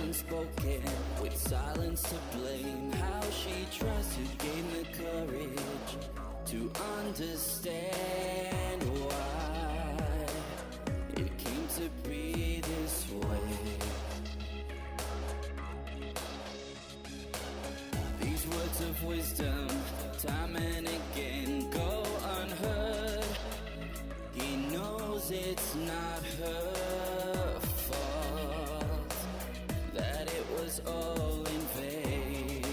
unspoken, with silence to blame. How she tries to gain the courage to understand why it came to be this way. These words of wisdom, time and again, go unheard. He knows it's not her fault, that it was all in vain.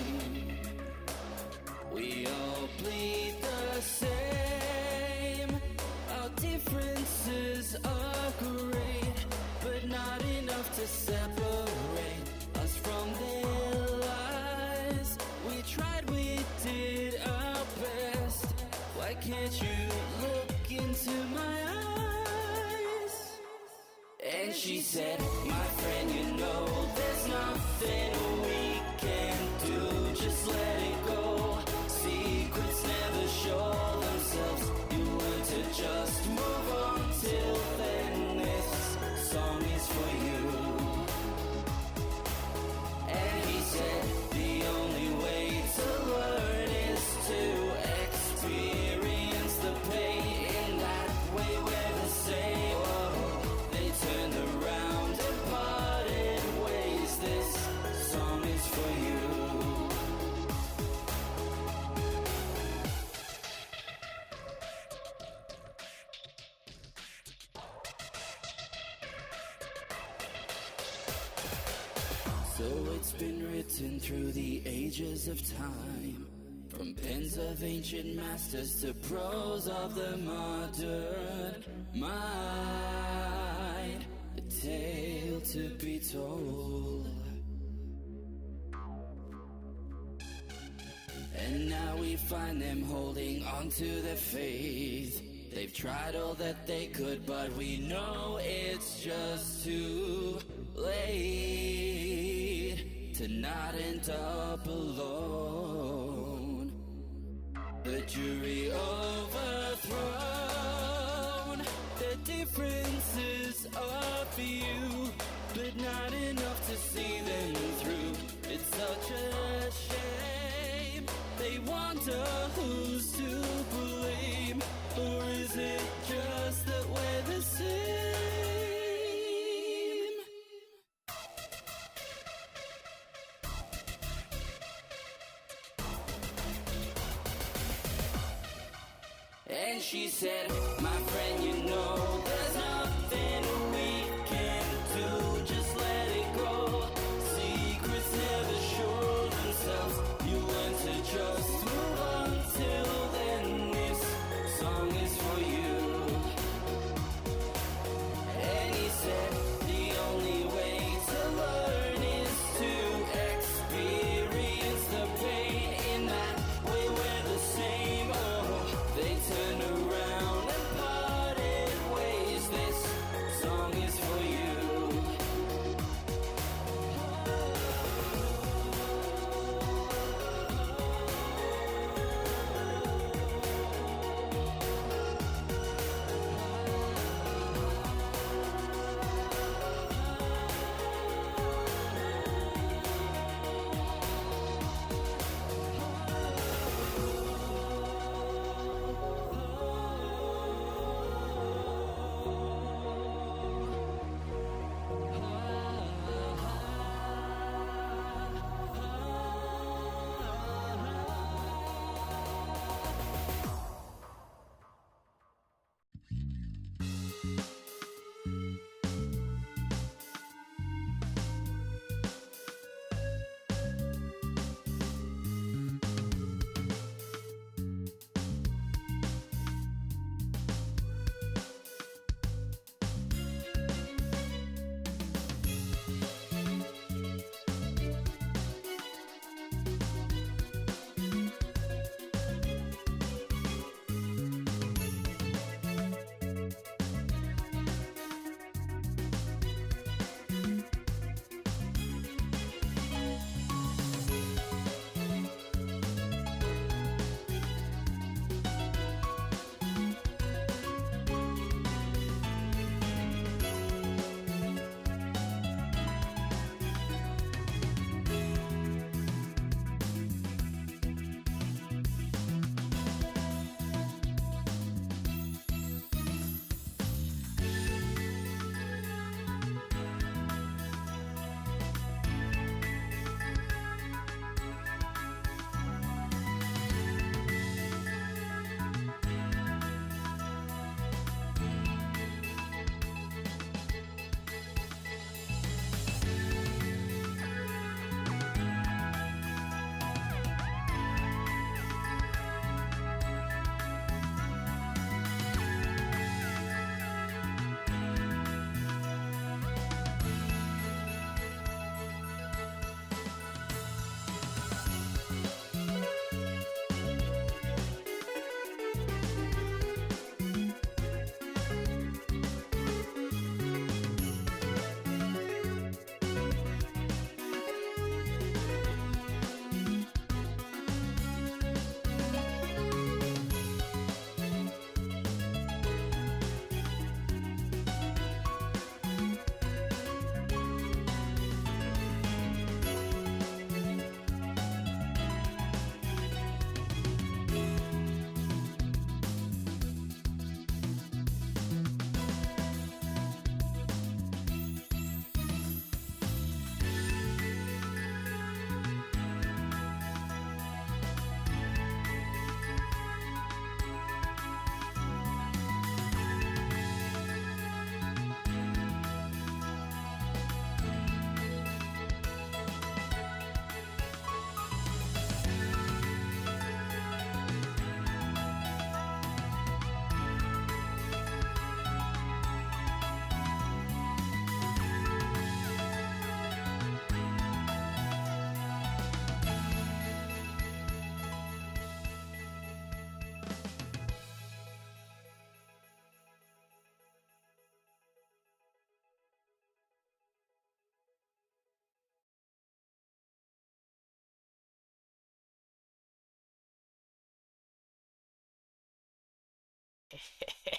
We all bleed the same. Our differences are great, but not enough to separate us from their lies. We tried, we did our best. Why can't you look into my eyes? And she said, my friend, you know there's nothing we can do. Just let it go. Secrets never show themselves. You learn to just move on. Till then, this song is for you. And he said, the only way to learn is to experience the pain. In that way we're the same. Oh, they turned around and parted ways. This song is for you. So it's been written through the ages of time, from pens of ancient masters to prose of the modern mind. A tale to be told. And now we find them holding on to their faith. They've tried all that they could, but we know it's just too late to not end up alone. The jury overthrown. The differences are few, but not enough to see them through. It's such a shame. They wonder who's to blame, or is it just that we're the same? And she said, my friend, you know there's nothing we can do. Just let it go. Secrets never show themselves. You learn to just move on. Till then, this song is for you. And he said, the only way to learn is to experience the pain. In that way we're the same. Oh, they turn around and parted ways. This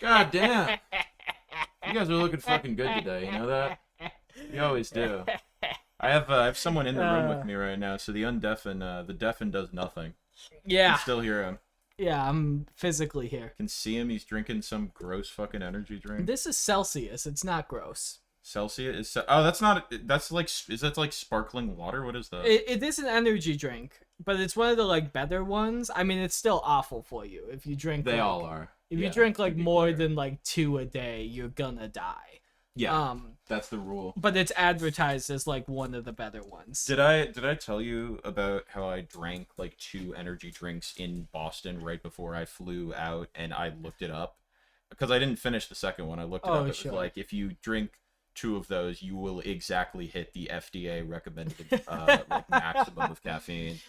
God damn. You guys are looking fucking good today, you know that? You always do. I have someone in the room with me right now, so the deafen does nothing. You Yeah. can still hear him. Yeah, I'm physically here. Can see him, he's drinking some gross fucking energy drink. This is Celsius. It's not gross. Celsius is that's not that's like is that like sparkling water? What is that? It is an energy drink, but it's one of the like better ones. I mean, it's still awful for you if you drink. They like, all are. If Yeah, you drink to like be more clear. than like 2 a day, you're gonna die. Yeah, that's the rule. But it's advertised as like one of the better ones. Did I tell you about how I drank like 2 energy drinks in Boston right before I flew out, and I looked it up because I didn't finish the second one. I looked it up. It sure. was like if you drink 2 of those, you will exactly hit the FDA recommended like maximum of caffeine.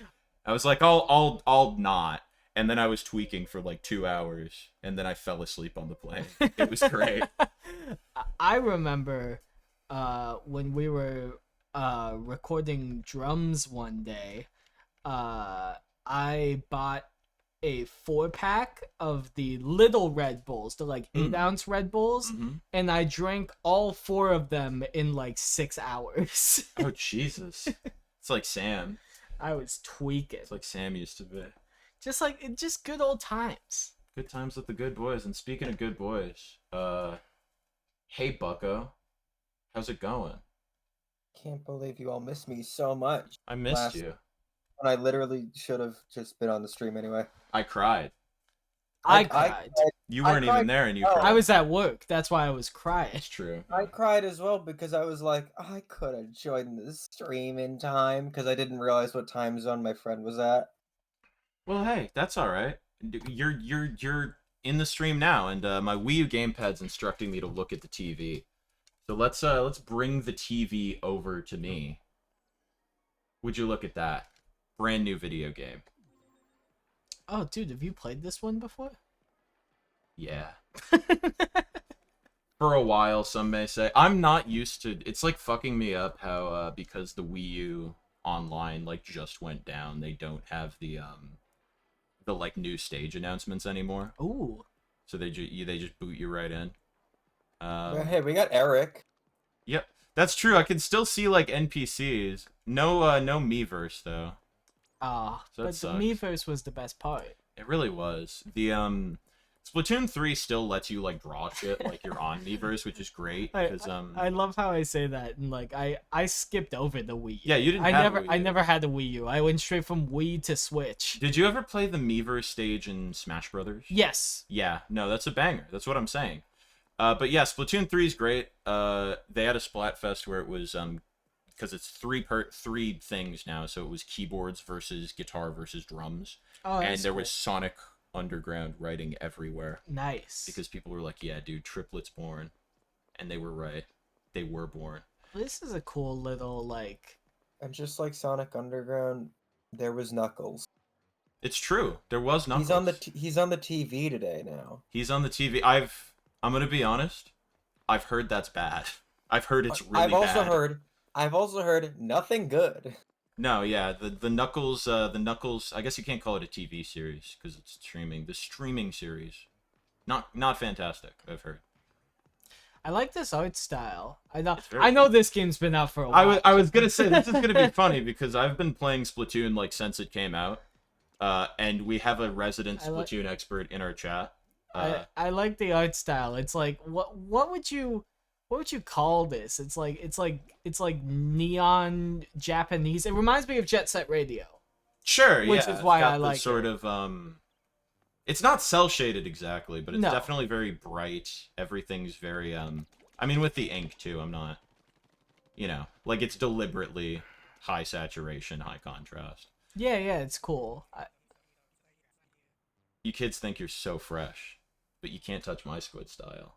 I was like, I'll not. And then I was tweaking for like 2 hours, and then I fell asleep on the plane. It was great. I remember when we were recording drums one day, I bought a 4-pack of the little Red Bulls, the like 8-ounce Red Bulls, and I drank all 4 of them in like 6 hours. Oh, Jesus. It's like Sam. I was tweaking. It's like Sam used to be. Just good old times. Good times with the good boys. And speaking of good boys, hey Bucko, how's it going? Can't believe you all missed me so much. I missed you. When I literally should have just been on the stream anyway. I cried. I cried. You weren't even there, and you cried. I was at work. That's why I was crying. It's true. I cried as well because I was like, I could have joined the stream in time because I didn't realize what time zone my friend was at. Well, hey, that's all right. You're in the stream now, and my Wii U gamepad's instructing me to look at the TV. So let's bring the TV over to me. Would you look at that? Brand new video game. Oh, dude, have you played this one before? Yeah. For a while, some may say. I'm not used to... It's like fucking me up how, because the Wii U online, like, just went down, they don't have the like, new stage announcements anymore. Ooh. So they just boot you right in. Hey, we got Eric. Yep. That's true. I can still see, like, NPCs. No Miiverse, though. So but the Miiverse was the best part. It really was. The, Splatoon 3 still lets you, like, draw shit like you're on Miiverse, which is great. I love how I say that, and, like, I skipped over the Wii U. Yeah, you didn't have a Wii U. I never had a Wii U. I went straight from Wii to Switch. Did you ever play the Miiverse stage in Smash Brothers? Yes. Yeah, no, that's a banger. That's what I'm saying. But yeah, Splatoon 3 is great. They had a Splatfest where it was, because it's three things now, so it was keyboards versus guitar versus drums. Oh, and there cool. was Sonic Underground writing everywhere. Nice. Because people were like, yeah, dude, triplets born. And they were right. They were born. This is a cool little, like... And just like Sonic Underground, there was Knuckles. It's true. There was Knuckles. He's on the TV today now. He's on the TV. I'm gonna be honest. I've heard that's bad. I've heard it's really bad. I've also heard nothing good. No, yeah, the Knuckles, I guess you can't call it a TV series because it's streaming. The streaming series, not fantastic. I've heard. I like this art style. I know this game's been out for a while. I was gonna say this is gonna be funny because I've been playing Splatoon like since it came out, and we have a resident Splatoon expert in our chat. I like the art style. It's like what would you call this? It's like neon Japanese. It reminds me of Jet Set Radio. Sure, which is why I like sort of it's not cel shaded exactly, but it's No. definitely very bright. Everything's very I mean with the ink too, I'm not like it's deliberately high saturation, high contrast. Yeah, it's cool. You kids think you're so fresh, but you can't touch my squid style.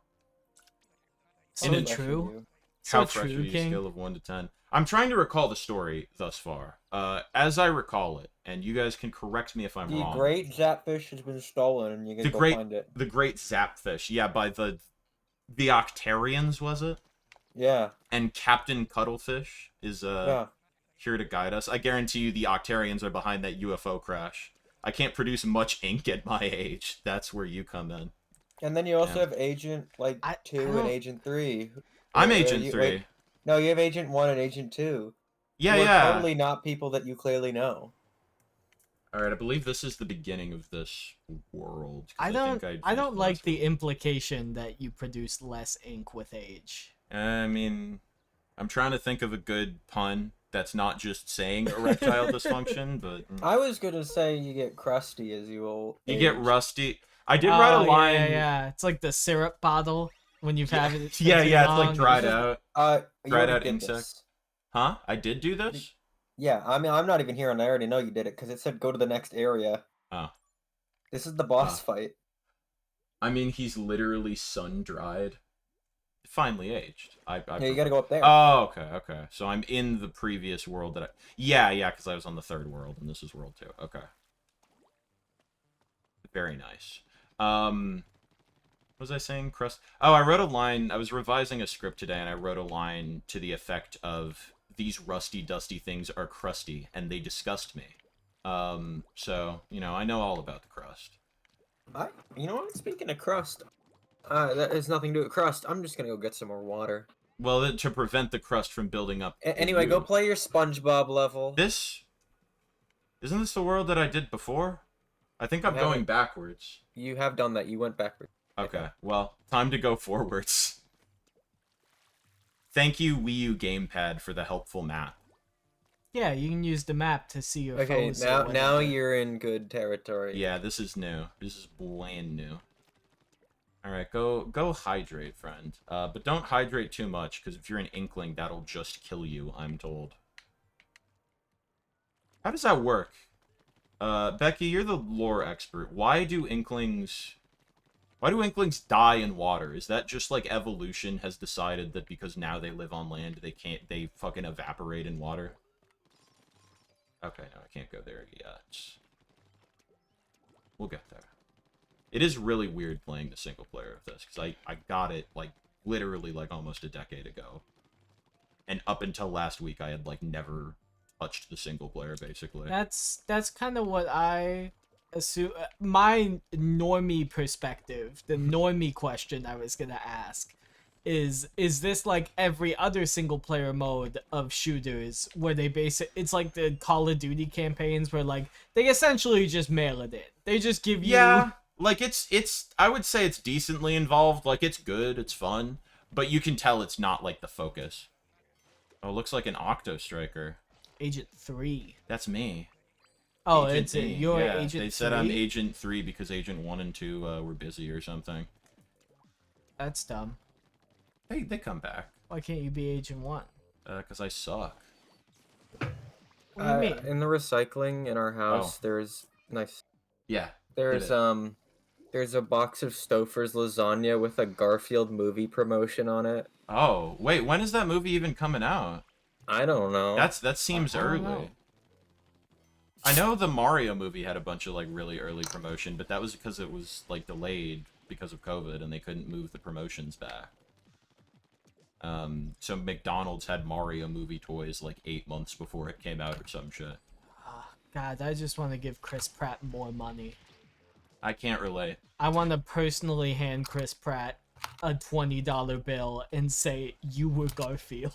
So In a- true. How So fresh true, are you? King. Scale of 1 to 10. I'm trying to recall the story thus far. As I recall it, and you guys can correct me if I'm The wrong. great Zapfish has been stolen, and you can go find it. The great Zapfish, yeah, by the Octarians, was it? Yeah. And Captain Cuttlefish is here to guide us. I guarantee you the Octarians are behind that UFO crash. I can't produce much ink at my age. That's where you come in. And then you also Yeah. have Agent like I 2 and don't- Agent 3. I'm Or Agent you, 3. wait, no, you have Agent 1 and Agent 2. Yeah, Who are yeah. totally not people that you clearly know. All right, I believe this is the beginning of this world. 'Cause I don't think I finished don't the like last the implication that you produce less ink with age. one. I mean, I'm trying to think of a good pun that's not just saying erectile dysfunction, but I was gonna say you get crusty as you will you get age. rusty. I did write a line. Yeah. It's like the syrup bottle when you've had it. For Yeah, too yeah, it's long. like dried This is- out. You Dried already out did ink sac. this. Huh? I did do this? Yeah, I mean, I'm not even here, and I already know you did it because it said go to the next area. Oh. This is the boss fight. I mean, he's literally sun-dried. Finally aged. Yeah, you gotta go up there. Oh, okay. So I'm in the previous world that I... Yeah, because I was on the third world, and this is world 2. Okay. Very nice. What was I saying? Crust... Oh, I wrote a line... I was revising a script today, and I wrote a line to the effect of, these rusty, dusty things are crusty, and they disgust me. So, you know, I know all about the crust. You know what? Speaking of crust, that has nothing to do with crust. I'm just gonna go get some more water. Well, to prevent the crust from building up. Anyway, go play your SpongeBob level. Isn't this the world that I did before? I think I'm going backwards. You have done that. You went backwards. Okay, well, time to go forwards. Thank you, Wii U Gamepad, for the helpful map. Yeah, you can use the map to see your Okay, foes. or now whatever. you're in good territory. Yeah, this is new. This is brand new. Alright, go hydrate, friend. But don't hydrate too much, because if you're an Inkling, that'll just kill you, I'm told. How does that work? Becky, you're the lore expert. Why do Inklings die in water? Is that just like evolution has decided that because now they live on land, they fucking evaporate in water? Okay, no, I can't go there yet. We'll get there. It is really weird playing the single player of this, because I got it, like, literally, like, almost a decade ago. And up until last week, I had, like, never touched the single player, basically. That's kind of what I assume. My normie perspective, the normie question I was gonna ask, is this like every other single player mode of shooters where they it's like the Call of Duty campaigns where like they essentially just mail it in. They just give you... Yeah, like, it's I would say it's decently involved. Like, it's good, it's fun, but you can tell it's not, like, the focus. Oh, it looks like an Octo Striker. Agent 3. That's me. Oh, Agent it's D. you're Yeah, Agent 3? They said I'm Agent 3 because Agent 1 and 2 were busy or something. That's dumb. They come back. Why can't you be Agent 1? Because I suck. What do you mean? In the recycling in our house, there's Yeah. there's a box of Stouffer's lasagna with a Garfield movie promotion on it. Oh, wait, when is that movie even coming out? I don't know. That seems I don't early. know. I know the Mario movie had a bunch of, like, really early promotion, but that was because it was, like, delayed because of COVID and they couldn't move the promotions back. So McDonald's had Mario movie toys, like, 8 months before it came out or some shit. God, I just want to give Chris Pratt more money. I can't relate. I want to personally hand Chris Pratt a $20 bill and say, you were Garfield.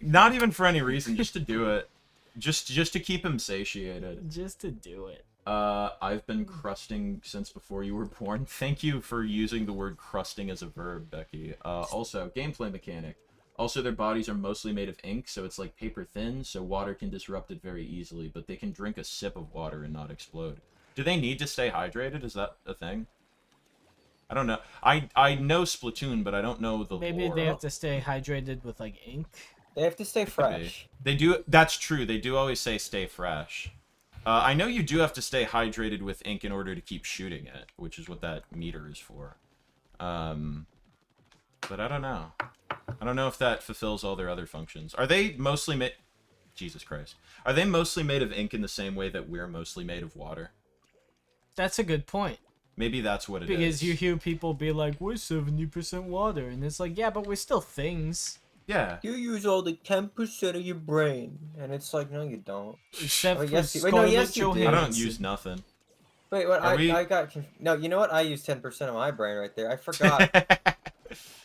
Not even for any reason, just to do it. Just to keep him satiated. Just to do it. I've been crusting since before you were born. Thank you for using the word crusting as a verb, Becky. Also, gameplay mechanic. Also, their bodies are mostly made of ink, so it's like paper thin, so water can disrupt it very easily, but they can drink a sip of water and not explode. Do they need to stay hydrated? Is that a thing? I don't know. I know Splatoon, but I don't know the Maybe lore. they have to stay hydrated with, like, ink. They have to stay fresh. They do. That's true. They do always say stay fresh. I know you do have to stay hydrated with ink in order to keep shooting it, which is what that meter is for. But I don't know. I don't know if that fulfills all their other functions. Are they mostly made... Jesus Christ. Are they mostly made of ink in the same way that we're mostly made of water? That's a good point. Maybe that's what it is. Because you hear people be like, we're 70% water. And it's like, yeah, but we're still things. Yeah. You use all the 10% of your brain. And it's like, no, you don't. Except Oh, for yes, wait, no, Scarlett yes, you do. I Johansson. don't use nothing. Wait, what? Are we? I got no. You know what? I used 10% of my brain right there. I forgot.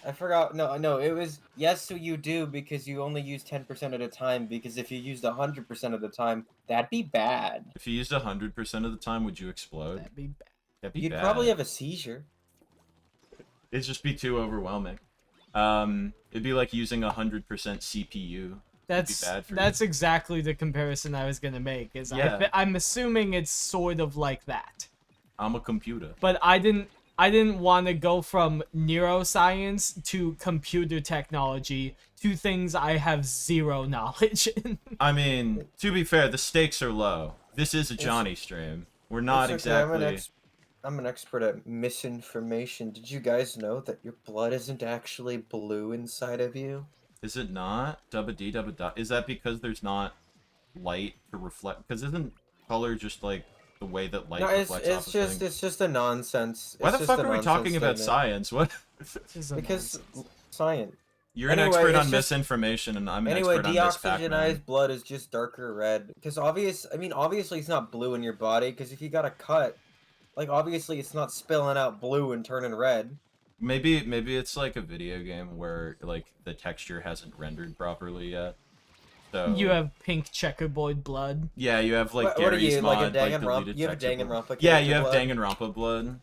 I forgot. No, no. It was yes. So you do because you only use 10% at a time. Because if you used 100% of the time, that'd be bad. If you used 100% of the time, would you explode? That'd be bad. That'd be You'd bad. probably have a seizure. It'd just be too overwhelming. It'd be like using 100% CPU. That's exactly the comparison I was gonna make. I'm assuming it's sort of like that. I'm a computer. But I didn't want to go from neuroscience to computer technology, two things I have zero knowledge in. I mean, to be fair, the stakes are low. This is a Johnny stream. We're not It's okay, exactly. I'm an expert at misinformation. Did you guys know that your blood isn't actually blue inside of you? Is it not? Dubba dee dubba da. Is that because there's not light to reflect? Because isn't color just like the way that light No, reflects off of things? it's just a nonsense. Why it's the just fuck a are we nonsense talking about statement. science? What? Because science. You're an Anyway, expert it's on just- misinformation, and I'm an Anyway, expert on this Pac-Man. deoxygenized blood is just darker red. Because obviously it's not blue in your body. Because if you got a cut, like obviously it's not spilling out blue and turning red. Maybe it's like a video game where like the texture hasn't rendered properly yet. So You have pink checkerboard blood. yeah, you have like What are Gary's you, mod, like a deleted Danganronpa? You have texture Danganronpa blood. character Yeah, you have blood? Danganronpa blood.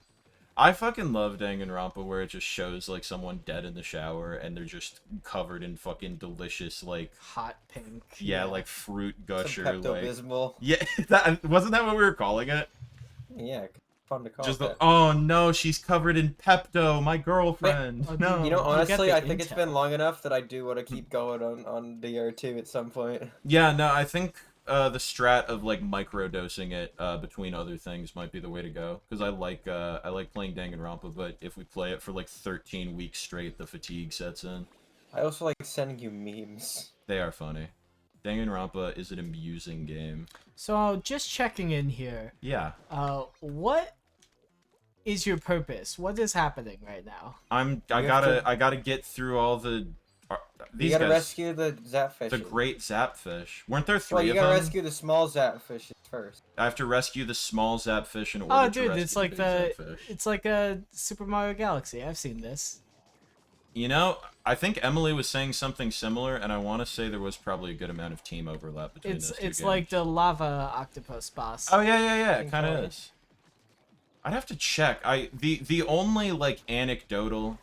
I fucking love Danganronpa where it just shows like someone dead in the shower and they're just covered in fucking delicious like Hot pink. yeah like fruit Some gusher like Pepto-Bismol. yeah that wasn't that what we were calling it. Yeah, fun to call Just it. oh no, she's covered in Pepto, my girlfriend. Wait, no, You know, You get honestly, the I think it's intel. been long enough that I do want to keep going on DR2 at some point. yeah, no, I think the strat of like microdosing it between other things might be the way to go because I like playing Danganronpa, but if we play it for like 13 weeks straight, the fatigue sets in. I also like sending you memes. They are funny. Danganronpa is an amusing game. So just checking in here. Yeah, What is your purpose? What is happening right now? I have gotta get through all the You these gotta guys. rescue the zapfish. The great zapfish. Weren't there Well, three you of gotta them? rescue the small zapfishes first. I have to rescue the small zapfish in order Oh, to dude, rescue it's like the big zapfish. it's like a Super Mario Galaxy. I've seen this. You know, I think Emily was saying something similar, and I want to say there was probably a good amount of team overlap between It's those two it's games. like the lava octopus boss. Oh yeah, it think kind of so. is. I'd have to check. The only like anecdotal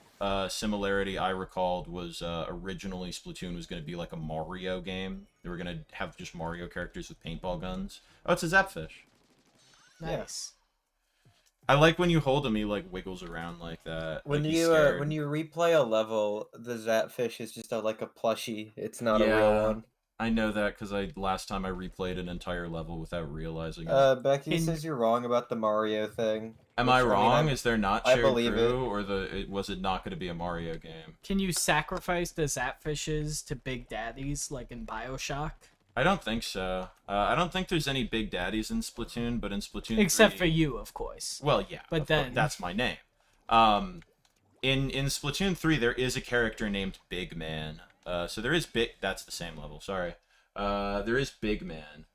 similarity I recalled was originally Splatoon was going to be like a Mario game. They were going to have just Mario characters with paintball guns. Oh, it's a zapfish. Nice. I like when you hold him, he like wiggles around like that. When like he's you scared. when you replay a level, the zapfish is just like a plushie. It's not a Yeah. real one. I know that because last time I replayed an entire level without realizing it. Becky In- says you're wrong about the Mario thing. Am which, I mean, wrong? Is there not I shared believe crew, or was it not going to be a Mario game? Can you sacrifice the zapfishes to Big Daddies like in BioShock? I don't think so. I don't think there's any big daddies in Splatoon, but in Splatoon Except 3, for you, of course. well, yeah, But of course, then- that's my name. In Splatoon 3, there is a character named Big Man. So there is big. That's the same level. Sorry. There is Big Man.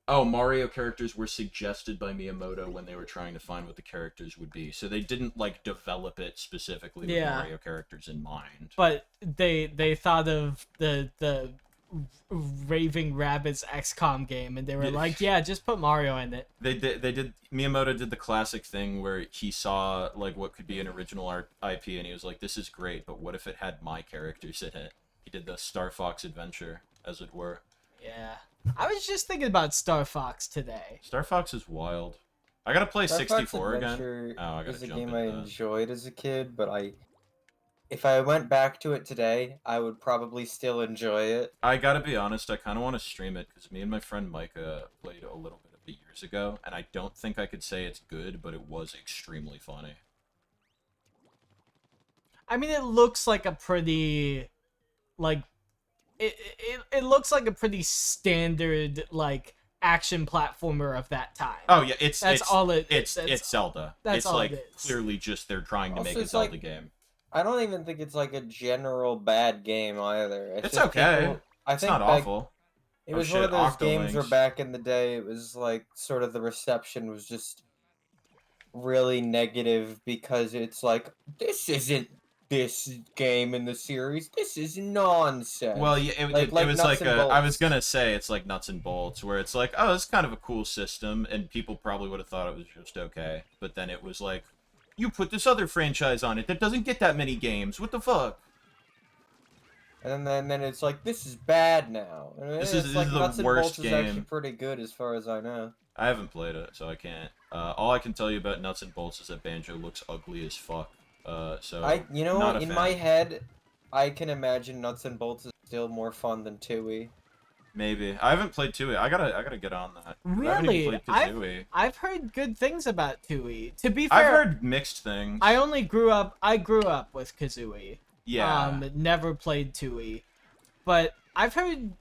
Oh, Mario characters were suggested by Miyamoto when they were trying to find what the characters would be. So they didn't like develop it specifically with Yeah. Mario characters in mind. But they thought of the Raving Rabbids XCOM game, and they were Yeah. like, yeah, just put Mario in it. They did Miyamoto did the classic thing where he saw like what could be an original IP and he was like, this is great, but what if it had my characters in it? He did the Star Fox adventure, as it were. Yeah. I was just thinking about Star Fox today. Star Fox is wild. I gotta play Star Fox 64 again. Adventure Oh, I gotta is a jump game into I that. enjoyed as a kid, but if I went back to it today, I would probably still enjoy it. I gotta be honest, I kind of want to stream it because me and my friend Micah played a little bit of it years ago, and I don't think I could say it's good, but it was extremely funny. I mean, it looks like a pretty, like, it looks like a pretty standard, like, action platformer of that time. Oh yeah, it's Zelda. That's It's all like it is. clearly just they're trying to Also, make a it's Zelda like- game. I don't even think it's like a general bad game either. It's just okay. people- I It's think not back- awful. It Oh, was one of shit, those games where Octolinks. back in the day, it was like sort of the reception was just really negative because it's like, this isn't this game in the series. This is nonsense. Well, yeah, it was nuts like and I was bolts. gonna say it's like nuts and bolts, where it's like, oh, it's kind of a cool system, and people probably would have thought it was just okay, but then it was like, you put this other franchise on it that doesn't get that many games. What the fuck? And then it's like, this is bad now. And This it's is like the nuts and worst bolts is actually game. pretty good as far as I know. I haven't played it, so I can't. All I can tell you about nuts and bolts is that Banjo looks ugly as fuck. So You know not what? a In fan. my head, I can imagine nuts and bolts is still more fun than Tui. Maybe I haven't played Tui. I gotta get on that. I haven't Really, even played Kazooie. I've heard good things about Tui. To be I've fair, heard mixed things. I grew up with Kazooie. Yeah. Never played Tui, but I've heard,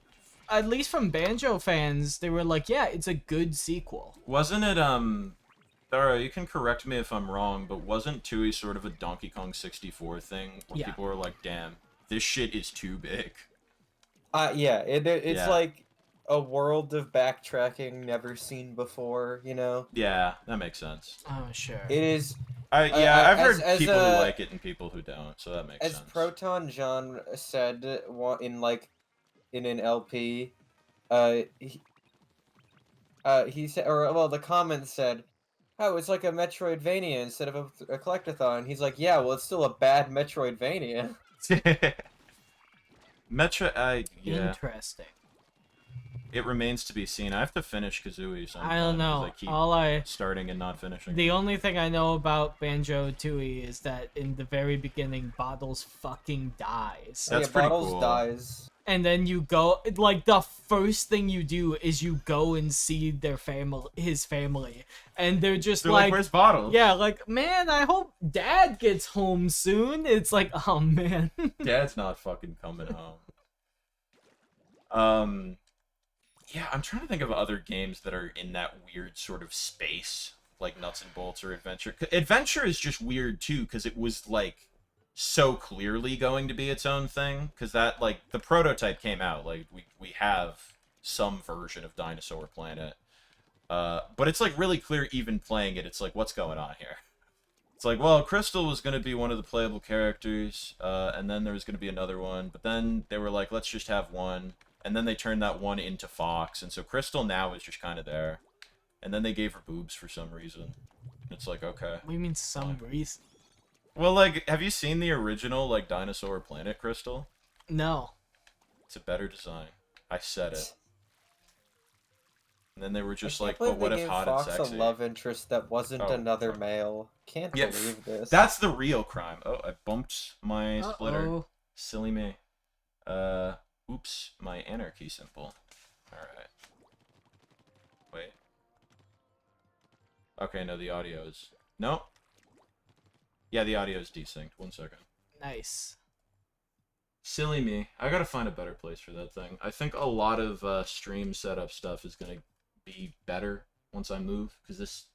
at least from Banjo fans, they were like, yeah, it's a good sequel. Wasn't it Dara, you can correct me if I'm wrong, but wasn't Tui sort of a Donkey Kong 64 thing where Yeah. people were like, damn, this shit is too big? Yeah, it's Yeah. like a world of backtracking never seen before, you know? Yeah, that makes sense. Oh, sure. It is, I've heard people who like it and people who don't, so that makes as sense. Proton John said in an LP, he said, or well, the comment said, oh, it's like a Metroidvania instead of a collectathon. He's like, yeah, well, it's still a bad Metroidvania. Yeah. Interesting. It remains to be seen. I have to finish Kazooie sometime. I don't 'cause know. I keep starting and not finishing. The only thing I know about Banjo Tooie is that in the very beginning, Bottles fucking dies. That's yeah, pretty Bottles cool. dies. And then you go, like, the first thing you do is you go and see his family, and they're just They're like, where's Bottles? yeah, like, man, I hope Dad gets home soon. It's like, oh man. Dad's not fucking coming home. Yeah, I'm trying to think of other games that are in that weird sort of space, like Nuts and Bolts or Adventure. Adventure is just weird too, because it was like so clearly going to be its own thing. Because that, like, the prototype came out, like we have some version of Dinosaur Planet, but it's like really clear even playing it. It's like, what's going on here? It's like, well, Crystal was going to be one of the playable characters, and then there was going to be another one, but then they were like, let's just have one. And then they turned that one into Fox, and so Crystal now is just kind of there. And then they gave her boobs for some reason. It's like, okay. What do you mean some reason? Well, like, have you seen the original, like, Dinosaur Planet Crystal? No. It's a better design. I said it. And then they were just I like, can't but what believe if they hot gave and Fox sexy? a love interest that wasn't Oh, another fuck. male. Can't Yeah, believe this. That's the real crime. Oh, I bumped my splitter. Uh-oh. Silly me. Oops, my anarchy symbol. Alright. Wait. Okay, no, the audio is... No? Yeah, the audio is desynced. 1 second. Nice. Silly me. I gotta find a better place for that thing. I think a lot of stream setup stuff is gonna be better once I move, because this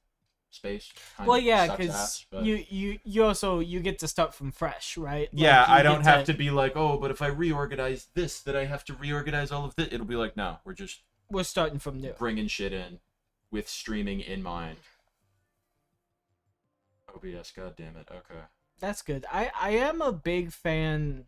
space kind Well, of yeah, sucks because ass, but... you also get to start from fresh, right? Yeah, Like, you I don't get have to be like, oh, but if I reorganize this, that I have to reorganize all of this. It'll be like, no, we're just We're starting from new. bringing shit in with streaming in mind. OBS, god damn it. Okay. That's good. I am a big fan.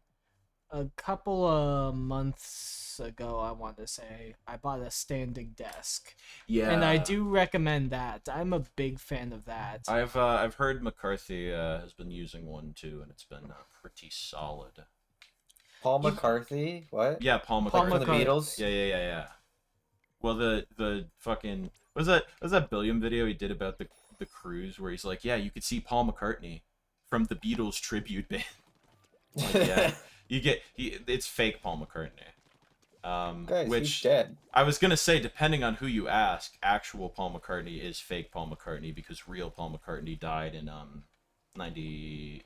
A couple of months ago, I want to say, I bought a standing desk. Yeah. And I do recommend that. I'm a big fan of that. I've heard McCarthy has been using one too, and it's been pretty solid. Paul McCarthy? What? Yeah, Paul Paul McCarthy. From the McCarthy. Beatles? Yeah. Well, the fucking what was that Billiam video he did about the cruise where he's like, yeah, you could see Paul McCartney from the Beatles tribute band. Like, yeah, it's fake Paul McCartney. Guys, which he's dead. I was gonna say, depending on who you ask, actual Paul McCartney is fake Paul McCartney because real Paul McCartney died in 90,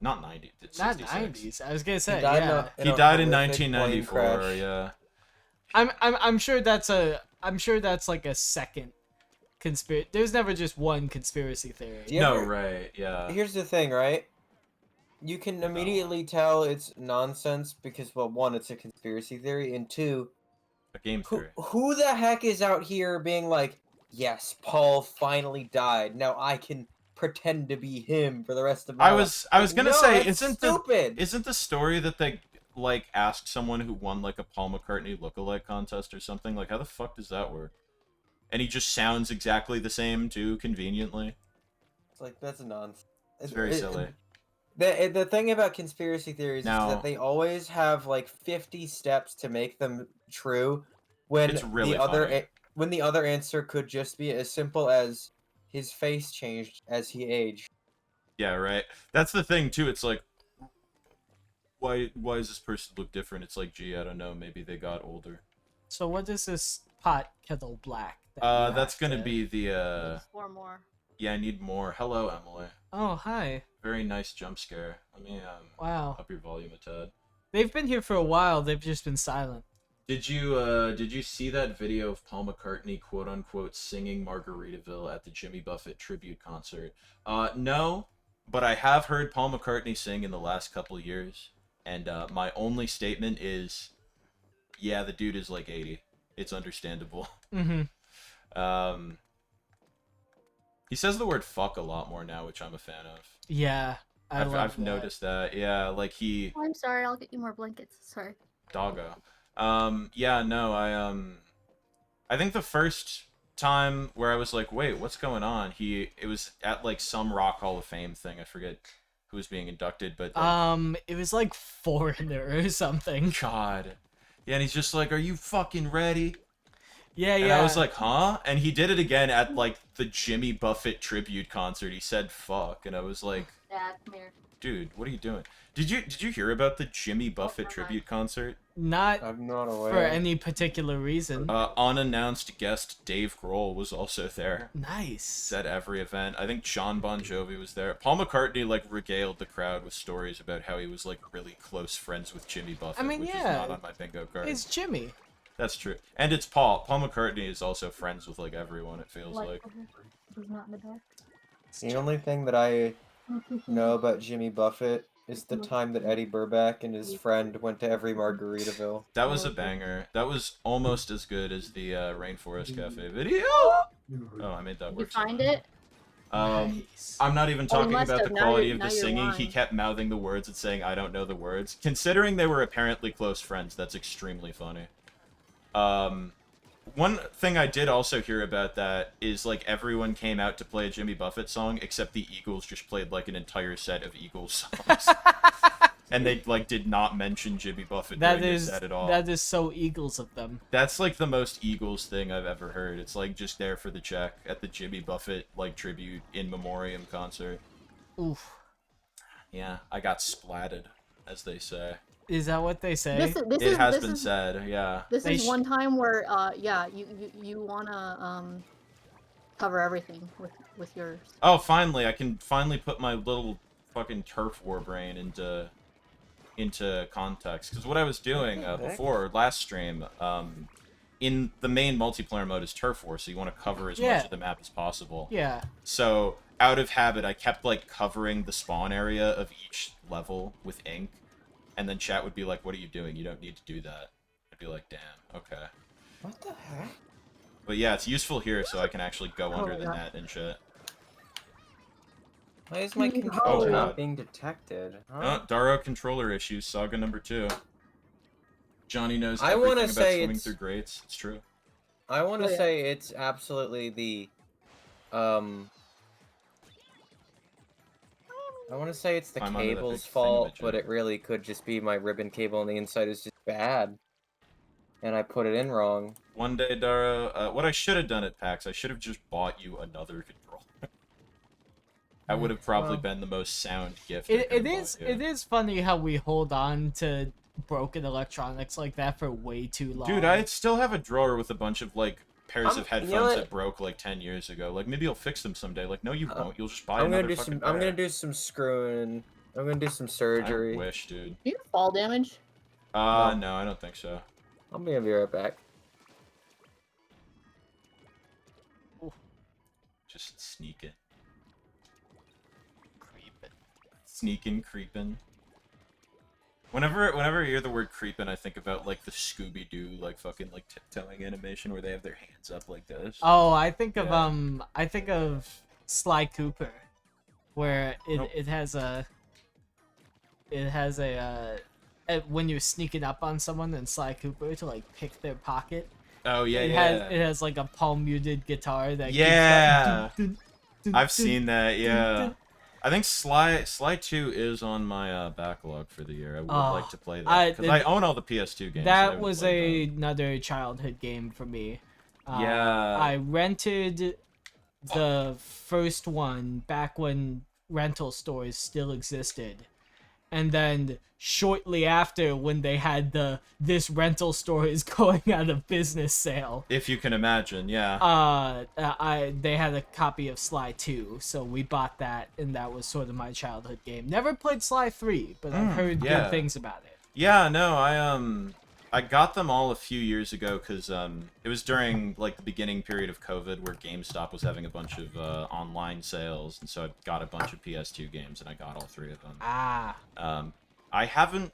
not 90, it's Not 66. 90s. I was gonna say, He died yeah. He died in horrific plane 1994. crash. Yeah. I'm sure that's like a second conspiracy. There's never just one conspiracy theory. Do you No, ever- right. Yeah. Here's the thing, right? You can immediately tell it's nonsense because, well, one, it's a conspiracy theory, and two, A game theory. who the heck is out here being like, yes, Paul finally died. Now I can pretend to be him for the rest of my I life. was gonna No, say, that's isn't stupid. the story that they like asked someone who won like a Paul McCartney lookalike contest or something? Like, how the fuck does that work? And he just sounds exactly the same too, conveniently. It's like, that's nonsense. It's very silly. The thing about conspiracy theories is Now- that they always have like 50 steps to make them true, when It's really the other funny. when the other answer could just be as simple as his face changed as he aged. Yeah, right. That's the thing too. It's like, why does this person look different? It's like, gee, I don't know. Maybe they got older. So what is this pot kettle black? that you That's have gonna to- be the Four more. Yeah, I need more. Hello, Emily. Oh, hi. Very nice jump scare. Let me Wow. up your volume a tad. They've been here for a while. They've just been silent. Did you see that video of Paul McCartney quote unquote singing Margaritaville at the Jimmy Buffett tribute concert? No, but I have heard Paul McCartney sing in the last couple years, and my only statement is, yeah, the dude is like 80. It's understandable. Mm-hmm. He says the word fuck a lot more now, which I'm a fan of. Yeah. I've love that. noticed that. Yeah, like he Oh, I'm sorry. I'll get you more blankets. Sorry. doggo. Yeah, no, I think the first time where I was like, wait, what's going on? It was at like some Rock Hall of Fame thing. I forget who was being inducted, but like, It was like Foreigner or something. God. Yeah, and he's just like, are you fucking ready? Yeah, And yeah. I was like, huh? And he did it again at like the Jimmy Buffett tribute concert. He said fuck, and I was like, Dad, come here. dude, what are you doing? Did you hear about the Jimmy Buffett never tribute concert? Not I'm not aware. for any particular reason. Unannounced guest Dave Grohl was also there. Nice. At every event. I think John Bon Jovi was there. Paul McCartney like regaled the crowd with stories about how he was like really close friends with Jimmy Buffett, I mean, which yeah. is not on my bingo card. It's Jimmy. That's true. And it's Paul. Paul McCartney is also friends with like everyone, it feels like. He's not in the dark. The only thing that I know about Jimmy Buffett is the time that Eddie Burback and his friend went to every Margaritaville. That was a banger. That was almost as good as the Rainforest Cafe video. Oh, I made that Did you work. find it? Nice. I'm not even Oh, you talking must about have. the Now quality you're- of the now you're singing. He lying. kept mouthing the words and saying, I don't know the words. Considering they were apparently close friends, that's extremely funny. One thing I did also hear about that is, like, everyone came out to play a Jimmy Buffett song, except the Eagles just played, like, an entire set of Eagles songs. And they, like, did not mention Jimmy Buffett That during is the set at all. that is so Eagles of them. That's, like, the most Eagles thing I've ever heard. It's, like, just there for the check at the Jimmy Buffett, like, tribute in memoriam concert. Oof. Yeah, I got splatted, as they say. Is that what they say? It has been said, yeah. This They is sh- one time where, yeah, you wanna cover everything with yours. Oh, finally, I can finally put my little fucking turf war brain into context. Because what I was doing before, last stream, in the main multiplayer mode is turf war, so you want to cover as Yeah. much of the map as possible. Yeah. So, out of habit, I kept, like, covering the spawn area of each level with ink. And then chat would be like, what are you doing? You don't need to do that. I'd be like, damn, okay. What the heck? But yeah, it's useful here so I can actually go under my the God. net and shit. Why is my Oh, controller God. not being detected? Huh? Oh, Daro controller issues, saga number 2. Johnny knows I everything wanna about say swimming it's- through grates. It's true. I want to Oh, yeah. say it's absolutely the, I want to say it's the I'm under that cable's big fault, thingamajig. but it really could just be my ribbon cable on the inside is just bad. And I put it in wrong. One day, Daro, what I should have done at PAX, I should have just bought you another controller. That would have probably Well, been the most sound gift. It is funny how we hold on to broken electronics like that for way too long. Dude, I still have a drawer with a bunch of, like, pairs I'm- of you know headphones what? that broke, like, 10 years ago. Like, maybe you'll fix them someday. Like, no, you won't. You'll just buy I'm another gonna do fucking some. pair. I'm gonna do some screwing. I'm gonna do some I surgery. wish, dude. Do you have fall damage? No, I don't think so. I'm gonna be right back. Just sneaking. Creeping. Sneaking, creeping. Whenever I hear the word creeping, I think about, like, the Scooby-Doo, like, fucking, like, tiptoeing animation where they have their hands up like this. Oh, I think of Yeah. I think of Sly Cooper. where Nope. it has a when you're sneaking up on someone in Sly Cooper to like pick their pocket. Oh yeah, it yeah. has like a palm muted guitar that Yeah. keeps going, I've seen that. Yeah. dun. I think Sly 2 is on my backlog for the year. I would Oh, like to play that because I own all the PS2 games. I That haven't was played another childhood game for me. Yeah. I rented the first one back when rental stores still existed. And then shortly after, when they had this rental store is going out of business sale, if you can imagine, yeah. they had a copy of Sly 2, so we bought that, and that was sort of my childhood game. Never played Sly 3, but I've heard yeah. good things about it. Yeah, no, I got them all a few years ago because it was during like the beginning period of COVID where GameStop was having a bunch of online sales, and so I got a bunch of PS2 games and I got all 3 of them. I haven't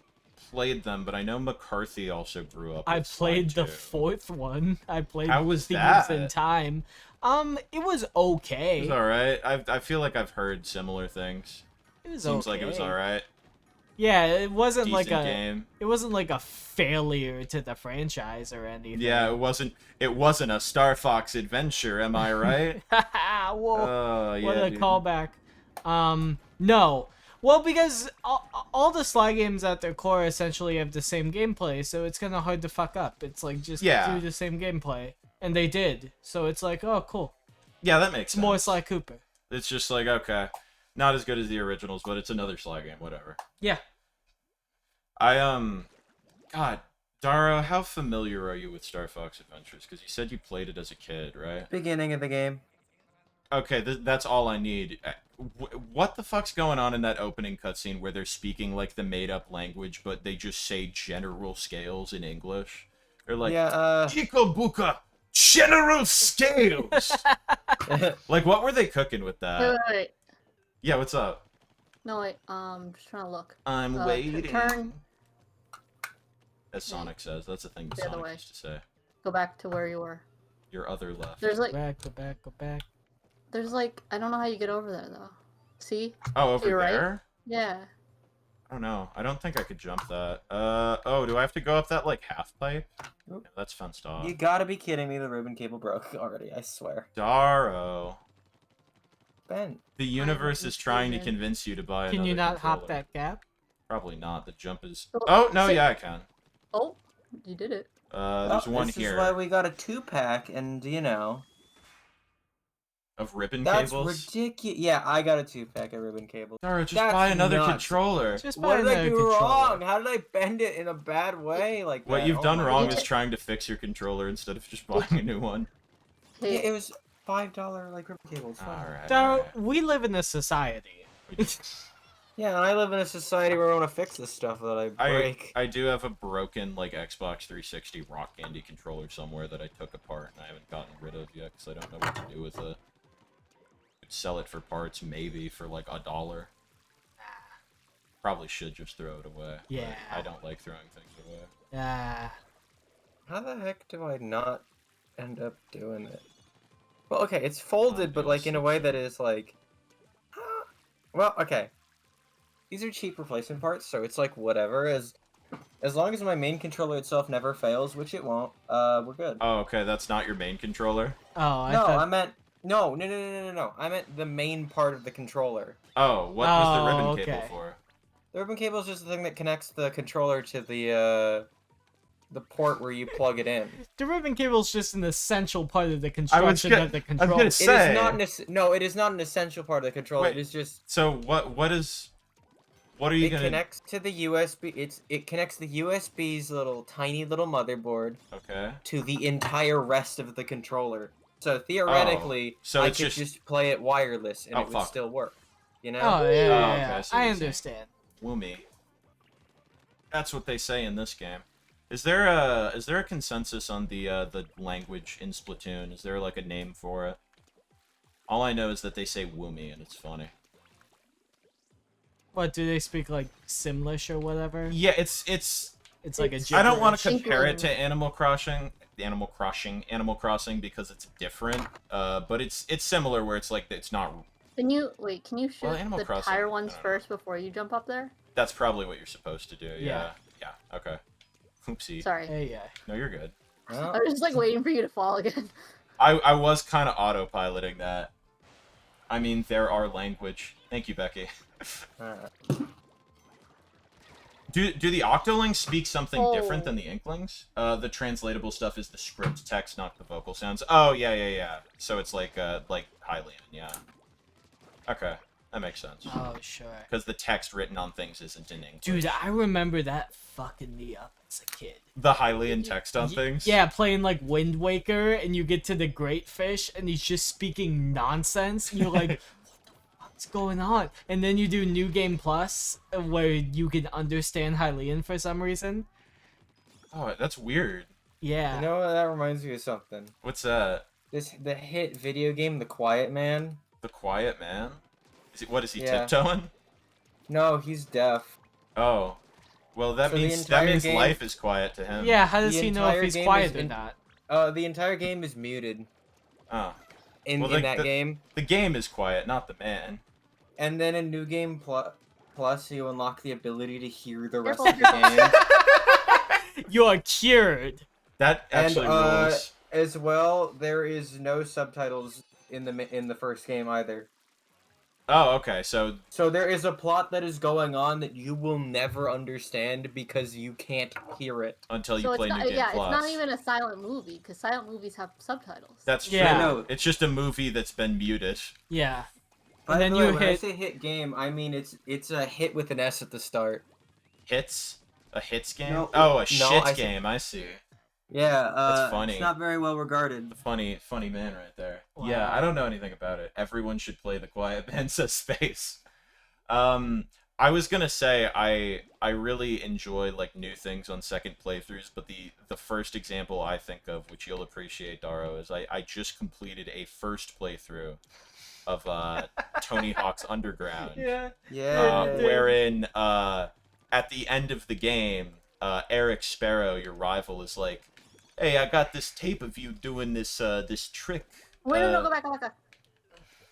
played them, but I know McCarthy also grew up. I with played Sly the 2. 4th one. I played How was Thieves that? in Time. It was okay. It was all right. I feel like I've heard similar things. It was Seems okay. like it was all right. Yeah, it wasn't Decent like a game. it wasn't like a failure to the franchise or anything. Yeah, it wasn't a Star Fox adventure, am I right? Whoa. Yeah, What a dude. callback. No. Well, because all the Sly games at their core essentially have the same gameplay, so it's kind of hard to fuck up. It's like just Yeah. do the same gameplay, and they did. So it's like, oh, cool. Yeah, that makes It's sense. more Sly Cooper. It's just like, okay, not as good as the originals, but it's another Sly game, whatever. Yeah. God, Dara, how familiar are you with Star Fox Adventures? Because you said you played it as a kid, right? Beginning of the game. Okay, that's all I need. What the fuck's going on in that opening cutscene where they're speaking like the made-up language, but they just say general scales in English? They're like, Yeah, Ikobuka, general scales! Like, what were they cooking with that? Wait. Yeah, what's up? No, wait. Just trying to look. I'm waiting. Turn. As Sonic says. That's a thing that The other Sonic way. used to say. Go back to where you were. Your other left. There's Go like, back, go back, go back. there's like, I don't know how you get over there though. See? Oh, over You're right. there? Yeah. I don't know. I don't think I could jump that. Oh, do I have to go up that, like, half pipe? Nope. Yeah, that's fenced off. you gotta be kidding me. The ribbon cable broke already. I swear. Daro. Ben. The universe is trying to mistaken. convince you to buy another Can you not hop controller. that gap? Probably not. The jump is... Oh, Oh, no, sit. yeah, I can. Oh, you did it. There's one this here is why we got a 2-pack, and you know. of ribbon That's cables. ridiculous. Yeah, I got a 2-pack of ribbon cables. Daro, just That's buy another nuts. controller. Just What buy did I another do controller. wrong? How did I bend it in a bad way like What that? you've Oh done my wrong God. is trying to fix your controller instead of just buying a new one. Yeah, Hey, it was $5 like ribbon cables. Fine. Alright. Daro, we live in a society. Yeah, and I live in a society where I want to fix this stuff that I break. I do have a broken, like, Xbox 360 Rock Candy controller somewhere that I took apart and I haven't gotten rid of yet because I don't know what to do with it. Could sell it for parts, maybe, for, like, $1. Probably should just throw it away. but Yeah. I don't like throwing things away. How the heck do I not end up doing it? Well, okay, it's folded, but like in a way that is like... Well, okay. These are cheap replacement parts, so it's like whatever. As long as my main controller itself never fails, which it won't, we're good. Oh, okay, that's not your main controller? Oh, I No, thought... I meant... No. I meant the main part of the controller. Oh, what was the ribbon Oh, cable okay. for? The ribbon cable is just the thing that connects the controller to the port where you plug it in. The ribbon cable is just an essential part of the construction gonna- of the I was gonna controller. say- It is not no, it is not an essential part of the controller. Wait. It is just So, what are you it gonna... connects to the USB. It connects the USB's tiny little motherboard Okay. to the entire rest of the controller. So theoretically, so I it's could just- just play it wireless and Oh, it would fuck. still work. You know? Oh, yeah, Oh, yeah, okay, yeah. I see what I you're saying. understand. Woomy. That's what they say in this game. Is there a consensus on the language in Splatoon? Is there like a name for it? All I know is that they say Woomy and it's funny. What, do they speak like Simlish or whatever? Yeah, it's It's like a It's- I don't want to gibberish. compare it to Animal Crossing because it's different. But it's similar where it's like it's not Can you shoot Well, Animal the Crossing, tire I ones don't know. first before you jump up there? That's probably what you're supposed to do. Yeah. Yeah. Okay. Oopsie. Sorry. Hey, yeah. No, you're good. Well, I was just like waiting for you to fall again. I was kind of autopiloting that. I mean, there are language. Thank you, Becky. Do the Octolings speak something different than the Inklings? The translatable stuff is the script text, not the vocal sounds. Oh, yeah. So it's like Hylian, yeah. Okay, that makes sense. Oh, sure. Because the text written on things isn't in English. Dude, I remember that fucking me up as a kid. The Hylian text on things? Yeah, playing like Wind Waker, and you get to the Great Fish, and he's just speaking nonsense, and you're like, what's going on? And then you do New Game Plus, where you can understand Hylian for some reason. Oh, that's weird. Yeah. You know what? That reminds me of something. What's that? The hit video game, The Quiet Man. The Quiet Man? What is he, Yeah. tiptoeing? No, he's deaf. Oh. Well, that So the means entire game- life is quiet to him. Yeah, how does The he know if entire he's game quiet is or in- not? The entire game is muted Oh. in Well, like, that game. The game is quiet, not the man. And then in New Game Plus, you unlock the ability to hear the rest Careful. of the game. You're cured. That actually rules. As well, there is no subtitles in the first game either. Oh, okay. So So there is a plot that is going on that you will never understand because you can't hear it. until you So play it's New not, Game yeah, Plus. it's not even a silent movie because silent movies have subtitles. That's true. Yeah. No. It's just a movie that's been muted. Yeah. By And then the you way, when I hit. say hit game, I mean it's a hit with an S at the start. Hits? A hits game? No, Oh, a no, shit I said- game. I see. Yeah, That's funny. It's not very well regarded. Funny man right there. Wow. Yeah, I don't know anything about it. Everyone should play The Quiet Man, says Space. I was gonna say I really enjoy like new things on second playthroughs, but the first example I think of, which you'll appreciate, Daro, is I just completed a first playthrough of Tony Hawk's Underground. Yeah. Yeah. Wherein at the end of the game, Eric Sparrow, your rival, is like, "Hey, I got this tape of you doing this trick." Wait, no, go back.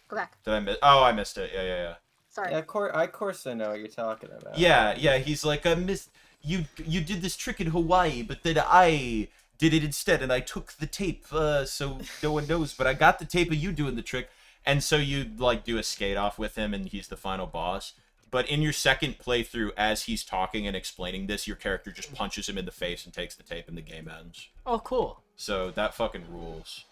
Go back. Did I miss? Oh, I missed it. Yeah. Sorry. Yeah, of course I know what you're talking about. Yeah. He's like, "I missed you. You did this trick in Hawaii, but then I did it instead, and I took the tape, so no one knows. But I got the tape of you doing the trick." And so you like do a skate off with him, and he's the final boss. But in your second playthrough, as he's talking and explaining this, your character just punches him in the face and takes the tape, and the game ends. Oh, cool. So that fucking rules.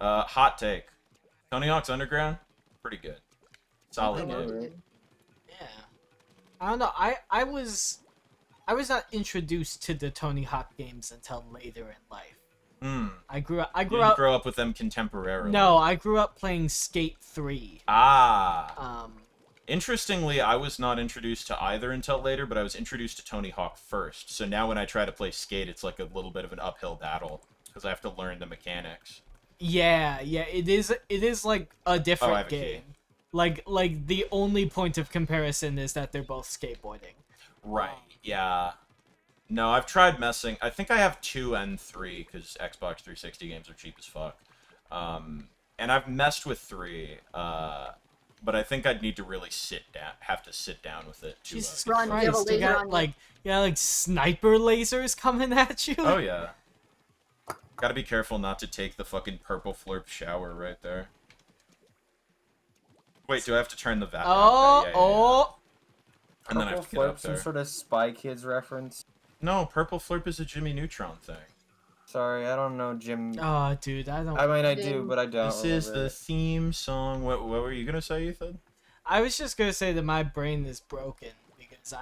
Hot take. Tony Hawk's Underground, pretty good. Solid Yeah. game. Yeah. I don't know. I was not introduced to the Tony Hawk games until later in life. I grew You up. didn't grow up with them contemporarily. No, I grew up playing Skate 3. Ah. Interestingly, I was not introduced to either until later, but I was introduced to Tony Hawk first. So now when I try to play Skate, it's like a little bit of an uphill battle because I have to learn the mechanics. Yeah, it is like a I different have a key. game. Like the only point of comparison is that they're both skateboarding. Right. Yeah. No, I've tried messing. I think I have 2 and 3 because Xbox 360 games are cheap as fuck. And I've messed with 3. But I think I'd need to really have to sit down with it. To, Jesus Ron, do you have a Christ, you laser got on you? like sniper lasers coming at you. Oh yeah. Gotta be careful not to take the fucking purple flurp shower right there. Wait, do I have to turn the vacuum? Oh, Yeah. oh. And then I Purple have to get up Flip, some there. sort of Spy Kids reference. No, purple flurp is a Jimmy Neutron thing. Sorry, I don't know Jim. Oh, dude, I don't. I mean, I do, but I don't. This is remember the it. theme song. What were you gonna say, Ethan? I was just gonna say that my brain is broken because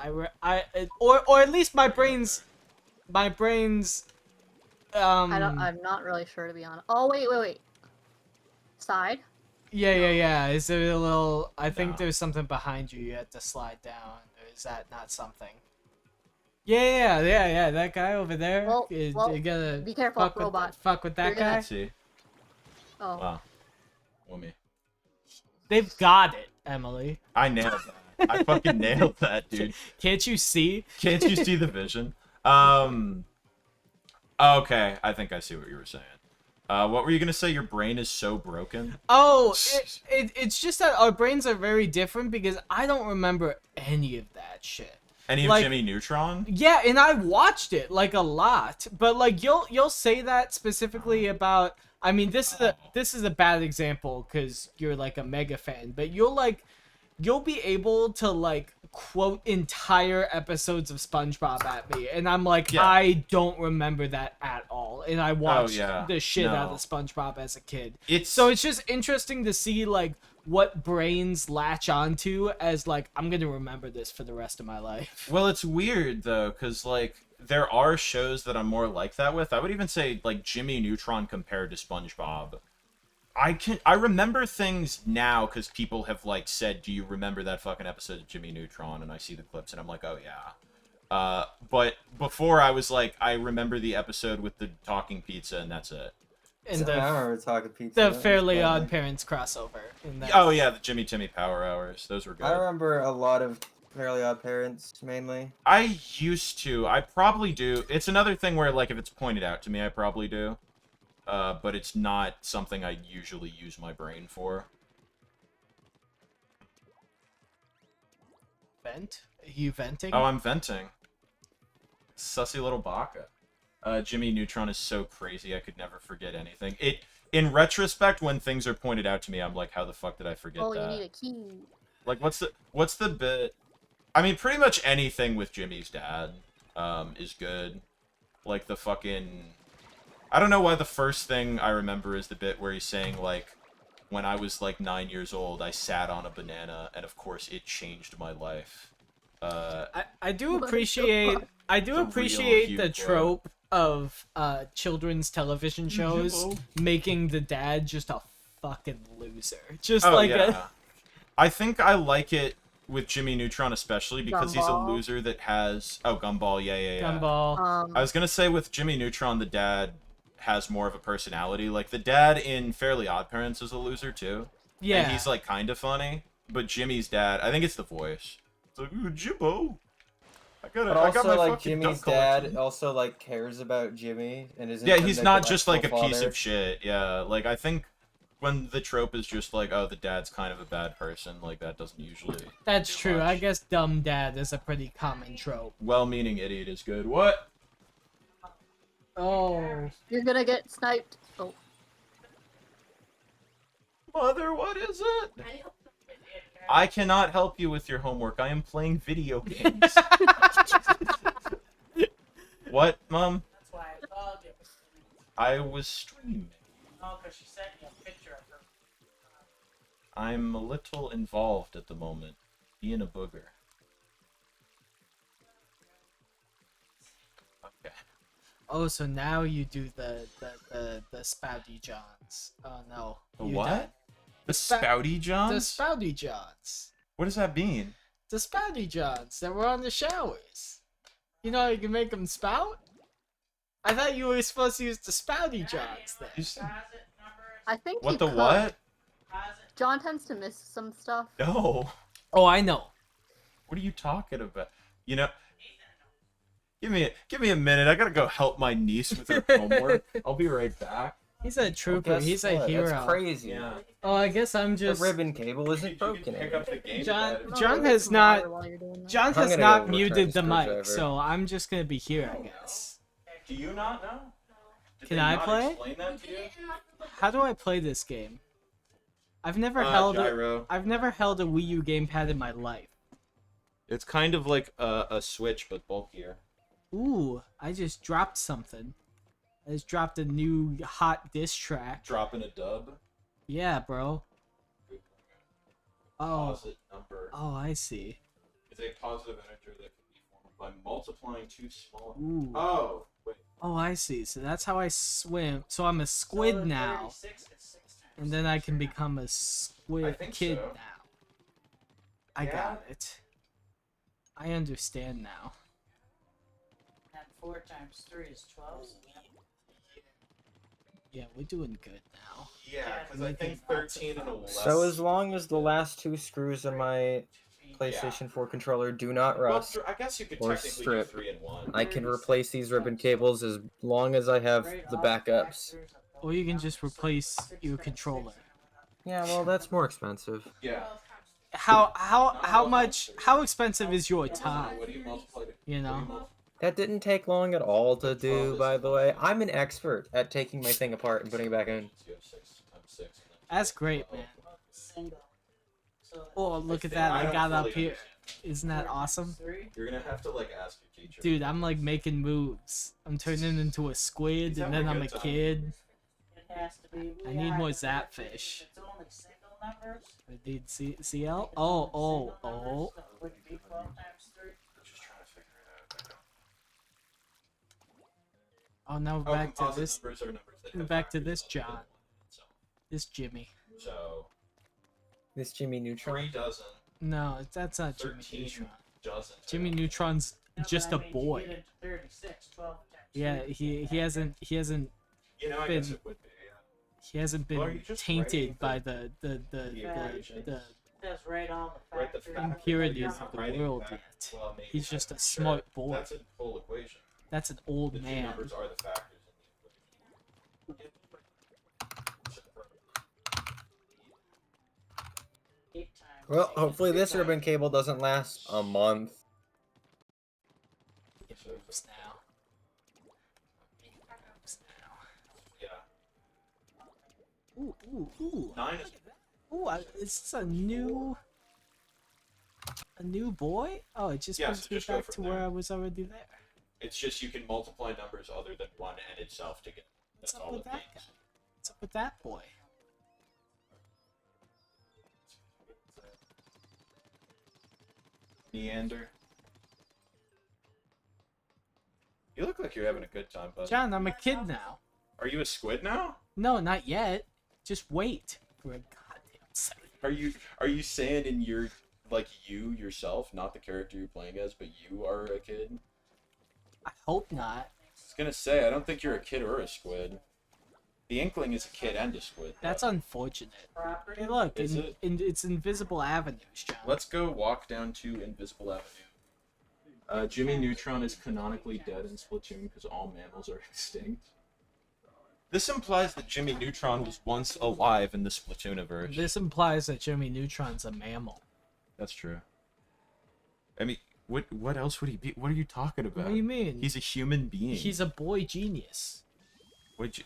or at least my brain's. I'm not really sure to be honest. Oh wait. Side. Yeah. Is there a little? I think No. there's something behind you. You have to slide down. Or is that not something? Yeah. That guy over there. Well, you well, gotta be careful, robot. fuck with that You're gonna- guy. Let's see. Oh. Wow. Wummy. They've got it, Emily. I nailed that. I fucking nailed that, dude. Can't you see? Can't you see the vision? Okay, I think I see what you were saying. What were you gonna say? Your brain is so broken. Oh, it's just that our brains are very different because I don't remember any of that shit. Any of Like- Jimmy Neutron? Yeah, and I watched it like a lot, but like you'll say that specifically about. I mean, this is a bad example because you're like a mega fan, but you'll be able to like quote entire episodes of SpongeBob at me, and I'm like, Yeah. I don't remember that at all, and I watched yeah. the shit out No. of SpongeBob as a kid. It's So it's just interesting to see like what brains latch onto as like I'm gonna remember this for the rest of my life. well, it's weird though, because like there are shows that I'm more like that with. I would even say like Jimmy Neutron compared to SpongeBob. I remember things now because people have like said, "Do you remember that fucking episode of Jimmy Neutron?" And I see the clips and I'm like, "Oh yeah." But before I was like, I remember the episode with the talking pizza and that's it. And I remember talking pizza. That the was Fairly funny. Odd Parents crossover. In that. Oh yeah, the Jimmy Timmy Power Hours. Those were good. I remember a lot of Fairly Odd Parents, mainly. I used to. I probably do. It's another thing where, like, if it's pointed out to me, I probably do. But it's not something I usually use my brain for. Vent? Are you venting? Oh, I'm venting. Sussy little baka. Jimmy Neutron is so crazy, I could never forget anything. In retrospect, when things are pointed out to me, I'm like, how the fuck did I forget Oh, that? you need a key. Like, what's the bit? I mean, pretty much anything with Jimmy's dad, is good. Like, the fucking... I don't know why the first thing I remember is the bit where he's saying, like, when I was, like, 9 years old, I sat on a banana, and of course, it changed my life. I do What the appreciate fuck? I do It's a real appreciate huge the quote. trope of children's television shows making the dad just a fucking loser. Just Oh, like yeah. I think I like it with Jimmy Neutron especially because he's a Gumball. loser that has... Oh, Gumball, yeah. Gumball. I was gonna say with Jimmy Neutron, the dad has more of a personality. Like, the dad in Fairly Odd Parents is a loser, too. Yeah. And he's, like, kind of funny. But Jimmy's dad, I think it's the voice. It's like, ooh, Jimbo. But I got also, my like, fucking Jimmy's duck dad collection. also, like, cares about Jimmy and isn't Yeah, some he's not neglectful just, like, a piece father. of shit. Yeah, like, I think when the trope is just like, oh, the dad's kind of a bad person, like, that doesn't usually... That's do true. I much. guess dumb dad is a pretty common trope. Well-meaning idiot is good. What? Oh. You're gonna get sniped. Oh, Mother, what is it? I cannot help you with your homework. I am playing video games. What, Mom? That's why I called you. I was streaming. Oh, because she sent you a picture of her. I'm a little involved at the moment. Being a booger. Okay. Oh, so now you do the Spouty Johns. Oh no. The You what? died. The spa- Spouty The Johns? Spouty Johns. What does that mean? The Spouty Johns that were on the showers. You know how you can make them spout? I thought you were supposed to use the Spouty Johns then. You said- Deposit number. I think What you the could. what? Deposit. John tends to miss some stuff. No. Oh, I know. What are you talking about? You know, give me a minute. I gotta go help my niece with her homework. I'll be right back. He's a trooper. Guess He's a what? hero. That's crazy. Yeah. Oh, I guess I'm The just. ribbon cable You isn't broken. can pick up the game. John- pad. I'm John gonna get has some not- water while you're doing that. John I'm has gonna not go return muted the the mic, screwdriver. so I'm just gonna be here, I guess. Do you not know? Did Can they I not play? Explain that to you? How do I play this game? I've never Gyro. I've never held a Wii U gamepad in my life. It's kind of like a Switch, but bulkier. Ooh, I just dropped something. I just dropped a new hot diss track. Dropping a dub. Yeah, bro. Oh, Posit number oh, I see. is a positive integer that can be formed by multiplying two small. Ooh. Oh, wait. Oh, I see. So that's how I swim. So I'm a squid So now, 36 is 6 times and then I can become a squid I think kid so. now. I Yeah. got it. I understand now. And 4 times 3 is 12. So Yeah, we're doing good now. Yeah, because I think 13 and 11. So as long as the last two screws in my PlayStation 4 controller do not Well, rust, I guess you could or technically do strip. 3 and 1. I can replace these ribbon cables as long as I have the backups. Or you can just replace your controller. Yeah, well, that's more expensive. Yeah. How expensive is your time? You know? That didn't take long at all to do, by the way. I'm an expert at taking my thing apart and putting it back in. That's great, man. Single. So Oh, look at that. I got up here. Isn't that awesome? You're gonna have to like ask your teacher. Dude, I'm like making moves. I'm turning into a squid, and then I'm a kid. it has to be. I need more Zapfish. It's only single numbers. I need CL? Oh. So it would be 12 times 3. Just trying to figure it out. Oh, now we're back to this. Numbers are numbers that We're have back to factors this other John. than one. This Jimmy. So This Jimmy Neutron. 3 dozen. No, that's not Jimmy 13 Neutron. dozen. Jimmy Neutron's No, but just I a mean, you boy. get it to 36, 12 times Yeah, 3. he hasn't You know, I been- guess it would be. Yeah. he hasn't Well, are been you just tainted writing by the equations? the That's right on the Right, the factors. factors. impurities You're of not the writing world factors. yet. Well, maybe He's just a factors, smart sure. boy. That's a full equation. That's an old The two man. numbers are the factors in the equation. 8 times. Well, hopefully this ribbon cable doesn't last a month. It moves now. It moves now. Yeah. Ooh. 9 is Ooh, is this a new boy? Oh, it just Yeah, brings so me just go back from to where there. I was already there. It's just you can multiply numbers other than 1 and itself together. What's That's up all with it that means. guy? What's up with that boy? Neander. You look like you're having a good time, bud. John, I'm a kid now. Are you a squid now? No, not yet. Just wait for a goddamn second. Are you saying in your like you yourself, not the character you're playing as, but you are a kid? I hope not. I was gonna say I don't think you're a kid or a squid. The Inkling is a kid and a squid. That's though. unfortunate. Property. Hey, look, Is it? it's Invisible Avenues, John. Let's go walk down to Invisible Avenue. Jimmy Neutron is canonically dead in Splatoon because all mammals are extinct. This implies that Jimmy Neutron was once alive in the Splatooniverse. This implies that Jimmy Neutron's a mammal. That's true. I mean, what else would he be? What are you talking about? What do you mean? He's a human being. He's a boy genius. Would you?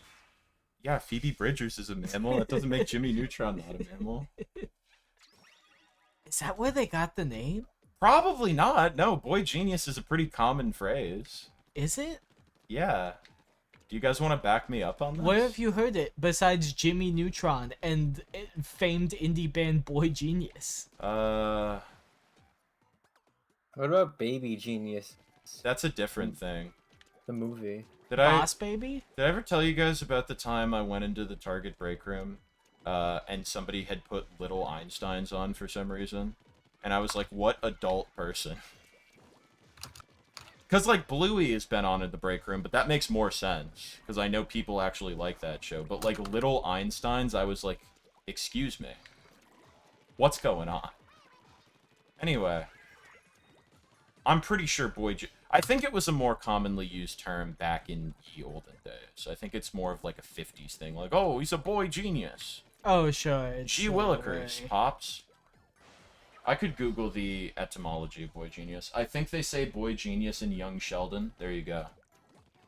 Yeah, Phoebe Bridgers is a mammal. That doesn't make Jimmy Neutron not a mammal. Is that where they got the name? Probably not. No, boy genius is a pretty common phrase. Is it? Yeah. Do you guys want to back me up on this? Where have you heard it besides Jimmy Neutron and famed indie band Boy Genius? What about Baby Genius? That's a different thing. The movie. Did I Boss Baby? did I ever tell you guys about the time I went into the Target break room, and somebody had put little Einsteins on for some reason, and I was like, "What adult person?" Because like Bluey has been on in the break room, but that makes more sense because I know people actually like that show. But like little Einsteins, I was like, "Excuse me, what's going on?" Anyway, I'm pretty sure I think it was a more commonly used term back in the olden days. I think it's more of like a 50s thing, like, "Oh, he's a boy genius." Oh, sure. It's, Gee willikers, pops. I could Google the etymology of boy genius. I think they say boy genius in Young Sheldon. There you go.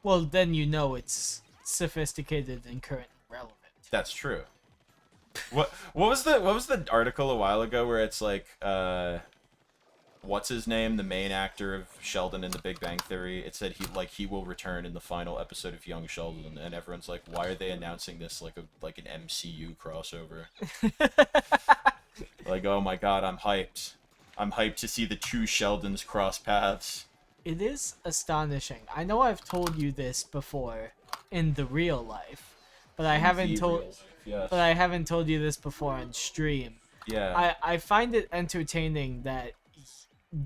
Well, then you know it's sophisticated and current and relevant. That's true. What was the article a while ago where it's like what's his name, the main actor of Sheldon in The Big Bang Theory? It said he will return in the final episode of Young Sheldon, and everyone's like, why are they announcing this like an MCU crossover? Like, oh my god, I'm hyped. I'm hyped to see the two Sheldons cross paths. It is astonishing. I know I've told you this before in the real life, but I haven't told. Yes. But I haven't told you this before on stream. Yeah. I find it entertaining that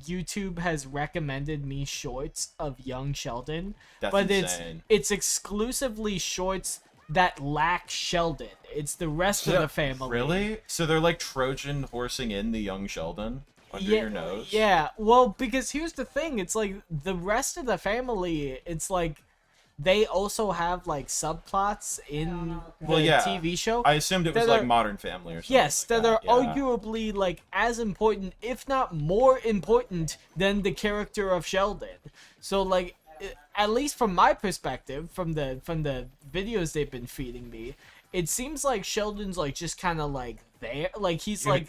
YouTube has recommended me shorts of young Sheldon, That's but insane. it's exclusively shorts that lack Sheldon. It's the rest of the family. Really? So they're like Trojan horsing in the young Sheldon under your nose? Yeah. Well, because here's the thing. It's like the rest of the family, it's like they also have like subplots in the Well, yeah. TV show. I assumed it was that like are- Modern Family or something. Yes, like that are yeah. arguably like as important, if not more important, than the character of Sheldon. So like, at least from my perspective, from the videos they've been feeding me, it seems like Sheldon's like just kind of like there, like he's like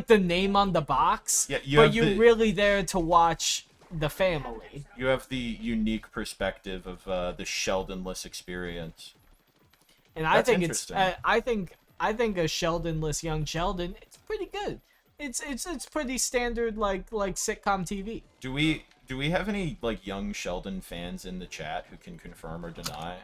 the name on the box. Yeah, but you're really there to watch the family. You have the unique perspective of the Sheldonless experience. And I That's think it's interesting. I think a Sheldonless young Sheldon, it's pretty good. It's pretty standard like sitcom TV. Do we have any like young Sheldon fans in the chat who can confirm or deny?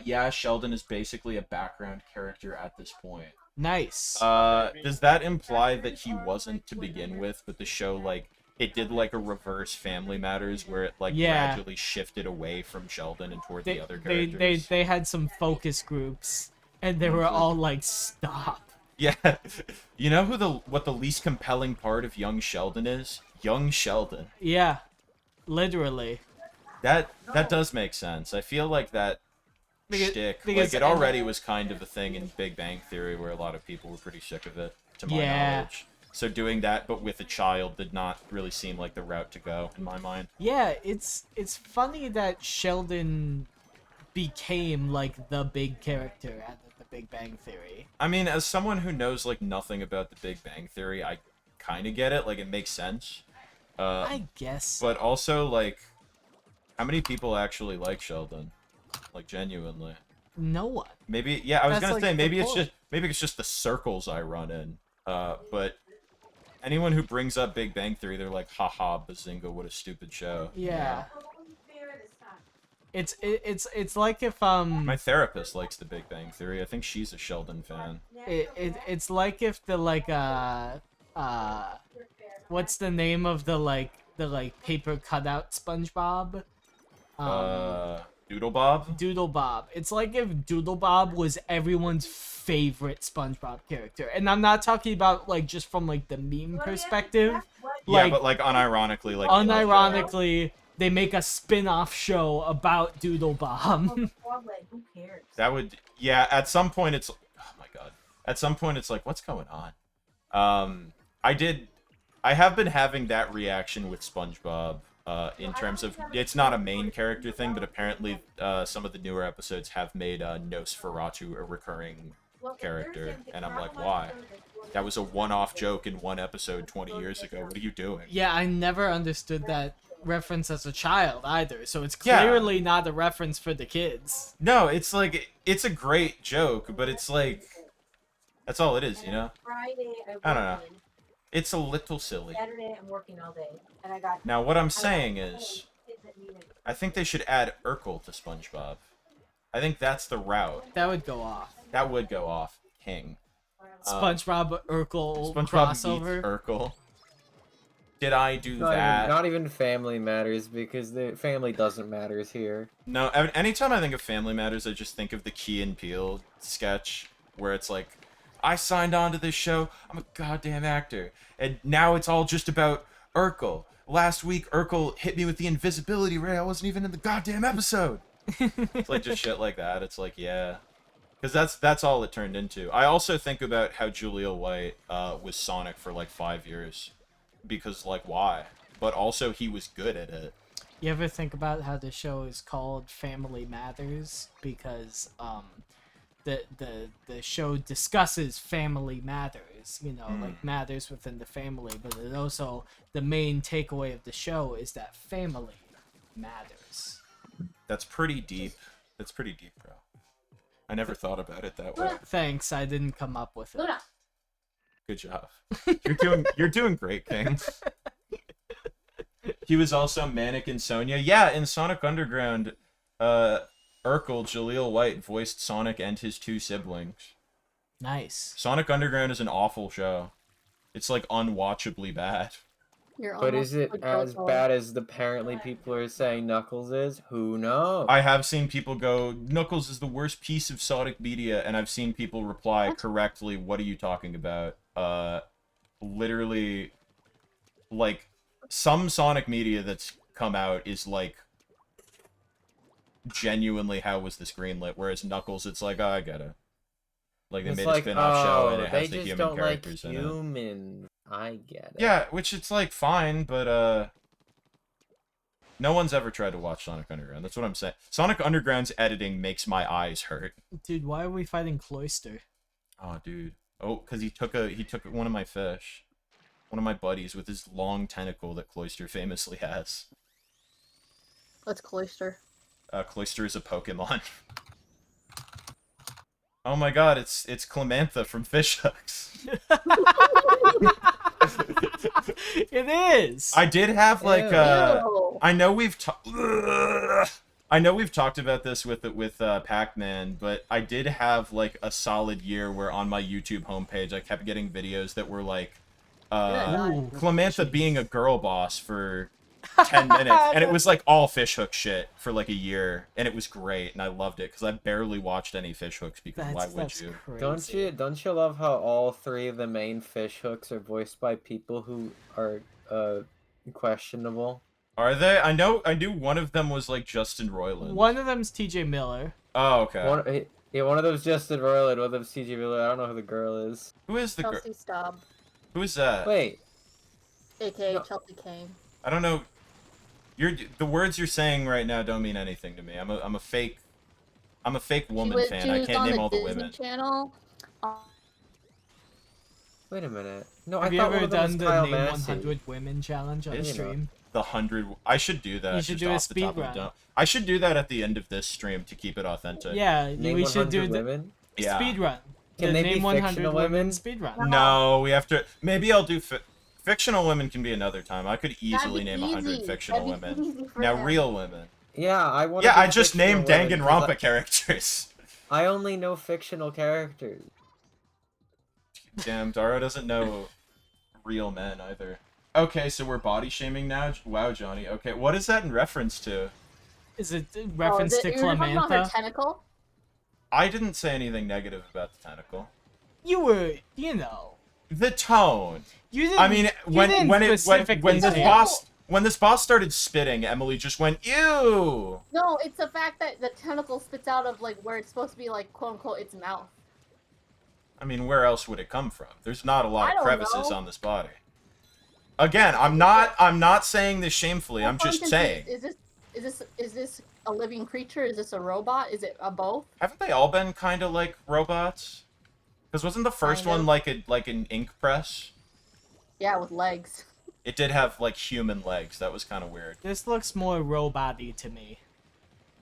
Yeah, Sheldon is basically a background character at this point. Nice. Does that imply that he wasn't to begin with, but the show like it did like a reverse Family Matters where it like gradually shifted away from Sheldon and toward the other characters? They had some focus groups and they were all like, stop. Yeah. You know what the least compelling part of young Sheldon is? Young Sheldon. Yeah. Literally. That does make sense. I feel like that shtick, like it already was kind of a thing in Big Bang Theory where a lot of people were pretty sick of it, to my knowledge. So doing that but with a child did not really seem like the route to go in my mind. Yeah, it's funny that Sheldon became like the big character at the Big Bang Theory. I mean, as someone who knows like nothing about the Big Bang Theory, I kind of get it. Like it makes sense. I guess. But also like, how many people actually like Sheldon? Like genuinely. No one. Maybe yeah. I was gonna like say maybe the it's point. just the circles I run in. But anyone who brings up Big Bang Theory, they're like, haha, bazinga, what a stupid show. Yeah. It's like if My therapist likes the Big Bang Theory. I think she's a Sheldon fan. it's like if the like what's the name of the paper cutout SpongeBob? Doodle Bob? Doodle Bob. It's like if Doodle Bob was everyone's favorite SpongeBob character. And I'm not talking about like just from like the meme perspective. Yeah, but like unironically like unironically they make a spin-off show about Doodle Bob. Who cares? That would at some point it's oh my god. At some point it's like what's going on? I have been having that reaction with SpongeBob in terms of it's not a main character thing, but apparently some of the newer episodes have made Nosferatu a recurring character, and I'm like, why? That was a one-off joke in one episode 20 years ago. What are you doing? Yeah, I never understood that reference as a child either, so it's clearly not a reference for the kids. No, it's like it's a great joke, but it's like that's all it is, you know? Friday, I don't know. It's a little silly. Saturday, I'm working all day, and I got. Now, what I'm saying is, I think they should add Urkel to SpongeBob. I think that's the route. That would go off. That would go off. King. SpongeBob Urkel SpongeBob crossover. meets Urkel. Did I do that? Not even Family Matters, because the family doesn't matters here. No, anytime I think of Family Matters, I just think of the Key and Peele sketch, where it's like, I signed on to this show, I'm a goddamn actor, and now it's all just about Urkel. Last week, Urkel hit me with the invisibility ray, I wasn't even in the goddamn episode! It's like just shit like that, it's like, yeah. Because that's all it turned into. I also think about how Jaleel White was Sonic for like 5 years. Because, like, why? But also, he was good at it. You ever think about how the show is called Family Matters? Because, the show discusses family matters, you know, like matters within the family, but it also, the main takeaway of the show is that family matters. That's pretty deep. That's pretty deep, bro. I never thought about it that way. Thanks, I didn't come up with it. Luna. Good job. You're doing great, King. He was also Manic in Sonia. Yeah, in Sonic Underground, Urkel, Jaleel White, voiced Sonic and his two siblings. Nice. Sonic Underground is an awful show. It's like unwatchably bad. But is it as bad as apparently people are saying Knuckles is? Who knows? I have seen people go, Knuckles is the worst piece of Sonic media, and I've seen people reply correctly, what are you talking about? Literally, like, some Sonic media that's come out is, like, genuinely, how was this greenlit? Whereas Knuckles, it's like, oh, I get it. Like, they It's made like, a spin-off show, and oh, it they has the just human don't like characters in it. humans. I get it. Yeah, which it's, like, fine, but, no one's ever tried to watch Sonic Underground. That's what I'm saying. Sonic Underground's editing makes my eyes hurt. Dude, why are we fighting Cloyster? Oh, dude. Oh, because he took one of my fish. One of my buddies with his long tentacle that Cloyster famously has. Let's Cloyster. Cloyster is a Pokemon. Oh my god, it's Clemantha from Fish Hooks. It is. I did have like Ew. I know we've talked about this with Pac-Man, but I did have like a solid year where on my YouTube homepage I kept getting videos that were like Ooh. Clemantha being a girl boss for 10 minutes, and it was like all Fishhook shit for like a year, and it was great, and I loved it because I barely watched any Fishhooks because why would That's you? crazy. Don't you love how all three of the main fish hooks are voiced by people who are questionable? Are they? I knew one of them was like Justin Roiland. One of them's TJ Miller. Oh, okay. One of them's Justin Roiland, one of them's CJ Miller. I don't know who the girl is. Who is the girl? Chelsea Staub, Who is that? Wait, aka No. Chelsea Kane. I don't know. The words you're saying right now don't mean anything to me. I'm a fake woman fan. She I was can't on name the all the Disney women. Channel. wait a minute. No, Have I you thought one ever of them was done the Kyle Name Massey. 100 Women challenge on Is it? stream? The 100. I should do that. You should just do a off the top speed of the run. dome. I should do that at the end of this stream to keep it authentic. Yeah, Name we should do 100 the women? Yeah. speed run. Can the they be Name 100 fictional Women women? speed run. No, we have to. Maybe I'll do. Fictional women can be another time. I could easily That'd name be 100 easy. fictional That'd be women. easy for Now, him. real women. Yeah, I want. Yeah, I just named Danganronpa characters. I only know fictional characters. Damn, Daro doesn't know real men either. Okay, so we're body shaming now? Wow, Johnny. Okay, what is that in reference to? Is it a reference to You were talking about her Clemantha? tentacle? I didn't say anything negative about the tentacle. You were, you know. The tone. You didn't. I mean, you when didn't when specifically this say it. boss started spitting, Emily just went ew. No, it's the fact that the tentacle spits out of like where it's supposed to be like quote unquote its mouth. I mean, where else would it come from? There's not a lot I of don't crevices know. on this body. Again, I'm not saying this shamefully. I'm just saying. Is this a living creature? Is this a robot? Is it a both? Haven't they all been kind of like robots? Because wasn't the first Kind one of. like an ink press? Yeah, with legs. It did have like human legs. That was kind of weird. This looks more robot-y to me.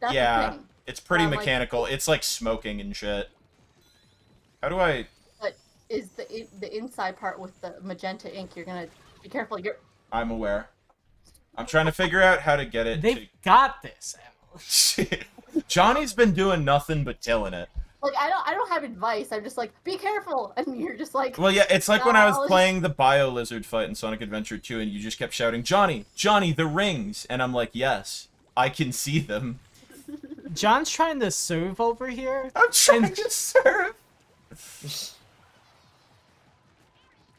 That's Yeah, the thing. it's pretty Like- mechanical. It's like smoking and shit. How do I? But is the inside part with the magenta ink? You're gonna be careful. You're I'm aware. I'm trying to figure out how to get it. They've got this, Emily. Johnny's been doing nothing but killing it. like I don't have advice. I'm just like be careful, and you're just like Well, yeah, it's like when I was No. playing the Bio Lizard fight in Sonic Adventure 2, and you just kept shouting, "Johnny, Johnny, the rings!" And I'm like, "Yes, I can see them." John's trying to serve over here. I'm trying to serve.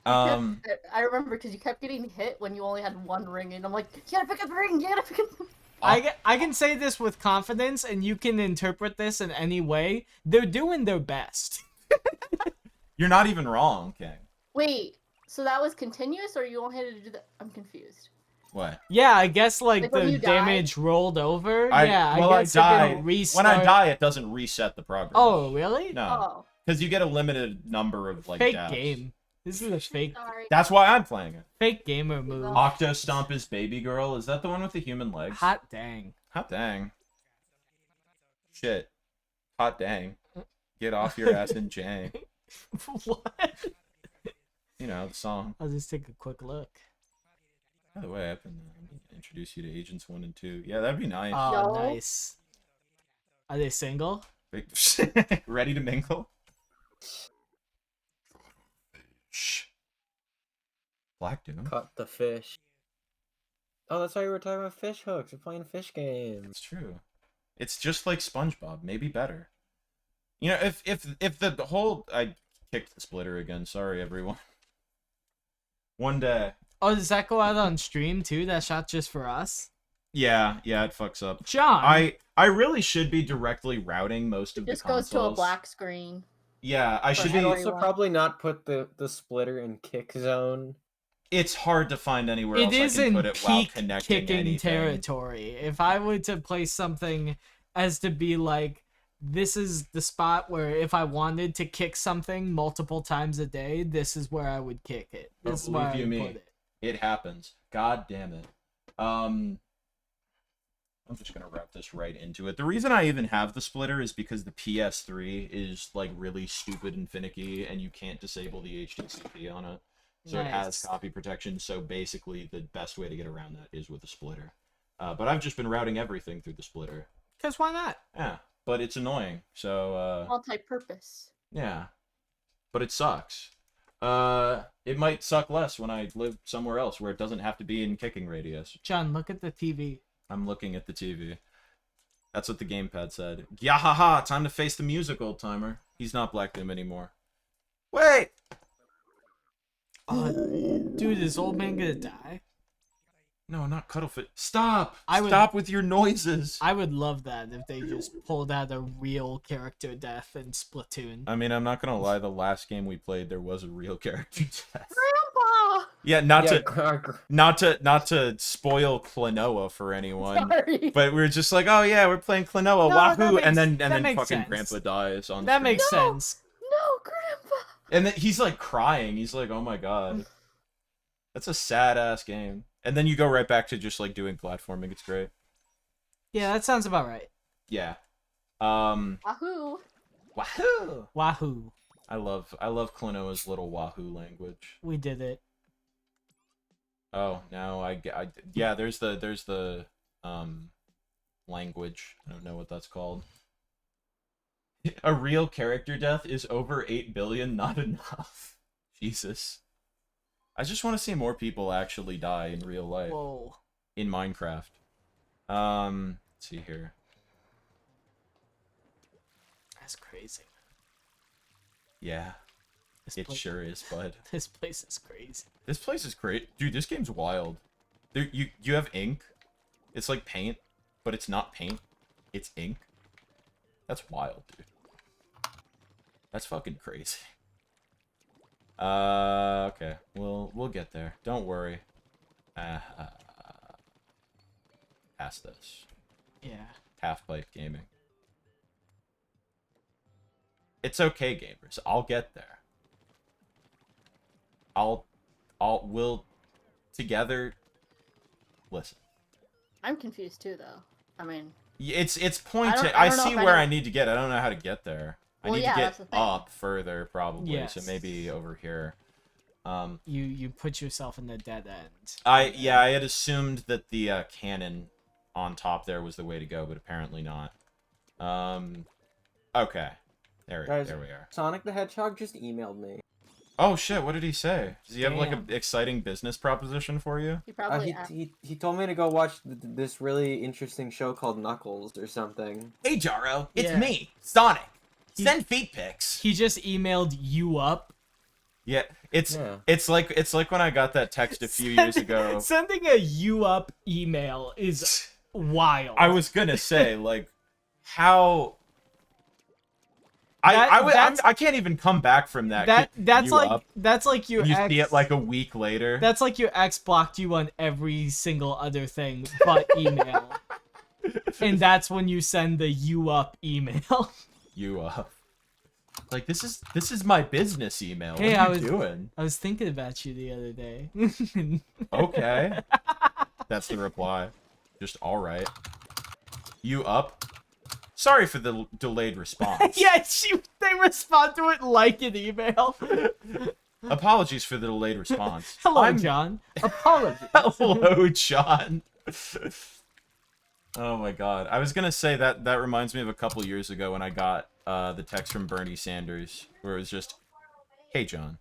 I remember because you kept getting hit when you only had one ring, and I'm like, you gotta pick up the ring. You gotta pick up. I can say this with confidence, and you can interpret this in any way. They're doing their best. You're not even wrong, King. Wait, so that was continuous, or you only had to do that? I'm confused. What? Yeah, I guess like Like when the you die? damage rolled over. Yeah, I guess die. it didn't restart. When I die, it doesn't reset the progress. Oh, really? No, Oh, because you get a limited number of like Fake deaths. game. This is a fake sorry. That's why I'm playing it. fake gamer move. Oh. Octo Stomp is Baby Girl. Is that the one with the human legs? Hot dang. Hot dang. Shit. Hot dang. Get off your ass and Jang. What? You know, the song. I'll just take a quick look. By the way, I can introduce you to Agents 1 and 2. Yeah, that'd be nice. Oh, No. nice. Are they single? Ready to mingle? Shh. Black Doom? Caught the fish. Oh, that's why we were talking about fish hooks. We're playing fish games. It's true. It's just like SpongeBob, maybe better. You know, if the whole I kicked the splitter again. Sorry, everyone. One day. Oh, does that go out on stream too? That shot just for us? Yeah, it fucks up. John, I really should be directly routing most of the Just consoles. goes to a black screen. Yeah, I For should You should be. also everyone. probably not put the splitter in kick zone. It's hard to find anywhere it else I is can in put it while peak connecting kicking anything. territory. If I were to place something as to be like, this is the spot where if I wanted to kick something multiple times a day, this is where I would kick it. But This is where I believe you would me, put it. it happens. God damn it. I'm just gonna wrap this right into it. The reason I even have the splitter is because the PS3 is like really stupid and finicky, and you can't disable the HDCP on it. So it has Nice. copy protection. So basically, the best way to get around that is with a splitter. But I've just been routing everything through the splitter. Because why not? Yeah, but it's annoying. So Multi-purpose. yeah, but it sucks. It might suck less when I live somewhere else where it doesn't have to be in kicking radius. John, look at the TV. I'm looking at the TV. That's what the gamepad said. Yahaha, time to face the music, old timer. He's not Black Doom anymore. Wait! Dude, is old man gonna die? No, not Cuddlefoot. Stop! I would- Stop with your noises! I would love that if they just pulled out a real character death in Splatoon. I mean, I'm not gonna lie, the last game we played, there was a real character death. Grandpa! Yeah, not to spoil Klonoa for anyone. Sorry. But we were just like, oh yeah, we're playing Klonoa, No, that wahoo, makes- and then that makes fucking sense. Grandpa dies on That screen. makes No! sense. No, Grandpa! And then he's like crying. He's like, oh my god. That's a sad ass game. And then you go right back to just like doing platforming. It's great. Yeah, that sounds about right. Yeah. Wahoo! Wahoo! Wahoo. I love Klonoa's little wahoo language. We did it. Oh, now yeah, there's the language. I don't know what that's called. A real character death is over 8 billion, not enough. Jesus. I just want to see more people actually die in real life. Whoa. In Minecraft. Let's see here. That's crazy. Yeah, This it place, sure is, bud. This place is crazy. This place is great. Dude, this game's wild. There, you have ink. It's like paint, but it's not paint. It's ink. That's wild, dude. That's fucking crazy. Okay. We'll get there. Don't worry. Past this. Yeah. Half-Pipe Gaming. It's okay, gamers. I'll get there. We'll together. Listen. I'm confused too, though. I mean, It's pointing. I I don't know see if I where know- I need to get. I don't know how to get there. I Well, need yeah, to that's get the thing. up further, probably. Yes. So maybe over here. You put yourself in the dead end. I had assumed that the cannon on top there was the way to go, but apparently not. Okay. Guys, There we are. Sonic the Hedgehog just emailed me. Oh shit! What did he say? Does he have like Damn. an exciting business proposition for you? he probably. He told me to go watch this really interesting show called Knuckles or something. Hey Jaro, it's Yeah. me, Sonic. He- Send feet pics. He just emailed you up. Yeah, it's Yeah. like when I got that text a few years ago. Sending a you up email is wild. I was gonna say like how. That's- I can't even come back from that. that's You like up, that's like your you ex. see it like a week later. That's like your ex blocked you on every single other thing but email. And that's when you send the you up email. You up. Like this is my business email. Hey, what I are was- you doing? I was thinking about you the other day. Okay. That's the reply. Just all right. You up? Sorry for the delayed response. Yeah, they respond to it like an email. Apologies for the delayed response. Hello, John. Apologies. Hello, John. Oh my god. I was gonna say that reminds me of a couple years ago when I got the text from Bernie Sanders where it was just, "Hey John,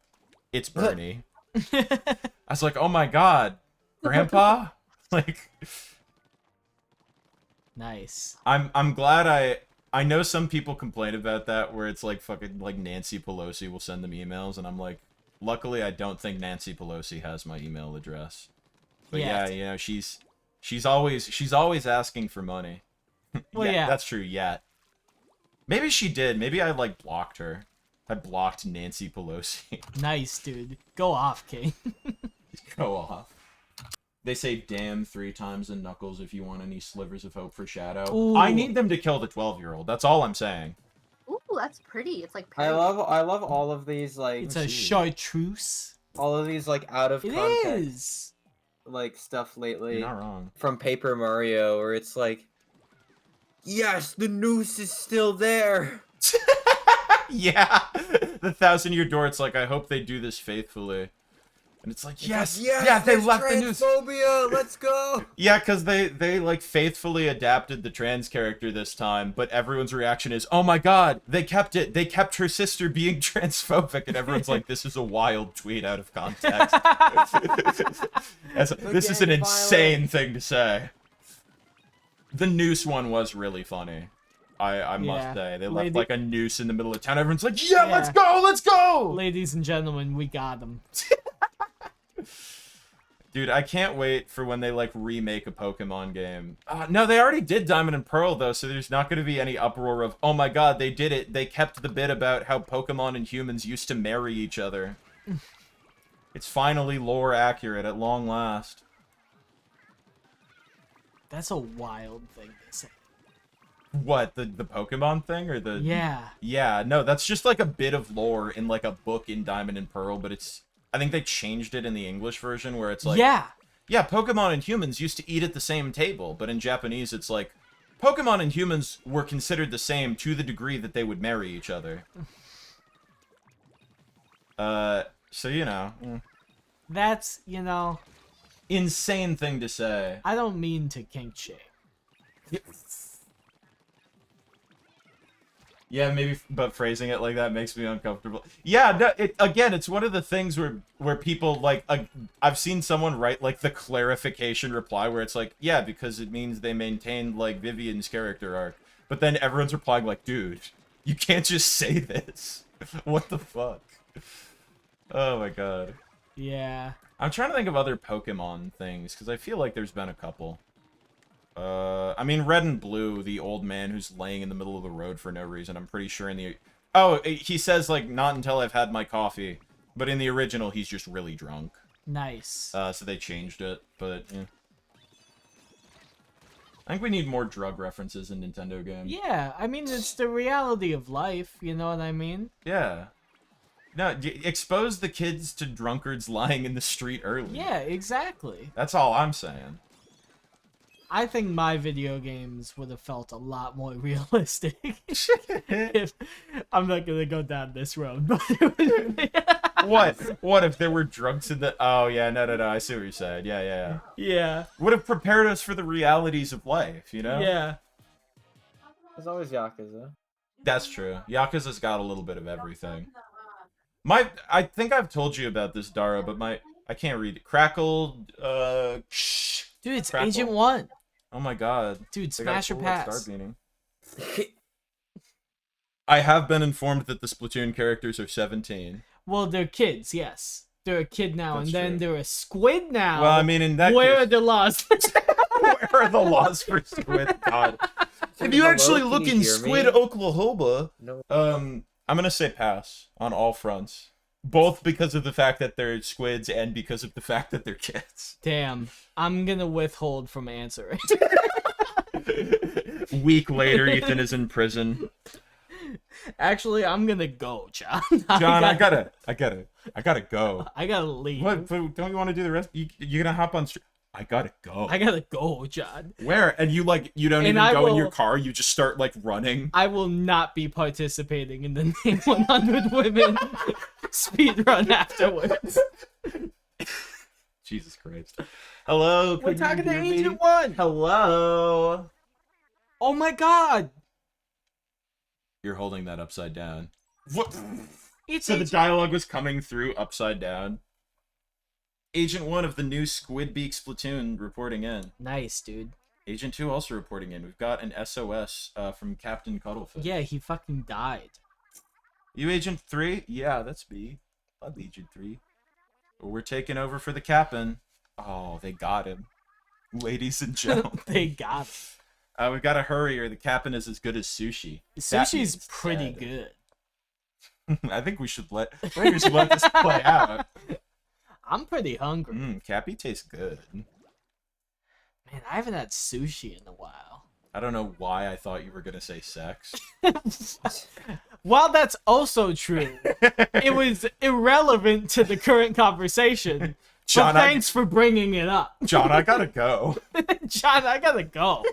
it's Bernie." I was like, "Oh my god, Grandpa!" Like, Nice. I'm glad I know some people complain about that where it's like fucking like Nancy Pelosi will send them emails and I'm like, luckily I don't think Nancy Pelosi has my email address. But Yeah. yeah, you know, she's She's always asking for money. Well, yeah. That's true. Yeah. Maybe she did. Maybe I like blocked her. I blocked Nancy Pelosi. Nice, dude. Go off, King. Go off. They say damn 3 times in Knuckles if you want any slivers of hope for Shadow. Ooh. I need them to kill the 12-year-old. That's all I'm saying. Ooh, that's pretty. It's like I love all of these like It's a chartreuse. all of these like out of It context is. like stuff lately. You're not wrong. From Paper Mario, where it's like, yes, the noose is still there. Yeah. The 1,000-year door, it's like, I hope they do this faithfully. And it's like, yes, yeah, they there's left the news. transphobia, let's go. Yeah, because they like faithfully adapted the trans character this time, but everyone's reaction is, oh my god, they kept it. They kept her sister being transphobic, and everyone's like, this is a wild tweet out of context. This is an insane thing to say. The noose one was really funny. I must say. They left like a noose in the middle of town. Everyone's like, yeah, let's go, let's go! Ladies and gentlemen, we got them. Dude, I can't wait for when they like remake a Pokemon game. No, they already did Diamond and Pearl though, so there's not going to be any uproar of, oh my god, they did it. They kept the bit about how Pokemon and humans used to marry each other. It's finally lore accurate at long last. That's a wild thing to say. What, the Pokemon thing or the... Yeah. Yeah, no, that's just like a bit of lore in like a book in Diamond and Pearl, but it's... I think they changed it in the English version where it's like... Yeah, Pokemon and humans used to eat at the same table, but in Japanese it's like... Pokemon and humans were considered the same to the degree that they would marry each other. So, you know... That's, you know... Insane thing to say. I don't mean to kink shame. Yeah, maybe, but phrasing it like that makes me uncomfortable. Yeah, no, it's one of the things where people, like, I've seen someone write, like, the clarification reply where it's like, yeah, because it means they maintained, like, Vivian's character arc. But then everyone's replying like, dude, you can't just say this. What the fuck? Oh my god. Yeah. I'm trying to think of other Pokemon things, because I feel like there's been a couple. I mean, Red and Blue, the old man who's laying in the middle of the road for no reason, I'm pretty sure in the... Oh, he says, like, not until I've had my coffee. But in the original, he's just really drunk. Nice. So they changed it, but, yeah. I think we need more drug references in Nintendo games. Yeah, I mean, it's the reality of life, you know what I mean? Yeah. No, expose the kids to drunkards lying in the street early. Yeah, exactly. That's all I'm saying. I think my video games would have felt a lot more realistic if I'm not gonna go down this road. But What if there were drunks in the... Oh, yeah, no, I see what you're saying. Yeah. Yeah. Would have prepared us for the realities of life, you know? Yeah. There's always Yakuza. That's true. Yakuza's got a little bit of everything. I think I've told you about this, Dara, but I can't read it. Crackled, Dude, it's Crackle. Agent 1. Oh my god. Dude, They got a smash or cool, like, pass. start meaning. I have been informed that the Splatoon characters are 17. Well, they're kids, yes. They're a kid now, That's and then true. they're a squid now. Well, I mean, in that Where case... are the laws? Where are the laws for squid? God. If you Hello, actually can look you in hear me? Squid, Oklahoma, No. I'm gonna say pass on all fronts. Both because of the fact that they're squids and because of the fact that they're kids. Damn. I'm gonna withhold from answering. Week later, Ethan is in prison. Actually, I'm gonna go, John. John, I gotta go. I gotta leave. What? But don't you want to do the rest? You gonna hop on? I gotta go. I gotta go, John. Where? And you don't And even I go in will- your car. You just start like running. I will not be participating in the Name 100 Women speedrun afterwards. Jesus Christ. Hello. We're could you talking to hear me? Agent 1. Hello. Oh my god. You're holding that upside down. What? It's So the Agent... dialogue was coming through upside down. Agent 1 of the new Squidbeak Splatoon reporting in. Nice, dude. Agent 2 also reporting in. We've got an SOS from Captain Cuddlefish. Yeah, he fucking died. You Agent 3? Yeah, that's me. I'm Agent 3. We're taking over for the Captain. Oh, they got him. Ladies and gentlemen. They got it. We've got to hurry or the captain is as good as sushi. That Sushi's means pretty dead. good. I think we should let this play out. I'm pretty hungry. Cappy tastes good. Man, I haven't had sushi in a while. I don't know why I thought you were gonna say sex. While that's also true, it was irrelevant to the current conversation. John, But thanks for bringing it up. John, I gotta go. John, I gotta go.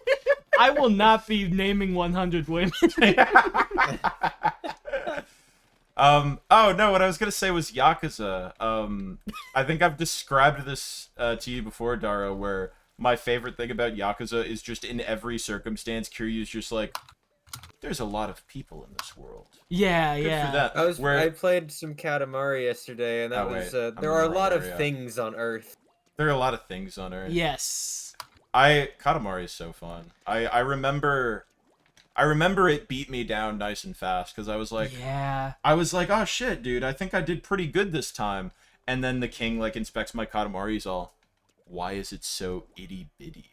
I will not be naming 100 women. Oh no, what I was gonna say was Yakuza. I think I've described this to you before, Dara, where my favorite thing about Yakuza is just in every circumstance, Kiryu's just like, there's a lot of people in this world. Yeah, Good yeah. for that. I played some Katamari yesterday, and that there are a lot of things on Earth. There are a lot of things on Earth. Yes. Katamari is so fun. I remember it beat me down nice and fast because I was like, oh shit, dude, I think I did pretty good this time. And then the king like inspects my Katamari, he's all, why is it so itty bitty?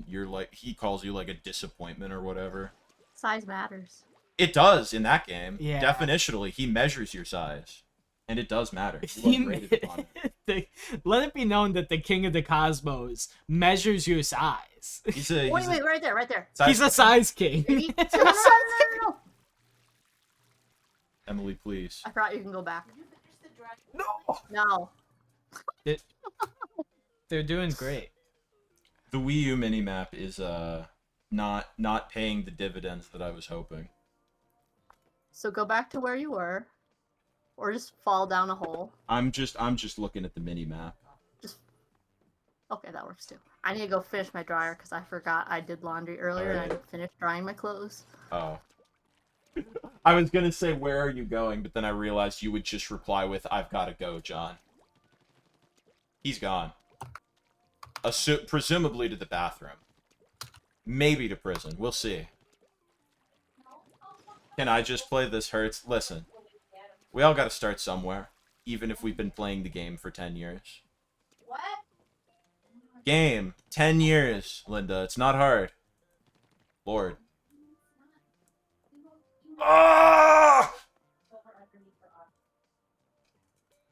You're like, he calls you like a disappointment or whatever. Size matters. It does in that game. Yeah. Definitionally, he measures your size. And it does matter. You are graded upon it. Let it be known that the king of the cosmos measures your size. Wait, right there. He's a size king. Maybe? No. Emily, please. I forgot you can go back. No! No. They're doing great. The Wii U minimap is not paying the dividends that I was hoping. So go back to where you were, or just fall down a hole. I'm just looking at the minimap. Okay, that works too. I need to go finish my dryer because I forgot I did laundry earlier and I didn't finish drying my clothes. Oh. I was gonna say, where are you going? But then I realized you would just reply with, I've gotta go, John. He's gone. Presumably to the bathroom. Maybe to prison. We'll see. Can I just play This Hurts? Listen. We all gotta start somewhere. Even if we've been playing the game for 10 years. What? Game. 10 years, Linda. It's not hard. Lord. Ah!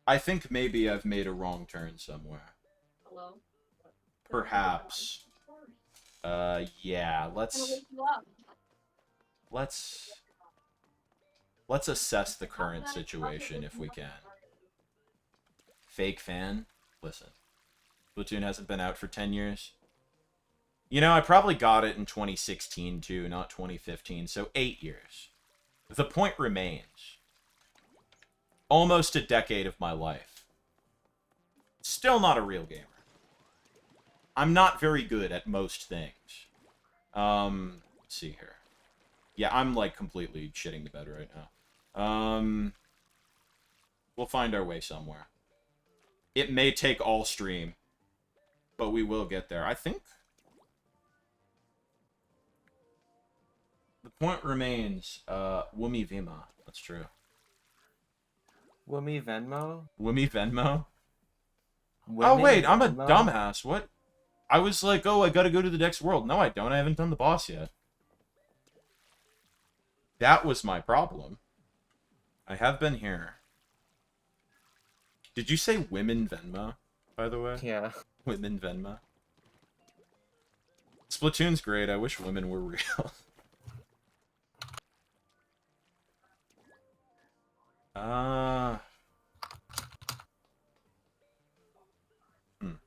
I think maybe I've made a wrong turn somewhere. Hello? Perhaps. Yeah, let's assess the current situation if we can. Fake fan? Listen. Splatoon hasn't been out for 10 years. You know, I probably got it in 2016 too, not 2015, so 8 years. The point remains. Almost a decade of my life. Still not a real gamer. I'm not very good at most things. Let's see here. Yeah, I'm like completely shitting the bed right now. We'll find our way somewhere. It may take all stream, but we will get there. I think the point remains, Wumi Vima. That's true. Wumi Venmo? Wumi Venmo? Wumi Oh, wait, I'm a Venmo? dumbass. What? I was like, oh, I gotta go to the next world. No, I don't. I haven't done the boss yet. That was my problem. I have been here. Did you say women Venmo, by the way? Yeah. Women Venmo. Splatoon's great. I wish women were real.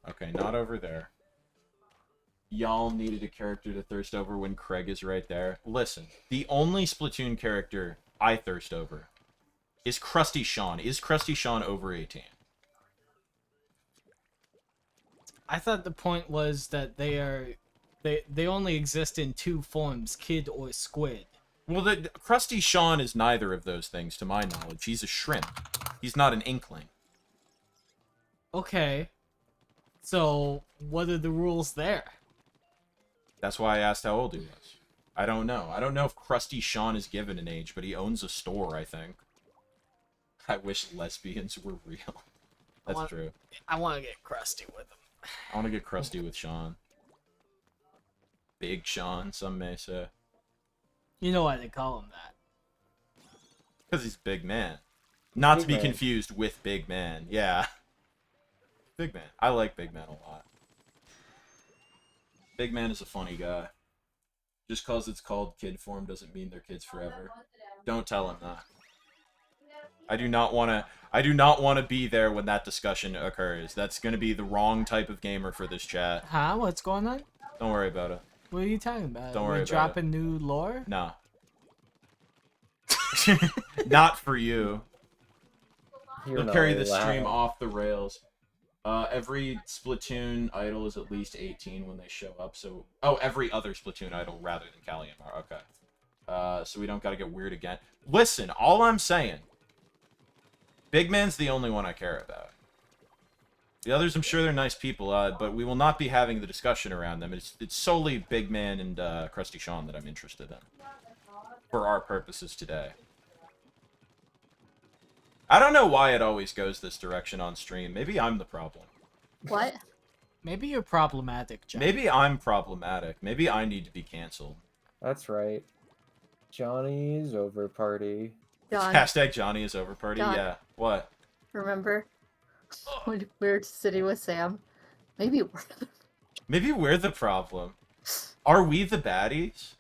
Okay, not over there. Y'all needed a character to thirst over when Craig is right there. Listen, the only Splatoon character I thirst over is Krusty Sean. Is Krusty Sean over 18? I thought the point was that they only exist in two forms, kid or squid. Well, Krusty Sean is neither of those things, to my knowledge. He's a shrimp. He's not an inkling. Okay. So, what are the rules there? That's why I asked how old he was. I don't know. I don't know if Krusty Sean is given an age, but he owns a store, I think. I wish lesbians were real. That's true. I want to get crusty with him. I want to get crusty with Sean. Big Sean, some may say. You know why they call him that? Because he's big man. Not Big to be man. confused with big man. Yeah. Big man. I like big man a lot. Big man is a funny guy. Just cause it's called kid form doesn't mean they're kids forever. Don't tell him that. I do not want to be there when that discussion occurs. That's going to be the wrong type of gamer for this chat. Huh? What's going on? Don't worry about it. What are you talking about? Don't worry We about dropping new lore? No. Not for you. You're You'll not carry the allowed. stream off the rails. Every Splatoon idol is at least 18 when they show up. So, every other Splatoon idol rather than Kalimar. Okay. So we don't gotta get weird again. Listen, all I'm saying, Big Man's the only one I care about. The others, I'm sure they're nice people, but we will not be having the discussion around them. It's solely Big Man and Krusty Sean that I'm interested in. For our purposes today. I don't know why it always goes this direction on stream. Maybe I'm the problem. What? Maybe you're problematic, John. Maybe I'm problematic. Maybe I need to be canceled. That's right. Johnny's over party. John, Hashtag Johnny is over party. John. Yeah. What? remember when we were sitting with Sam? Maybe we're Maybe we're the problem. Are we the baddies?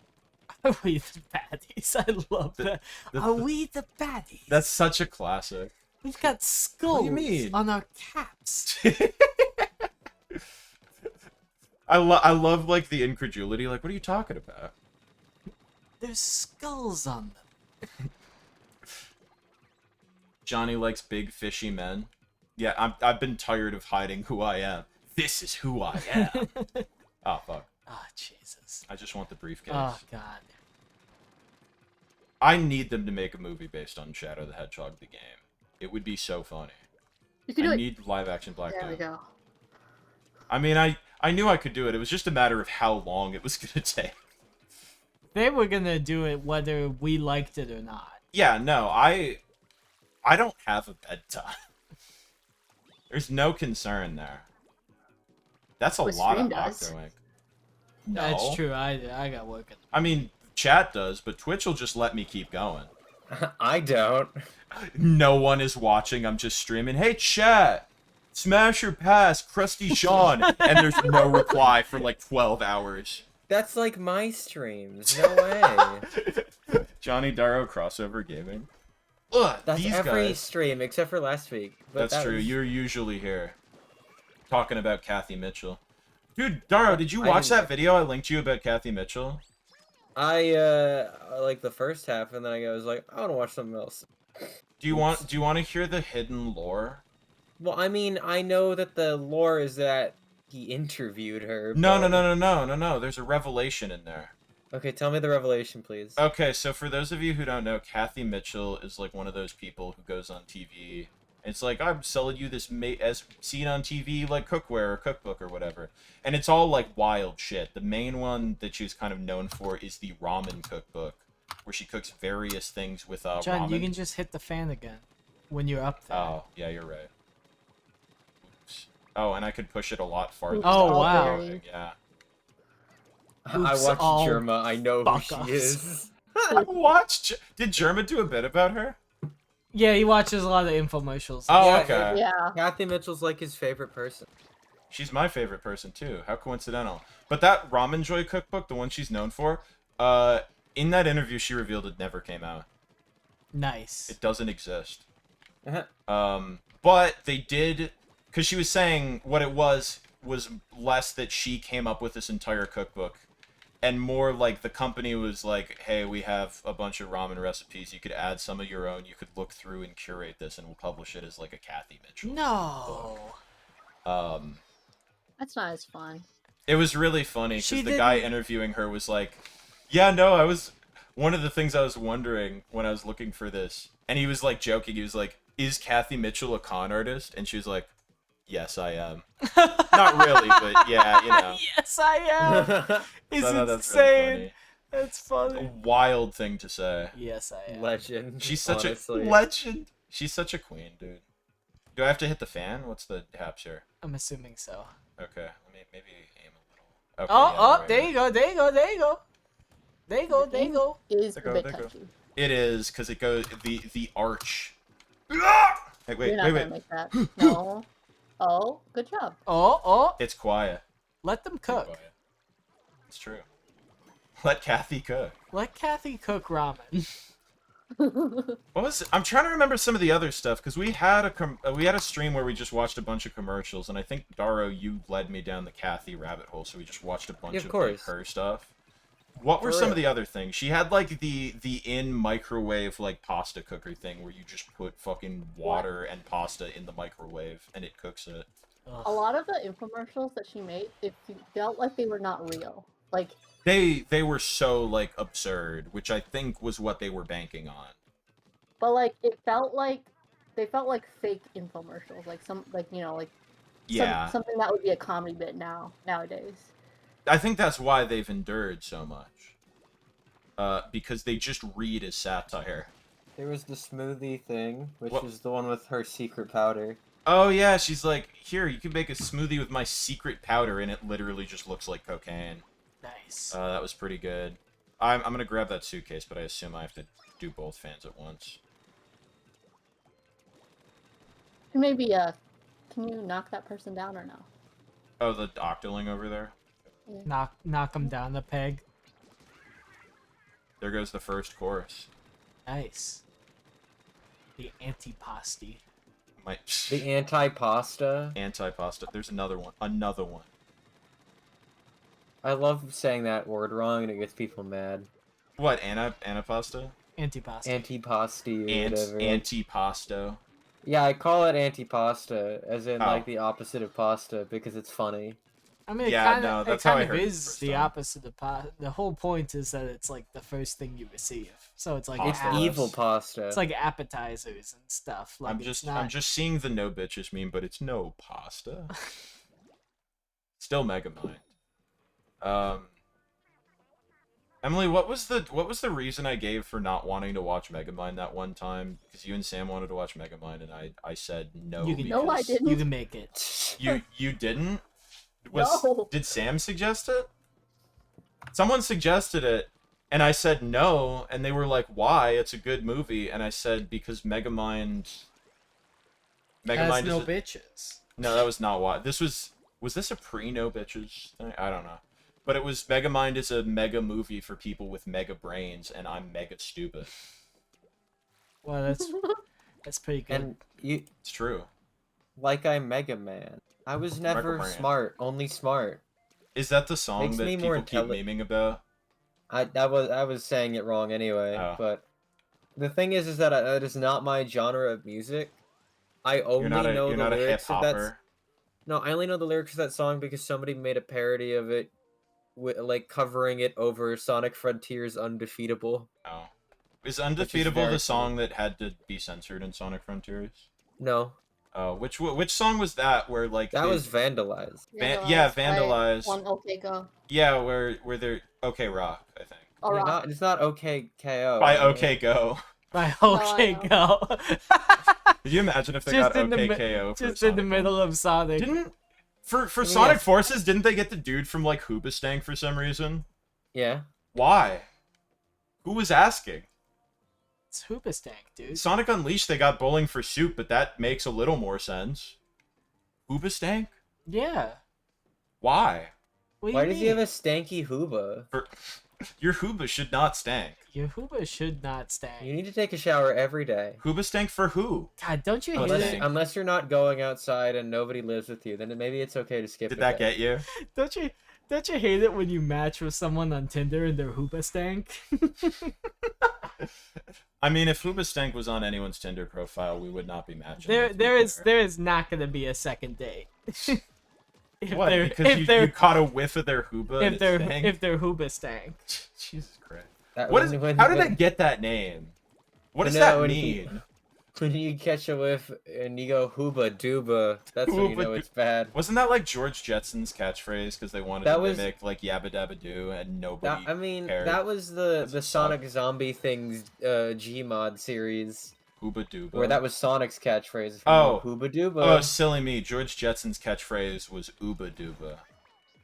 Are we the baddies? I love that. Are we the baddies? That's such a classic. We've got skulls mean? on our caps. I love like the incredulity. Like, what are you talking about? There's skulls on them. Johnny likes big fishy men. Yeah, I've been tired of hiding who I am. This is who I am. Oh fuck. Oh, Jesus. I just want the briefcase. Oh, God. I need them to make a movie based on Shadow the Hedgehog the game. It would be so funny. You can do I it. need live action Black There we Doom. go. I mean, I knew I could do it. It was just a matter of how long it was gonna take. They were gonna do it whether we liked it or not. Yeah, no, I don't have a bedtime. There's no concern there. That's a But lot of stream does. Octo Ink. No. That's true. I got working. I mean, chat does, but Twitch will just let me keep going. I don't. No one is watching. I'm just streaming. Hey, chat! Smash or pass, Krusty Sean. And there's no reply for like 12 hours. That's like my streams. No way. Johnny Darrow crossover gaming. Ugh, That's these every guys. stream except for last week. But That's that true. was- You're usually here. Talking about Kathy Mitchell. Dude, Darrow, did you I watch didn't- that video I linked you about Kathy Mitchell? I like the first half, and then I was like, I want to watch something else. Do you want to hear the hidden lore? Well, I mean, I know that the lore is that he interviewed her. No. but- There's a revelation in there. Okay, tell me the revelation, please. Okay, so for those of you who don't know, Kathy Mitchell is like one of those people who goes on TV. It's like, I'm selling you this as seen on TV, like cookware or cookbook or whatever. And it's all like wild shit. The main one that she's kind of known for is the ramen cookbook, where she cooks various things with John, ramen. you can just hit the fan again when you're up there. Oh, yeah, you're right. Oops. Oh, and I could push it a lot farther. Oops, Oh, than wow. going, yeah. I Oops, watched all Germa. I know who she fuck-offs. is. I watched... Did Germa do a bit about her? Yeah, he watches a lot of infomercials. Oh, Yeah, okay. Yeah. Kathy Mitchell's like his favorite person. She's my favorite person too. How coincidental. But that Ramen Joy cookbook, the one she's known for, in that interview she revealed it never came out. Nice. It doesn't exist. Uh-huh. But they did, because she was saying what it was less that she came up with this entire cookbook, and more like the company was like, hey, we have a bunch of ramen recipes. You could add some of your own. You could look through and curate this, and we'll publish it as like a Kathy Mitchell. No. That's not as fun. It was really funny She because the guy didn't- interviewing her was like, yeah, no, I was... One of the things I was wondering when I was looking for this, and he was like joking, he was like, is Kathy Mitchell a con artist? And she was like, yes, I am. Not really, but yeah, you know. Yes, I am. It's So, no, that's insane. really That's funny. funny. A wild thing to say. Yes, I am. Legend. She's such honestly. a legend. She's such a queen, dude. Do I have to hit the fan? What's the haps here? I'm assuming so. Okay, let me maybe aim a little. Okay, Oh, yeah, oh, right there you go, there you go, there you go. There you go, there you go. Is There a go, bit there go. touchy. It is because it goes the arch. Hey, You're wait, not wait, gonna wait. make that. No. Oh, good job. Oh, oh, It's quiet. let them Too cook. quiet. It's true. Let Kathy cook. Let Kathy cook ramen. What was it? I'm trying to remember some of the other stuff because we had a stream where we just watched a bunch of commercials, and I think Daro, you led me down the Kathy rabbit hole, so we just watched a bunch Yeah, of of course. like, her stuff. What were For some real. of the other things? She had like the in microwave like pasta cooker thing where you just put fucking water and pasta in the microwave and it cooks it. Ugh. A lot of the infomercials that she made, it felt like they were not real. Like, They were so like absurd, which I think was what they were banking on. but like it felt like they felt like fake infomercials, like some like you know like Yeah. something that would be a comedy bit nowadays. I think that's why they've endured so much. Because they just read as satire. There was the smoothie thing, which What- is the one with her secret powder. Oh yeah, she's like, here, you can make a smoothie with my secret powder, and it literally just looks like cocaine. Nice. That was pretty good. I'm gonna grab that suitcase, but I assume I have to do both fans at once. Maybe can you knock that person down or no? Oh, the octoling over there. Knock them down the peg. There goes the first course. Nice. The antipasti. My The anti-pasta. anti-pasta. There's another one. Another one. I love saying that word wrong and it gets people mad. What? Antipasta? Antipasti. Antipasti or whatever. Antipasto. Yeah, I call it antipasta, as in Oh. like the opposite of pasta, because it's funny. I mean, it Yeah, kind no, of that's how I it heard it the is first the time. opposite of pasta. The whole point is that it's like the first thing you receive. So it's like Pasta. It's Yes. evil pasta. It's like appetizers and stuff. Like I'm just seeing the no bitches meme, but it's no pasta. Still Megamind. Emily, what was the reason I gave for not wanting to watch Megamind that one time? Because you and Sam wanted to watch Megamind, and I said no. You can, because No, I didn't. You can make it. You didn't? No. Did Sam suggest it? Someone suggested it, and I said no, and they were like, "Why? It's a good movie." And I said because Megamind. Has no is a- bitches. No, that was not why. This was this a pre No Bitches thing? I don't know. But it was Megamind is a mega movie for people with mega brains, and I'm mega stupid. Well, that's pretty good. And you, It's true. like I'm Mega Man. I was never Man. smart, only smart. Is that the song Makes that me more people keep memeing about? I was saying it wrong anyway, Oh. but the thing is that it is not my genre of music. I only know you're the not a hip lyrics of that. hopper. No, I only know the lyrics of that song because somebody made a parody of it, like covering it over Sonic Frontiers "Undefeatable." Oh. Is Undefeatable very the song that had to be censored in Sonic Frontiers? No, Oh, which song was that where like that they- was vandalized. Yeah, Vandalize. One okay go. Yeah, where they're Okay Rock, I think. All Yeah, right. it's not okay KO. By I mean, OK Go. Right, I okay, know. go. Could you imagine if they Just got in the OK mi- KO for Just in the Sonic middle of Sonic. Didn't for I mean, Sonic yes. Forces, didn't they get the dude from like Hoobastank for some reason? Yeah. Why? Who was asking? It's Hoobastank, dude. Sonic Unleashed, they got Bowling for Soup, but that makes a little more sense. Hoobastank? Yeah. Why? What do Why you does he mean? have a stanky hooba? For your Hooba should not stank. Your Hooba should not You stank. need to take a shower every day. Hoobastank for who? God, don't you hate Unless- it? Stank. Unless you're not going outside and nobody lives with you, then maybe it's okay to skip. Did a that day. get you? Don't you hate it when you match with someone on Tinder and they're Hoobastank? I mean, if Hoobastank was on anyone's Tinder profile, we would not be matching. there let's be there is fair. not gonna be a second date. if What? they're Because if you they're caught a whiff of their Hooba and if they're it stank? if they're Hoobastank. Jesus Christ. That- What is? when- How did when- I get that name? What does No, that when mean? When you catch a whiff and you go hooba dooba, that's when you Hooba know it's bad. Wasn't that like George Jetson's catchphrase because they wanted That to was- mimic like Yabba Dabba Doo and nobody? That, I mean, cared. that was the That's Sonic Zombie Things Gmod series. Hooba Dooba. Where that was Sonic's catchphrase. Oh. Hooba Dooba. Oh, silly me. George Jetson's catchphrase was Ooba Dooba.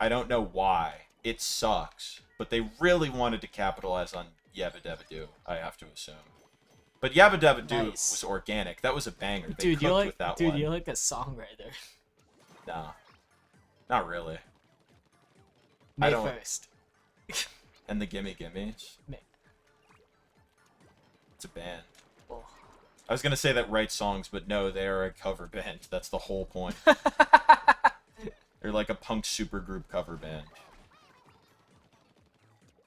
I don't know why. It sucks. But they really wanted to capitalize on Yabba Dabba Doo, I have to assume. But Yabba Dabba Doo was organic. That was a banger. They Dude, cooked with that one. you're like a songwriter. No. Not really. May I don't... 1st. And the Gimme Gimmes? May. It's a band. Oh. I was gonna say that write songs, but no, they are a cover band. That's the whole point. They're like a punk supergroup cover band.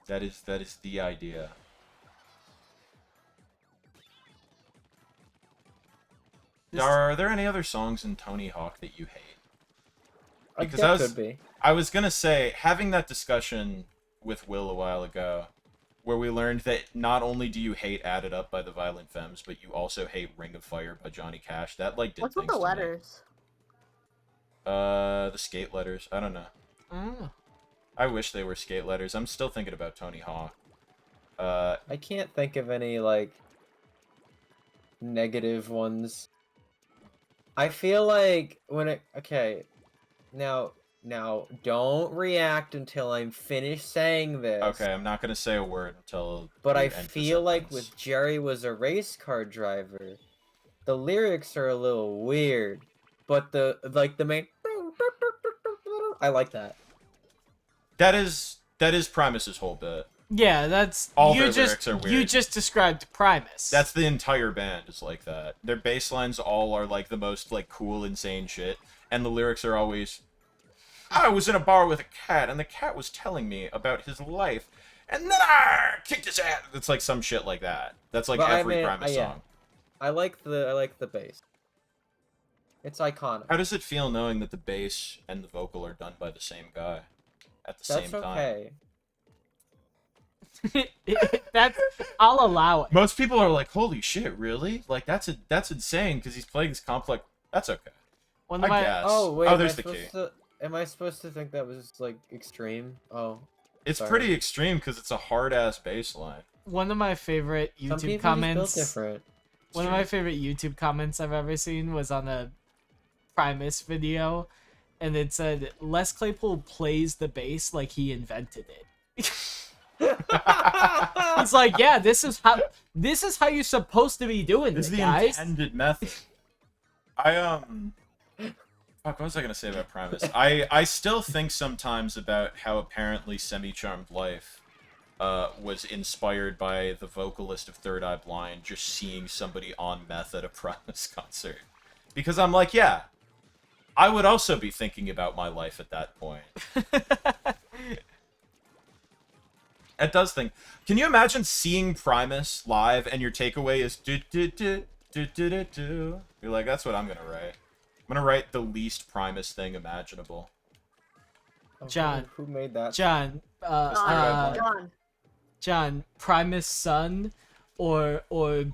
That is the idea. Are there any other songs in Tony Hawk that you hate? Because could be. I was gonna say, having that discussion with Will a while ago, where we learned that not only do you hate Added Up by the Violent Femmes, but you also hate Ring of Fire by Johnny Cash. That like did What's with things the to me. letters? The skate letters. I don't know. Oh. I wish they were skate letters. I'm still thinking about Tony Hawk. I can't think of any like negative ones. I feel like now don't react until I'm finished saying this. Okay, I'm not gonna say a word until. But you I end the feel like sentence. with Jerry was a race car driver, the lyrics are a little weird, but the main I like that. That is Primus's whole bit. Yeah, that's All you their just lyrics are you weird. just described Primus. That's the entire band is like that. Their bass lines all are like the most like cool, insane shit, and the lyrics are always, "I was in a bar with a cat, and the cat was telling me about his life, and then I kicked his ass." It's like some shit like that. That's like But every Primus yeah. song. I like the bass. It's iconic. How does it feel knowing that the bass and the vocal are done by the same guy at the That's same time? okay. That's I'll allow it. Most people are like, "Holy shit, really? Like that's insane," because he's playing this complex. That's okay. One I of my guess. Oh wait, there's the key. am I supposed to think that was like extreme? Oh, It's sorry. pretty extreme because it's a hard ass bass line. one of my favorite Some YouTube people just comments. built different. One of my favorite YouTube comments I've ever seen was on a Primus video, and it said Les Claypool plays the bass like he invented it. He's like, yeah, this is how you're supposed to be doing This it, is the guys. intended method. Fuck, what was I gonna say about Primus? I still think sometimes about how apparently Semi-Charmed Life was inspired by the vocalist of Third Eye Blind just seeing somebody on meth at a Primus concert. Because I'm like, yeah, I would also be thinking about my life at that point. It does think. Can you imagine seeing Primus live and your takeaway is do do do do do do do? You're like, that's what I'm gonna write. I'm gonna write the least Primus thing imaginable. Oh, John. who made that? John, John, Primus son or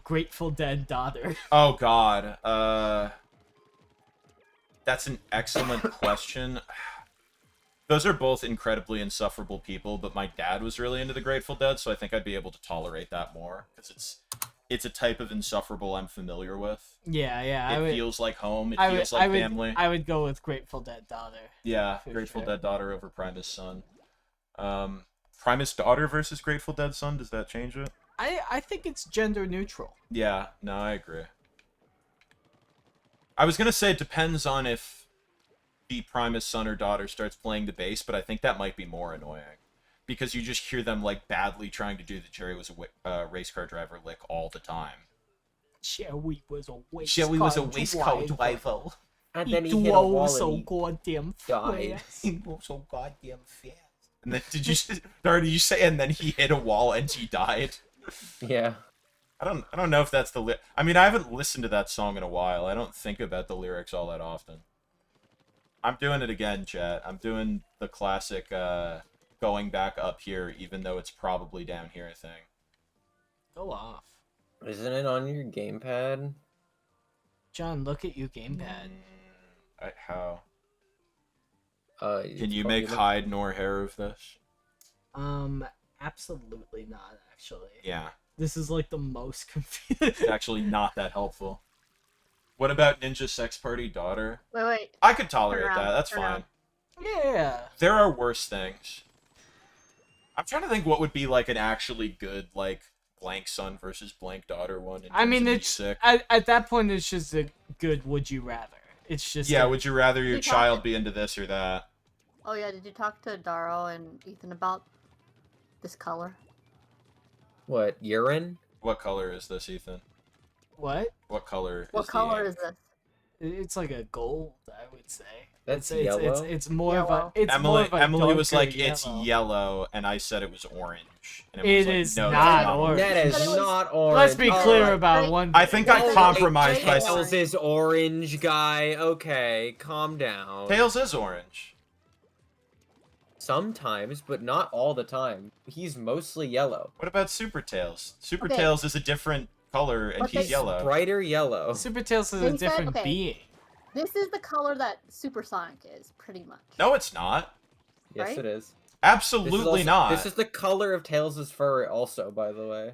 Grateful Dead daughter? Oh God, that's an excellent question. Those are both incredibly insufferable people, but my dad was really into the Grateful Dead, so I think I'd be able to tolerate that more because it's a type of insufferable I'm familiar with. Yeah, It feels like home. It feels like family. I would go with Grateful Dead daughter. Yeah, for Grateful sure. Dead daughter over Primus son. Primus daughter versus Grateful Dead son. Does that change it? I think it's gender neutral. Yeah, no, I agree. I was gonna say it depends on if the Primus son or daughter starts playing the bass, but I think that might be more annoying because you just hear them like badly trying to do the Jerry was a race car driver lick all the time. Jerry was a waste Jerry was a waste car driver. And He then he hit a drove wall so and he goddamn died. fast. He was so goddamn fast. And then did you say and then he hit a wall and he died? Yeah. I don't know if that's the I mean, I haven't listened to that song in a while. I don't think about the lyrics all that often. I'm doing it again, chat. I'm doing the classic going back up here, even though it's probably down here thing. Go off. Isn't it on your gamepad? John, look at you gamepad. How? It's Can you probably make like- hide nor hair of this? Absolutely not, actually. Yeah. This is like the most confusing. It's actually not that helpful. What about Ninja Sex Party Daughter? Wait. I could tolerate around, that. That's turn fine. around. Yeah. There are worse things. I'm trying to think what would be like an actually good like blank son versus blank daughter one. In I mean, terms of it's music. at that point, it's just a good would you rather. It's just Yeah, a- would you rather your You child talk- be into this or that? Oh yeah, did you talk to Daro and Ethan about this color? What, urine? What color is this, Ethan? what? What color What is color the is this? It's like a gold, I would say. That's it's, yellow? It's more of a. Yellow. It's more Emily, of a Emily was darker like, it's yellow, and I said it was orange. And It was like, is no, not that's orange. That is But it was- not orange. Let's be clear Alright. about one. I think I Tails- compromised by... Tails- Tails is orange, guy. Okay, calm down. Tails is orange. Sometimes, but not all the time. He's mostly yellow. What about Super Tails? Super Okay. Tails is a different color, and But he's they- yellow. Brighter yellow. Super Tails is They a said- different okay. being. This is the color that Supersonic is, pretty much. No, it's not. Yes, Right? it is. This is Absolutely also- not. This is the color of Tails' fur, also, by the way.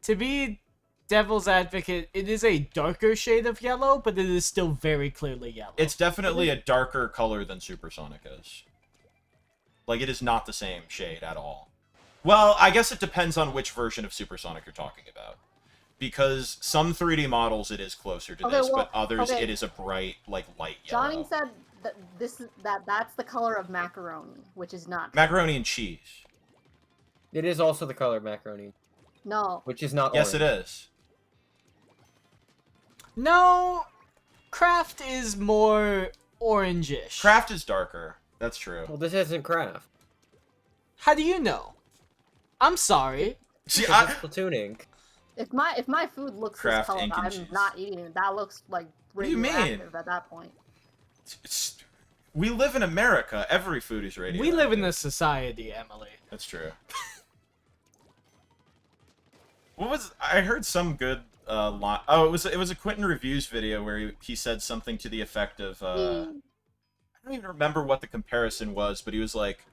To be devil's advocate, it is a darker shade of yellow, but it is still very clearly yellow. It's definitely a darker color than Supersonic is. Like, it is not the same shade at all. Well, I guess it depends on which version of Supersonic you're talking about. Because some 3D models it is closer to Okay, this, well, but others okay. it is a bright, like, light yellow. Johnny said that that's the color of macaroni, which is not. Macaroni and cheese. It is also the color of macaroni, No. which is not Yes, orange. it is. No, Kraft is more orangish. Kraft is darker. That's true. Well, this isn't craft. How do you know? I'm sorry. See, Because it's Splatoon ink. If my food looks Kraft, this color, ink, and I'm cheese. not eating it. That looks like do you mean? radioactive at that point. we live in America. Every food is radioactive. We live in this society, Emily. That's true. I heard some good line. Oh, it was a Quentin Reviews video where he said something to the effect of I don't even remember what the comparison was, but he was like,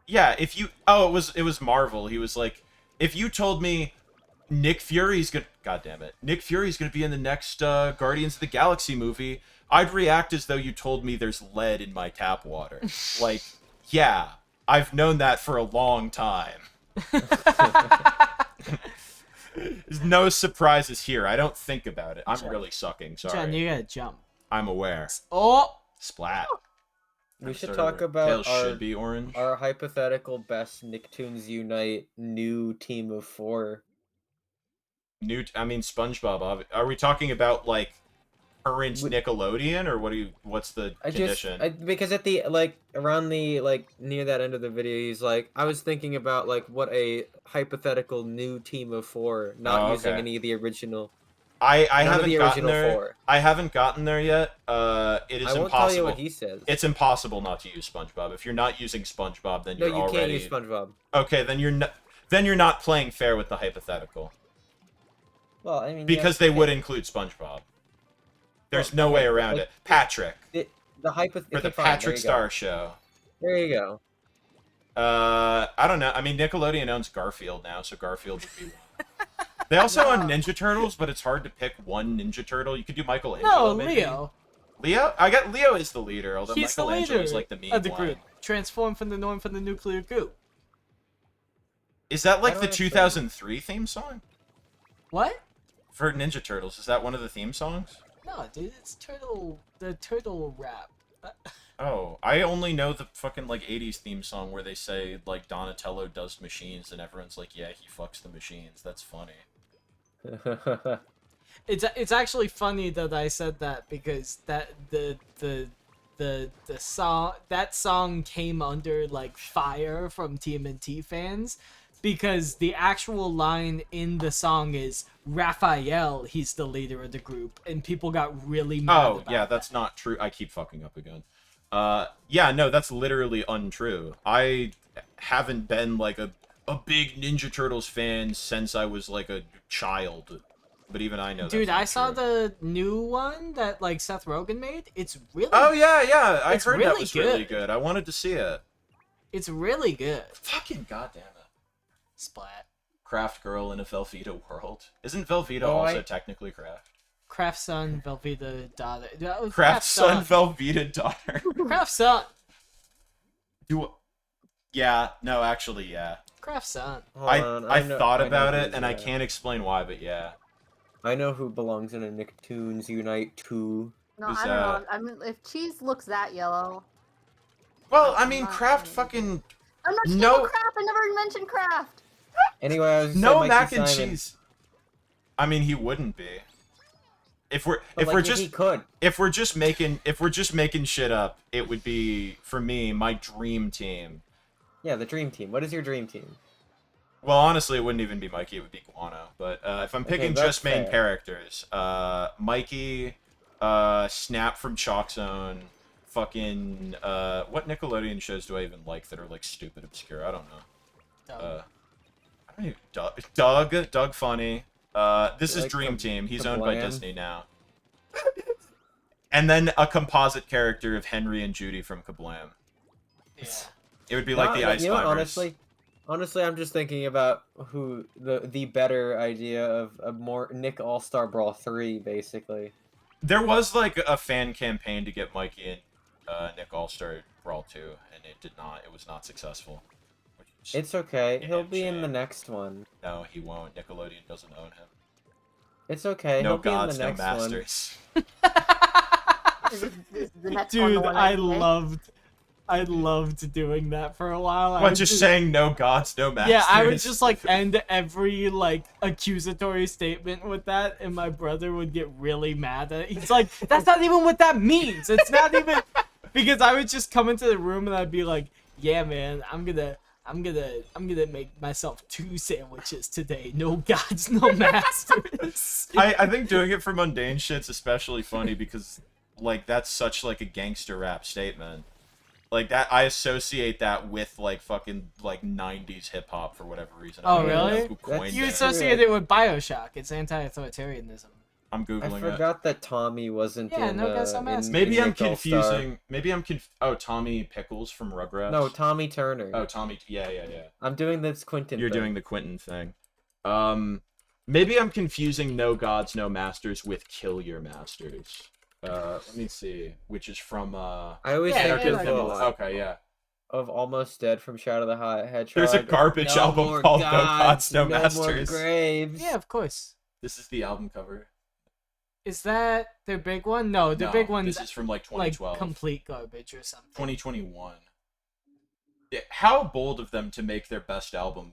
yeah, if you it was Marvel. He was like, if you told me Nick Fury's gonna be in the next Guardians of the Galaxy movie, I'd react as though you told me there's lead in my tap water. Like, yeah, I've known that for a long time. There's no surprises here. I don't think about it. I'm really sucking. Sorry. John, you gotta jump. I'm aware. Oh, Splat. We should Sort talk of- about Tails our, should be orange. our hypothetical best Nicktoons Unite new team of 4. SpongeBob. Are we talking about like current We- Nickelodeon, or what's the condition? Because at the around the near that end of the video, he's like, I was thinking about what a hypothetical new team of 4, not Oh, using okay. any of the original. I none of haven't the gotten original there. 4. I haven't gotten there yet. It is I won't impossible. tell you what he says. It's impossible not to use SpongeBob. If you're not using SpongeBob, then No, you're you already can't use SpongeBob. okay. Then you're not playing fair with the hypothetical Well, I mean, because they would include SpongeBob. There's Well, no way okay, around like, it. Patrick the for the Patrick Star Show. There you go. I don't know. I mean, Nickelodeon owns Garfield now, so Garfield would be one. They also own Ninja Turtles, but it's hard to pick one Ninja Turtle. You could do Michelangelo. no, maybe. Leo. Leo? I got Leo is the leader, although He's the Michelangelo leader is like the mean of the one. group. Transform from the norm from the nuclear goo. Is that like I the don't know. 2003 theme song What? for Ninja Turtles? Is that one of the theme songs? No, dude, it's the turtle rap. Oh, I only know the fucking 80s theme song where they say Donatello does machines and everyone's like, yeah, he fucks the machines. That's funny. It's actually funny that I said that because the song came under fire from TMNT fans because the actual line in the song is Raphael, he's the leader of the group, and people got really mad Oh, about yeah, that's not true. I keep fucking up again. Yeah, no, that's literally untrue. I haven't been a big Ninja Turtles fan since I was a child. But even I know. Dude, that's not I saw true. the new one that Seth Rogen made. It's really Oh yeah, I It's heard that really was really good. good. I wanted to see it. It's really good. Fucking goddamn it! Splat. Craft Girl in a Velveeta world. Isn't Velveeta Oh, also technically Craft? Craft son, Velveeta daughter. Craft son, Velveeta daughter. Craft son. Yeah, no, actually, yeah. Craft son. Hold on, I know- thought I know about it, who's, and I can't explain why, but yeah. I know who belongs in a Nicktoons Unite 2. No, Who's I don't know. I mean, if cheese looks that yellow, Well, I I'm mean, not Kraft gonna- fucking I'm not No- no Kraft. I never mentioned Kraft. Anyway, I was no saying mac Mikey and Simon. cheese. I mean, he wouldn't be. If we're But, if like, we're if just he could. if we're just making shit up, it would be for me my dream team. Yeah, the dream team. What is your dream team? Well, honestly, it wouldn't even be Mikey; it would be Guano. But if I'm picking that's just main fair. characters, Mikey, Snap from Chalk Zone, fucking what Nickelodeon shows do I even like that are like stupid obscure? I don't know. I don't even, Doug Funny. This is Like Dream Team. He's the owned by Blam? Disney now. And then a composite character of Henry and Judy from Kablam. Yeah. It would be like the Ice you know what, Climbers. honestly, I'm just thinking about who the better idea of a more Nick All-Star Brawl 3, basically. There was like a fan campaign to get Mikey and Nick All-Star Brawl 2, and it did not. It was not successful. Which is- It's okay. Yeah, He'll be in the shame. next one. No, he won't. Nickelodeon doesn't own him. It's okay. No He'll be in gods, the no next one. masters. Is the next one the Dude, one I play? loved doing that for a while. I What, was just saying no gods, no masters? Yeah, I would just like end every like accusatory statement with that, and my brother would get really mad at it. He's like, "That's not even what that means. It's not even." Because I would just come into the room and I'd be like, "Yeah, man, I'm gonna make myself 2 sandwiches today. No gods, no masters." I think doing it for mundane shit's especially funny because like that's such like a gangster rap statement. Like that I associate that with like fucking like 90s hip hop for whatever reason. Oh, I don't even know really? who coined You it. associate it with BioShock. It's anti-authoritarianism. I'm I googling it. forgot that Tommy wasn't Yeah, in. no guys, no in masters. Maybe I'm Nick All-Star. confusing. Oh, Tommy Pickles from Rugrats. No, Tommy Turner. Oh, Tommy. Yeah. I'm doing this Quentin. You're thing. doing the Quentin thing. Maybe I'm confusing No Gods, No Masters with Kill Your Masters. Let me see, which is from I always Yeah, think yeah, of, Okay, yeah. of Almost Dead from Shadow the Hedgehog. There's a garbage No album more called No Gods, No More Masters. graves. Yeah, of course. This is the album cover. Is that their big one? No, the No, big one's This is from like like 2012. complete garbage or something. 2021. Yeah, how bold of them to make their best album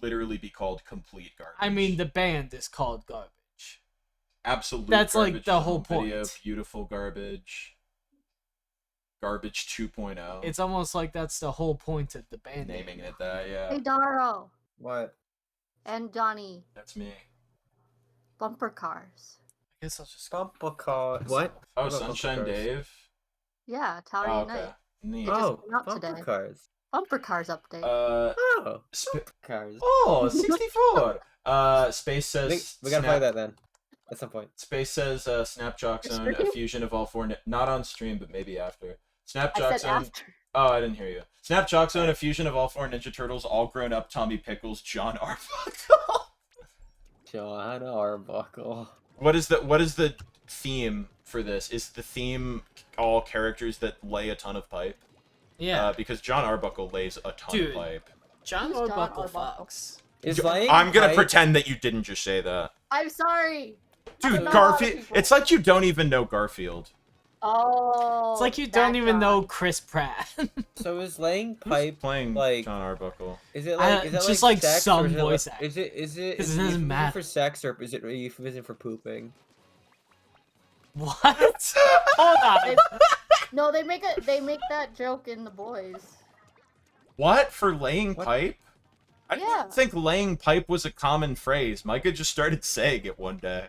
literally be called Complete Garbage. I mean, the band is called Garbage. absolute that's, like, garbage the to whole home video, point. beautiful garbage. Garbage 2.0. It's almost like that's the whole point of the band. naming it that, yeah. Hey, Daro What? and Johnny, That's me. bumper cars. I guess I'll just Bumper car. What? Oh, What about Sunshine bumper cars? Dave. Yeah, Tower Oh, Unite. okay. Neat. It just Oh, came out bumper today. cars. Bumper cars update. Oh, Sp- bumper cars. oh, 64. Space says We gotta play that then. At some point. Space says Snapjock Zone, a Stream? fusion of all four. Not on stream, but maybe after. I Snapjock said Zone. after. Oh, I didn't hear you. Snapjock Zone, a fusion of all four Ninja Turtles, all grown up. Tommy Pickles, John Arbuckle. John Arbuckle. What is the theme for this? Is the theme all characters that lay a ton of pipe? yeah. Because John Arbuckle lays a ton Dude. of pipe. John Who's John Arbuckle Arbuckle? fucks. Is laying I'm gonna pipe- pretend that you didn't just say that. I'm sorry. Dude, know a lot of Garfield. people. It's like you don't even know Garfield. Oh. It's like you that don't even guy. know Chris Pratt. So is laying Who's pipe playing like- John Arbuckle? Is it like is that just like like sex, some or is it voice like, acting. is it 'Cause it a doesn't euphemism matter. for sex or is it a euphemism for pooping? What? Hold on. No, they make that joke in The Boys. What for laying What? pipe? I Yeah. didn't think laying pipe was a common phrase. Micah just started saying it one day.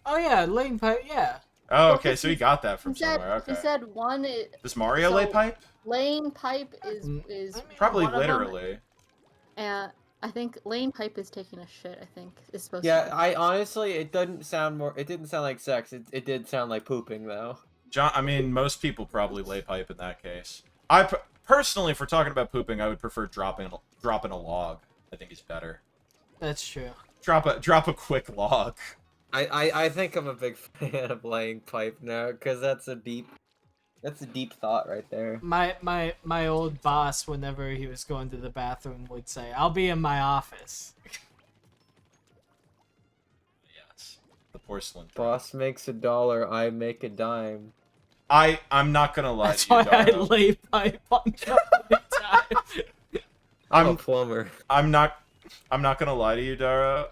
Oh yeah, Lane Pipe. Yeah. Oh, Well, okay, 'cause so he got that from He said somewhere. Okay. he said one Does Mario lay so- pipe? lane pipe is Mm, is I mean, Probably one of them, literally. and I think lane pipe is taking a shit. I think is supposed Yeah, to. I honestly it didn't sound like sex. It did sound like pooping though. John, I mean, most people probably lay pipe in that case. Personally, if we're talking about pooping, I would prefer dropping a log. I think it's better. That's true. Drop a quick log. I think I'm a big fan of laying pipe now, because that's a deep thought right there. My old boss, whenever he was going to the bathroom, would say, "I'll be in my office." Yes. The porcelain. Boss makes $1, I make a dime. I'm not gonna lie That's to you, why I Daro. lay pipe on the time. I'm a plumber. I'm not gonna lie to you, Dara.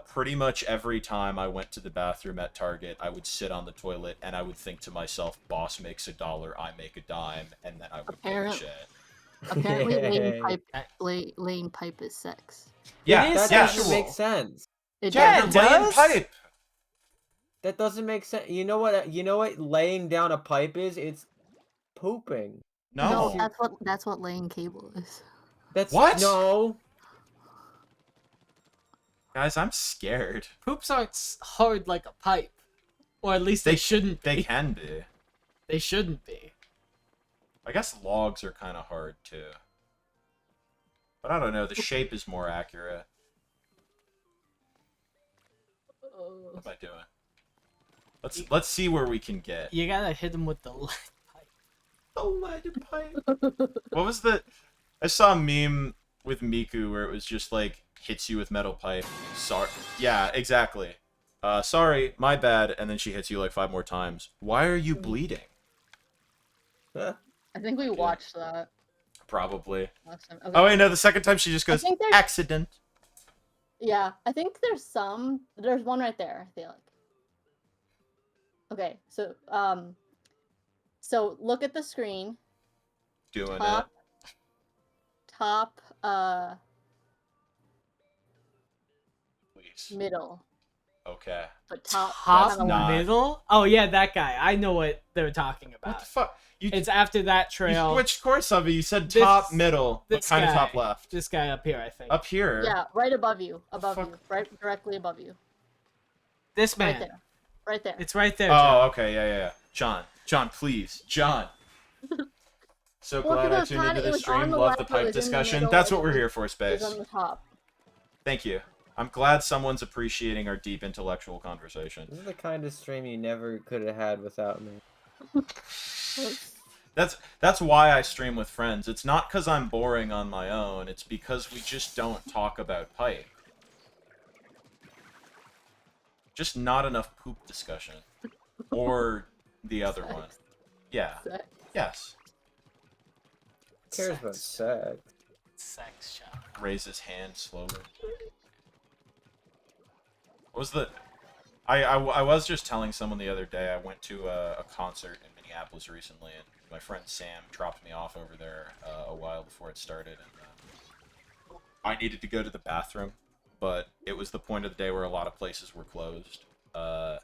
Pretty much every time I went to the bathroom at Target, I would sit on the toilet and I would think to myself, "Boss makes $1, I make a dime," and then I would take a shit. Apparently, Yay. laying pipe is sex. Yeah, It is That yes. doesn't make sense. It Yeah, does. it Laying does. pipe. That doesn't make sense. You know what? Laying down a pipe is? It's pooping. No, No. that's what laying cable is. That's What? No. Guys, I'm scared. Poops aren't hard like a pipe, or at least they shouldn't. They Be. can be. They shouldn't be. I guess logs are kind of hard too. But I don't know. The shape is more accurate. What am I doing? Let's see where we can get. You gotta hit him with the lead pipe. The lead pipe. What was the? I saw a meme with Miku where it was just like hits you with metal pipe. Sorry. Yeah, exactly. Sorry, my bad. And then she hits you like 5 more times. Why are you bleeding? I think we watched that Probably. last time. Okay. Oh wait, no. The second time she just goes think there's- accident. Yeah, I think there's one right there, I feel like. Okay, so look at the screen. Doing Top, it. top, Please. middle. Okay. But top, Top kinda not- middle? Oh yeah, that guy. I know what they're talking What about. the fuck? You It's after that you trail. switched course of it. You said This- top middle, but this kind of guy. top left. This guy up here, I think. Up here. Yeah, right above you. Above fuck? you. Right directly above you. This man. Right there. Right there. It's right there. Oh, John. okay, yeah. John, please, John. So Well, glad I because tuned John, into it the was stream. on the Love the left, it pipe was in the discussion. middle, That's it what we're was- here for, It's Space. on the top. Thank you. I'm glad someone's appreciating our deep intellectual conversation. This is the kind of stream you never could have had without me. That's why I stream with friends. It's not because I'm boring on my own. It's because we just don't talk about pipe. Just not enough poop discussion. Or the other one. Yeah. Sex. Yes. Who cares about sex? Sex shop. Raise his hand slowly. What was the... I was just telling someone the other day, I went to a concert in Minneapolis recently, and my friend Sam dropped me off over there a while before it started, and I needed to go to the bathroom, but it was the point of the day where a lot of places were closed. So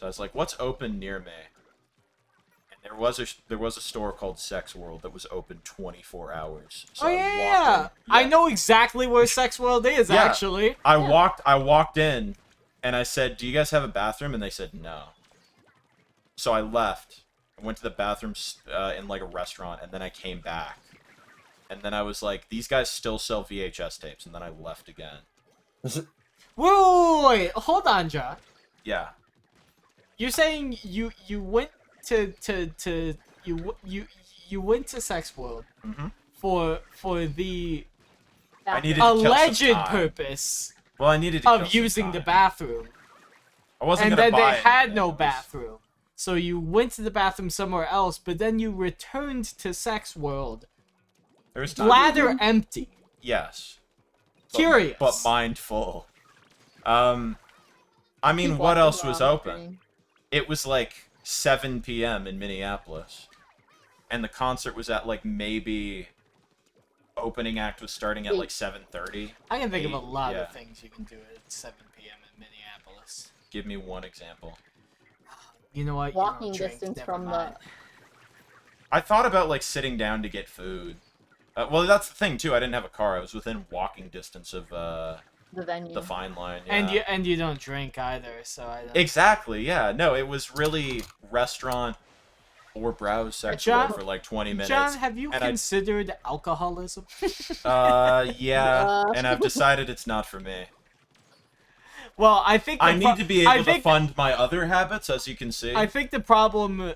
I was like, what's open near me? And there was a store called Sex World that was open 24 hours. So Oh I yeah. walked in. I know exactly where Sex World is. Yeah. Actually. I walked in, and I said, "Do you guys have a bathroom?" And they said no. So I left. I went to the bathroom in like a restaurant, and then I came back. And then I was like, "These guys still sell VHS tapes," and then I left again. Wait, hold on, John. Yeah. You're saying you went to you went to Sex World Mhm. for the I needed to kill some alleged time. purpose Well, I needed to kill of some using the time. bathroom, I wasn't and gonna then buy they had anything. no It was- bathroom. So you went to the bathroom somewhere else, but then you returned to Sex World, There was time. bladder empty. Yes. Curious. But mind full. I mean, Keep what watching else was on the open? screen. It was like 7 p.m. in Minneapolis. And the concert was at like maybe opening act was starting at like 7:30. I can think of a lot Yeah. of things you can do at 7 p.m. in Minneapolis. Give me one example. You know what? Walking you don't drink, distance never from mind. I thought about like sitting down to get food. Well, that's the thing too. I didn't have a car. I was within walking distance of the venue. the Fine Line. Yeah. And you don't drink either, so I don't. Exactly. Yeah. No, it was really restaurant or browse sex John- world for like 20 minutes. John, have you and I- considered alcoholism? Yeah, and I've decided it's not for me. Well, I think I need to be able to think, fund my other habits, as you can see. I think the problem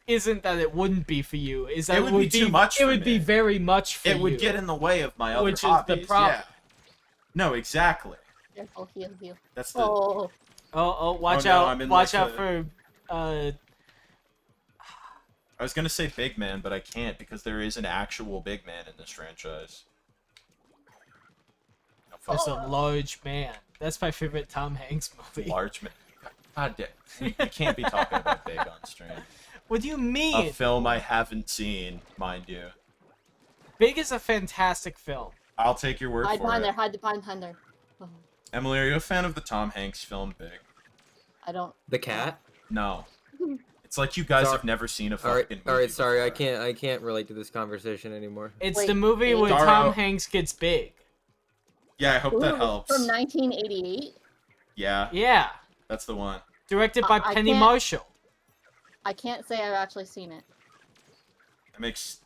isn't that it wouldn't be for you. Is that It would be too much It for would be me. very much for you. It would get in the way of my other Which is the hobbies. problem. Yeah. No, exactly. Careful, heal. That's the. Oh, Watch no, out! I'm in, Watch like, out for I was gonna say big man, but I can't because there is an actual big man in this franchise. Oh, fuck. there's a large man. That's my favorite Tom Hanks movie. Large man. God damn. You can't be talking about big on stream. What do you mean? A film I haven't seen, mind you. Big is a fantastic film. I'll take your word hide for behind it. there, hide behind there. Oh, Emily, are you a fan of the Tom Hanks film Big? I don't. The cat. No. It's like you guys Sorry. have never seen a All right, fucking movie all right. Sorry, before. I can't relate to this conversation anymore. It's Wait, the movie where Daro. Tom Hanks gets big. Yeah, I hope that Ooh, helps. From 1988. Yeah, Yeah, that's the one. directed by I Penny can't- Marshall. I can't say I've actually seen it. That makes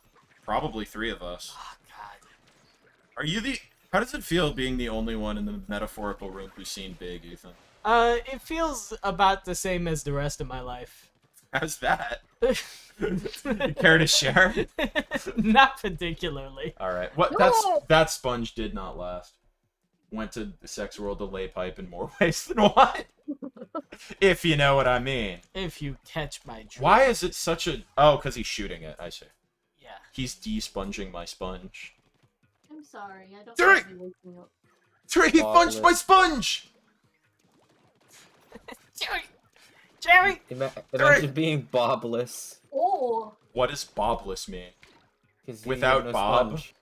probably 3 of us. Oh God. Are you the... How does it feel being the only one in the metaphorical room who's seen Big, Ethan? It feels about the same as the rest of my life. How's that? You care to share? Not particularly. Alright. What? No! That sponge did not last. Went to the sex world to lay pipe in more ways than one. If you know what I mean. If you catch my drift. Why is it such a... Oh, because he's shooting it. I see. Yeah. He's de-sponging my sponge. I'm sorry, I don't. Derek! want to be waking up. He sponged my sponge! Jerry! Imagine being bobless. Oh, What does bobless mean? 'Cause Without no Bob? sponge.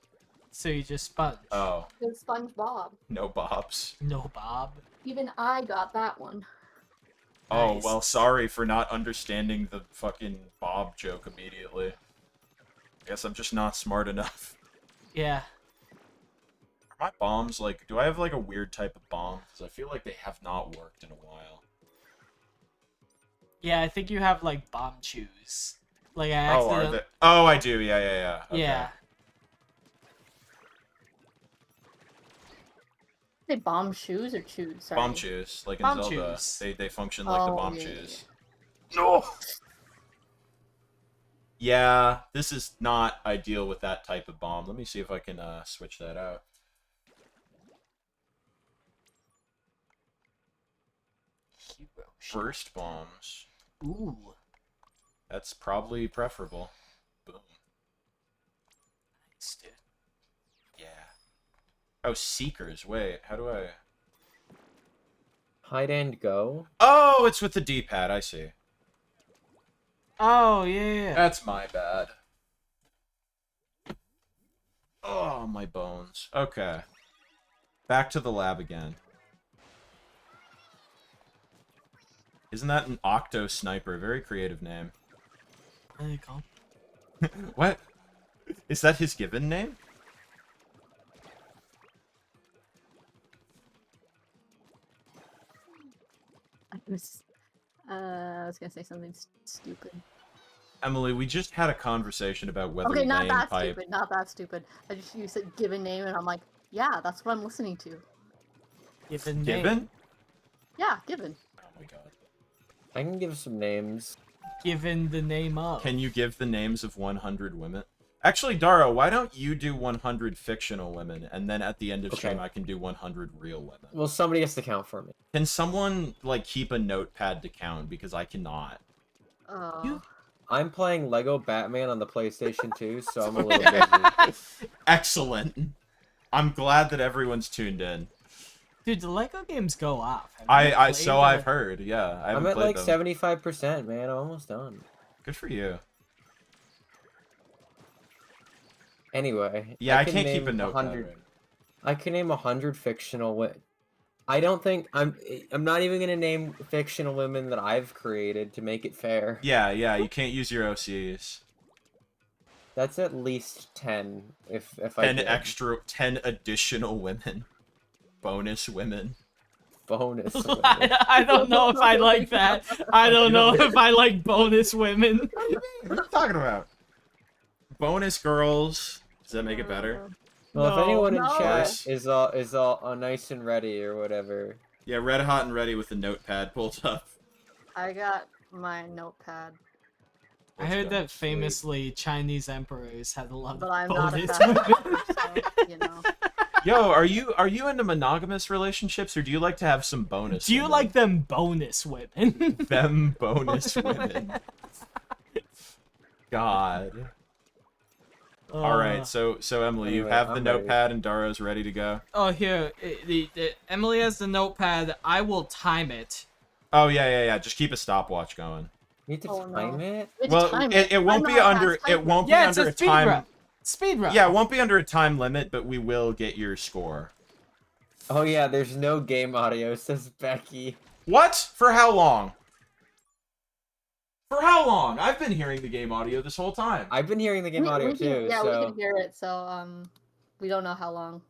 So you just sponge. Oh, good SpongeBob. no bobs. No, Bob. Even I got that one. Oh, Nice. well, sorry for not understanding the fucking Bob joke immediately. Guess I'm just not smart enough. Yeah. Are my bombs, like, do I have, like, a weird type of bomb? Because I feel like they have not worked in a while. Yeah, I think you have, like, bomb chews. Like, I Oh, are accidentally... they? Oh, I do, yeah. Okay. Yeah. Say bomb shoes or chews? Sorry. Bomb chews, like in Bomb Zelda. chews. They function like the Oh, bomb yeah, chews. No! Yeah, this is not ideal with that type of bomb. Let me see if I can switch that out. Hero Burst bombs. Ooh. That's probably preferable. Boom. Nice, dude. Yeah. Oh, Seekers. Wait, how do I... Hide and go. Oh, it's with the D-pad. I see. Oh, yeah. That's my bad. Oh, my bones. Okay. Back to the lab again. Isn't that an Octo Sniper? Very creative name. There you go. What? Is that his given name? I was gonna say something stupid. Emily, we just had a conversation about whether Okay, not laying that pipe... stupid. Not that stupid. You said given name, and I'm like, yeah, that's what I'm listening to. Given name. Given? Yeah, given. Oh my god. I can give some names. Given the name of. Can you give the names of 100 women? Actually, Dara, why don't you do 100 fictional women, and then at the end of stream Okay. I can do 100 real women? Well, somebody has to count for me. Can someone, like, keep a notepad to count? Because I cannot. Oh. I'm playing Lego Batman on the PlayStation 2, so I'm a little busy. Excellent. I'm glad that everyone's tuned in. Dude, the Lego games go off. Have you I played so them? I've heard, yeah. I I'm haven't at played like them. 75%, man. I'm almost done. Good for you. Anyway. Yeah, I can can't keep a name notepad 100 right. I can name 100 fictional women. I don't think I'm not even gonna name fictional women that I've created to make it fair. Yeah, you can't use your OCs. That's at least 10 if I 10 did. extra, 10 additional women. Bonus women. Bonus women. I don't know if I like that. I don't know if I like bonus women. What are you talking about? Bonus girls. Does that make it better? Well, No, if anyone in no. chat is all nice and ready or whatever, Yeah, red hot and ready with the notepad pulled up. I got my notepad, I Let's heard go. that famously Chinese emperors had a lot but of I'm not a bonus fast women. talker, so you know. Yo, are you into monogamous relationships, or do you like to have some bonus? Do you women? like them bonus women? them bonus women? God. All right, so Emily, you Anyway, have the I'm ready. notepad and Daro's ready to go. Oh, here, Emily has the notepad. I will time it. Oh yeah. Just keep a stopwatch going. Need to Oh, no. time it? It's Well, time it won't I'm be not a under fast it typer. won't Yeah, be it's under a a speed time. run. Speed run. Yeah, it won't be under a time limit, but we will get your score. Oh yeah, there's no game audio, says Becky. What? For how long? For how long? I've been hearing the game audio this whole time. I've been hearing the game audio we too, yeah, we so can hear it. So we don't know how long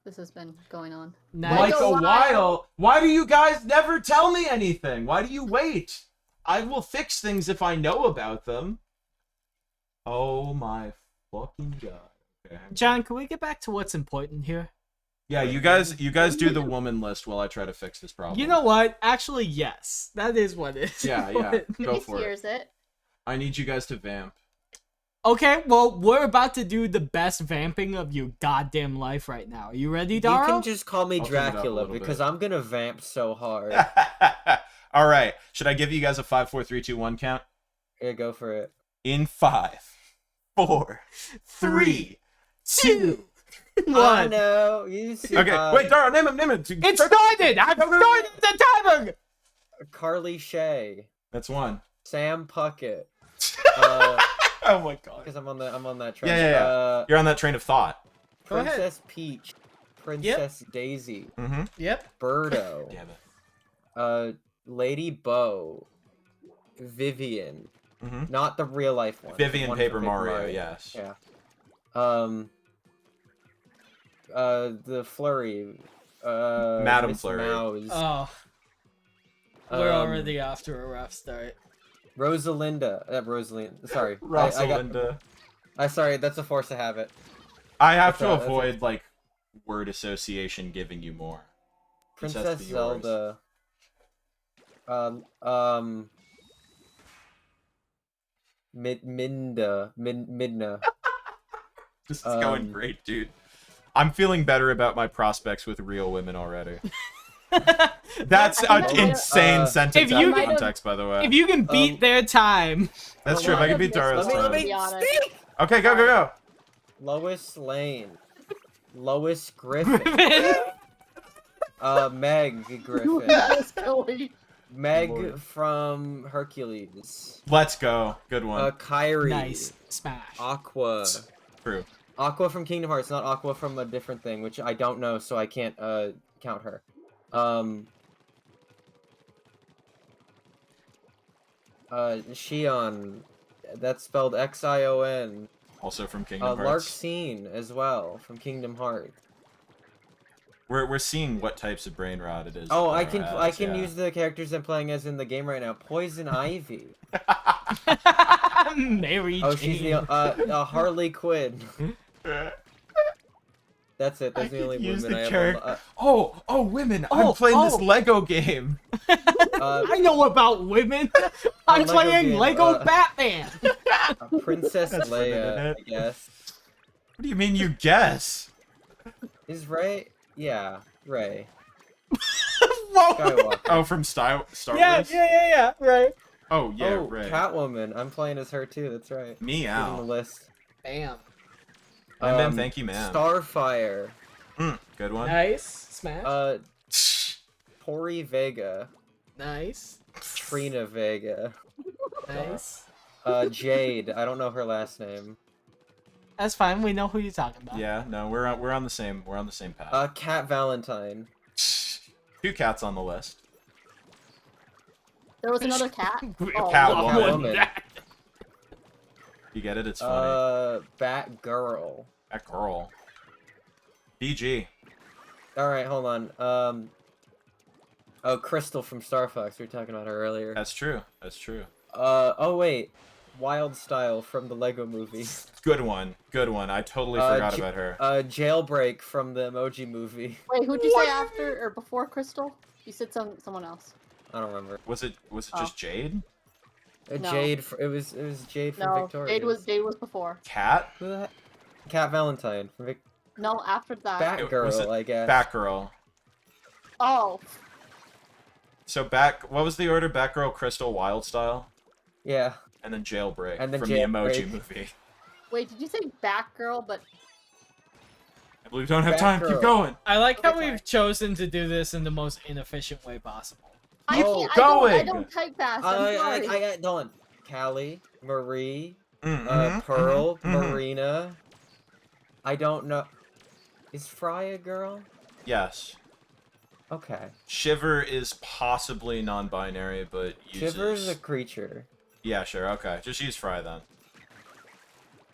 this has been going on. Nice. Like Like a a while. Why do you guys never tell me anything? Why do you wait? I will fix things if I know about them. Oh my fucking god. Okay. John, can we get back to what's important here? Yeah, you guys do the woman list while I try to fix this problem. You know what? Actually, yes. That is what is. Yeah. Go He for it. hears it. I need you guys to vamp. Okay, well, we're about to do the best vamping of your goddamn life right now. Are you ready, you Daro? can just call me I'll turn it up a Dracula little because bit. I'm gonna vamp so hard. All right. Should I give you guys a 5, 4, 3, 2, 1 count? Yeah, go for it. In 5, 4, 3, 2. I What? know. You see, Okay. Wait, Daro, name him. It started! I've started the timer! Carly Shay, That's one. Sam Puckett. Oh my god. Because I'm on that train. Yeah. You're on that train of thought. Go ahead. Princess Peach, Princess Daisy, Mm-hmm. Yep. Birdo, Damn it. Lady Bo, Vivian, Mm-hmm. not the real life one. the Vivian one Paper from Mario, yes. Yeah. The Flurry. Madam Miss Flurry. Mouse, Oh, we're um, already off to a rough start. Rosalinda. Rosalind. Sorry. Rosalinda. Sorry, that's a force of habit. I have to That's a- avoid, like, word association giving you more. This has to Princess be yours. Zelda. Midna. This is going great, dude. I'm feeling better about my prospects with real women already. That's I an might have- insane sentence if out you of can- context, by the way. If you can beat their time. That's Oh, true. If I wow. can beat Dara's Let me time. be honest. speak. Okay, go. Lois Lane. Lois Griffin. Meg Griffin. Let's go. Meg Lord. from Hercules. Let's go. Good one. Kyrie. Nice. Smash. Aqua. True. Aqua from Kingdom Hearts, not Aqua from a different thing, which I don't know, so I can't count her. Xion. That's spelled Xion. Also from Kingdom Hearts. Larxene as well from Kingdom Hearts. We're seeing what types of brain rot it is. Oh, that I Dara can has, yeah. use the characters I'm playing as in the game right now. Poison Ivy. Mary Oh, Jane. she's the Harley Quinn. That's it. That's the only Use woman the I character. have. Oh, women! I'm playing this Lego game. I know about women. I'm Lego playing game, Lego Batman. Princess That's funny, isn't Leia, it? I guess. What do you mean you guess? Is Ray? Yeah, Ray. Whoa. Skywalker. Oh, from Star Yeah, Wars? yeah, right. Oh, yeah, Oh, right. Catwoman. I'm playing as her too. That's right. She's on the Meow. list. Bam. Ma'am, thank you, ma'am. Starfire. Good one. Nice. Smash. Tori Vega. Nice. Trina Vega. Nice. Jade. I don't know her last name. That's fine. We know who you're talking about. Yeah, no, we're on the same path. Cat Valentine. 2 cats on the list. There was another cat. Oh, Catwoman. Catwoman. You get it? It's funny. Batgirl. That girl. DG. Alright, hold on. Oh, Crystal from Star Fox. We were talking about her earlier. That's true. That's true. Oh wait. Wild Style from the Lego Movie. Good one. Good one. I totally forgot about her. Jailbreak from the Emoji Movie. Wait, who'd you say after or before Crystal? You said someone else. I don't remember. Was it just Jade? No. Jade. It was Jade from No, Victorious. Jade was before. Cat? Who the heck? Cat Valentine from No, after that. Was it Batgirl, I guess. Batgirl. Oh, So what was the order? Batgirl, Crystal, Wildstyle, Yeah. and then Jailbreak And then from the Emoji Jailbreak. Movie. wait, did you say Batgirl? But I believe we don't have time. Keep Batgirl. going. I like how Okay, sorry. we've chosen to do this in the most inefficient way possible. I Oh, can't. I going! don't type fast. I'm sorry. I got Dawn. Callie, Marie, Mhm, Pearl, mhm, mhm. Marina. I don't know. Is Fry a girl? Yes. Okay. Shiver is possibly non-binary, but uses... Shiver's a creature. Yeah, sure. Okay. Just use Fry then.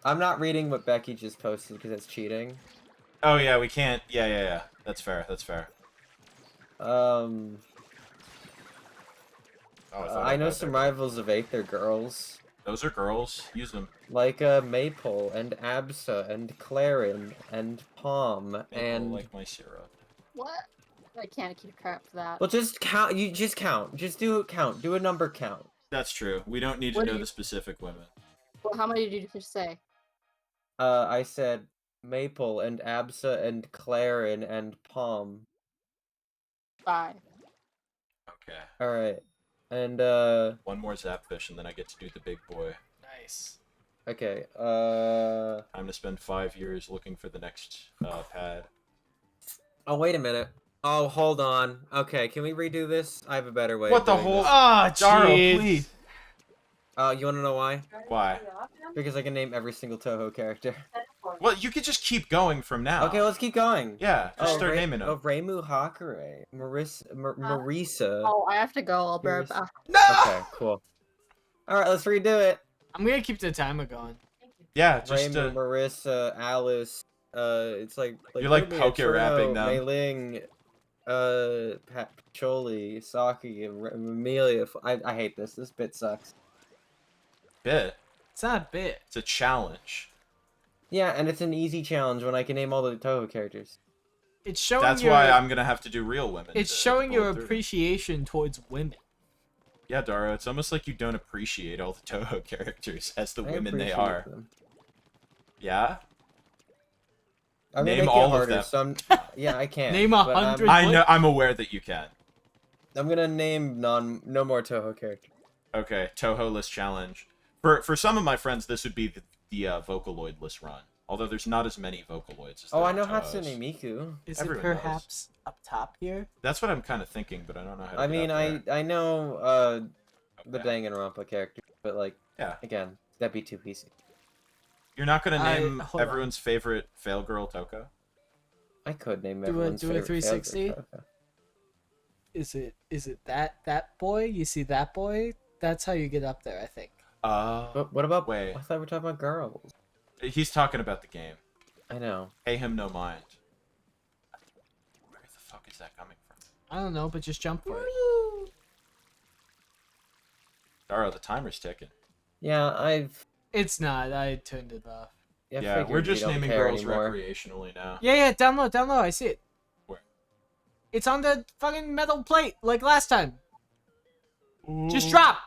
I'm not reading what Becky just posted because it's cheating. Oh yeah, we can't. Yeah. That's fair. That's fair. Oh, I know some rivals of 8. They're girls. Those are girls. Use them. Like Maple and Absa and Clarin and Palm and like my syrup. What? I can't keep track of that. well, just count. You just count. Just do a count. Do a number count. That's true. We don't need to What do know you- the specific women. Well, how many did you just say? I said Maple and Absa and Clarin and Palm. 5. Okay. All right, and One more Zapfish, and then I get to do the big boy. Nice. okay, Time to spend 5 years looking for the next pad. oh wait a minute. Oh, hold on. Okay, can we redo this? I have a better way. What of the doing whole- this. Oh, Daro, jeez. please. You wanna know why? Why? Because I can name every single Toho character. Well, you could just keep going from now. Okay, let's keep going. Yeah, just start naming them. Oh, Reimu Hakare, Marisa. Oh, I have to go. I'll be right Here's- back. No! Okay, cool. All right, let's redo it. I'm gonna keep the timer going. Yeah, just Reimu, Marissa, Alice. It's like You're like Ruby, poke Etruno, rapping them. Mei Ling, Pacholi, Saki, Amelia. I hate this. This bit sucks. bit. It's not a bit. It's a challenge. Yeah, and it's an easy challenge when I can name all the Toho characters. It's showing That's your. why I'm gonna have to do real women. It's to showing pull your it through. appreciation towards women. Yeah, Daro, it's almost like you don't appreciate all the Toho characters as the I women they appreciate are. them. Yeah? I'm gonna Name make all it of harder. them. So yeah, I can't. Name but 100. I'm aware that you can. I'm gonna name no more Toho characters. Okay, Toho list challenge. For some of my friends, this would be the Vocaloid list run. Although there's not as many Vocaloids as Oh, there I are know Tohos. Hatsune Miku. Is Everyone it knows. perhaps up top here? That's what I'm kind of thinking, but I don't know how to I get mean, up there. I know the Okay. Danganronpa character, but like Yeah. again, that'd be too PC. You're not gonna name hold on. everyone's favorite fail girl Toko? I could name Do a- everyone's do a favorite 360? favorite Toho. Is it that boy? You see that boy? That's how you get up there, I think. But what about? Wait. I thought we were talking about girls. He's talking about the game. I know. Pay him no mind. Where the fuck is that coming from? I don't know, but just jump for it. Daro, the timer's ticking. Yeah, It's not. I turned it off. Yeah, figured we're you just don't naming care girls anymore. recreationally now. Yeah, download. I see it. Where? It's on the fucking metal plate, like last time. Just drop.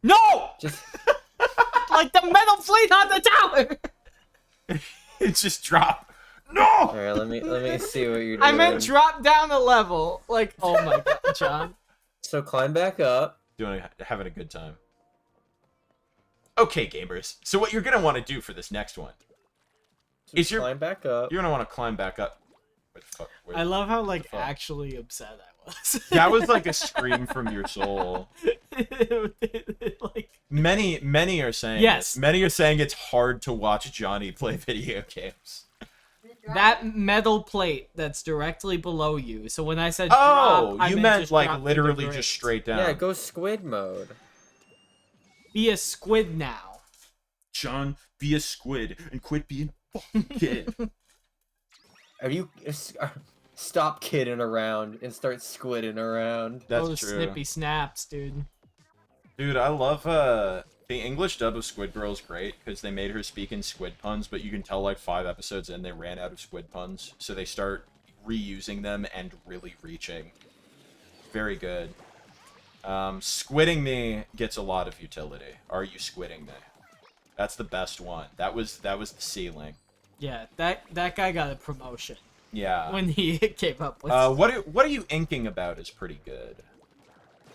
No! Just Like the metal plate on the tower! It's just drop. No! all right. Let me see what you're doing. I meant drop down a level. Like, oh my god, John. So climb back up. Having a good time. Okay, gamers. So what you're gonna want to do for this next one is Climb back up. you're gonna want to climb back up. Where the fuck? I love how like fuck? actually upset I was. That was like a scream from your soul. like Many are saying Yes. this. Many are saying it's hard to watch Johnny play video games. that metal plate that's directly below you. So when I said Oh, drop, I you meant meant just like drop to literally the just grades. straight down. Yeah, go squid mode. Be a squid now. John, be a squid and quit being fucking kid. Are you stop kidding around and start squidding around? That's Those true. snippy snaps, dude. Dude, I love The English dub of Squid Girl is great because they made her speak in squid puns, but you can tell like 5 episodes in they ran out of squid puns, so they start reusing them and really reaching. Very good. Squidding me gets a lot of utility. Are you squidding me? That's the best one. That was the ceiling. Yeah, that guy got a promotion Yeah. when he came up with. What are you inking about is pretty good.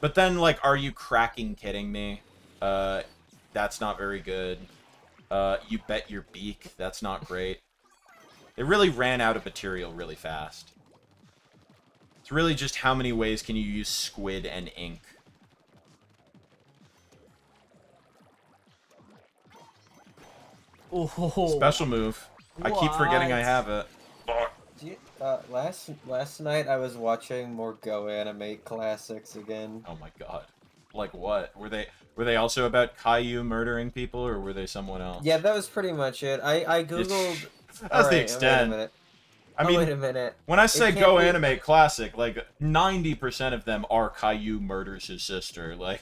But then like, are you cracking kidding me? That's not very good. You bet your beak. That's not great. It really ran out of material really fast. It's really just how many ways can you use squid and ink. Oh, Special move. I keep forgetting I What? have it. Last night I was watching more Go Anime classics again. Oh my god. Like what? Were they also about Caillou murdering people, or were they someone else? Yeah, that was pretty much it. I googled. That's the Alright, extent. Wait a minute. I mean, wait a minute. when I say can't Go be- Anime Classic, like 90% of them are Caillou murders his sister. Like,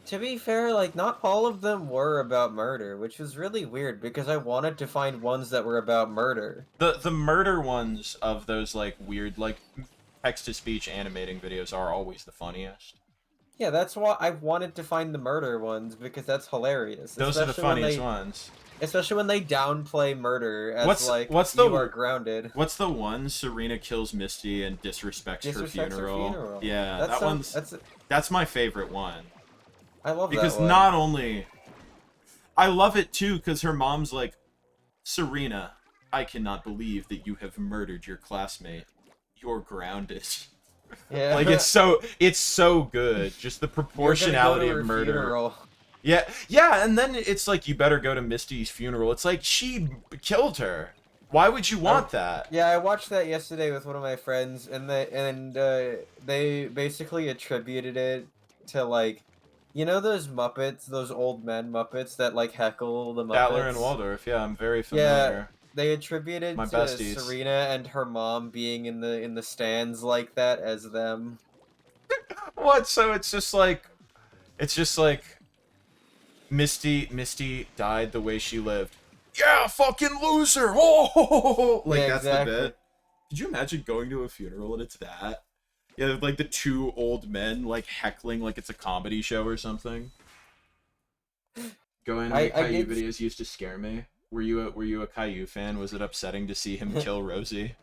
To be fair, like not all of them were about murder, which was really weird because I wanted to find ones that were about murder. the murder ones of those like weird like text to speech animating videos are always the funniest. Yeah, that's why I wanted to find the murder ones because that's hilarious. Those are the especially when funniest they- ones. Especially when they downplay murder as What's the- you are grounded. What's the one Serena kills Misty and disrespects her funeral? Yeah, that one's that's my favorite one. I love Because that one. not only I love it too because her mom's like, Serena, I cannot believe that you have murdered your classmate. You're grounded. Yeah. Like it's so good. Just the You're gonna go proportionality to of her murder. funeral. Yeah, and then it's like you better go to Misty's funeral. It's like she killed her. Why would you want that? Yeah, I watched that yesterday with one of my friends, and they basically attributed it to like, you know those Muppets, those old men Muppets that like heckle the Muppets. Statler and Waldorf. Yeah, I'm very familiar. They attributed My to besties. Serena and her mom being in the stands like that as them. What? So it's just like Misty died the way she lived. Yeah, fucking loser. Oh, like Yeah, that's exactly. the bit. Could you imagine going to a funeral and it's that? Yeah, like the two old men like heckling like it's a comedy show or something. Go Anime I Caillou did- videos used to scare me. Were you a Caillou fan? Was it upsetting to see him kill Rosie?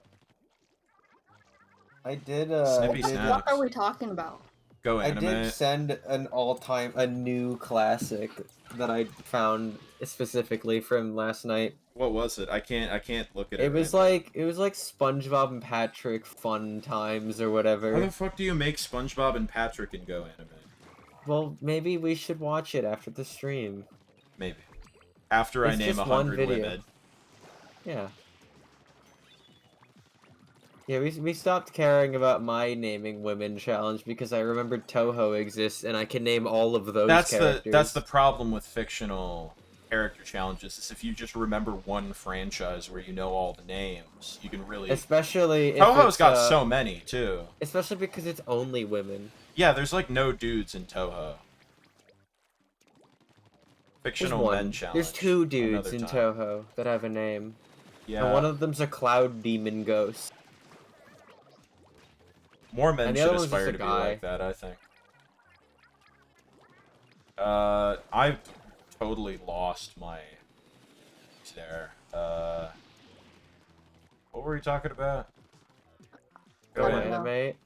I did. Snippy I did, snap. What are we talking about? Go I Anime. did send a new classic that I found specifically from last night. What was it? I can't look at it. It was like SpongeBob and Patrick fun times or How whatever. the fuck do you make SpongeBob and Patrick in Go Anime? Well, maybe we should watch it after the stream. Maybe. After I It's name just one 100 video. women. Yeah. Yeah, we stopped caring about my naming women challenge because I remembered Toho exists and I can name all of those characters. That's the problem with fictional character challenges, is if you just remember one franchise where you know all the names, you can really... Especially if Toho's it's, got so many, too. especially because it's only women. Yeah, there's like no dudes in Toho. There's Fictional men one. challenge. There's two dudes another in time. Toho that have a name. Yeah, And one of them's a cloud demon ghost. more men and the should other one's just aspire a to be guy. like that, I think. I totally lost my... there. What were we talking about? Go I don't know. animate.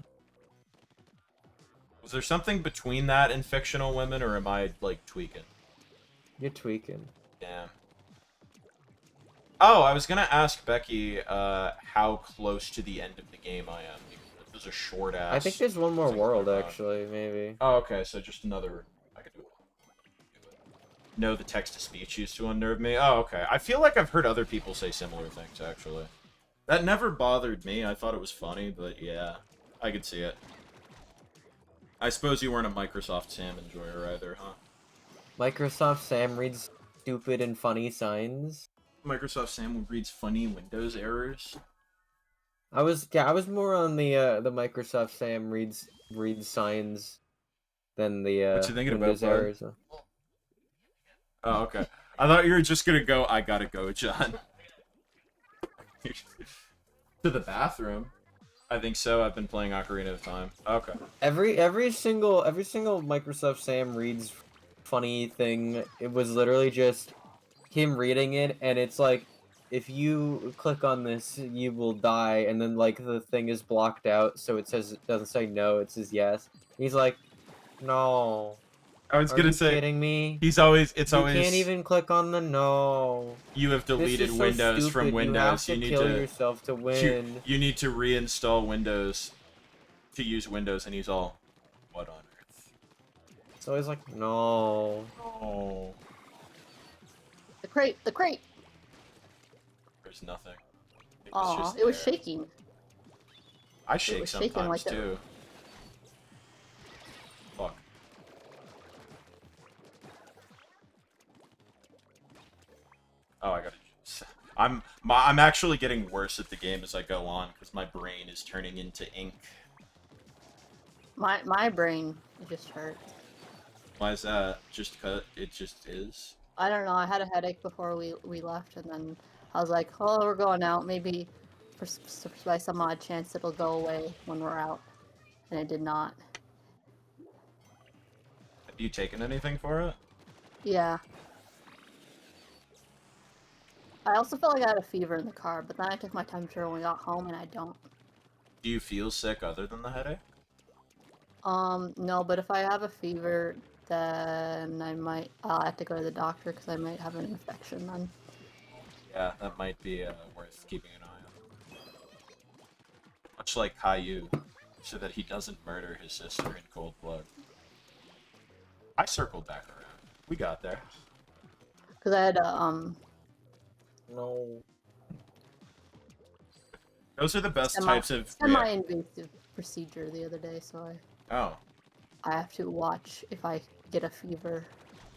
Was there something between that and fictional women, or am I, like, tweaking? You're tweaking. Damn. Oh, I was gonna ask Becky, how close to the end of the game I am. There's a short ass... I think there's one more thing world going on. actually, maybe. Oh, okay, so just another... I could do it. No, the text-to-speech used to unnerve me. Oh, okay. I feel like I've heard other people say similar things, actually. That never bothered me. I thought it was funny, but yeah. I could see it. I suppose you weren't a Microsoft Sam enjoyer either, huh? Microsoft Sam reads stupid and funny signs. Microsoft Sam reads funny Windows errors. I was more on the Microsoft Sam reads signs than the What you thinking about, Windows bud? errors. Oh, okay. I thought you were just gonna go, I gotta go, John. To the bathroom? I think so. I've been playing Ocarina of Time. Okay. Every single Microsoft Sam reads funny thing. It was literally just him reading it, and it's like, if you click on this, you will die, and then like the thing is blocked out, so it doesn't say no, it says yes. He's like, no. I was Are gonna you say, kidding me? it's always, You can't even click on the no. you have This deleted is so Windows stupid. from Windows. You have to need kill to, yourself to win. you need to reinstall Windows to use Windows, and he's all, what on earth? It's always like, no. Oh, The crate, the crate. there's nothing. It Aw, just it was there. shaking. I shake was shaking sometimes like a- too. Fuck. Oh, I gotta. I'm actually getting worse at the game as I go on because my brain is turning into ink. My brain just hurt. Why is that? Just 'cause it just is. I don't know. I had a headache before we left, and then I was like, "Oh, we're going out. Maybe by some odd chance it'll go away when we're out," and it did not. Have you taken anything for it? Yeah. I also felt like I had a fever in the car, but then I took my temperature when we got home, and I don't. Do you feel sick other than the headache? No, but if I have a fever, then I'll have to go to the doctor because I might have an infection then. Yeah, that might be worth keeping an eye on. Much like Caillou, so that he doesn't murder his sister in cold blood. I circled back around. We got there. Because I had No. Those are the best types of. semi-invasive procedure the other day, so Oh, I have to watch if I get a fever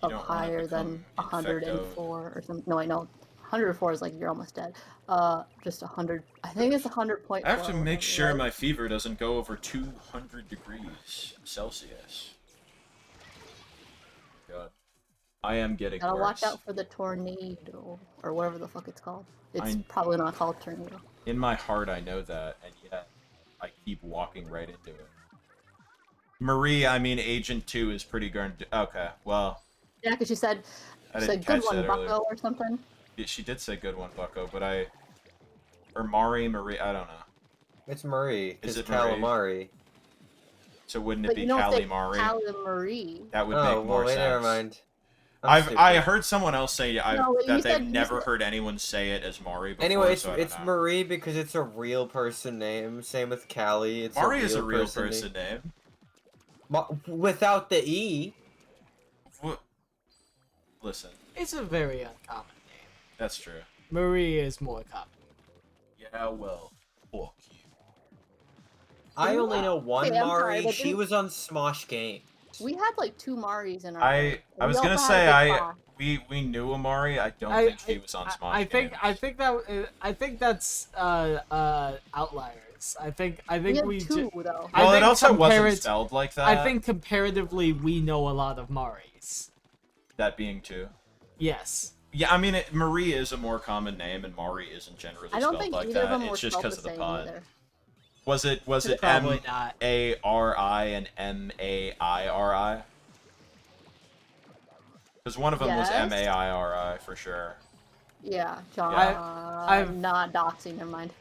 You of don't wanna higher than become 104 or something. No, I know 104 is like you're almost dead. Just 100. I think it's 100.4. I have to make sure right? my fever doesn't go over 200 degrees Celsius. God, I am getting Gotta worse. watch out for the tornado or whatever the fuck it's called. It's I- probably not called tornado. In my heart, I know that, and yet I keep walking right into it. Marie, I mean Agent 2 is pretty darn. Okay, well, Yeah, because she said, I she didn't said, good catch one, that earlier. bucko, or something. Yeah, she did say good one, Bucko, but or Marie, I don't know. It's Marie. Is It's it Marie? calamari. So wouldn't it But be you don't say Calamari? calamari. That would Oh, make well, more wait, sense. never mind. I stupid. heard someone else say No, but you that they've said- you never said- heard anyone say it as Mari before. Anyway, so I don't it's know. Marie because it's a real person name. Same with Callie. It's Mari a is a real person person name. Without the E. What? Listen, It's a very uncommon name. that's true. Marie is more common. Yeah, well, fuck you. I only know one Okay, I'm Mari. sorry, but She didn't- was on Smosh Games. We had like 2 Maris in our. I was gonna say we knew Amari. I don't think he was on Smosh I think Games. I think that's outliers. I think We had we 2 ju- though. I Well, it think also wasn't compared- spelled like that. I think comparatively we know a lot of Maris. that being two. Yes. Yeah, I mean, Marie is a more common name, and Mari isn't generally I don't spelled think like either of that. them were It's just spelled because the of the same pod. either. Was it Probably not. Mari and Mairi? Because one of them was Yes. Mairi for sure. Yeah, John. Yeah. I've- not doxing. Never mind.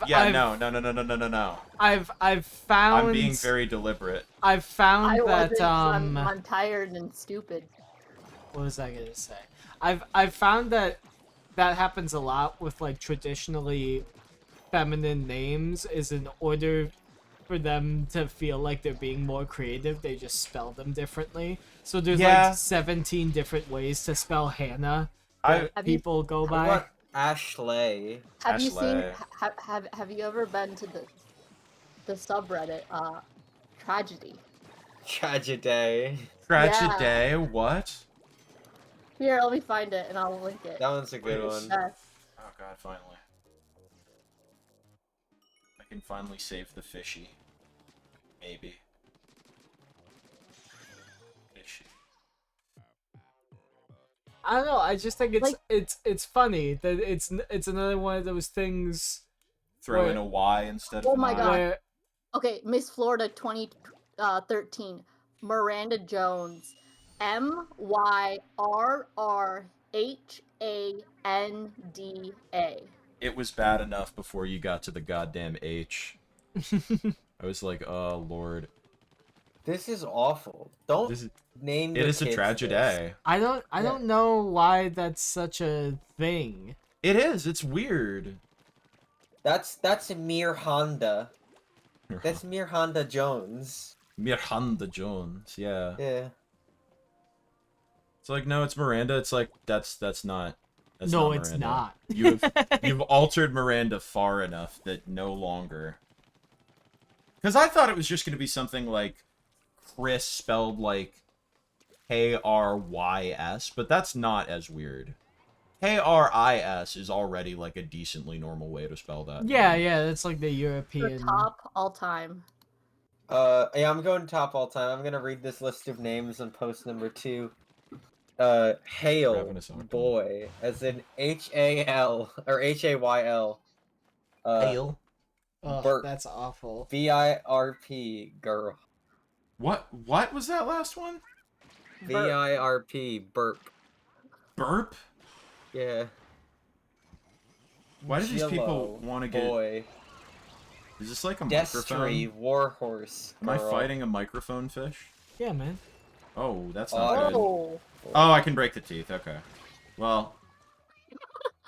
Yeah, no. I've found. I'm being very deliberate. I've found I that wasn't. I'm tired and stupid. what was I gonna say? I've found that happens a lot with like traditionally feminine names. Is in order for them to feel like they're being more creative, they just spell them differently. So there's Yeah. like 17 different ways to spell Hannah I that Have you- people go by. What? Ashley. Have you seen? Ashley. Have you ever been to the subreddit tragedy? Tragedy. Tragedy. What? Here, let me find it and I'll link it. That one's a good Please. one. Yes. Oh god, finally. I can finally save the fishy. Maybe. Fishy. I don't know. I just think Like- it's funny that it's another one of those things Throw Where- in a Y instead Oh of an my I. God. where Okay, Miss Florida 2013. Miranda Jones. Myrrhanda. It was bad enough before you got to the goddamn H. I was like, oh lord. This is awful. Don't This is, name it your is a kids tragedy. this. I don't Yeah. know why that's such a thing. It is. It's weird. That's Mir Honda. That's Mir Honda Jones. Miranda Jones. Yeah. Yeah. It's like, no, it's Miranda. It's like that's not. That's No, not it's Miranda. not. You've altered Miranda far enough that no longer. Because I thought it was just going to be something like Chris spelled like Krys, but that's not as weird. Kris is already like a decently normal way to spell that. Yeah, that's like the The European. top all time. Yeah, I'm going top all time. I'm gonna read this list of names on post number 2. Hale Grabbing a sock. boy, as in Hal or Hayl. Hale. Ugh, Bert. that's awful. VIRP girl. What was that last one? VIRP burp. Burp? Yeah. Why do these people Jillo want to get... boy? Is this like a Destry microphone? warhorse. Am I girl. fighting a microphone fish? Yeah, man. Oh, that's not good. Oh. Oh, I can break the teeth. Okay. Well,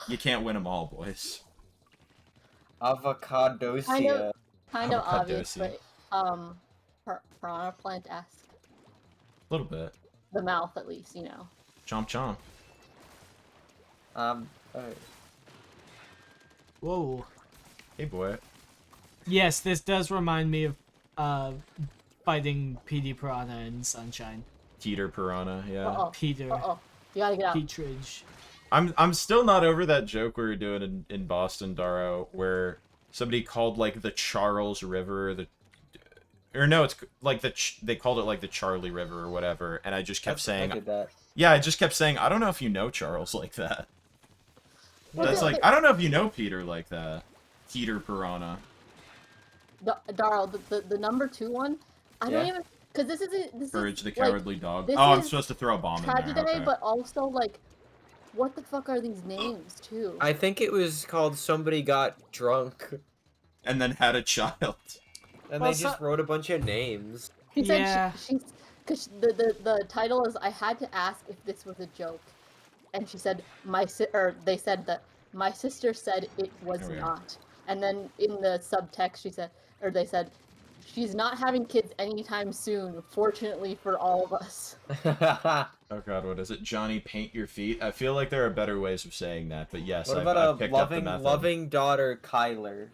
you can't win them all, boys. Avocadosia. Kind of obvious, Avocadosi. but piranha plant-esque. A little bit. The mouth, at least, you know. Chomp chomp. Alright. Whoa. Hey, boy. Yes, this does remind me of fighting PD Piranha in Sunshine. Teeter piranha, yeah. Uh-oh. Peter. Uh-oh. You gotta get out. Petridge. I'm still not over that joke we were doing in Boston, Daro, where somebody called like the Charles River or no, it's like they called it like the Charlie River or whatever, and I just kept I saying, did that. yeah, I just kept saying, I don't know if you know Charles like that. Well, That's the- like, I don't know if you know Peter like that. Peter Piranha. Darryl, the number 2 one, I don't Yeah. even, because this is Courage the like, Cowardly Dog. this Oh, I'm is supposed to throw a bomb in tragedy, there. Okay. but also like, what the fuck are these names too? I think it was called Somebody Got Drunk, And then had a child. and Well, they just wrote a bunch of names. He said Yeah. she's because the title is I had to ask if this was a joke, and she said they said that my sister said it was There we are. not, and then in the subtext they said she's not having kids anytime soon. Fortunately for all of us. Oh god, what is it? Johnny, paint your feet? I feel like there are better ways of saying that, but yes, What I've about picked a up the method. loving daughter, Kyler?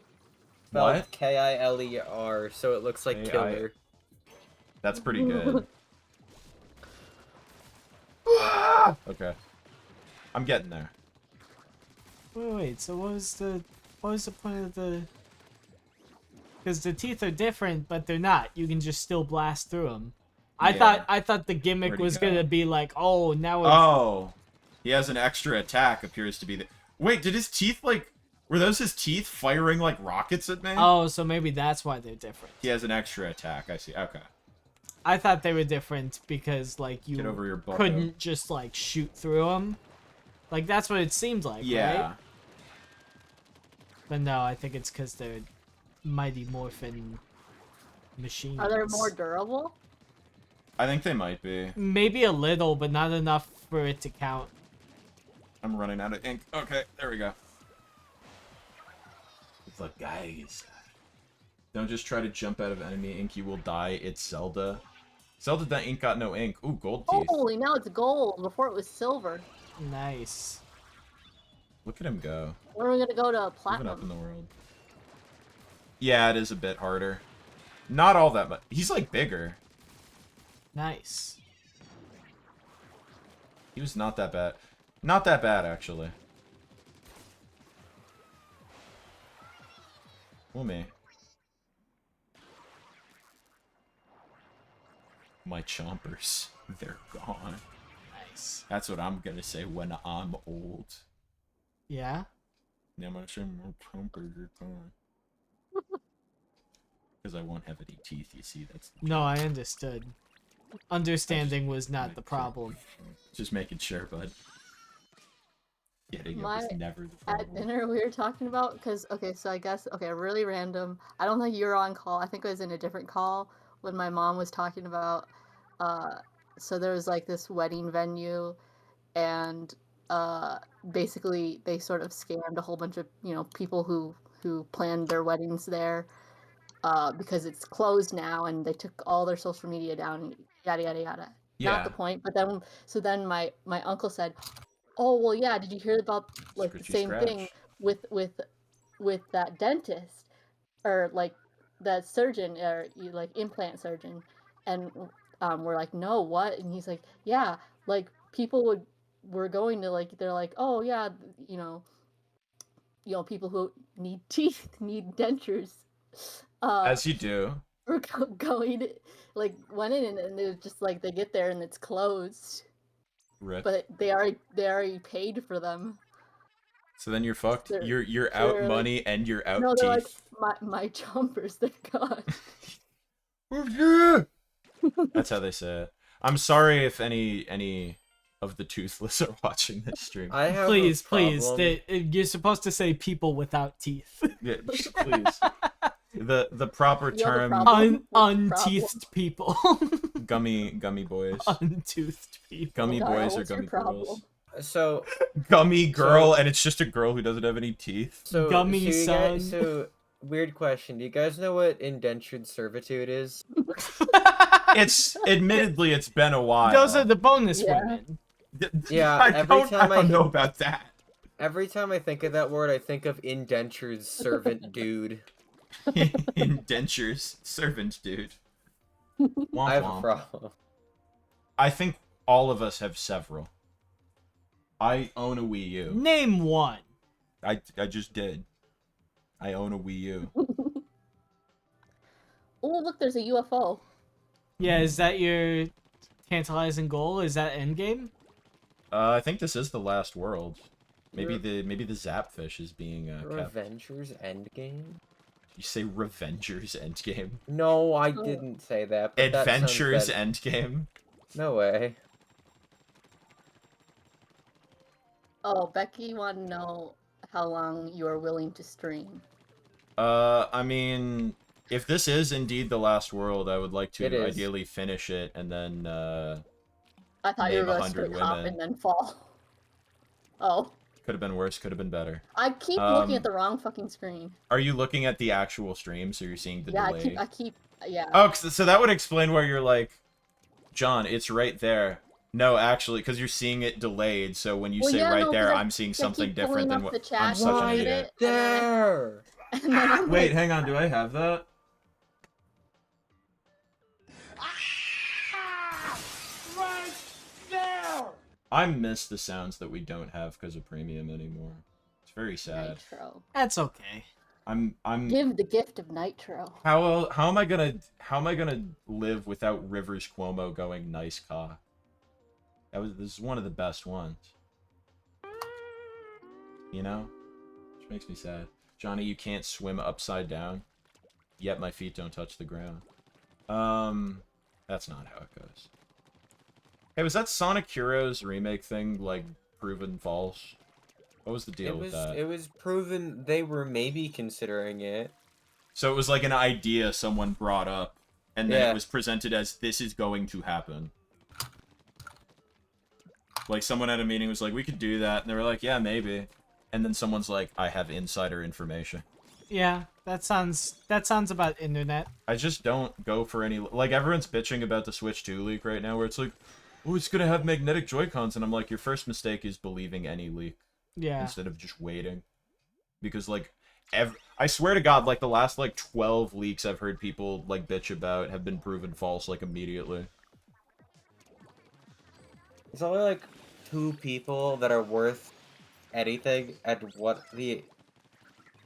Spelled What? Kiler, so it looks like K-I- killer. That's pretty good. Okay. I'm getting there. Wait, so what was the point of the... Because the teeth are different, but they're not. You can just still blast through them. I Yeah. thought the gimmick Where'd he was go? gonna be like, oh, now it's... Oh! He has an extra attack, appears to be the... Wait, did his teeth, like... Were those his teeth firing, like, rockets at me? Oh, so maybe that's why they're different. He has an extra attack, I see. Okay. I thought they were different because, like, you Get over your butt. couldn't just, like, shoot through them. Like, that's what it seemed like, Yeah. right? But no, I think it's because they're Mighty Morphin machines. Are they more durable? I think they might be. Maybe a little, but not enough for it to count. I'm running out of ink. Okay, there we go. It's like, guys. Don't just try to jump out of enemy ink, you will die. It's Zelda. Zelda, that ink got no ink. Ooh, gold teeth. Holy, now it's gold. Before it was silver. Nice. Look at him go. When are we gonna go to Moving up in platinum? the world. Yeah, it is a bit harder. Not all that much. He's like bigger. Nice. He was not that bad. Not that bad, actually. Well, me. My chompers. They're gone. Nice. That's what I'm gonna say when I'm old. Yeah. Yeah, I'm gonna say more hamburger time. Because I won't have any teeth, you see, that's... No, I understood. Understanding was not the problem. Just making sure, bud. Getting it My was never the At problem. dinner, we were talking about, because, okay, so I guess, okay, really random. I don't think you were on call. I think I was in a different call when my mom was talking about, so there was like this wedding venue, and basically they sort of scammed a whole bunch of, people who planned their weddings there, because it's closed now and they took all their social media down, and yada, yada, yada. Not the Yeah. point, but then my uncle said, "Oh, well, yeah, did you hear about like the Scritchy same thing scratch. with that dentist or like that surgeon or like implant surgeon?" And we're like, "No, what?" And he's like, "Yeah, like people were going to like they're like, oh yeah, you know, people who need teeth need dentures." Uh, As you do. we're going like went in and it was just like they get there and it's closed, Rip. but they already paid for them. So then you're fucked. They're- You're out they're like- money and you're out No, they're like teeth. my jumpers. They're gone. That's how they say it. I'm sorry if any of the toothless are watching this stream. I have Please, a please. problem. You're supposed to say people without teeth. Yeah, please. The proper You have a term, problem? Unteethed people. gummy boys. Untoothed people. Gummy Kyle, boys or what's your gummy problem? girls. So Gummy girl, and it's just a girl who doesn't have any teeth. Gummy you son. so weird question. Do you guys know what indentured servitude is? Admittedly, it's been a while. Those are the bonus Yeah. women. Yeah, I every time don't I- know about that. Every time I think of that word, I think of indentured servant dude. Indentures, servant dude. Womp I have a womp. problem. I think all of us have several. I own a Wii U. Name one. I just did. I own a Wii U. Oh, look, there's a UFO. Yeah, is that your tantalizing goal? Is that endgame? I think this is the last world. Maybe the Zapfish is being kept. Revengers Endgame? You say Revengers Endgame. No, I didn't say that. But that sounds Adventures better. Endgame. No way. Oh, Becky wanted to know how long you are willing to stream. I mean, if this is indeed the last world, I would like It to is. ideally finish it and then I thought you were Name going to 100 straight hop women. and then fall. Oh, could have been worse, could have been better. I keep looking at the wrong fucking screen. Are you looking at the actual stream, so you're seeing the Yeah, delay? yeah. Oh, so that would explain why you're like, John, it's right there. No, actually, because you're seeing it delayed, so when you Well, say yeah, right no, 'cause there, I- I'm seeing I something keep different pulling than up what the chat I'm and such look an at idiot. it, and then I- There! and then I'm Wait, like, hang on, do I have that? I miss the sounds that we don't have because of premium anymore. It's very sad. Nitro. That's okay. I'm Give the gift of Nitro. how am I gonna live without Rivers Cuomo going nice cock? This is one of the best ones. You know? Which makes me sad. Johnny, you can't swim upside down. Yet my feet don't touch the ground. That's not how it goes. Hey, was that Sonic Heroes remake thing, like, proven false? What was the deal with that? It was proven they were maybe considering it. So it was like an idea someone brought up, and then Yeah. it was presented as, this is going to happen. Like, someone at a meeting was like, we could do that, and they were like, yeah, maybe. And then someone's like, I have insider information. Yeah, that sounds about internet. I just don't go for any... Like, everyone's bitching about the Switch 2 leak right now, where it's like, oh, it's gonna have magnetic Joy-Cons, and I'm like, your first mistake is believing any leak. Yeah. Instead of just waiting. Because, like, I swear to God, like, the last, like, 12 leaks I've heard people, like, bitch about have been proven false, like, immediately. It's only like 2 people that are worth anything at what the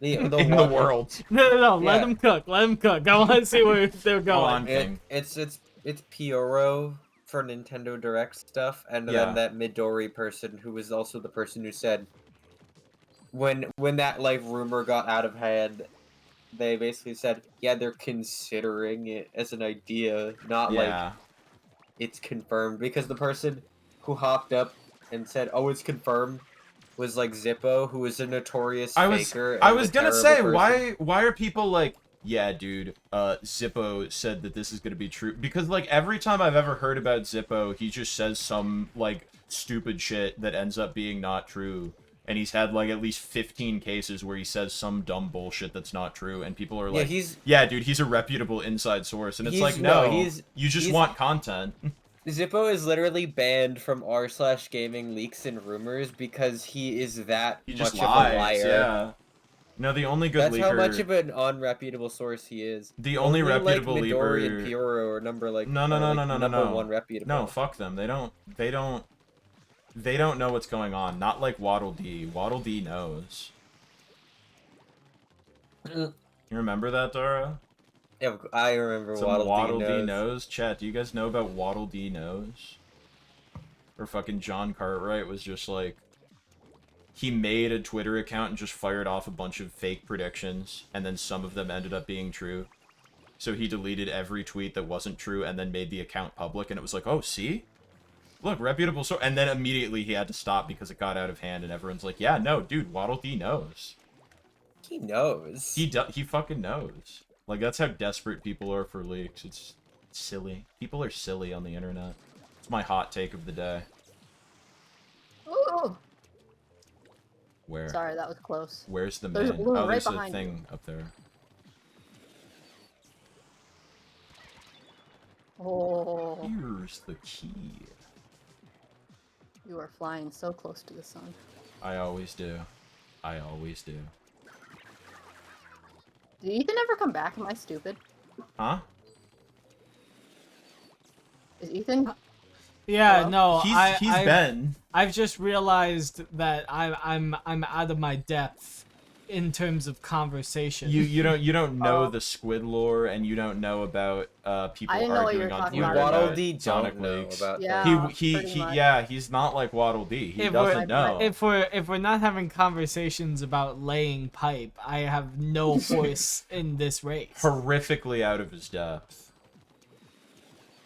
In the one- world. No, let Yeah. them cook. Let them cook. I want to see where they're Go on, going. King. It's Pioro for Nintendo Direct stuff, and Yeah. then that Midori person who was also the person who said when that like rumor got out of hand, they basically said, yeah, they're considering it as an idea, not like Yeah. it's confirmed, because the person who hopped up and said, "Oh, it's confirmed," was like Zippo, who was a notorious faker. I and was a gonna terrible say, person. why are people like, yeah, dude, Zippo said that this is gonna be true? Because like every time I've ever heard about Zippo, he just says some like stupid shit that ends up being not true. And he's had like at least 15 cases where he says some dumb bullshit that's not true, and people are Yeah, like, yeah, dude, he's a reputable inside source. And it's like, no, you just he's- want content. Zippo is literally banned from r/gaming leaks and rumors because he is that He much just of a lies, liar. yeah. No, the only good That's leaker... how much of an unreputable source he is. The only reputable like Midori and leaker... Pyro are number like No, number one reputable. No, fuck them. They don't know what's going on. Not like Waddle Dee. Waddle Dee knows. You remember that, Dara? Yeah, I remember Some Waddle Dee knows. knows. Chat, do you guys know about Waddle Dee knows? Or fucking John Cartwright was just like... He made a Twitter account and just fired off a bunch of fake predictions, and then some of them ended up being true. So he deleted every tweet that wasn't true and then made the account public, and it was like, oh, see? Look, reputable source. And then immediately he had to stop because it got out of hand, and everyone's like, yeah, no, dude, Waddle Dee knows. He knows. He fucking knows. Like, that's how desperate people are for leaks. It's silly. People are silly on the internet. It's my hot take of the day. Ooh. Where? Sorry, that was close. Where's the There's a man? balloon Oh, right there's a behind you. thing up there. Oh, Here's the key. you are flying so close to the sun. I always do. I always do. Did Ethan ever come back? Am I stupid? Huh? Is Ethan? Yeah, Hello? no, He's Ben. I've just realized that I'm out of my depth in terms of conversation. You don't know Oh. the squid lore, and you don't know about people I didn't know what you arguing were on talking Twitter about. Waddle about Dee Sonic don't know leaks. about Yeah. that. pretty much. Yeah, he's not like Waddle Dee. He If doesn't we're- know. If we're not having conversations about laying pipe, I have no voice in this race. Horrifically out of his depth.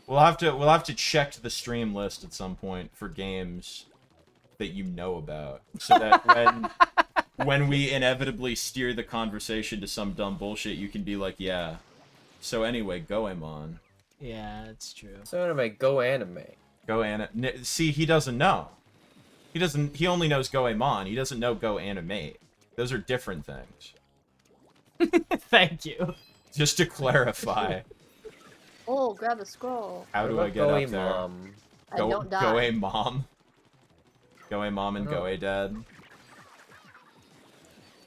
We'll have to check the stream list at some point for games that you know about, so that when we inevitably steer the conversation to some dumb bullshit, you can be like, yeah. So anyway, Goemon. Yeah, that's true. So anyway, go anime. See, he doesn't know. He only knows Goemon. He doesn't know Go Animate. Those are different things. Thank you. Just to clarify. Oh, grab the scroll. How do What I get about up there? Goemon? I don't die. Goemon. Goemon and Oh. Goedad.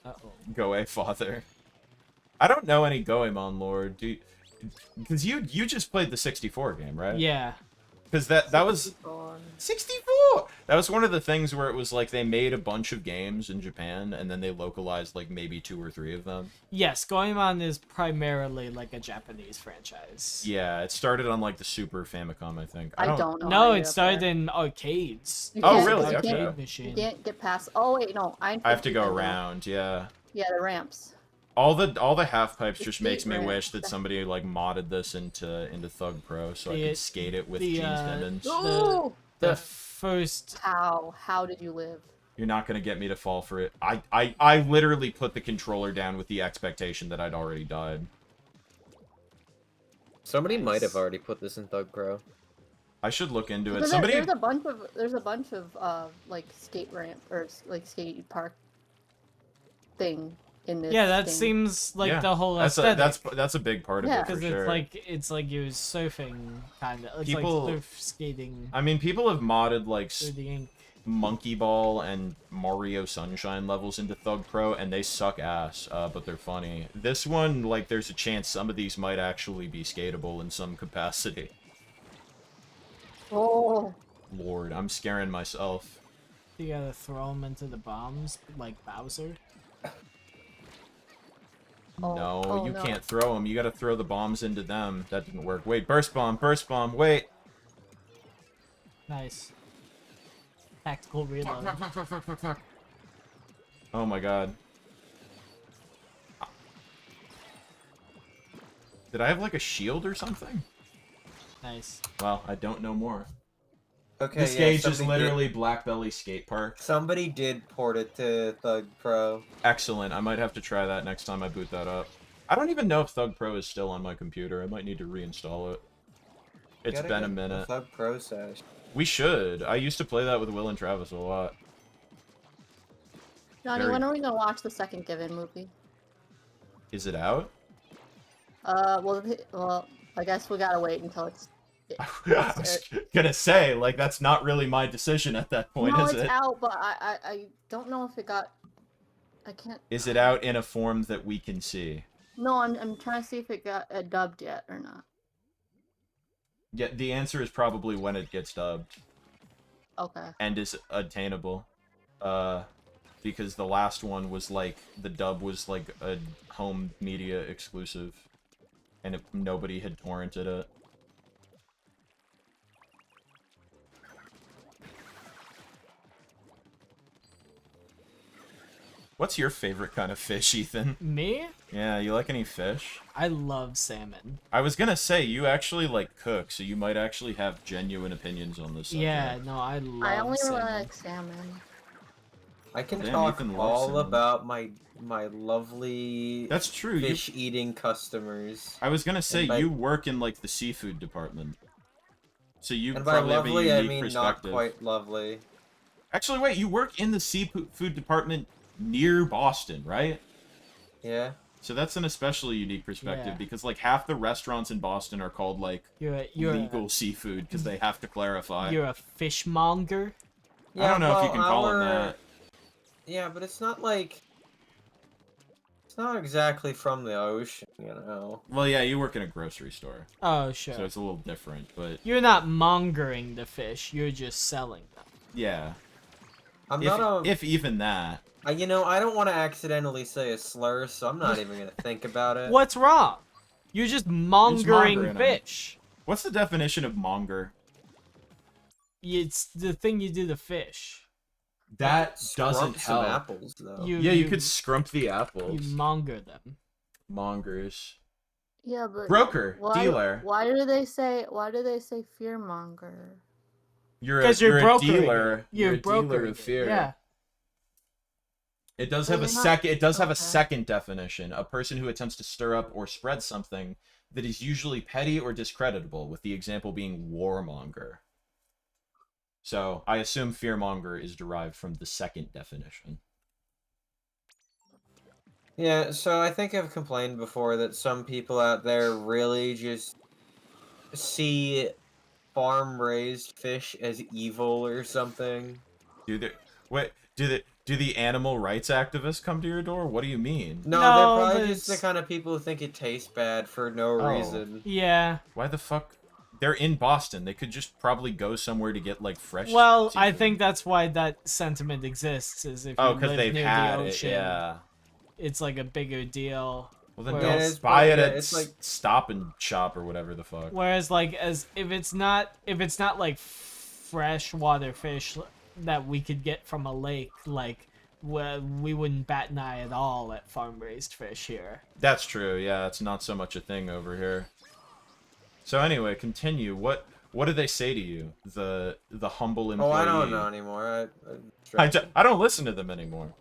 Uh-oh. Father. I don't know any Goemon lore. Because you just played the 64 game, right? Yeah. Because that was... Gone. 64! That was one of the things where it was like they made a bunch of games in Japan and then they localized like maybe 2 or 3 of them. Yes, Goemon is primarily like a Japanese franchise. Yeah, it started on like the Super Famicom, I think. I don't know. No, how to it get up started there. in arcades. You Oh, can't- really? You Okay. can't, Arcade machine. you can't get past. Oh wait, no. I have to go 50 then, around, yeah. Yeah, the ramps. All the half pipes The just makes me skate wish ramp. that somebody like modded this into Thug Pro so I The- could skate it with the, Cheese uh, Demons. Ooh! The first How did you live? You're not gonna get me to fall for it. I literally put the controller down with the expectation that I'd already died. Somebody might have Nice. already put this in Thug Pro. I should look into it. Because Somebody there's a bunch of like skate ramp or like skate park thing in this. yeah, that game. seems like Yeah, the whole that's aesthetic. that's a big part of Yeah. it for Because sure. it's like you're surfing kind of. It's People- like surf skating I mean, people have modded like through the ink. Monkey Ball and Mario Sunshine levels into Thug Pro, and they suck ass, but they're funny. This one, like, there's a chance some of these might actually be skatable in some capacity. Oh, Lord, I'm scaring myself. You gotta throw them into the bombs like Bowser. Oh, No, oh, you no. can't throw them. You gotta throw the bombs into them. That didn't work. Wait, burst bomb, wait. Nice. Tactical reload. Fuck. Oh my god. Did I have like a shield or something? Nice. Well, I don't know more. Okay, This yeah, gauge is somebody literally Black Belly Skate Park. Somebody did port it to Thug Pro. Excellent. I might have to try that next time I boot that up. I don't even know if Thug Pro is still on my computer. I might need to reinstall it. It's Gotta been a get the minute. Thug Pro sesh. We should. I used to play that with Will and Travis a lot. Johnny, Very- when are we gonna watch the second Given movie? Is it out? Well, I guess we gotta wait until it's. I was gonna say, like, that's not really my decision at that point, No, is it's it? out, but I don't know if it got. I can't. Is it out in a form that we can see? No, I'm trying to see if it got dubbed yet or not. Yeah, the answer is probably when it gets dubbed Okay. and is attainable. Because the last one was like, the dub was like a home media exclusive, and nobody had torrented it. What's your favorite kind of fish, Ethan? Me? Yeah, you like any fish? I love salmon. I was gonna say, you actually like cook, so you might actually have genuine opinions on this subject. Yeah, no, I love I only salmon. really like salmon. I can Damn, talk Ethan loves all salmon. about my lovely That's true. fish eating customers. I was gonna say, And by- you work in like the seafood department, so you And by probably have a lovely, I unique mean not perspective. quite lovely. Actually, wait, you work in the seafood department near Boston, right? Yeah. So that's an especially unique perspective Yeah. because like half the restaurants in Boston are called like You're legal seafood because they have to clarify. You're a fishmonger. I don't know if you well, can call it our- that. Yeah, but it's not like it's not exactly from the ocean, you know. Well, yeah, you work in a grocery store, Oh, sure. so it's a little different, but You're not mongering the fish. You're just selling them. yeah. I'm If, not a if even that. you know, I don't want to accidentally say a slur, so I'm not even gonna think about it. What's wrong? You're just mongering mongering 'em. fish. What's the definition of monger? It's the thing you do to fish. That Scrump some apples though. Yeah, you could scrump the You apples. monger them. Mongers. Yeah, but Broker, why, dealer. Why do they say fearmonger? You're a, Because you're a brokering it. dealer. You're a dealer brokering of it. fear. Yeah. It does Well, have a you're not- second. It does have a okay. second definition: a person who attempts to stir up or spread something that is usually petty or discreditable. With the example being warmonger. So I assume fearmonger is derived from the second definition. Yeah, so I think I've complained before that some people out there really just see farm-raised fish as evil or something. Do the animal rights activists come to your door? What do you mean? No, No, they're but probably just the it's- kind of people who think it tastes bad for no Oh. reason. Yeah. Why the fuck? They're in Boston. They could just probably go somewhere to get like fresh. Well, I seafood. think that's why that sentiment exists. Is if Oh, you because live they've near had the it. ocean, Yeah. it's like a bigger deal. Well, then Well, don't it's buy it probably- at it's like- Stop and Shop or whatever the fuck. Whereas, like, as if it's not like freshwater fish that we could get from a lake, like, we wouldn't bat an eye at all at farm raised fish here. That's true. Yeah, it's not so much a thing over here. So anyway, continue. What do they say to you? The humble employee. Oh, I don't know anymore. I I don't listen to them anymore.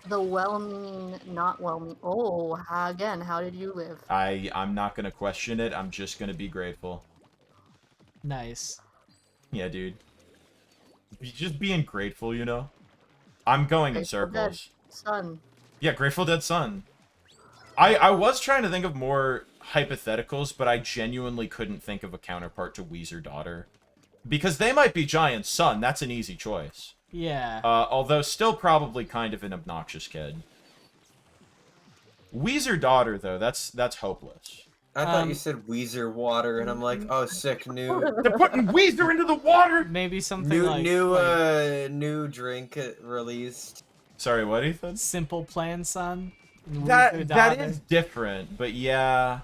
The well-meaning, not well-meaning. Oh, again, how did you live? I'm not gonna question it. I'm just gonna be grateful. Nice. Yeah, dude. Just being grateful, you know. I'm going in Grateful Dead. circles. Son. Yeah, Grateful Dead Son. I was trying to think of more hypotheticals, but I genuinely couldn't think of a counterpart to Weezer Daughter. Because they might be Giant's son, that's an easy choice. Yeah. Although still probably kind of an obnoxious kid. Weezer Daughter, though, that's hopeless. I thought Um, you said Weezer water, and I'm like, oh, sick, new, They're putting Weezer into the water! Maybe something new, like, new, like new drink released. Sorry, what, Ethan? Simple Plan Son. and Weezer That Daughter. is different, but yeah.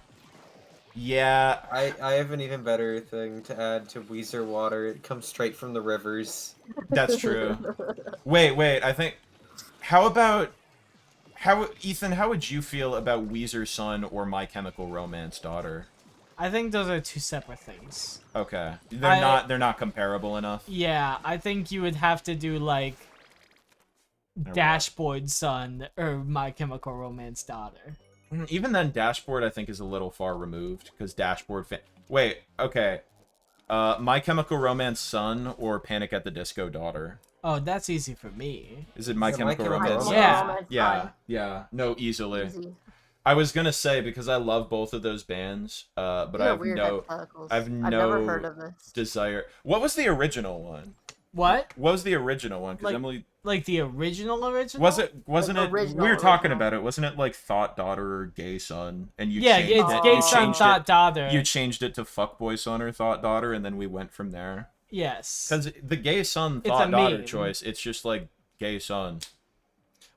Yeah, I have an even better thing to add to Weezer water. It comes straight from the rivers. that's true. Wait, I think... How about... Ethan, how would you feel about Weezer's son or My Chemical Romance daughter? I think those are two separate things. Okay. They're not comparable enough. Yeah, I think you would have to do like what? Dashboard Son or My Chemical Romance daughter. Even then, Dashboard I think is a little far removed because Dashboard. Wait, okay. My Chemical Romance son or Panic at the Disco daughter? Oh, that's easy for me. Is it My Yeah, Chemical My Chemical Romance? Romance. Yeah. Romance, Yeah, fine. yeah. No, easily. Easy. I was gonna say because I love both of those bands, but You I have have weird no hypotheticals. I've I've never heard no of this. desire. What was the original one? What? What was the original one? Because Like- Emily, Like the original? wasn't Like it? original, We were talking original. about it. Wasn't it like Thought Daughter or Gay Son? And you Yeah, changed it's it. Gay you Son changed Thought it. Daughter. You changed it to Fuckboy Son or Thought Daughter, and then we went from there. Yes. Because the Gay Son It's Thought a Daughter meme. choice, it's just like Gay Son.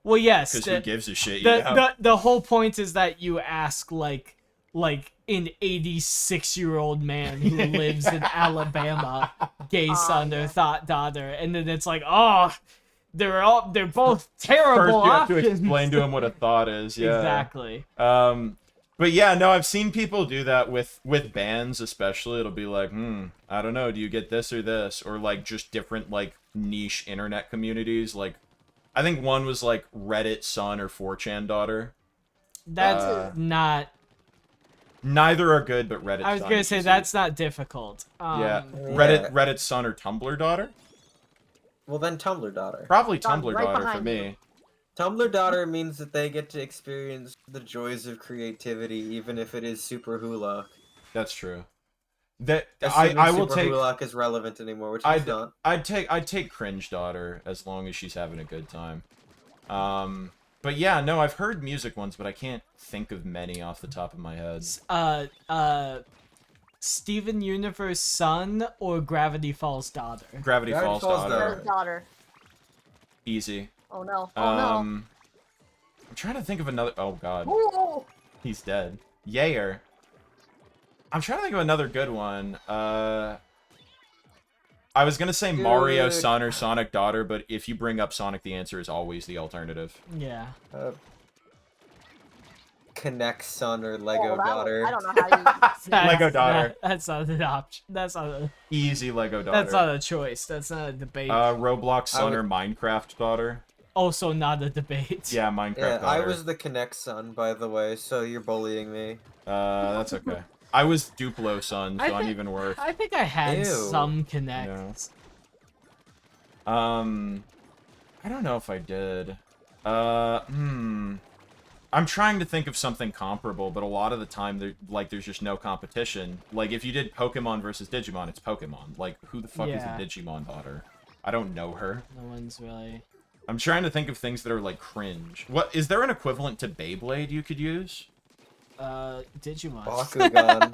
Well, yes. Because who The, gives a shit? the, You know? the whole point is that you ask like an 86-year-old man who lives in Alabama, Gay Son or yeah. Thought Daughter, and then it's like, oh, they're both terrible First, you have to options. explain to him what a thought is. Yeah. Exactly. But yeah, no, I've seen people do that with bands, especially. It'll be like, I don't know, do you get this or this, or like just different like niche internet communities. Like, I think one was like Reddit son or 4chan daughter. That's not. Neither are good, but Reddit. I was son gonna is say easy. that's not difficult. Yeah, Yeah. Reddit son or Tumblr daughter. Well, then Tumblr daughter. Probably Dog Tumblr right daughter for behind me. you. Tumblr daughter means that they get to experience the joys of creativity, even if it is super hula. That's true. That Assuming I will super take. hula is relevant anymore, which I'd it's not. I'd take cringe daughter as long as she's having a good time. But yeah, no, I've heard music ones, but I can't think of many off the top of my head. Steven Universe son or Gravity Falls daughter. Gravity Falls daughter. There's daughter. Easy. Oh no. Oh I'm trying to think of another. Oh god, no. Ooh. he's dead. Yayer. I'm trying to think of another good one. I was gonna say Mario Dude. son or Sonic daughter, but if you bring up Sonic, the answer is always the alternative. Yeah. Connect son or Oh, Lego that daughter. one- I don't know how you. That's Lego daughter. That's not an option. That's not a. Easy Lego daughter. That's not a choice. That's not a debate. Roblox son would- or Minecraft daughter. Also not a debate. Yeah, Minecraft Yeah, daughter. I was the Connect son, by the way, so you're bullying me. That's okay. I was Duplo son, so I I'm think- even worse. I think I had Ew. some connects. I don't know if I did. I'm trying to think of something comparable, but a lot of the time, there's just no competition. Like, if you did Pokemon versus Digimon, it's Pokemon. Like, who the fuck Yeah. is a Digimon daughter? I don't know her. No one's really. I'm trying to think of things that are, like, cringe. What, is there an equivalent to Beyblade you could use? Digimon. Bakugan.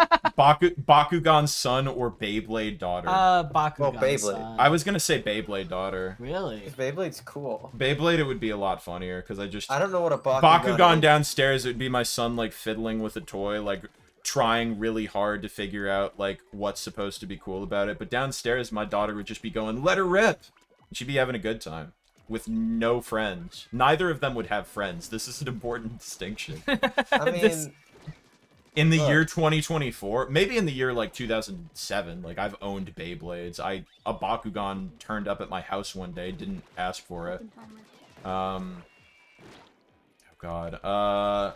Bakugan's son or Beyblade daughter? Bakugan. Well, Beyblade. son. I was gonna say Beyblade daughter. Really? Beyblade's cool. Beyblade, it would be a lot funnier, because I I don't know what a Bakugan is. downstairs, it would be my son, like, fiddling with a toy, like, trying really hard to figure out, like, what's supposed to be cool about it. But downstairs, my daughter would just be going, let her rip! She'd be having a good time. With no friends. Neither of them would have friends. This is an important distinction. I mean, This- In the Look. year 2024, maybe in the year, like, 2007, like, I've owned Beyblades. A Bakugan turned up at my house one day, didn't ask for it. Oh god. I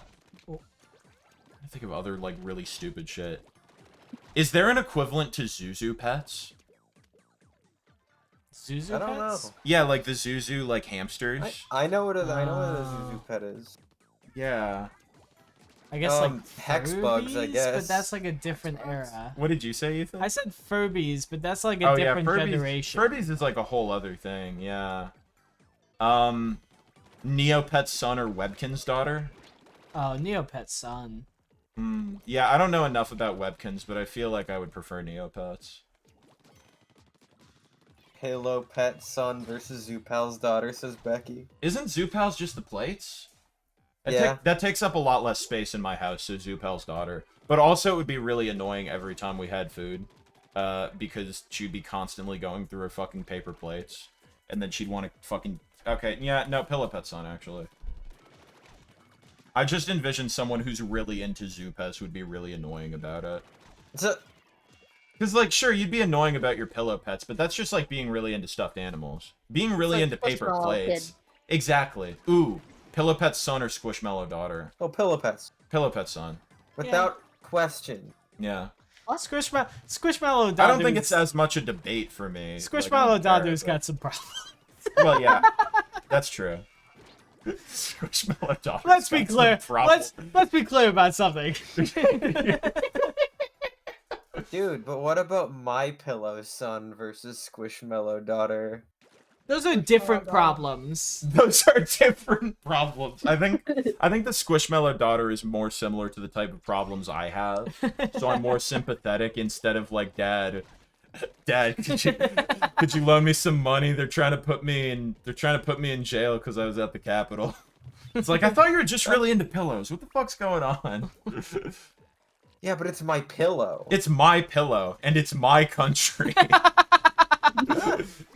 think of other, like, really stupid shit. Is there an equivalent to Zuzu pets? Zuzu I don't know. pets? Yeah, like the Zuzu, like, hamsters. I know what a Oh. Zuzu pet is. Yeah. I guess like hex bugs, I Furbies, guess. but that's like a different era. What did you say, Ethan? I said Furbies, but that's like a different generation. Furbies is like a whole other thing, yeah. Neopet's son or Webkin's daughter? Oh, Neopet's son. Yeah, I don't know enough about Webkins, but I feel like I would prefer Neopets. Halo pet son versus Zupal's daughter, says Becky. Isn't Zupal's just the plates? Yeah. That takes up a lot less space in my house, so Zupal's daughter. But also, it would be really annoying every time we had food, because she'd be constantly going through her fucking paper plates, and then she'd want to fucking... Okay, yeah, no, Pillow Pet's on, actually. I just envision someone who's really into Zoopets would be really annoying about it. Because, like, sure, you'd be annoying about your pillow pets, but that's just like being really into stuffed animals. Being really into paper plates. Exactly. Ooh, Pillow Pet's son or Squishmallow daughter? Oh, Pillow Pets. Pillow Pet's son. Without question. Yeah. Squishmallow Daughter's... I don't think it's as much a debate for me. Squishmallow Daughter's got some problems. Well, yeah. That's true. Squishmallow Daughter's Let's be got some clear. problems. Let's be clear about something. Dude, but what about My Pillow Son versus Squishmallow Daughter? Those are different problems. Those are different problems. I think the Squishmallow Daughter is more similar to the type of problems I have. So I'm more sympathetic instead of like, Dad, could you loan me some money? They're trying to put me in jail because I was at the Capitol. It's like, I thought you were just really into pillows. What the fuck's going on? Yeah, but it's my pillow. It's my pillow, and it's my country.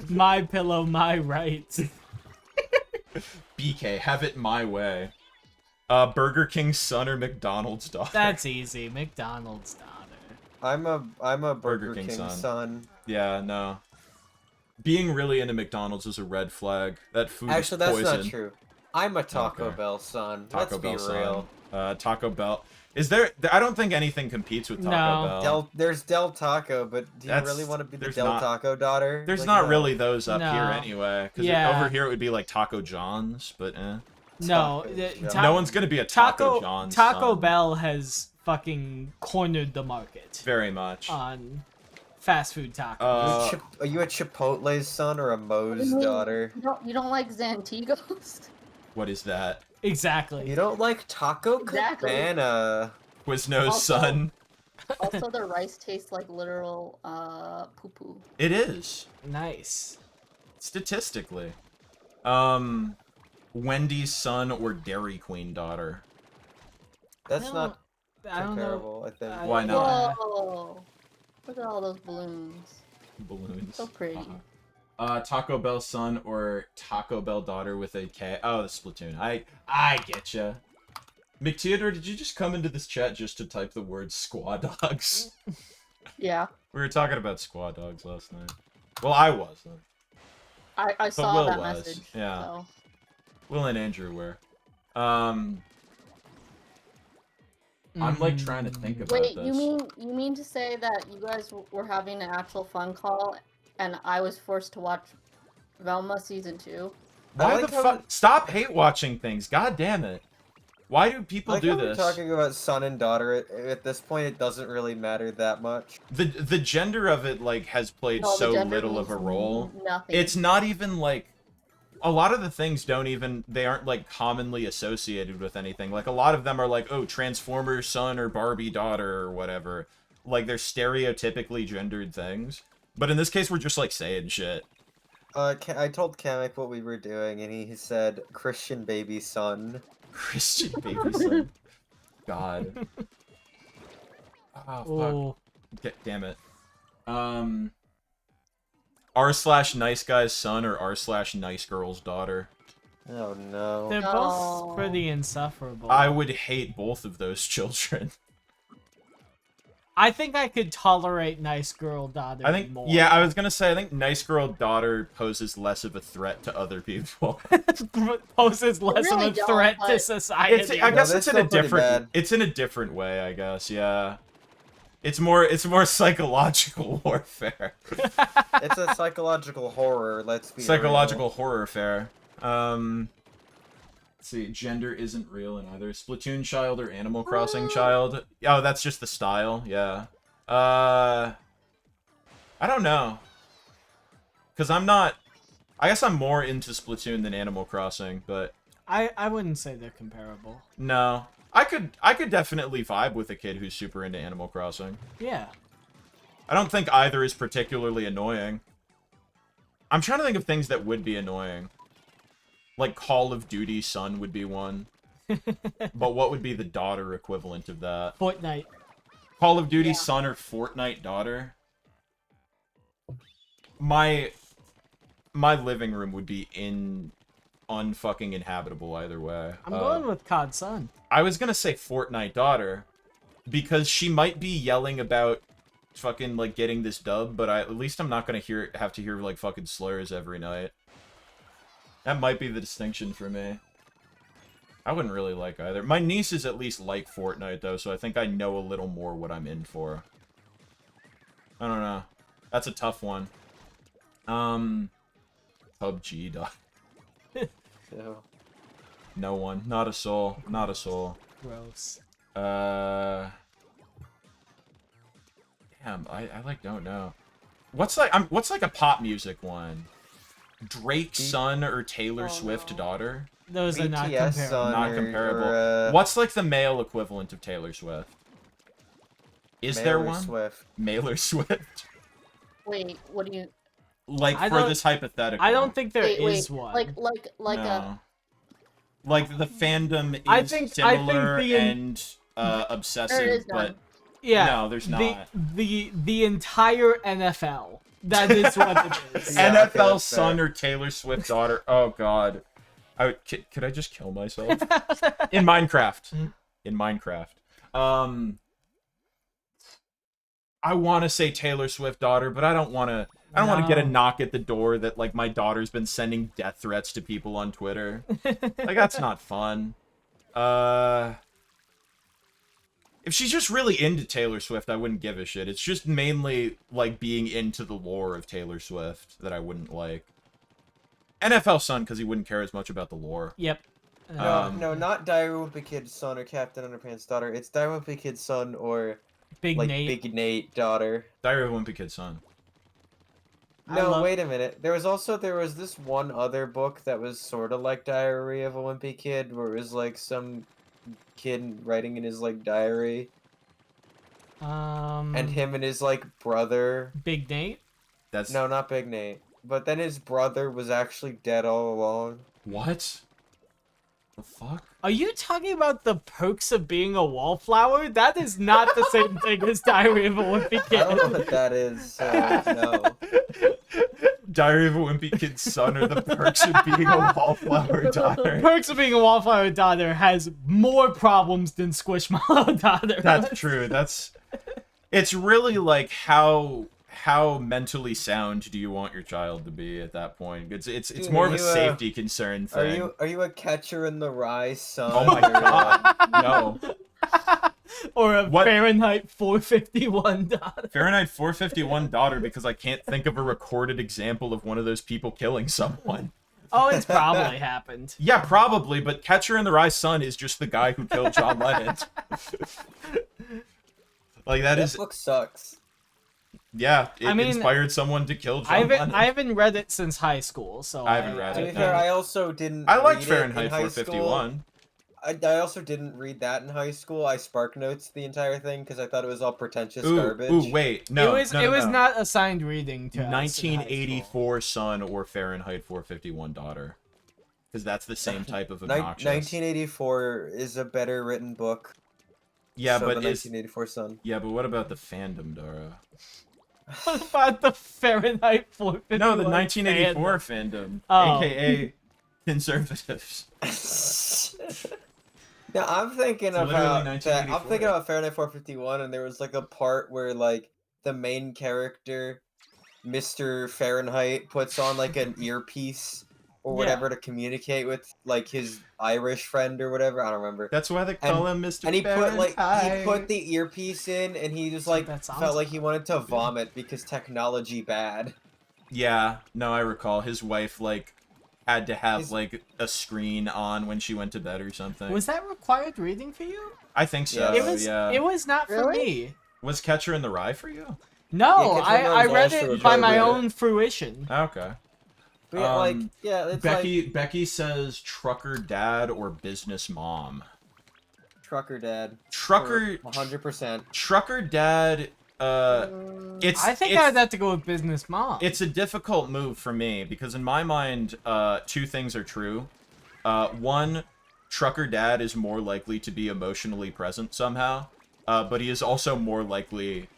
My pillow, my rights. BK, have it my way. Burger King's son or McDonald's daughter? That's easy. McDonald's daughter. I'm a Burger King son. Yeah, no. Being really into McDonald's is a red flag. That food Actually, is that's poison. not true. I'm a Taco Okay. Bell son. Taco Let's Bell be real. son. Taco Bell. Is there... I don't think anything competes with Taco No. Bell. There's Del Taco, but do you That's- really want to be the there's Del not- Taco daughter? There's Like, not no. really those up No. here anyway. Because Yeah. over here it would be like Taco John's, but eh. No, Taco the- John's. No one's gonna be a Taco John's Taco son. Bell has fucking cornered the market Very much. on fast food tacos. Are you a Chipotle's son or a Moe's Wait, daughter? You don't like Zantigos? What is that? Exactly. You don't like Taco Exactly. Cabana? Quizno's Also- son. Also, the rice tastes like literal poo-poo. It is. Nice. Statistically. Wendy's son or Dairy Queen daughter? That's not I don't know. comparable, I think. Why not? Whoa! Look at all those balloons. Balloons. So pretty. Taco Bell son or Taco Bell daughter with a K. Oh, the Splatoon. I get ya. McTeodor, did you just come into this chat just to type the word squad dogs? Yeah, We were talking about squad dogs last night. Well, I wasn't. I saw Will that was, message. yeah. So. Will and Andrew were. I'm like trying to think about Wait, this. you mean to say that you guys were having an actual fun call, and I was forced to watch Velma season 2? Why I the like how fuck? Stop hate watching things. God damn it. Why do people Like do how this? we're talking about son and daughter. At this point, it doesn't really matter that much. The gender of it like has played No, the so gender little of a means role. Nothing. It's not even like a lot of the things they aren't like commonly associated with anything. Like a lot of them are like, oh, Transformers son or Barbie daughter or whatever. Like they're stereotypically gendered things. But in this case, we're just like saying shit. I told Kamek what we were doing, and he said Christian baby son. Christian baby son. God. Oh, fuck. Oh, Damn it. R/nice guy's son or R/nice girl's daughter? Oh no. they're No. both pretty insufferable. I would hate both of those children. I think I could tolerate nice girl daughter I think, more. yeah, I was gonna say, I think nice girl daughter poses less of a threat to other people. poses less really of a don't, threat to but- society. I guess No, it's that's in a still pretty different, bad. it's in a different way, I guess, yeah. It's more psychological warfare. It's a psychological horror. Let's be Psychological horror fair. Let's see, gender isn't real in either. Splatoon child or Animal Crossing child? Oh, that's just the style, yeah. I don't know. Because I guess I'm more into Splatoon than Animal Crossing, but I wouldn't say they're comparable. no. I could definitely vibe with a kid who's super into Animal Crossing. Yeah. I don't think either is particularly annoying. I'm trying to think of things that would be annoying. Like Call of Duty son would be one. But what would be the daughter equivalent of that? Fortnite. Call of Duty Yeah. son or Fortnite daughter. My living room would be unfucking inhabitable either way. I'm going with COD Son. I was gonna say Fortnite daughter because she might be yelling about fucking like getting this dub, but at least I'm not gonna have to hear like fucking slurs every night. That might be the distinction for me. I wouldn't really like either. My nieces at least like Fortnite though, so I think I know a little more what I'm in for. I don't know. That's a tough one. PUBG dog. So, No one. Not a soul. Not a soul. Gross. Damn, I like don't know. What's like a pop music one? Drake's son or Taylor Swift daughter? Those are not BTS comparable. son Not or- comparable. or, What's like the male equivalent of Taylor Swift? Is there Taylor one? Swift. Mailer Swift. Wait, what do you? Like I for don't- this hypothetical. I don't think there is wait, one. Like a. No. Like the fandom is I think similar the and There obsessive, is but none. Yeah. no, there's not. The entire NFL. That is what it is. Yeah, okay, NFL that's son fair. or Taylor Swift daughter. Oh god. Could I just kill myself? In Minecraft. In Minecraft. I want to say Taylor Swift daughter, but I don't want to get a No. knock at the door that like my daughter's been sending death threats to people on Twitter. Like that's not fun. If she's just really into Taylor Swift, I wouldn't give a shit. It's just mainly like being into the lore of Taylor Swift that I wouldn't like. NFL son, because he wouldn't care as much about the lore. Yep. No, not Diary of a Wimpy Kid's son or Captain Underpants' daughter. It's Diary of a Wimpy Kid's son or Big like Nate. Big Nate daughter. Diary of a Wimpy Kid's son. I No, love- wait a minute. There was this one other book that was sort of like Diary of a Wimpy Kid, where it was like some kid writing in his like diary, and him and his like brother. Big Nate. That's No, not Big Nate. But then his brother was actually dead all along. what? The fuck? Are you talking about the perks of being a wallflower? That is not the same thing as Diary of a Wimpy I don't know Kid. what that is. So no. Diary of a Wimpy Kid's son or the perks of being a wallflower daughter. Perks of being a wallflower daughter has more problems than Squishmallow daughter. That's true. It's really like how mentally sound do you want your child to be at that point? It's Dude, more are of a you, safety concern thing. Are you a Catcher in the Rye son? Oh my or, god. No. Or a What? Fahrenheit 451 daughter. Fahrenheit 451 daughter because I can't think of a recorded example of one of those people killing someone. Oh, it's probably happened. Yeah, probably, but Catcher in the Rye son is just the guy who killed John Lennon. Like that That is book sucks. yeah, it I mean, inspired someone to kill John I Lennon. haven't read it since high school, so I haven't read To it. be fair, I also didn't. I like read it Fahrenheit in high school. 451. I also didn't read that in high school. I spark notes the entire thing because I thought it was all pretentious garbage. Ooh, wait, no, it was no, it was no. not assigned reading to us in high school. 1984 son or Fahrenheit 451 daughter, because that's the same type of obnoxious. 1984 is a better written book. Yeah, so but the is 1984 Sun. yeah, but what about the fandom, Dara? What about the Fahrenheit 451? No, the 1984 fandom? fandom, Oh. aka conservatives. Now I'm thinking It's literally about that. I'm 1984. thinking about Fahrenheit 451, and there was like a part where like the main character, Mr. Fahrenheit, puts on like an earpiece or Yeah. whatever to communicate with like his Irish friend or whatever. I don't remember. That's why they call him Mr. And he put like he Fahrenheit. put the earpiece in, and he just like That sounds felt like he wanted to vomit because technology bad. Yeah, no, I recall his wife like had to have His- like a screen on when she went to bed or something. Was that required reading for you? I think so. Yeah. It was. Yeah. It was not for Really? me. Was Catcher in the Rye for you? No, Yeah, Catcher in the I Rye was read also it by my appropriate. own fruition. Okay. But yeah, like Um, yeah, it's like Becky says trucker dad or business mom. trucker dad. Trucker 100%. trucker dad it's I think it's, I'd have to go with business mom. it's a difficult move for me because in my mind two things are true. One, trucker dad is more likely to be emotionally present somehow. but he is also more likely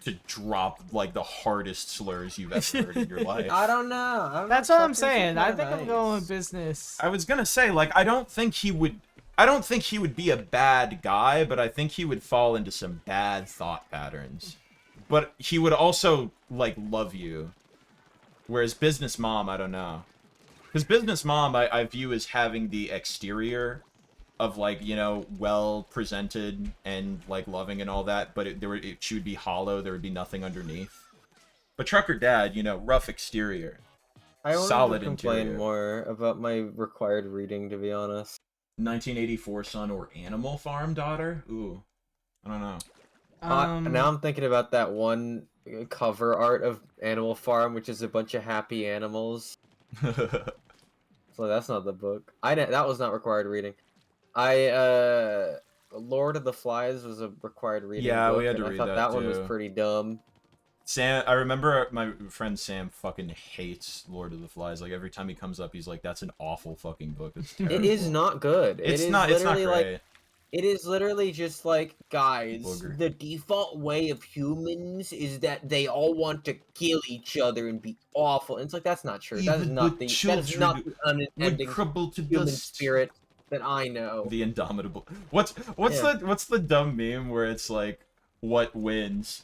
to drop like the hardest slurs you've ever heard in your life. I don't know. That's what I'm saying. I think I'm going with business. I was gonna say, like, I don't think he would be a bad guy, but I think he would fall into some bad thought patterns. But he would also, like, love you. Whereas Business Mom, I don't know. Because Business Mom, I view as having the exterior of, like, you know, well-presented and, like, loving and all that, but she would be hollow, there would be nothing underneath. But Trucker Dad, you know, rough exterior. I wanted solid to complain interior. more about my required reading, to be honest. 1984 Son or Animal Farm Daughter? Ooh. I don't know. Now I'm thinking about that one cover art of Animal Farm, which is a bunch of happy animals. So that's not the book. That was not required reading. Lord of the Flies was a required reading. Yeah, book, we had to and read I thought that that one was too. pretty dumb. Sam, I remember my friend Sam fucking hates Lord of the Flies. Like, every time he comes up, he's like, that's an awful fucking book. It's terrible. It is not good. It's not great. Like, it is literally just like, guys, Booger. the default way of humans is that they all want to kill each other and be awful. And it's like, that's not true. That is Even not good the would unintending crumble to human dust. spirit that I know. The Indomitable. What's Yeah. the dumb meme where it's like, what wins?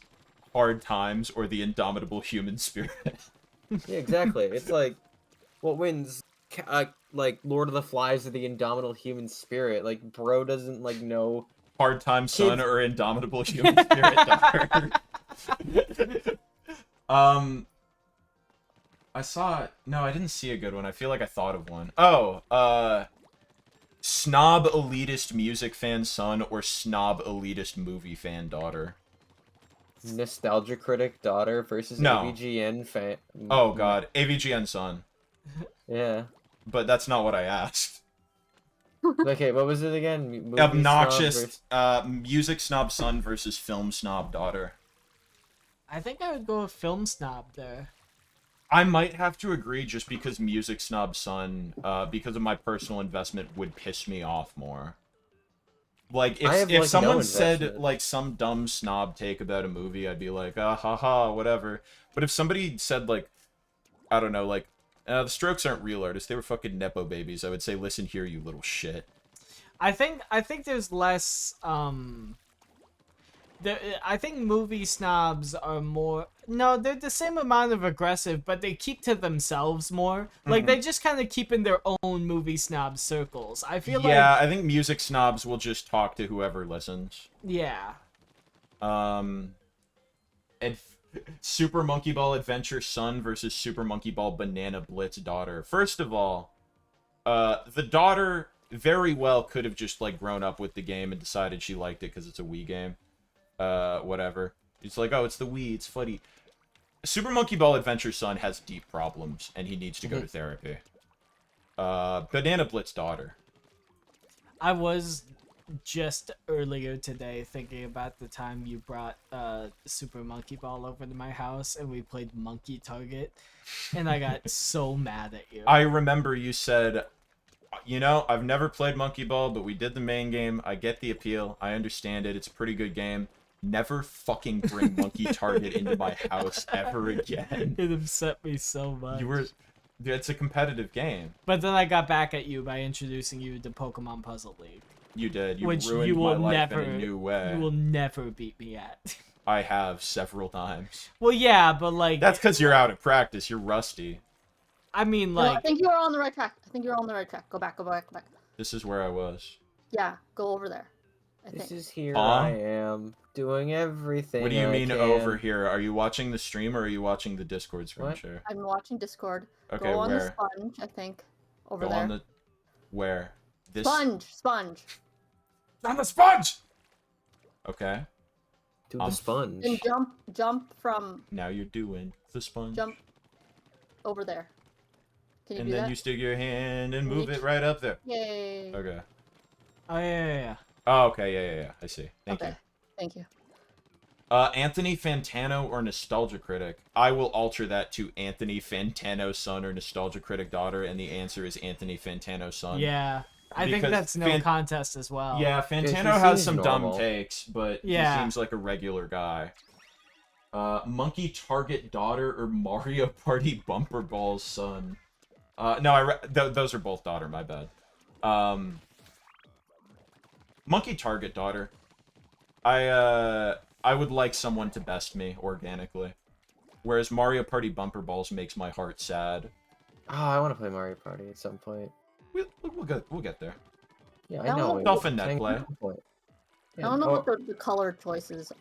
Hard times or the indomitable human spirit? Yeah, exactly. It's like, what wins? Like Lord of the Flies or the indomitable human spirit? Like, bro doesn't like know. Hard time son Kids- or indomitable human spirit daughter. I saw no, I didn't see a good one. I feel like I thought of one. Oh, snob elitist music fan son or snob elitist movie fan daughter. Nostalgia critic daughter versus No. AVGN fan. Oh god, AVGN son. Yeah. But that's not what I asked. Okay, what was it again? Movie snob Obnoxious versus- music snob son versus film snob daughter. I think I would go with film snob there. I might have to agree just because music snob son, because of my personal investment, would piss me off more. Like, I have, if like, someone no said, investment. like, some dumb snob take about a movie, I'd be like, ah, haha, whatever. But if somebody said, like, I don't know, like, the Strokes aren't real artists, they were fucking Nepo babies, I would say, listen here, you little shit. I think there's less I think movie snobs are more they're the same amount of aggressive, but they keep to themselves more. Like they just kind of keep in their own movie snob circles. I feel Yeah, like I think music snobs will just talk to whoever listens. yeah. And Super Monkey Ball Adventure son versus Super Monkey Ball Banana Blitz daughter. First of all, the daughter very well could have just, like, grown up with the game and decided she liked it because it's a Wii game. Whatever. It's like, oh, it's the Wii, it's funny. Super Monkey Ball Adventure son has deep problems, and he needs to go to therapy. Banana Blitz daughter. I was just earlier today thinking about the time you brought Super Monkey Ball over to my house and we played Monkey Target, and I got so mad at you. I remember you said, you know, I've never played Monkey Ball, but we did the main game. I get the appeal. I understand it. It's a pretty good game. Never fucking bring Monkey Target into my house ever again. It upset me so much. It's a competitive game. But then I got back at you by introducing you to Pokemon Puzzle League. You did. You Which ruined you will my life never, in a new way. You will never beat me at. I have several times. Well, yeah, but like That's because you're out of practice. You're rusty. I mean, No, I like think you were on the right track. Go back. This is where I was. Yeah, go over there. I This think. is here Huh? I am doing everything. What do you I mean can. over here? Are you watching the stream or are you watching the Discord screen What? share? I'm watching Discord. Okay, Go on the where? sponge, I think. Over Go there. on the... Where? This... Sponge. On the sponge! Okay. Do the sponge. And jump from Now you're doing the sponge. jump over there. Can you And do then that? you stick your hand and move Reach. it right up there. Yay. Okay. oh yeah. Oh, okay, yeah. I see. Thank okay. you. Thank you. Anthony Fantano or Nostalgia Critic? I will alter that to Anthony Fantano son or Nostalgia Critic daughter, and the answer is Anthony Fantano son. Yeah. I think Because that's no contest as well. Yeah, he Fantano has seems some normal. dumb takes, but Yeah. he seems like a regular guy. Monkey Target Daughter or Mario Party Bumper Ball's son? No, those are both daughter, my bad. Monkey Target Daughter. I would like someone to best me organically. Whereas Mario Party Bumper Balls makes my heart sad. Oh, I want to play Mario Party at some point. We'll get there. Yeah, I I don't know. know. it. Dolphin net Saying play. at some point. I Yeah, don't know oh, what the color choices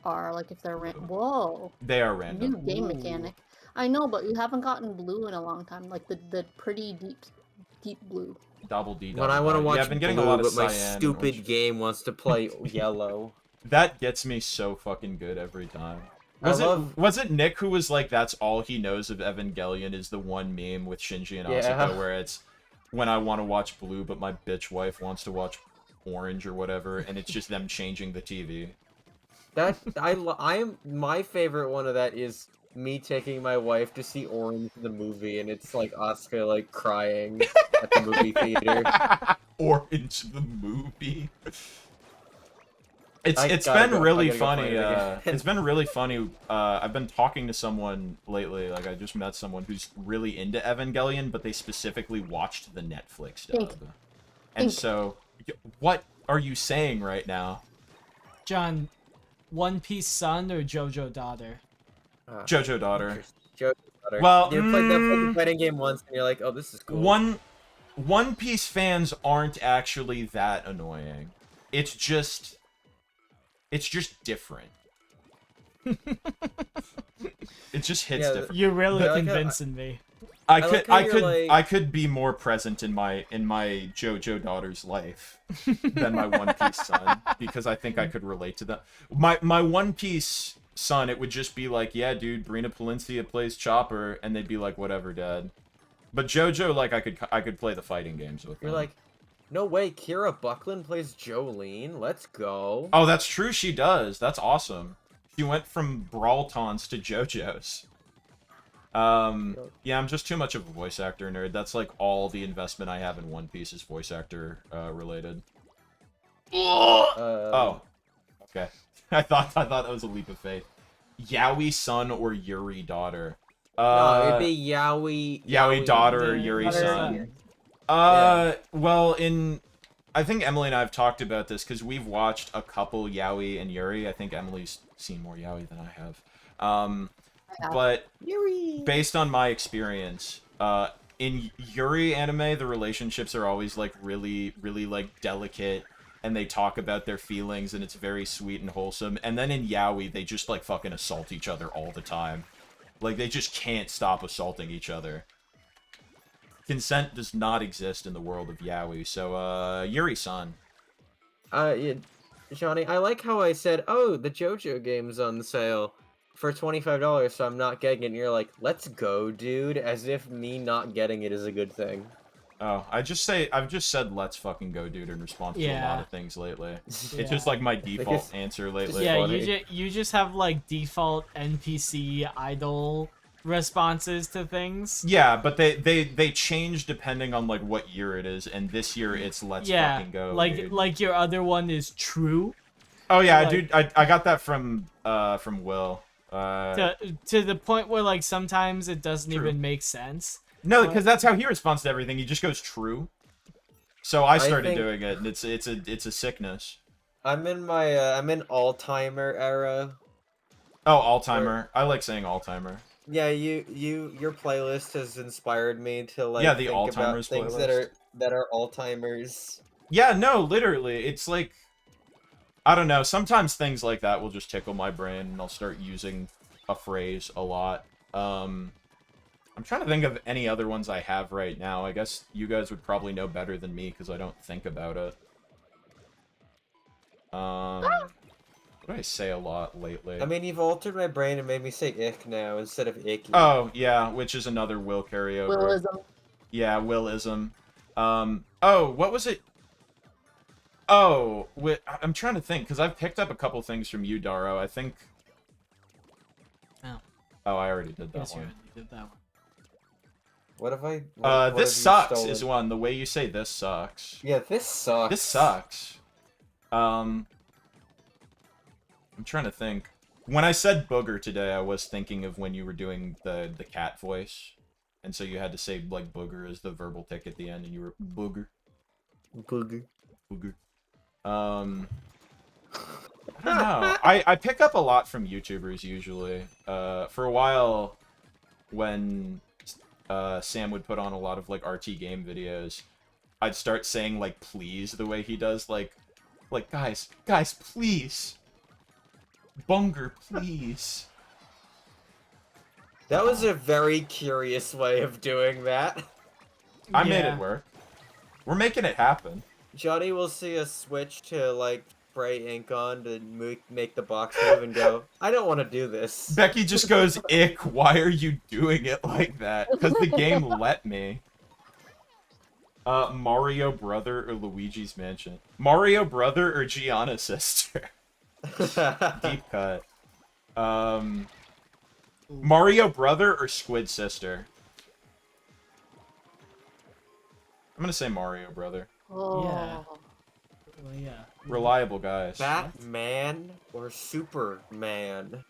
are, like if they're whoa, They are new random. game mechanic. I know, but you haven't gotten blue in a long time, like the pretty deep blue. Double D. When I want to watch Yeah, I've been getting blue, a lot of but my cyan and stupid orange. game wants to play yellow. That gets me so fucking good every time. I love- Was it Nick who was like, that's all he knows of Evangelion is the one meme with Shinji and Asuka Yeah. where it's when I want to watch blue but my bitch wife wants to watch orange or whatever, and it's just them changing the TV. That I am my favorite one of that is me taking my wife to see Orange the movie, and it's like Asuka like crying at the movie theater. Orange the movie. It's gotta been go- really I gotta go funny. find it again. It's been really funny. I've been talking to someone lately. Like I just met someone who's really into Evangelion, but they specifically watched the Netflix dub. And so, what are you saying right now? John, One Piece son or JoJo daughter? JoJo daughter. Joe daughter. Well, you played the fighting game once, and you're like, oh, this is cool. One Piece fans aren't actually that annoying. It's just different. It just hits Yeah, different. You're really Yeah, like, convincing me. I could be more present in my JoJo daughter's life than my One Piece son because I think I could relate to them. My One Piece son, it would just be like, yeah, dude, Brina Palencia plays Chopper, and they'd be like, whatever, dad. But JoJo, like, I could play the fighting games with You're them. like, no way, Kira Buckland plays Jolene. Let's go. Oh, that's true. She does. That's awesome. She went from Brawltons to JoJo's. Yeah, I'm just too much of a voice actor nerd. That's like all the investment I have in One Piece is voice actor related. Oh, okay. I thought that was a leap of faith. Yaoi son or Yuri daughter? No, it'd be Yaoi daughter or Yeah, Yuri daughter. son. Yeah. Well, I think Emily and I have talked about this because we've watched a couple Yaoi and Yuri. I think Emily's seen more Yaoi than I have. But Yuri. based on my experience, in Yuri anime, the relationships are always like really, really like delicate, and they talk about their feelings, and it's very sweet and wholesome. And then in Yaoi, they just like fucking assault each other all the time. Like they just can't stop assaulting each other. Consent does not exist in the world of Yaoi, so Yuri-san. Yeah, Johnny, I like how I said, oh, the JoJo game's on sale for $25, so I'm not getting it. And you're like, let's go, dude, as if me not getting it is a good thing. Oh, I've just said let's fucking go, dude, in response to a lot Yeah. of things lately. It's Yeah. just like my default Because- answer lately. Yeah, funny. you just have like default NPC idol responses to things. Yeah, but they change depending on like what year it is, and this year it's let's Yeah, fucking go. like dude. like your other one is true. Oh yeah, like- dude, I got that from Will. To the point where like sometimes it doesn't True. even make sense. No, because that's how he responds to everything. He just goes true. So I started think- doing it, and it's a sickness. I'm in my I'm in all-timer era. Oh, all-timer. I like saying all-timer. Yeah, your playlist has inspired me to like Yeah, the think all-timers about things playlist. that are all-timers. Yeah, no, literally. It's like, I don't know. Sometimes things like that will just tickle my brain, and I'll start using a phrase a lot. I'm trying to think of any other ones I have right now. I guess you guys would probably know better than me because I don't think about it. What do I say a lot lately? I mean, you've altered my brain and made me say ick now instead of icky. Oh, yeah, which is another Will carryover. Willism. Yeah, Willism. Oh, what was it? Oh, I'm trying to think, because I've picked up a couple things from you, Daro. I think... Oh. Oh, I already did that Yes, you one. already did that one. What have I? This What have you sucks is stolen? one. The way you say this sucks. Yeah, this sucks. This sucks. I'm trying to think. When I said booger today, I was thinking of when you were doing the cat voice, and so you had to say like booger as the verbal tick at the end, and you were booger, Booger. booger. I don't know. I pick up a lot from YouTubers usually. For a while, when Sam would put on a lot of like RT game videos, I'd start saying like please the way he does, like guys, please. Bunger, please. That was a very curious way of doing that. I made Yeah. it work. We're making it happen. Johnny will see us switch to like spray ink on to make the box move and go, I don't want to do this. Becky just goes, ick, why are you doing it like that? Because the game let me. Mario Brother or Luigi's Mansion? Mario Brother or Gianna Sister? Deep cut. Mario Brother or Squid Sister? I'm gonna say Mario Brother. Oh. Yeah. Well, yeah. Reliable guys. Batman or Superman?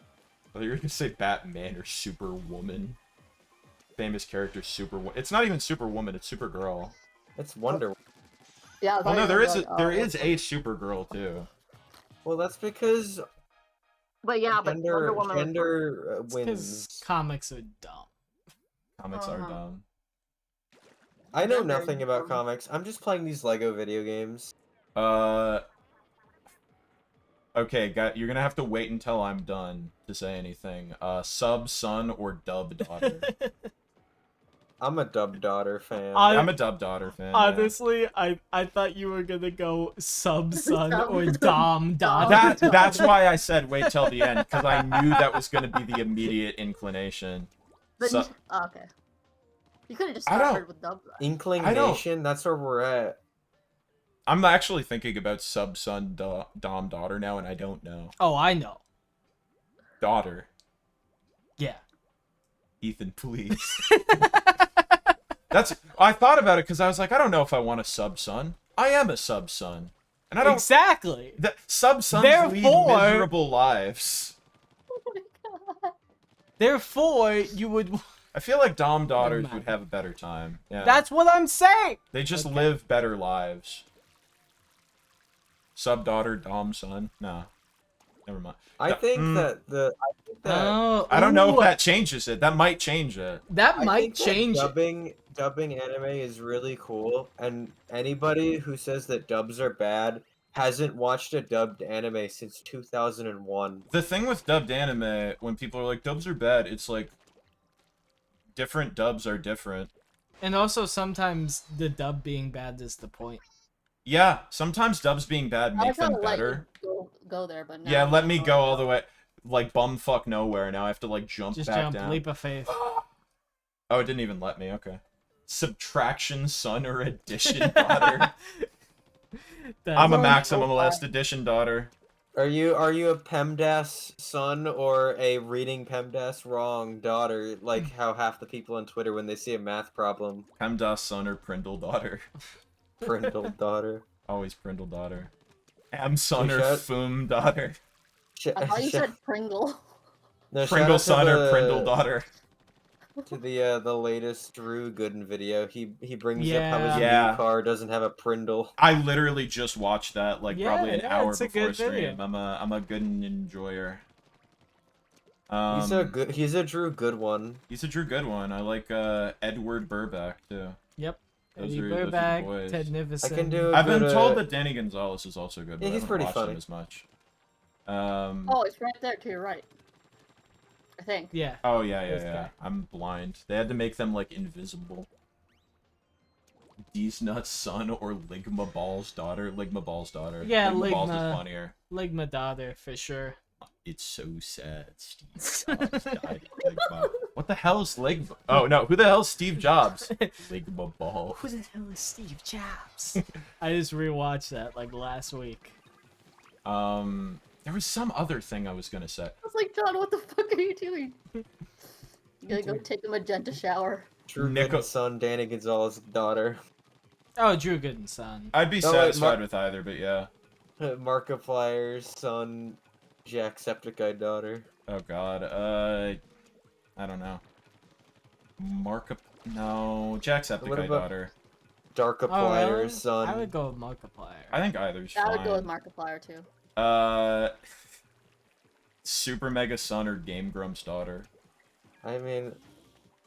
Oh, you're gonna say Batman or Superwoman. Famous character Superwoman. It's not even Superwoman, it's Supergirl. It's Wonder. Yeah. I Oh thought no, you there were is like, there oh, is a Supergirl too. Well, that's because But yeah, but gender Wonder Woman was gender Because wins. comics are dumb. Comics are Uh-huh. dumb. I know Gender nothing about dumb. comics. I'm just playing these Lego video games. Okay, you're gonna have to wait until I'm done to say anything. Sub son or dub daughter? I'm a Dub Daughter fan. I'm a dub daughter fan. yeah. Honestly, I thought you were gonna go sub son or dom dom. That's why I said wait till the end, because I knew that was gonna be the immediate inclination. But So- okay. You could have just I don't- started with dub. Inkling Nation, that's where we're at. I'm actually thinking about sub son dom daughter now, and I don't know. Oh, I know. Daughter. Yeah. Ethan, please. I thought about it because I was like, I don't know if I want a sub son. I am a sub son, and I don't. Exactly. Sub sons lead Therefore- miserable lives. Therefore, you would. I feel like dom daughters mind. would have a better time. Yeah. That's what I'm saying. They just Okay. live better lives. Sub daughter, dom son. No. Never mind. I think that Oh, I don't know if ooh, that changes it. That might change it. that I might think that change it. dubbing anime is really cool, and anybody who says that dubs are bad hasn't watched a dubbed anime since 2001. The thing with dubbed anime, when people are like, dubs are bad, it's like, different dubs are different. And also, sometimes the dub being bad is the point. Yeah, sometimes dubs being bad I make them felt like better. go there, but now Yeah, I'm let not me going go all there. the way. Like, bumfuck nowhere. Now I have to, like, jump Just back jump, down. leap of faith. Oh, it didn't even let me. Okay. Subtraction son or addition daughter? I'm a Someone maximalist addition daughter. Are you a PEMDAS son or a reading PEMDAS wrong daughter? Like how half the people on Twitter when they see a math problem, PEMDAS son or Prindle daughter. Prindle daughter. Always Prindle daughter. Am son or Shout- Foom daughter. I thought you said Pringle. No, shout Pringle out to son or the- Prindle daughter. To the latest Drew Gooden video, he brings up how his Yeah. new car doesn't have a Prindle. I literally just watched that like Yeah, probably an yeah, hour it's a before good stream. video. I'm a good enjoyer. He's a Drew good one. He's a Drew good one. I like Edward Burback too. Yep. Those Eddie are the Burback, boys. Ted Nivison. I can do. I've been good, told that Danny Gonzalez is also good, but Yeah, I he's haven't pretty watched funny. him as much. Oh, it's right there to your right. I think. Yeah. Oh yeah. This guy. I'm blind. They had to make them like invisible. D's Nuts son or Ligma Ball's daughter. Ligma Ball's daughter. Yeah, Ligma Ball's is Ligma. funnier. Ligma daughter for sure. It's so sad. Steve Jobs died at Ligma. What the hell is Ligma? Oh no, who the hell's Steve Jobs? Ligma Ball. Who the hell is Steve Jobs? I just rewatched that like last week. There was some other thing I was gonna say. I was like, John, what the fuck are you doing? You gotta go take a magenta shower. True Nico- Good's son, Danny Gonzalez's daughter. Oh, Drew Gooden's son. I'd be No, wait, satisfied with either, but yeah. Markiplier's son, Jacksepticeye daughter. Oh god. I don't know. No, What Jacksepticeye about- daughter. Darkiplier's Oh, really? son. I would go with Markiplier. I think either's I fine. would go with Markiplier too. Super Mega Son or Game Grump's daughter. I mean,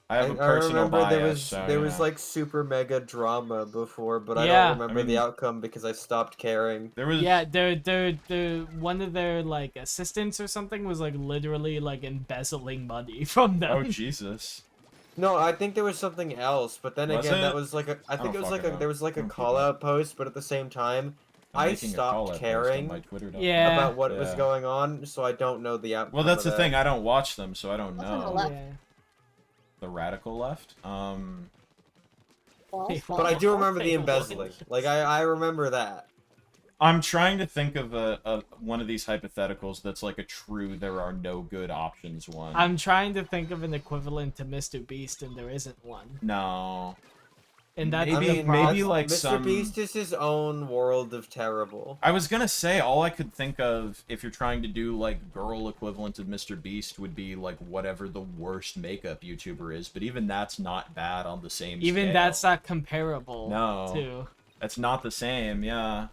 I have a I personal remember bias. there was like super mega drama before, but I Yeah. don't remember I mean- the outcome because I stopped caring. there was Yeah, they're one of their like assistants or something was like literally like embezzling money from them. Oh Jesus. No, I think there was something else, but then Was again, it? that was like I think don't it was like fucking know. there was like I a don't keep call up. out post, but at the same time, I'm I making a stopped call-out post on caring my Twitter. Yeah. about what was Yeah. going on, so I don't know the outcome. Well, that's of the that. thing. I don't watch them, so I don't What's on the know. left? Yeah. The radical left. False, But I false. do remember the Hey, embezzling. Like I remember that. I'm trying to think of a one of these hypotheticals that's like a true there are no good options one. I'm trying to think of an equivalent to Mr. Beast, and there isn't one. No. And that's Maybe- the maybe problem. like Mr. some- Beast is his own world of terrible. I was gonna say all I could think of if you're trying to do like girl equivalent of Mr. Beast would be like whatever the worst makeup YouTuber is, but even that's not bad on the same Even scale. that's not comparable. No. To That's not the same, yeah.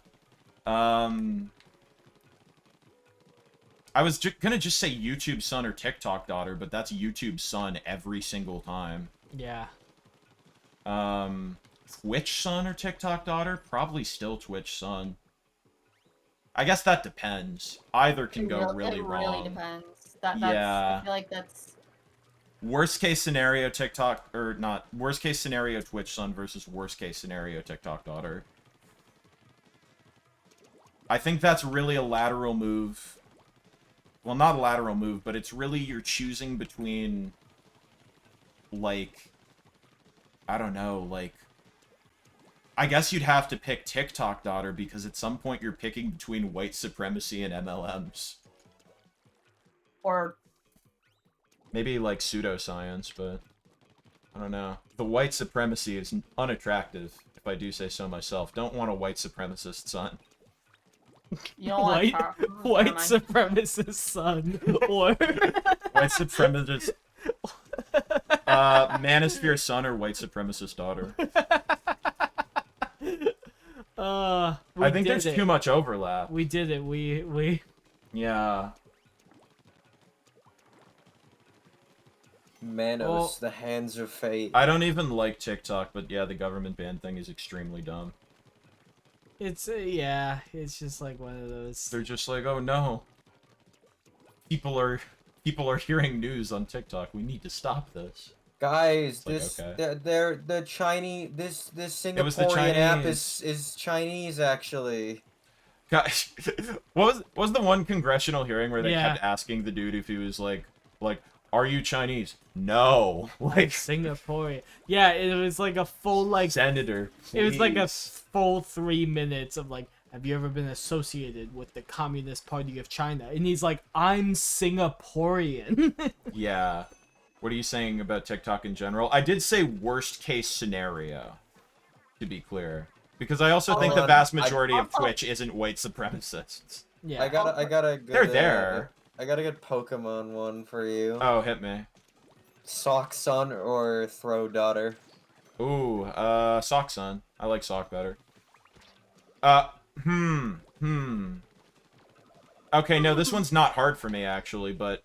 I was gonna just say YouTube son or TikTok daughter, but that's YouTube son every single time. yeah. Twitch son or TikTok daughter? Probably still Twitch son. I guess that depends. Either can go really it wrong. really depends. That's, Yeah. I feel like that's Worst case scenario TikTok, or not, worst case scenario Twitch son versus worst case scenario TikTok daughter. I think that's really a lateral move. Well, not a lateral move, but it's really you're choosing between, like, I don't know, like, I guess you'd have to pick TikTok daughter because at some point you're picking between white supremacy and MLMs. or Maybe like pseudoscience, but I don't know. The white supremacy is unattractive, if I do say so myself. Don't want a white supremacist son. you know what? White supremacist son, or White supremacist. Manosphere son or white supremacist daughter. I think there's too much overlap. We did it. We Yeah. Manos, Well- the hands of fate. I don't even like TikTok, but yeah, the government ban thing is extremely dumb. It's yeah. It's just like one of those. They're just like, oh no. People are hearing news on TikTok. We need to stop this. Guys, Like, this okay. they're the Chinese this It was the Singaporean app Chinese. is Chinese actually. Gosh, what was the one congressional hearing where they Yeah. kept asking the dude if he was like, are you Chinese? No. Like, Singaporean. Yeah, it was like a full like. senator. It was like a please. full 3 minutes of like, have you ever been associated with the Communist Party of China? And he's like, I'm Singaporean. Yeah. What are you saying about TikTok in general? I did say worst case scenario, to be clear. Because I also think the on. vast majority of Twitch isn't white supremacists. yeah. I got a good They're there. I got a good Pokemon one for you. Oh, hit me. Sock Son or Throw Daughter. Ooh, Sock Son. I like Sock better. Okay, no, this one's not hard for me, actually, but,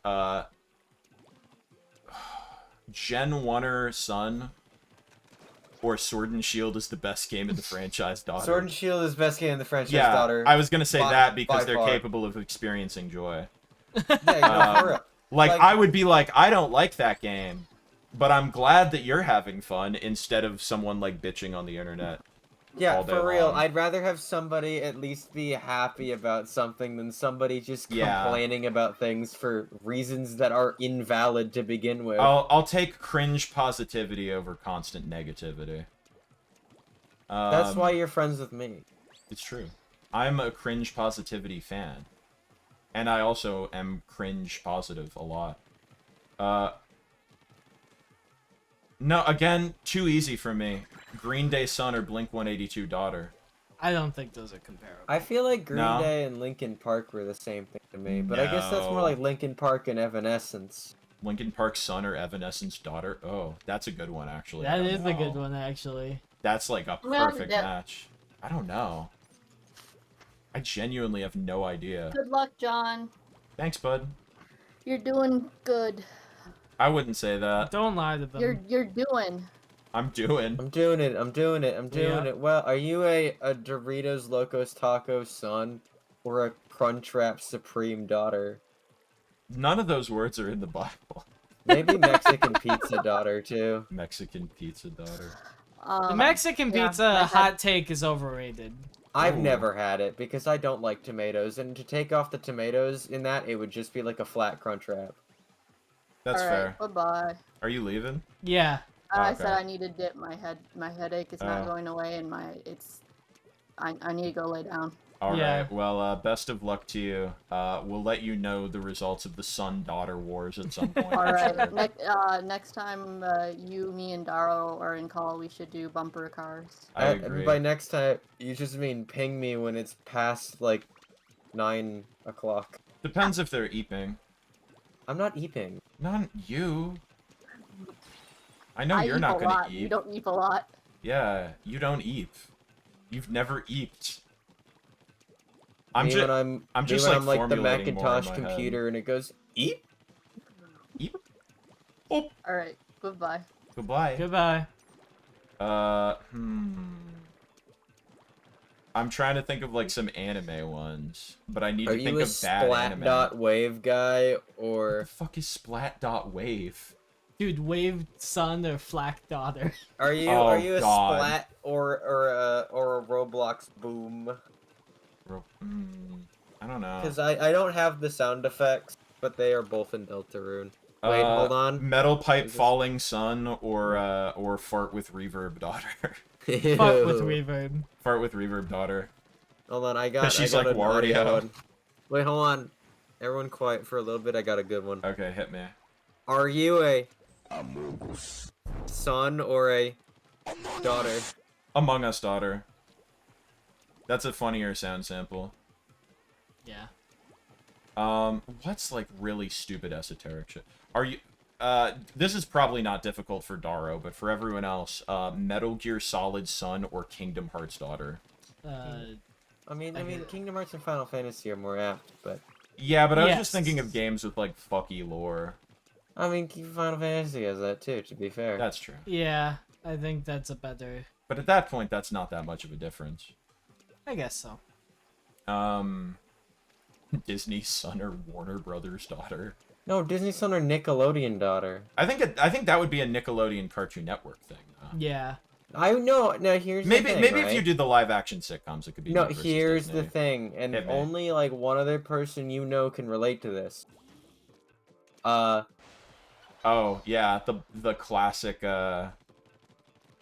Gen 1er Son or Sword and Shield is the best game in the franchise, daughter. Sword and Shield is best game in the franchise, yeah, daughter. I was gonna say By- that because by they're far. capable of experiencing joy. Yeah, you know, for real. Like, Like- I would be like, I don't like that game, but I'm glad that you're having fun instead of someone, like, bitching on the internet. Yeah, all day for real. long. I'd rather have somebody at least be happy about something than somebody just Yeah. complaining about things for reasons that are invalid to begin with. I'll take cringe positivity over constant negativity. That's why you're friends with me. It's true. I'm a cringe positivity fan. And I also am cringe positive a lot. No, again, too easy for me. Green Day son or Blink-182 daughter. I don't think those are comparable. I feel like Green No. Day and Linkin Park were the same thing to me, but I guess that's more No. like Linkin Park and Evanescence. Linkin Park's son or Evanescence daughter? Oh, that's a good one, actually. That I don't is a good know. one, actually. That's like a Well, perfect yeah. match. I don't know. I genuinely have no idea. Good luck, John. Thanks, bud. You're doing good. I wouldn't say that. Don't lie to them. You're doing. I'm doing. I'm doing it. I'm doing it. I'm doing Yeah. it. Well, are you a Doritos Locos Taco son or a Crunchwrap Supreme daughter? None of those words are in the Bible. Maybe Mexican pizza daughter too. Mexican pizza daughter. The Mexican yeah, pizza my hot take is overrated. I've Ooh. never had it because I don't like tomatoes, and to take off the tomatoes in that, it would just be like a flat Crunchwrap. That's All fair. right, bye-bye. Are you leaving? Yeah. I Okay. said I need to dip. My headache is not Oh. going away, and I need to go lay down. All right. Yeah. Well, best of luck to you. We'll let you know the results of the son-daughter wars at some point. All I'm right, sure. next time you, me, and Daro are in call, we should do bumper cars. I agree. By next time, you just mean ping me when it's past like 9 o'clock. Depends if they're eeping. I'm not eeping. Not you. I know I you're eep not a gonna lot. eep. You don't eep a lot. Yeah, you don't eep. You've never eeped. I'm Me just. when I'm, I'm me just, when like, I'm like the formulating more in Macintosh my head. computer and it goes eep. Eep. Oh. All right, goodbye. Goodbye. Goodbye. I'm trying to think of like some anime ones, but I need Are to think you a of bad splat anime. dot wave guy What or the fuck is Splat Dot Wave? Dude, wave son or flack daughter. are you Oh, a God. splat or a Roblox boom? I don't know. Because I don't have the sound effects, but they are both in Deltarune. Wait, hold on. Metal Pipe Is this- Falling Sun or Fart with Reverb Daughter. Fuck with reverb. Fart with Reverb Daughter. Hold on, I got. 'Cause she's I got like an audio Wario. one. Wait, hold on. Everyone quiet for a little bit. I got a good one. Okay, hit me. Are you a son or a daughter? Among Us Daughter. That's a funnier sound sample. Yeah. What's like really stupid esoteric shit? Are you this is probably not difficult for Daro, but for everyone else, Metal Gear Solid Son or Kingdom Hearts Daughter? I mean, Kingdom Hearts and Final Fantasy are more apt, but Yeah, but I was Yes. just thinking of games with like fucky lore. I mean, Final Fantasy has that too. To be fair, That's true. Yeah, I think that's a better. But at that point, that's not that much of a difference. I guess so. Disney's son or Warner Brothers daughter? no Disney son or Nickelodeon daughter. I think that would be a Nickelodeon Cartoon Network thing. Yeah. I know. Now here's Maybe the thing, maybe right? if you did the live action sitcoms, it could be. No, me versus here's Disney. the thing, and Hit me. only like one other person you know can relate to this. Oh yeah, the classic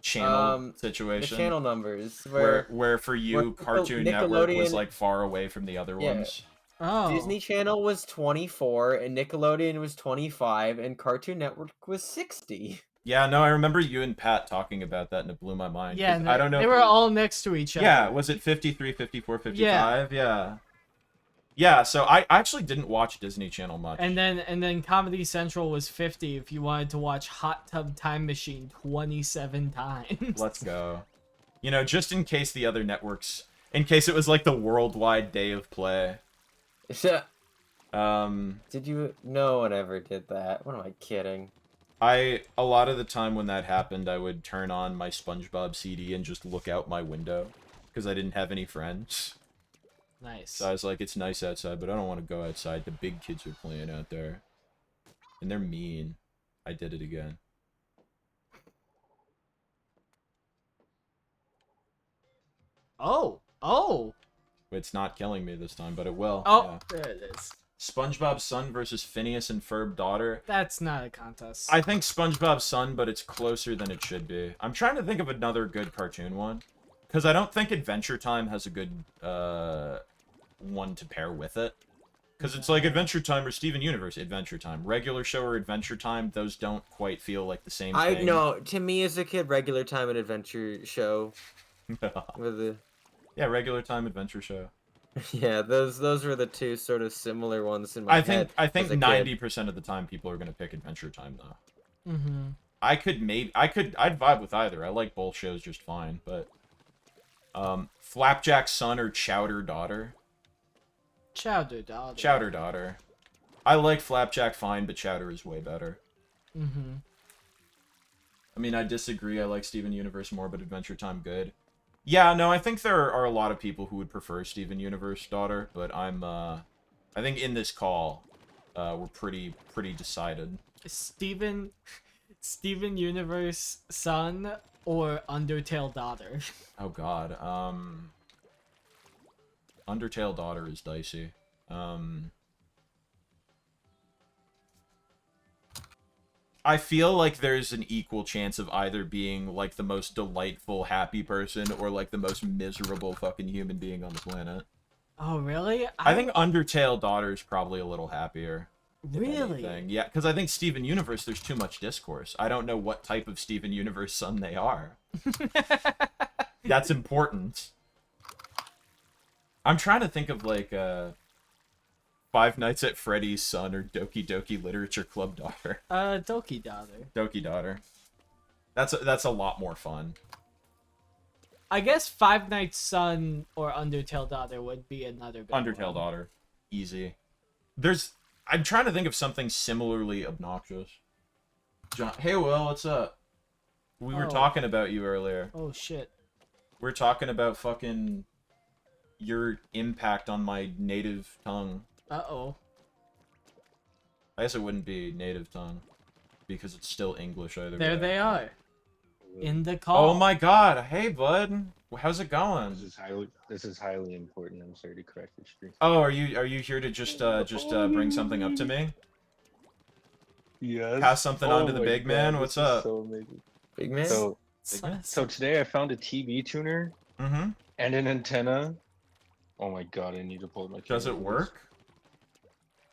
channel the situation. channel numbers where for you where Cartoon Network was Nickelodeon- like far away from the other Yeah. ones. Oh. Disney Channel was 24 and Nickelodeon was 25 and Cartoon Network was 60. Yeah, no, I remember you and Pat talking about that and it blew my mind. Yeah, 'cause they, I don't know. They if were you- all next to each other. Yeah, was it 53, 54, 55? Yeah. Yeah, so I actually didn't watch Disney Channel much. And then Comedy Central was 50 if you wanted to watch Hot Tub Time Machine 27 times. Let's go. You know, just in case the other networks, in case it was like the worldwide day of play. Did you? No one ever did that. What am I kidding? A lot of the time when that happened, I would turn on my SpongeBob CD and just look out my window because I didn't have any friends. Nice. So I was like, it's nice outside, but I don't want to go outside. The big kids are playing out there. And they're mean. I did it again. Oh. It's not killing me this time, but it will. Oh, Yeah. there it is. SpongeBob's son versus Phineas and Ferb daughter. That's not a contest. I think SpongeBob's son, but it's closer than it should be. I'm trying to think of another good cartoon one. Because I don't think Adventure Time has a good one to pair with it. Because it's like Adventure Time or Steven Universe. Adventure Time. Regular show or Adventure Time, those don't quite feel like the same I thing. know. To me, as a kid, regular time and adventure show with the Yeah, regular time, adventure show. yeah, those were the two sort of similar ones in my head. I as think a kid. 90% of the time people are gonna pick Adventure Time though. Mm-hmm. I'd vibe with either. I like both shows just fine, but Flapjack Son or Chowder Daughter? Chowder Daughter. Chowder Daughter. I like Flapjack fine, but Chowder is way better. Mm-hmm. I mean, I disagree. I like Steven Universe more, but Adventure Time good. Yeah, no, I think there are a lot of people who would prefer Steven Universe Daughter, but I think in this call, we're pretty decided. Steven Universe Son or Undertale Daughter? Oh god, Undertale Daughter is dicey. I feel like there's an equal chance of either being like the most delightful, happy person or like the most miserable fucking human being on the planet. Oh, really? I think Undertale Daughter is probably a little happier. if Really? anything. Yeah, because I think Steven Universe, there's too much discourse. I don't know what type of Steven Universe son they are. That's important. I'm trying to think of like Five Nights at Freddy's son or Doki Doki Literature Club daughter. Doki Daughter. Doki daughter. That's a lot more fun. I guess Five Nights Son or Undertale Daughter would be another good Undertale one. daughter. Easy. I'm trying to think of something similarly obnoxious. John, hey Will, what's up? We were Oh. talking about you earlier. Oh shit. We're talking about fucking your impact on my native tongue. Uh-oh. I guess it wouldn't be native tongue because it's still English either There way. they are. In the call. Oh my god. Hey bud. How's it going? This is highly important. I'm sorry to correct your stream. Oh, are you here to just bring something up to me? Yes. Pass something on to the my big man? this What's is up? So amazing. Big man. So man? so today I found a TV tuner Mm-hmm. and an antenna. Oh my god, I need to pull up my camera. Does it for this. work?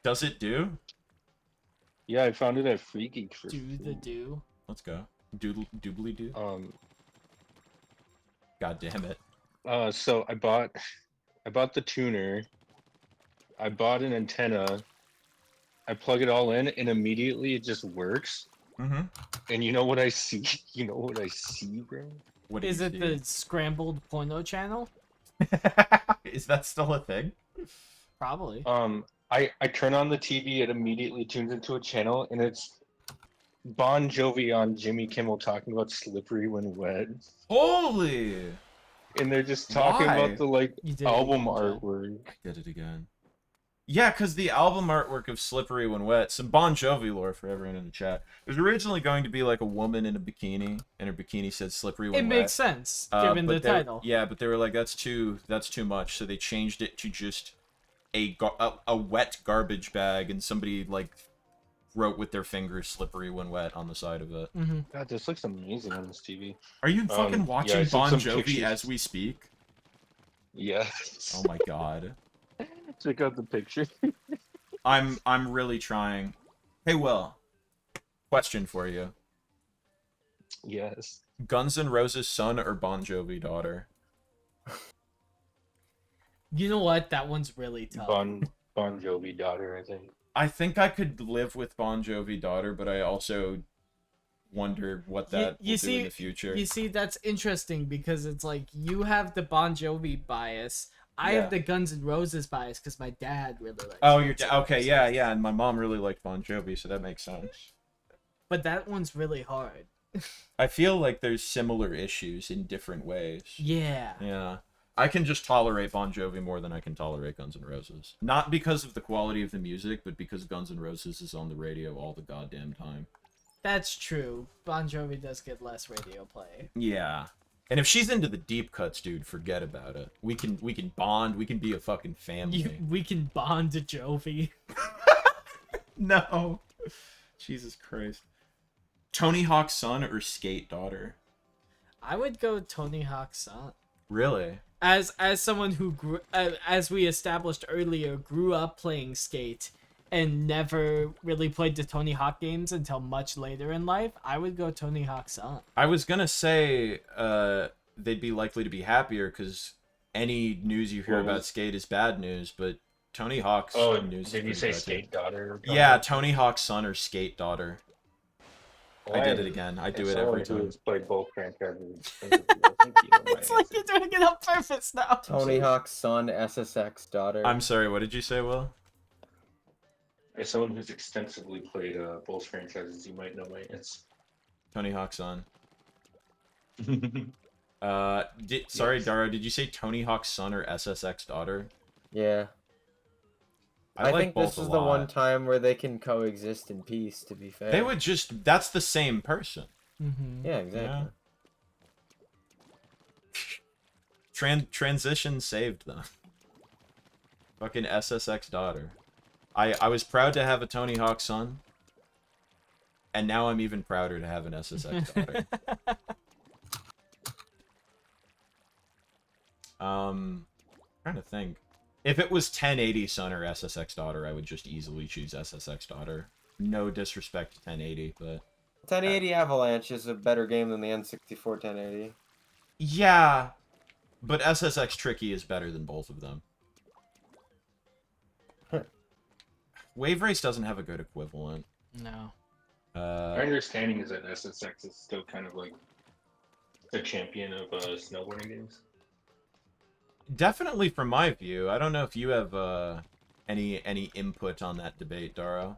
Does it do? Yeah, I found it at Free Geek for Do the do. Let's go. Doobly doo. God damn it. So I bought the tuner. I bought an antenna. I plug it all in, and immediately it just works. Mm-hmm. And you know what I see? You know what I see, bro? What do Is you it see? the scrambled porno channel? Is that still a thing? Probably. I turn on the TV, it immediately tunes into a channel, and it's Bon Jovi on Jimmy Kimmel talking about "Slippery When Wet," Holy! and they're just talking Why? about the like You did it album again, John. artwork. Did it again. Yeah, because the album artwork of Slippery When Wet, some Bon Jovi lore for everyone in the chat. It was originally going to be like a woman in a bikini, and her bikini said Slippery When It Wet. makes sense, given the but they- title. Yeah, but they were like, that's too much, so they changed it to just a wet garbage bag, and somebody like wrote with their fingers "Slippery When Wet" on the side of it. Mm-hmm. God, this looks amazing on this TV. Are you fucking yeah, watching I took Bon some Jovi pictures. as we speak? Yes. Oh my god. Check out the picture. I'm really trying. Hey Will, question for you. Yes. Guns N' Roses son or Bon Jovi daughter? You know what? That one's really tough. Bon Jovi daughter, I think. I think I could live with Bon Jovi daughter, but I also wonder what that you will see- do in the future. You see, that's interesting because it's like you have the Bon Jovi bias. I Yeah. have the Guns N' Roses bias because my dad really likes. Oh, Guns N' okay, Roses. yeah, and my mom really liked Bon Jovi, so that makes sense. But that one's really hard. I feel like there's similar issues in different ways. Yeah. Yeah. I can just tolerate Bon Jovi more than I can tolerate Guns N' Roses. Not because of the quality of the music, but because Guns N' Roses is on the radio all the goddamn time. That's true. Bon Jovi does get less radio play. Yeah. And if she's into the deep cuts, dude, forget about it. We can bond, we can be a fucking family. We can bond to Jovi. No. Jesus Christ. Tony Hawk's son or Skate daughter? I would go Tony Hawk's son. Really? as someone who grew, as we established earlier, grew up playing Skate and never really played the Tony Hawk games until much later in life, I would go Tony Hawk's Son. I was gonna say they'd be likely to be happier because any news you hear What about was- Skate is bad news, but Tony Hawk's Oh, news did you is say pretty bad, too. Skate Daughter? Yeah, Tony Hawk's Son or Skate Daughter. I did it again. I do it every time. Who's played both franchises. I think you know my It's like answer. you're doing it on purpose now. Tony Hawk's Son, SSX daughter. I'm sorry, what did you say, Will? As someone who's extensively played both franchises, you might know my answer. Tony Hawk's Son. Sorry, Yes. Dara, did you say Tony Hawk's Son or SSX Daughter? Yeah. I like think both this a is the one lot. time where they can coexist in peace, to be fair. They would just, that's the same person. Mm-hmm. Yeah, exactly. Transition saved them. Fucking SSX Daughter. I was proud to have a Tony Hawk Son, and now I'm even prouder to have an SSX Daughter. Trying to think. If it was 1080 Son or SSX Daughter, I would just easily choose SSX Daughter. No disrespect to 1080, but 1080 Avalanche is a better game than the N64 1080. yeah, but SSX Tricky is better than both of them. Wave Race doesn't have a good equivalent. No. My understanding is that SSX is still kind of like the champion of snowboarding games. Definitely from my view. I don't know if you have any input on that debate, Daro.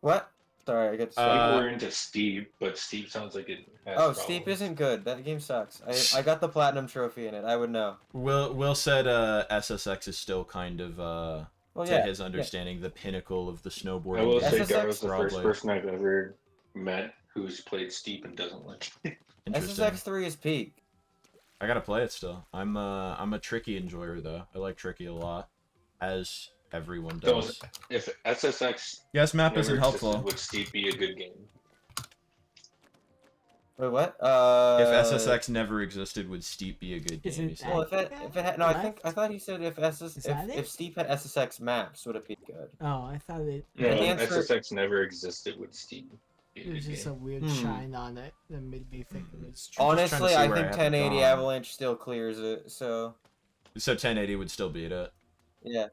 What? Sorry, I get People were into Steep, but Steep sounds like it has Oh, problems. Steep isn't good. That game sucks. I got the platinum trophy in it. I would know. Will said SSX is still kind of Well, to yeah. his understanding the pinnacle of the snowboarding. I will game. say SSX Dara's the first probably. person I've ever met who's played Steep and doesn't like it. Interesting. SSX3 is peak. I gotta play it still. I'm a Tricky enjoyer though. I like Tricky a lot, as everyone does. So if SSX Yes, map never isn't existed, helpful. would Steep be a good game? Wait, what? If SSX never existed, would Steep be a good Is game? it he said. Well, if it had no, I thought he said if Is that it? if Steep had SSX maps, would it be good? Oh, I thought it No, And the if answer- SSX never existed, would Steep be a was good just a game? weird Hmm. shine on it that made me think it was true. trying to Honestly, see I where I think have it 1080 gone. Avalanche still clears it. So So 1080 would still beat it. yeah,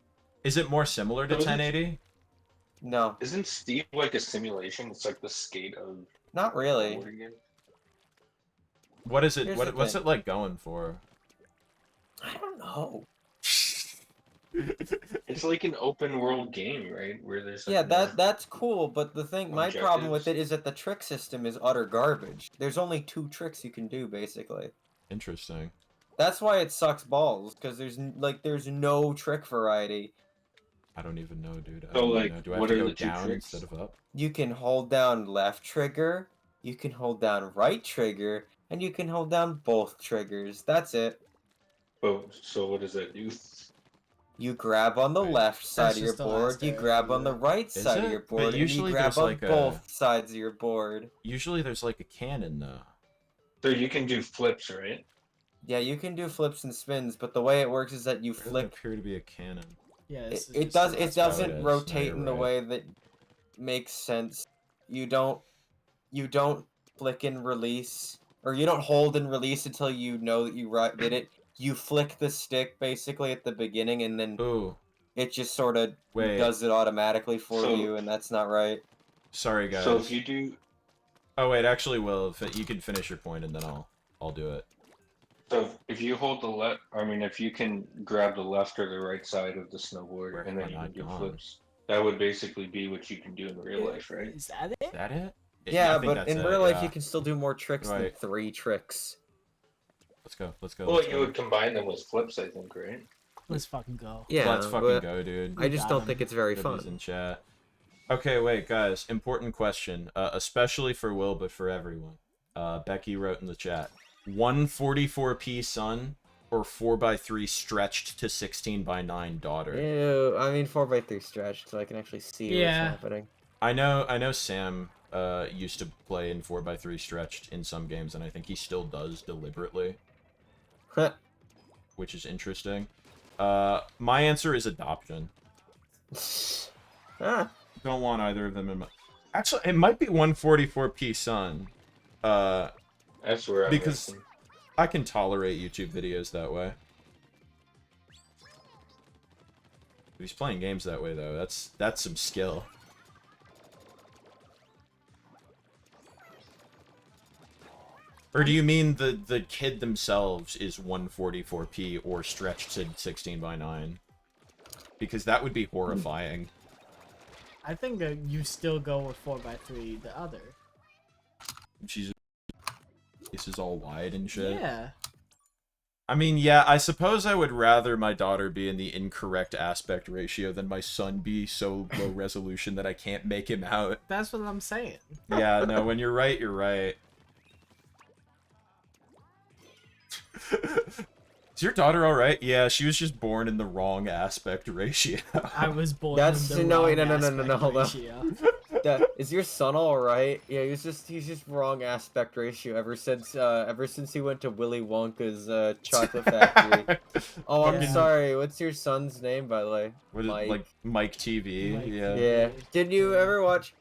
Is it more similar to So is it- 1080? no, Isn't Steep like a simulation? It's like the skate of not really. snowboarding game. What is it? Here's What the what's thing. it like going for? I don't know. It's like an open world game, right? Where there's like Yeah, no- that's cool, but the thing, my problem with it Objectives. is that the trick system is utter garbage. There's only 2 tricks you can do basically. Interesting. That's why it sucks balls because there's no trick variety. I don't even know, dude. I So, don't even like, know. Do I have what to are go the two down tricks? instead of up? You can hold down left trigger, you can hold down right trigger, and you can hold down both triggers. That's it. Oh, so what does that do? You grab on the Wait, left side of your just the last board, you area grab on you the right Is side of it? your But board, and you usually grab there's on like a- both sides of your board. Usually there's like a cannon though. So you can do flips, right? Yeah, you can do flips and spins, but the way it works is that you There doesn't flick. appear to be a cannon. Yeah, It, this is it just does. the It last part. doesn't is. No, rotate you're in the right. way that makes sense. You don't. You don't flick and release, or you don't hold and release until you know that you did it. You flick the stick basically at the beginning, and then Ooh, it just sort of wait. does it automatically for So- you, and that's not right. Sorry guys. So if you do, Oh wait, actually, Will, if you can finish your point and then I'll do it. so if you hold the left, I mean, if you can grab the left or the right side of the snowboard Where and have then I you not can do gone? flips, that would basically be what you can do in real life, right? Is that Is it? that it? Yeah, I think but that's in it, real life, yeah. you can still do more tricks than Right. 3 tricks. Let's go. Let's go. Well, let's you go. would combine them with flips, I think, right? Let's fucking go. Yeah, Let's fucking but go, dude. I just got don't him. think it's very Goodies fun. in chat. Okay, wait, guys. Important question, especially for Will, but for everyone. Becky wrote in the chat: 144p son or 4x3 stretched to 16:9 daughter. Ew, I mean 4x3 stretch, so I can actually see Yeah. what's happening. I know. Sam used to play in 4x3 stretched in some games, and I think he still does deliberately. which is interesting. My answer is adoption. Ah, Don't want either of them in my... Actually, it might be 144p Sun. That's where I Because reckon. I can tolerate YouTube videos that way. If he's playing games that way, though, that's some skill. Or do you mean the kid themselves is 144p or stretched to 16:9? Because that would be horrifying. I think you still go with 4x3 the other. She's this is all wide and shit. Yeah. I mean, yeah, I suppose I would rather my daughter be in the incorrect aspect ratio than my son be so low resolution that I can't make him out. That's what I'm saying. Yeah, no, when you're right, you're right. Is your daughter alright? Yeah, she was just born in the wrong aspect ratio. I was born That's- in the no, wrong wait, no, aspect hold on. ratio. is your son all right? Yeah, he's just wrong aspect ratio ever since he went to Willy Wonka's chocolate factory. Oh, I'm Fucking- sorry. What's your son's name, by the way? What is, Mike. like Mike TV? Mike Yeah. Yeah. Did you ever watch?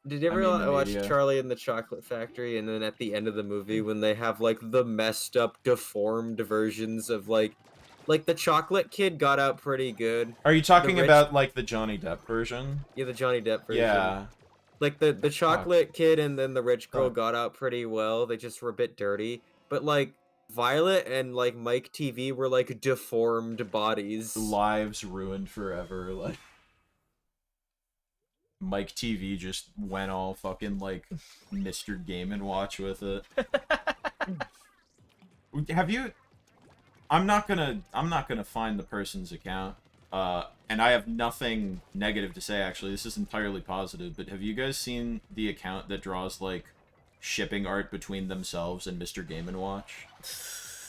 Did you ever I mean, the watch media. Charlie and the Chocolate Factory? And then at the end of the movie, when they have like the messed up, deformed versions of like the chocolate kid got out pretty good. Are you talking rich- about like the Johnny Depp version? Yeah, the Johnny Depp version. Yeah. Like the chocolate kid and then the rich girl Fuck. got out pretty well. They just were a bit dirty. But like Violet and like Mike TV were like deformed bodies. Lives ruined forever. Like Mike TV just went all fucking like Mr. Game and Watch with it. Have you? I'm not gonna find the person's account. And I have nothing negative to say. Actually, this is entirely positive. But have you guys seen the account that draws like shipping art between themselves and Mr. Game and Watch?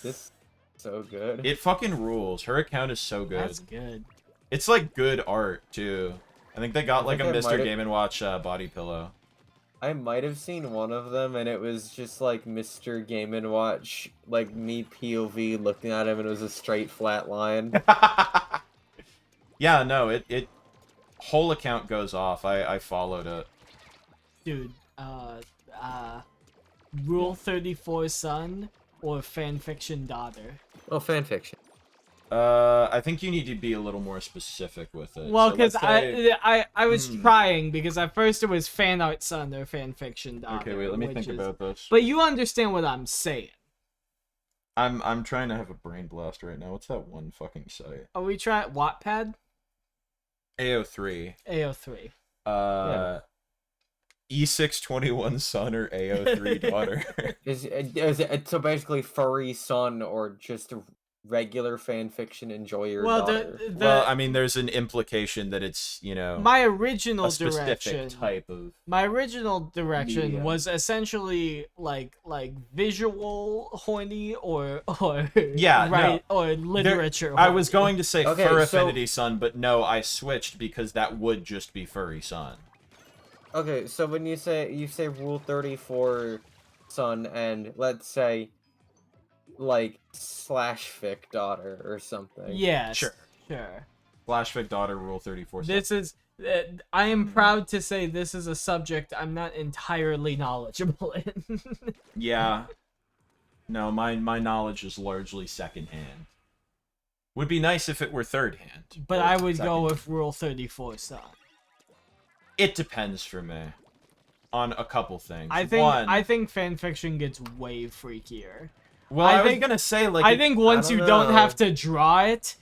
This so good. It fucking rules. Her account is so good. That's good. It's like good art too. I think they got like a think I Mr. might've- Game and Watch body pillow. I might have seen one of them, and it was just like Mr. Game and Watch, like me POV looking at him, and it was a straight flat line. Yeah, no, it whole account goes off. I followed it. Dude, Rule 34 son or fanfiction daughter? Oh, fanfiction. I think you need to be a little more specific with it. Well, So because let's say- I was Hmm. trying, because at first it was fan art son or fanfiction daughter. Okay, wait, let me which think is- about this. But you understand what I'm saying. I'm trying to have a brain blast right now. What's that one fucking site? Are we trying Wattpad? AO3. AO3. E621 son or AO3 daughter. Is it so basically furry son or just a regular fanfiction enjoyer Well, daughter? Well, I mean, there's an implication that it's, you know, my original a specific direction. type of... My original direction Medium. was essentially like visual horny or Yeah, right or literature. I was horny. going to say Okay, fur so- affinity son, but no, I switched because that would just be furry son. Okay, so when you say Rule 34 son and let's say like /fic daughter or something. Yes. Sure. Sure. Flashfic daughter rule 34 son. This is. I am proud to say this is a subject I'm not entirely knowledgeable in. Yeah. No, my knowledge is largely secondhand. Would be nice if it were third hand. But I would second. go with Rule 34 son. It depends for me. On a couple things. I think One, I think fanfiction gets way freakier. well, I I was think- gonna say like I think once don't you don't know. have to draw it.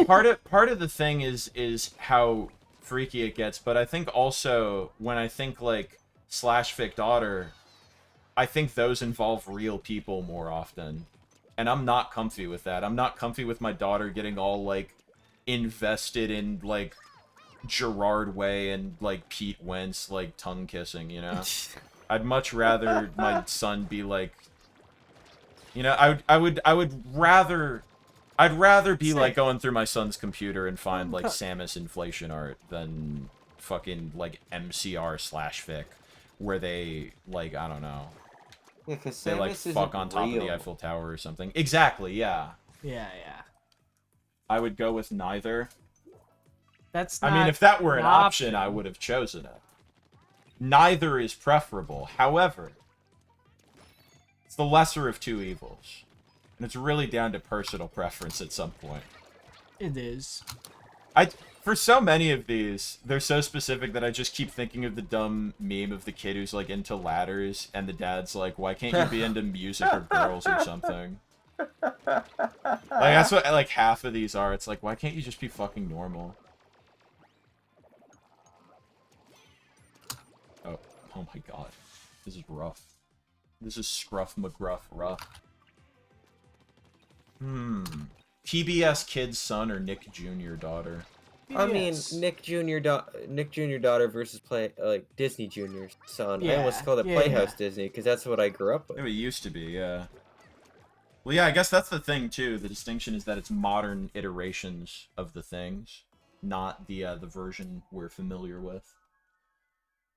part of the thing is how freaky it gets, but I think also when I think like /fic daughter, I think those involve real people more often. And I'm not comfy with that. I'm not comfy with my daughter getting all like invested in like Gerard Way and like Pete Wentz like tongue kissing, you know? I'd much rather my son be like, you know, I'd rather be like going through my son's computer and find like Samus inflation art than fucking like MCR /fic where they like, I don't know. Yeah, because They like fuck on top of the Eiffel Tower or something. Exactly, yeah. Yeah. I would go with neither. That's I not mean, if that were an option, option. I would have chosen it. Neither is preferable. However, it's the lesser of two evils. And it's really down to personal preference at some point. It is. For so many of these, they're so specific that I just keep thinking of the dumb meme of the kid who's like into ladders, and the dad's like, "Why can't you be into music or girls or something?" Like that's what like half of these are. It's like, why can't you just be fucking normal? Oh my god, this is rough. This is Scruff McGruff rough. PBS kid's son or Nick Jr. daughter? I mean, Yes. Nick Jr. daughter versus Disney Jr. son. I almost Yeah, called it yeah, Playhouse yeah. Disney because that's what I grew up with. It used to be, yeah. Well, yeah, I guess that's the thing too. The distinction is that it's modern iterations of the things, not the version we're familiar with.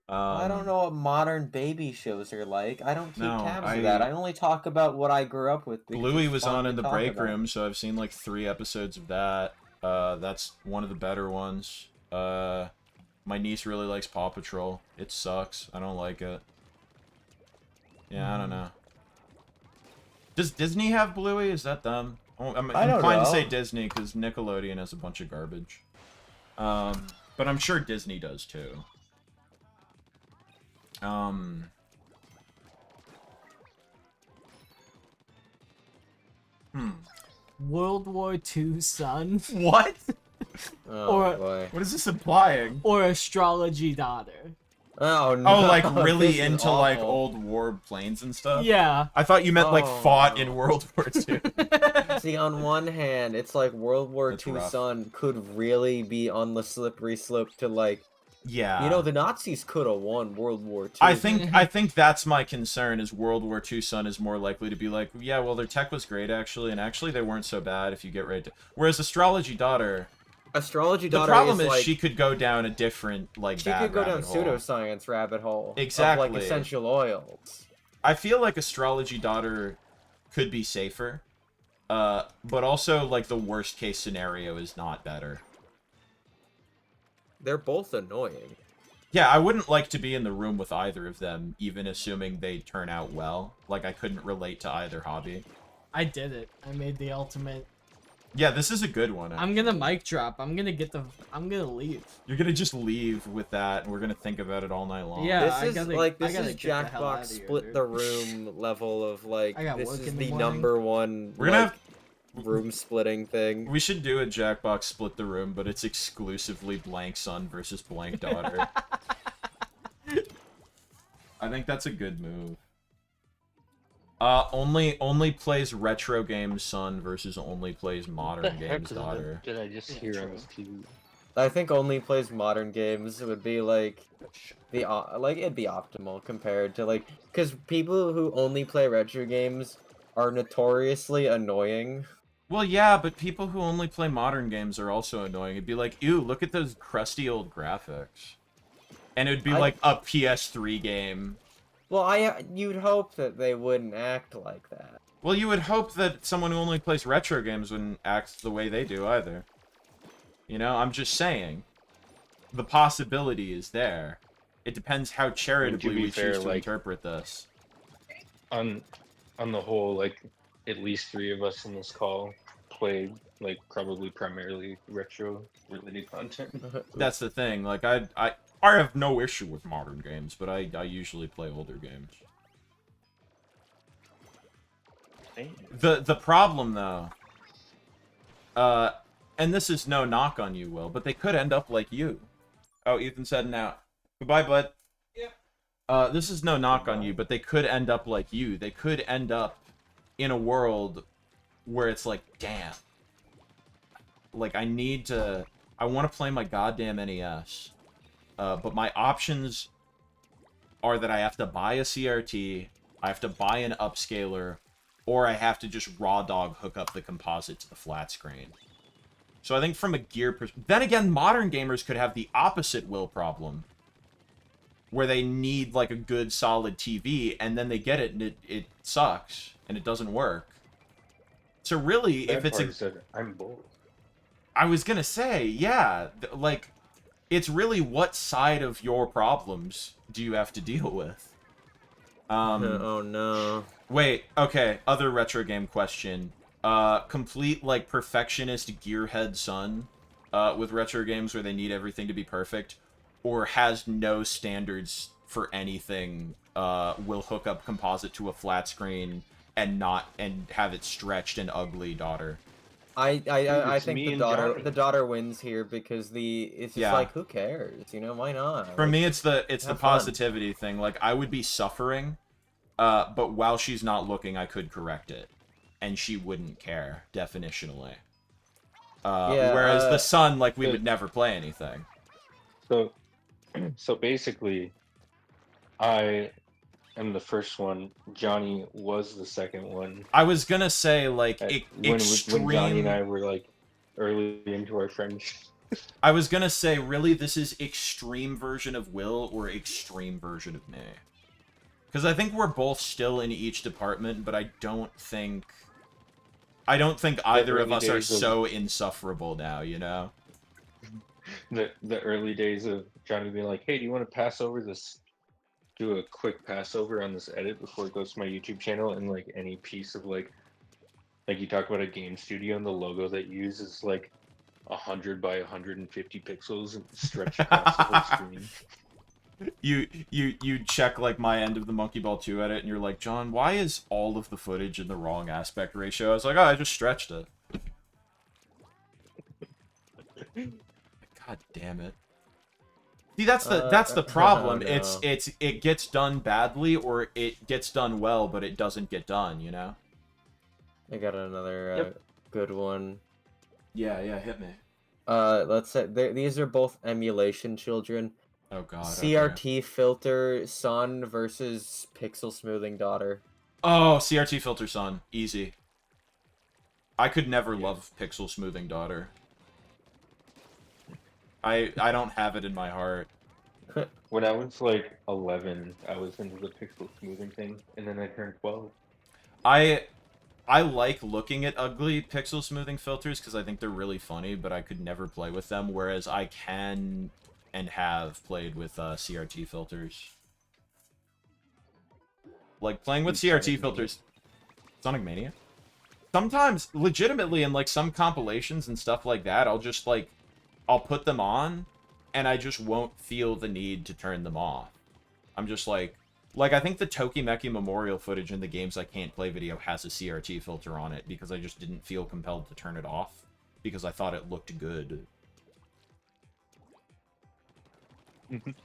I don't know what modern baby shows are like. I don't keep No, tabs of that. I only talk about what I grew up with. because Bluey it's was fun on to in the talk break about. room, so I've seen like 3 episodes of that. That's one of the better ones. My niece really likes Paw Patrol. It sucks. I don't like it. Yeah, I don't know. Does Disney have Bluey? Is that them? I'm I don't inclined to know. say Disney because Nickelodeon has a bunch of garbage. But I'm sure Disney does too. World War II son What? Oh Or- boy. What is this implying? or astrology daughter. Oh no. Oh, like this really is into like awful. old war planes and stuff? Yeah. I thought you meant like Oh, fought no. in World War II. See, on one hand, it's like World War That's II rough. son could really be on the slippery slope to like, Yeah. you know, the Nazis could have won World War II. I think that's my concern is World War II son is more likely to be like, yeah, well their tech was great actually, and actually they weren't so bad if you get right to. Whereas Astrology Daughter, Astrology the daughter problem is like, she could go down a different like she bad could go down rabbit hole. pseudoscience rabbit hole. Of, Exactly. like essential oils. I feel like Astrology Daughter could be safer, but also like the worst case scenario is not better. They're both annoying. Yeah, I wouldn't like to be in the room with either of them, even assuming they turn out well. Like, I couldn't relate to either hobby. I did it. I made the ultimate. Yeah, this is a good one. I'm gonna mic drop. I'm gonna leave. You're gonna just leave with that, and we're gonna think about it all night long. Yeah. This I is gotta- like I this gotta is get the hell outta Jackbox here, split dude. the room level of like I got this work is in the the morning. number one We're gonna like, room splitting thing. We should do a Jackbox split the room, but it's exclusively blank son versus blank daughter. I think that's a good move. Only plays retro games son versus only plays What the modern heck games daughter. did I just hear on this TV? I think only plays modern games would be like the like it'd be optimal compared to like because people who only play retro games are notoriously annoying. Well, yeah, but people who only play modern games are also annoying. It'd be like, ew, look at those crusty old graphics. And it would be like a PS3 game. Well, you'd hope that they wouldn't act like that. Well, you would hope that someone who only plays retro games wouldn't act the way they do either. You know, I'm just saying. The possibility is there. It depends how charitably be we fair, choose to like- interpret this. On the whole, like at least 3 of us in this call played like probably primarily retro related content. That's the thing. Like, I have no issue with modern games, but I usually play older games. The problem, though, and this is no knock on you, Will, but they could end up like you. Oh, Ethan's heading out. Goodbye, bud. Yep. This is no knock on you, but they could end up like you. They could end up in a world where it's like, damn. Like, I want to play my goddamn NES. But my options are that I have to buy a CRT, I have to buy an upscaler, or I have to just raw dog hook up the composite to the flat screen. So I think from a gear perspective... Then again, modern gamers could have the opposite Will problem. where they need like a good solid TV, and then they get it and it sucks and it doesn't work. So really, if it's I'm bold. I was gonna say, yeah, like, it's really what side of your problems do you have to deal with? Oh no. Wait, okay, other retro game question. Complete, like, perfectionist gearhead son, with retro games where they need everything to be perfect, or has no standards for anything, will hook up composite to a flat screen and have it stretched and ugly daughter. I it's think me the and daughter Johnny. the daughter wins here because it's just Yeah. like, who cares? You know, why not? For Like, me, it's the have fun. positivity thing. Like, I would be suffering, but while she's not looking, I could correct it, and she wouldn't care, definitionally. Yeah, Whereas the son, like, we the- would never play anything. So basically, I am the first one. Johnny was the second one. I was gonna say, like, When extreme... Johnny and I were like early into our friendship. I was gonna say, really, this is extreme version of Will or extreme version of me. Because I think we're both still in each department, but I don't think either of early us are days of- so insufferable now, you know? The early days of Johnny being like, "Hey, do you want to pass over this? Do a quick passover on this edit before it goes to my YouTube channel?" And like any piece of like you talk about a game studio and the logo that you use is like 100 by 150 pixels and stretched across the whole screen. You check, like, my end of the Monkey Ball 2 edit, and you're like, John, why is all of the footage in the wrong aspect ratio? I was like, oh, I just stretched it. God damn it. See, that's the problem. no. It gets done badly, or it gets done well, but it doesn't get done, you know? I got another Yep. good one. Yeah, hit me. Let's say these are both emulation children. Oh god. CRT filter son versus pixel smoothing daughter. Oh, CRT filter son. Easy. I could never love pixel smoothing daughter. I don't have it in my heart. When I was like 11, I was into the pixel smoothing thing, and then I turned 12. I like looking at ugly pixel smoothing filters because I think they're really funny, but I could never play with them, whereas I can and have played with CRT filters. Like, playing with CRT filters... Sonic Mania? Sometimes, legitimately, in, like, some compilations and stuff like that, I'll just, like... I'll put them on, and I just won't feel the need to turn them off. I'm just like... Like, I think the Tokimeki Memorial footage in the Games I Can't Play video has a CRT filter on it, because I just didn't feel compelled to turn it off, because I thought it looked good.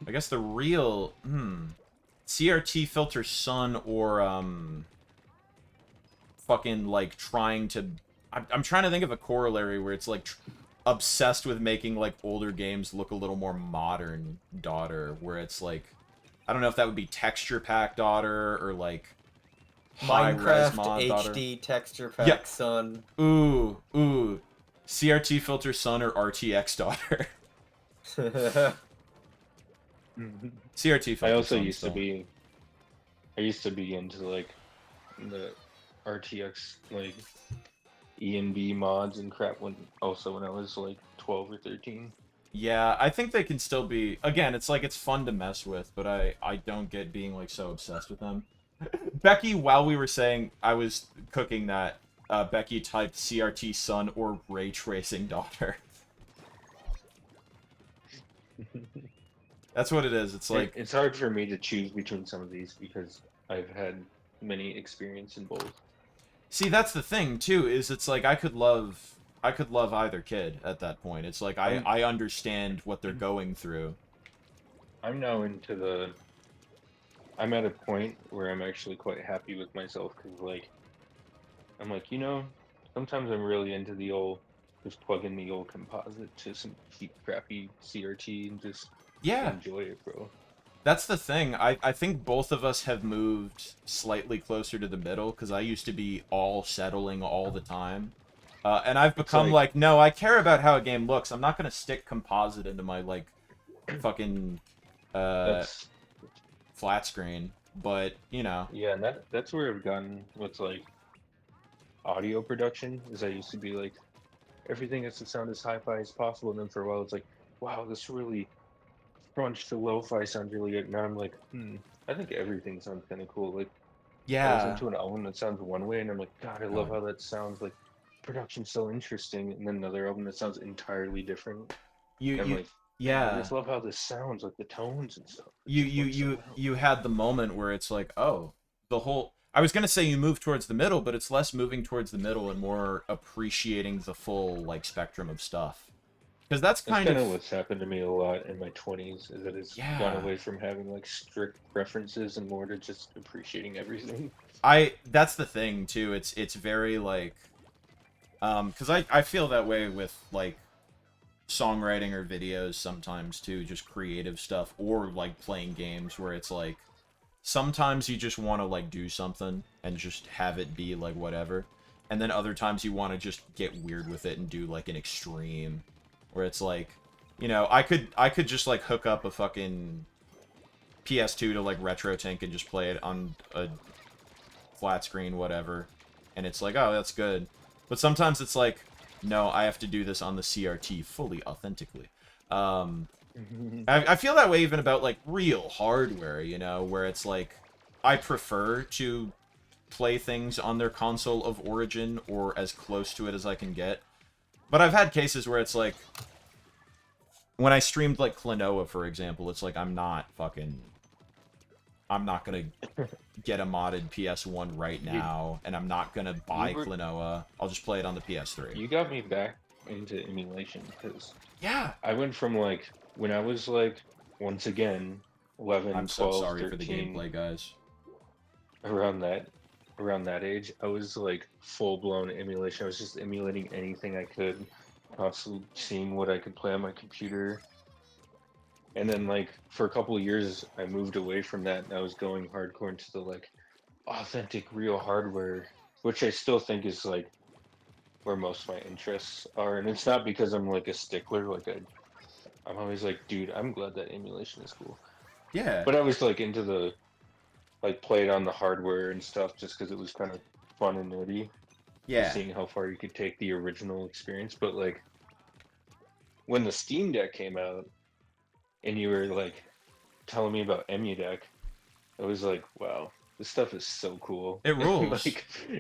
I guess the real... CRT filter son or, fucking, like, trying to... I'm trying to think of a corollary where it's, like, obsessed with making, like, older games look a little more modern daughter, where it's, like... I don't know if that would be texture pack daughter or, like, high-res Minecraft mod daughter. HD texture pack Yeah. son. Ooh. CRT filter son or RTX daughter. CRT filter I also son used to still. be. I used to be into like the RTX like ENB mods and crap when I was like 12 or 13. Yeah, I think they can still be... Again, it's like, it's fun to mess with, but I don't get being, like, so obsessed with them. Becky, while we were saying I was cooking that, Becky typed CRT son or ray tracing daughter. That's what it is. It's like... It's hard for me to choose between some of these because I've had many experience in both. See, that's the thing, too, is it's like, I could love either kid at that point. It's like, I understand what they're going through. I'm now into the... I'm at a point where I'm actually quite happy with myself because, like, I'm like, you know, sometimes I'm really into the old, just plug in the old composite to some cheap, crappy CRT and just enjoy it, bro. That's the thing. I think both of us have moved slightly closer to the middle, because I used to be all settling all the time. And I've become like, no, I care about how a game looks. I'm not going to stick composite into my, like, fucking... That's flat screen, but you know. Yeah, and that's where I've gotten with like audio production. Is I used to be like everything has to sound as hi-fi as possible, and then for a while it's like, wow, this really crunch to lo-fi sounds really good. Now I'm like, I think everything sounds kind of cool. Like I listen Yeah. to an album that sounds one way, and I'm like, God, I love God. how that sounds. Like production's so interesting, and then another album that sounds entirely different. You And I'm you like, man, I yeah. just love how this sounds, like the tones and stuff. It you just you works so you well. you had the moment where it's like, oh, the whole I was gonna say you move towards the middle, but it's less moving towards the middle and more appreciating the full like spectrum of stuff. Because that's That's kind kind of of what's happened to me a lot in my 20s, is that it's gone yeah. away from having like strict preferences and more to just appreciating everything. I that's the thing too. It's very like because I feel that way with like songwriting or videos sometimes too, just creative stuff or like playing games where it's like sometimes you just want to like do something and just have it be like whatever, and then other times you want to just get weird with it and do like an extreme where it's like, you know, I could just like hook up a fucking PS2 to like RetroTink and just play it on a flat screen whatever, and it's like, oh, that's good. But sometimes it's like, no, I have to do this on the CRT fully authentically. I feel that way even about like real hardware, you know, where it's like I prefer to play things on their console of origin or as close to it as I can get. But I've had cases where it's like when I streamed like Klonoa, for example, it's like I'm not gonna get a modded PS1 right now, and I'm not gonna buy were- Klonoa. I'll just play it on the PS3. You got me back into emulation because Yeah. I went from like when I was like once again 11, I'm so 12, sorry for the 13, gameplay, guys. around that age, I was like full blown emulation. I was just emulating anything I could, constantly seeing what I could play on my computer. And then like for a couple of years I moved away from that and I was going hardcore into the like authentic real hardware, which I still think is like where most of my interests are. And it's not because I'm like a stickler, like I'm always like, dude, I'm glad that emulation is cool. Yeah. But I was like into the like played on the hardware and stuff just because it was kind of fun and nerdy, Yeah. seeing how far you could take the original experience. But like when the Steam Deck came out and you were like telling me about EmuDeck, I was like, wow, this stuff is so cool. It rules.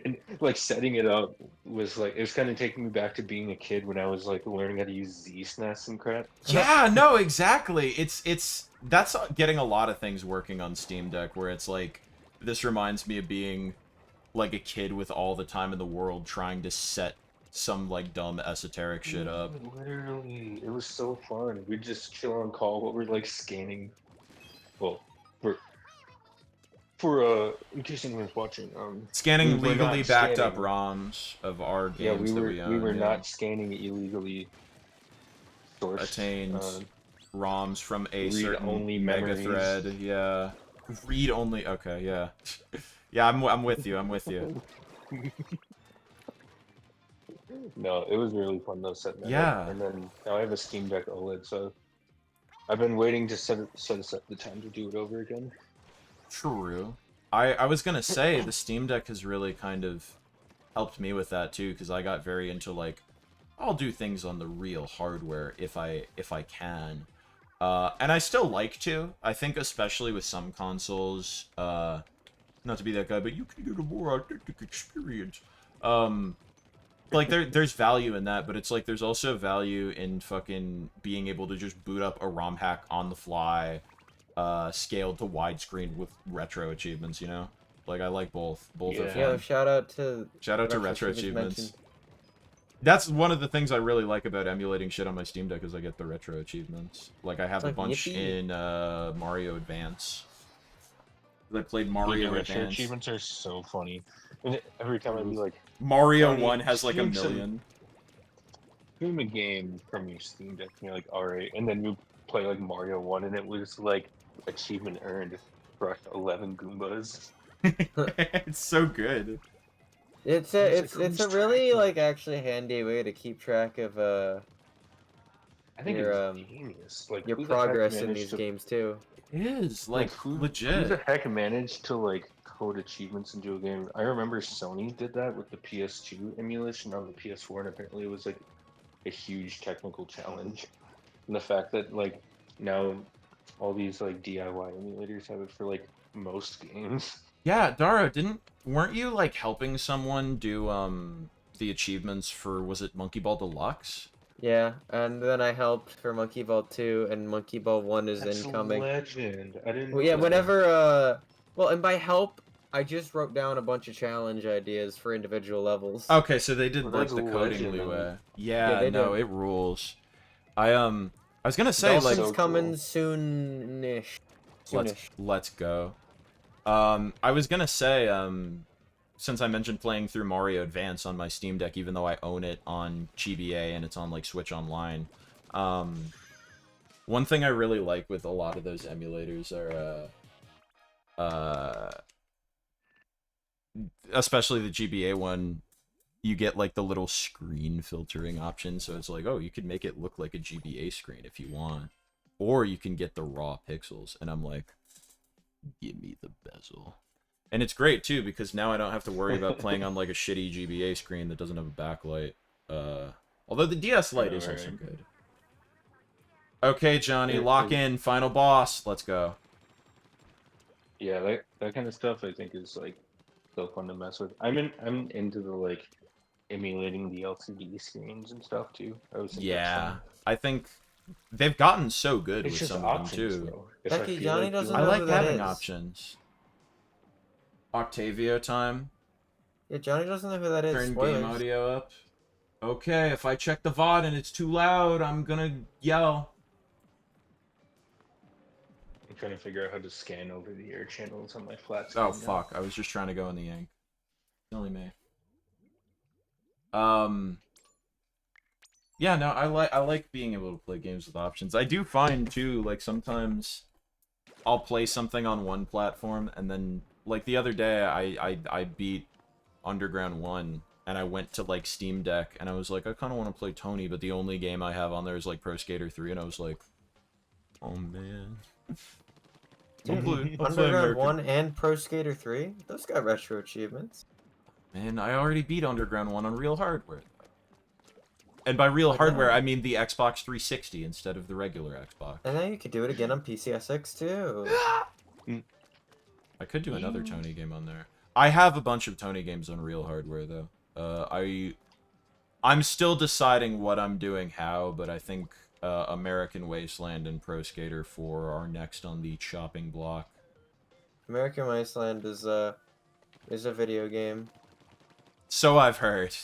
And like setting it up was like it was kind of taking me back to being a kid when I was like learning how to use Z-SNES and crap. Yeah, no, exactly. It's that's getting a lot of things working on Steam Deck where it's like this reminds me of being like a kid with all the time in the world trying to set some like dumb esoteric shit up. Literally, it was so fun. We'd just chill on call while we're like scanning. Well, for in case anyone's watching, Scanning we were legally not backed up scanning. ROMs of our Yeah, games that we own. we were yeah. not scanning illegally sourced. Attained ROMs from a certain read-only mega memories. thread. Yeah, read only. Okay, yeah, yeah. I'm with you. I'm with you. No, it was really fun though setting that Yeah. up. And then now I have a Steam Deck OLED, so I've been waiting to set aside the time to do it over again. True. I was gonna say the Steam Deck has really kind of helped me with that too, because I got very into like I'll do things on the real hardware if I can. And I still like to. I think especially with some consoles, not to be that guy, but you can get a more authentic experience. Like there's value in that, but it's like there's also value in fucking being able to just boot up a ROM hack on the fly, scaled to widescreen with retro achievements, you know? Like I like both. Both are Yeah. fun. Yo, shout out to Retro Achievements achievements. mentioned. That's one of the things I really like about emulating shit on my Steam Deck is I get the retro achievements. Like I have It's a like bunch yippee. in Mario Advance. I played Dude, Mario the retro Advance. achievements are so funny. And every time I'd be like, Mario Tony, 1 has like a stream some- million. stream a game from your Steam Deck, and you're like, alright. And then you play like Mario 1, and it was like achievement earned, crushed 11 Goombas. It's so good. It's It's a like, it's a who's really tracking? like actually handy way to keep track of I think your it's genius. Like, your who the heck progress in managed these to games too. It is like like who legit. the heck managed to like code achievements into a game? I remember Sony did that with the PS2 emulation on the PS4, and apparently it was like a huge technical challenge. And the fact that like now all these like DIY emulators have it for like most games. Yeah, Dara, weren't you like helping someone do the achievements for, was it Monkey Ball Deluxe? Yeah, and then I helped for Monkey Ball 2, and Monkey Ball 1 is That's incoming. legend. I didn't Well, know yeah, that. whenever well, and by help, I just wrote down a bunch of challenge ideas for individual levels. Okay, so they did Well, like that's the coding legend, man. leeway. Yeah, Yeah, they no, did. it rules. I was gonna say Dolphin's like so coming cool. soonish. let's Soonish. let's go. I was gonna say since I mentioned playing through Mario Advance on my Steam Deck, even though I own it on GBA and it's on like Switch Online, one thing I really like with a lot of those emulators are especially the GBA one, you get like the little screen filtering option, so it's like, oh, you could make it look like a GBA screen if you want, or you can get the raw pixels, and I'm like, give me the bezel. And it's great too because now I don't have to worry about playing on like a shitty GBA screen that doesn't have a backlight. Although the DS Lite is also Right. good. Okay, Johnny, lock in, final boss. Let's go. Yeah, that kind of stuff I think is like so fun to mess with. I'm into the like emulating the LCD screens and stuff too. I always think that's Yeah, fun. I think they've gotten so good It's with just some of them options too. though. If I Becky, feel Johnny like doesn't I doing know it, who like that having is. options. Octavio time. Yeah, Johnny doesn't know who that is. Turn Spoilers. game audio up. Okay, if I check the VOD and it's too loud, I'm gonna yell. I'm trying to figure out how to scan over the air channels on my flat Oh screen now. fuck, I was just trying to go in the yank. Silly me. Yeah, no, I like being able to play games with options. I do find too, like sometimes I'll play something on one platform and then like the other day I beat Underground 1 and I went to like Steam Deck and I was like, I kinda wanna play Tony, but the only game I have on there is like Pro Skater 3 and I was like, oh man. I'll play Underground American. 1 and Pro Skater 3? Those got retro achievements. Man, I already beat Underground 1 on real hardware. And by real I hardware, know. I mean the Xbox 360 instead of the regular Xbox. And now you could do it again on PCSX too. I could do another Tony game on there. I have a bunch of Tony games on real hardware, though. I'm still deciding what I'm doing how, but I think American Wasteland and Pro Skater 4 are next on the chopping block. American Wasteland is a video game. So I've heard.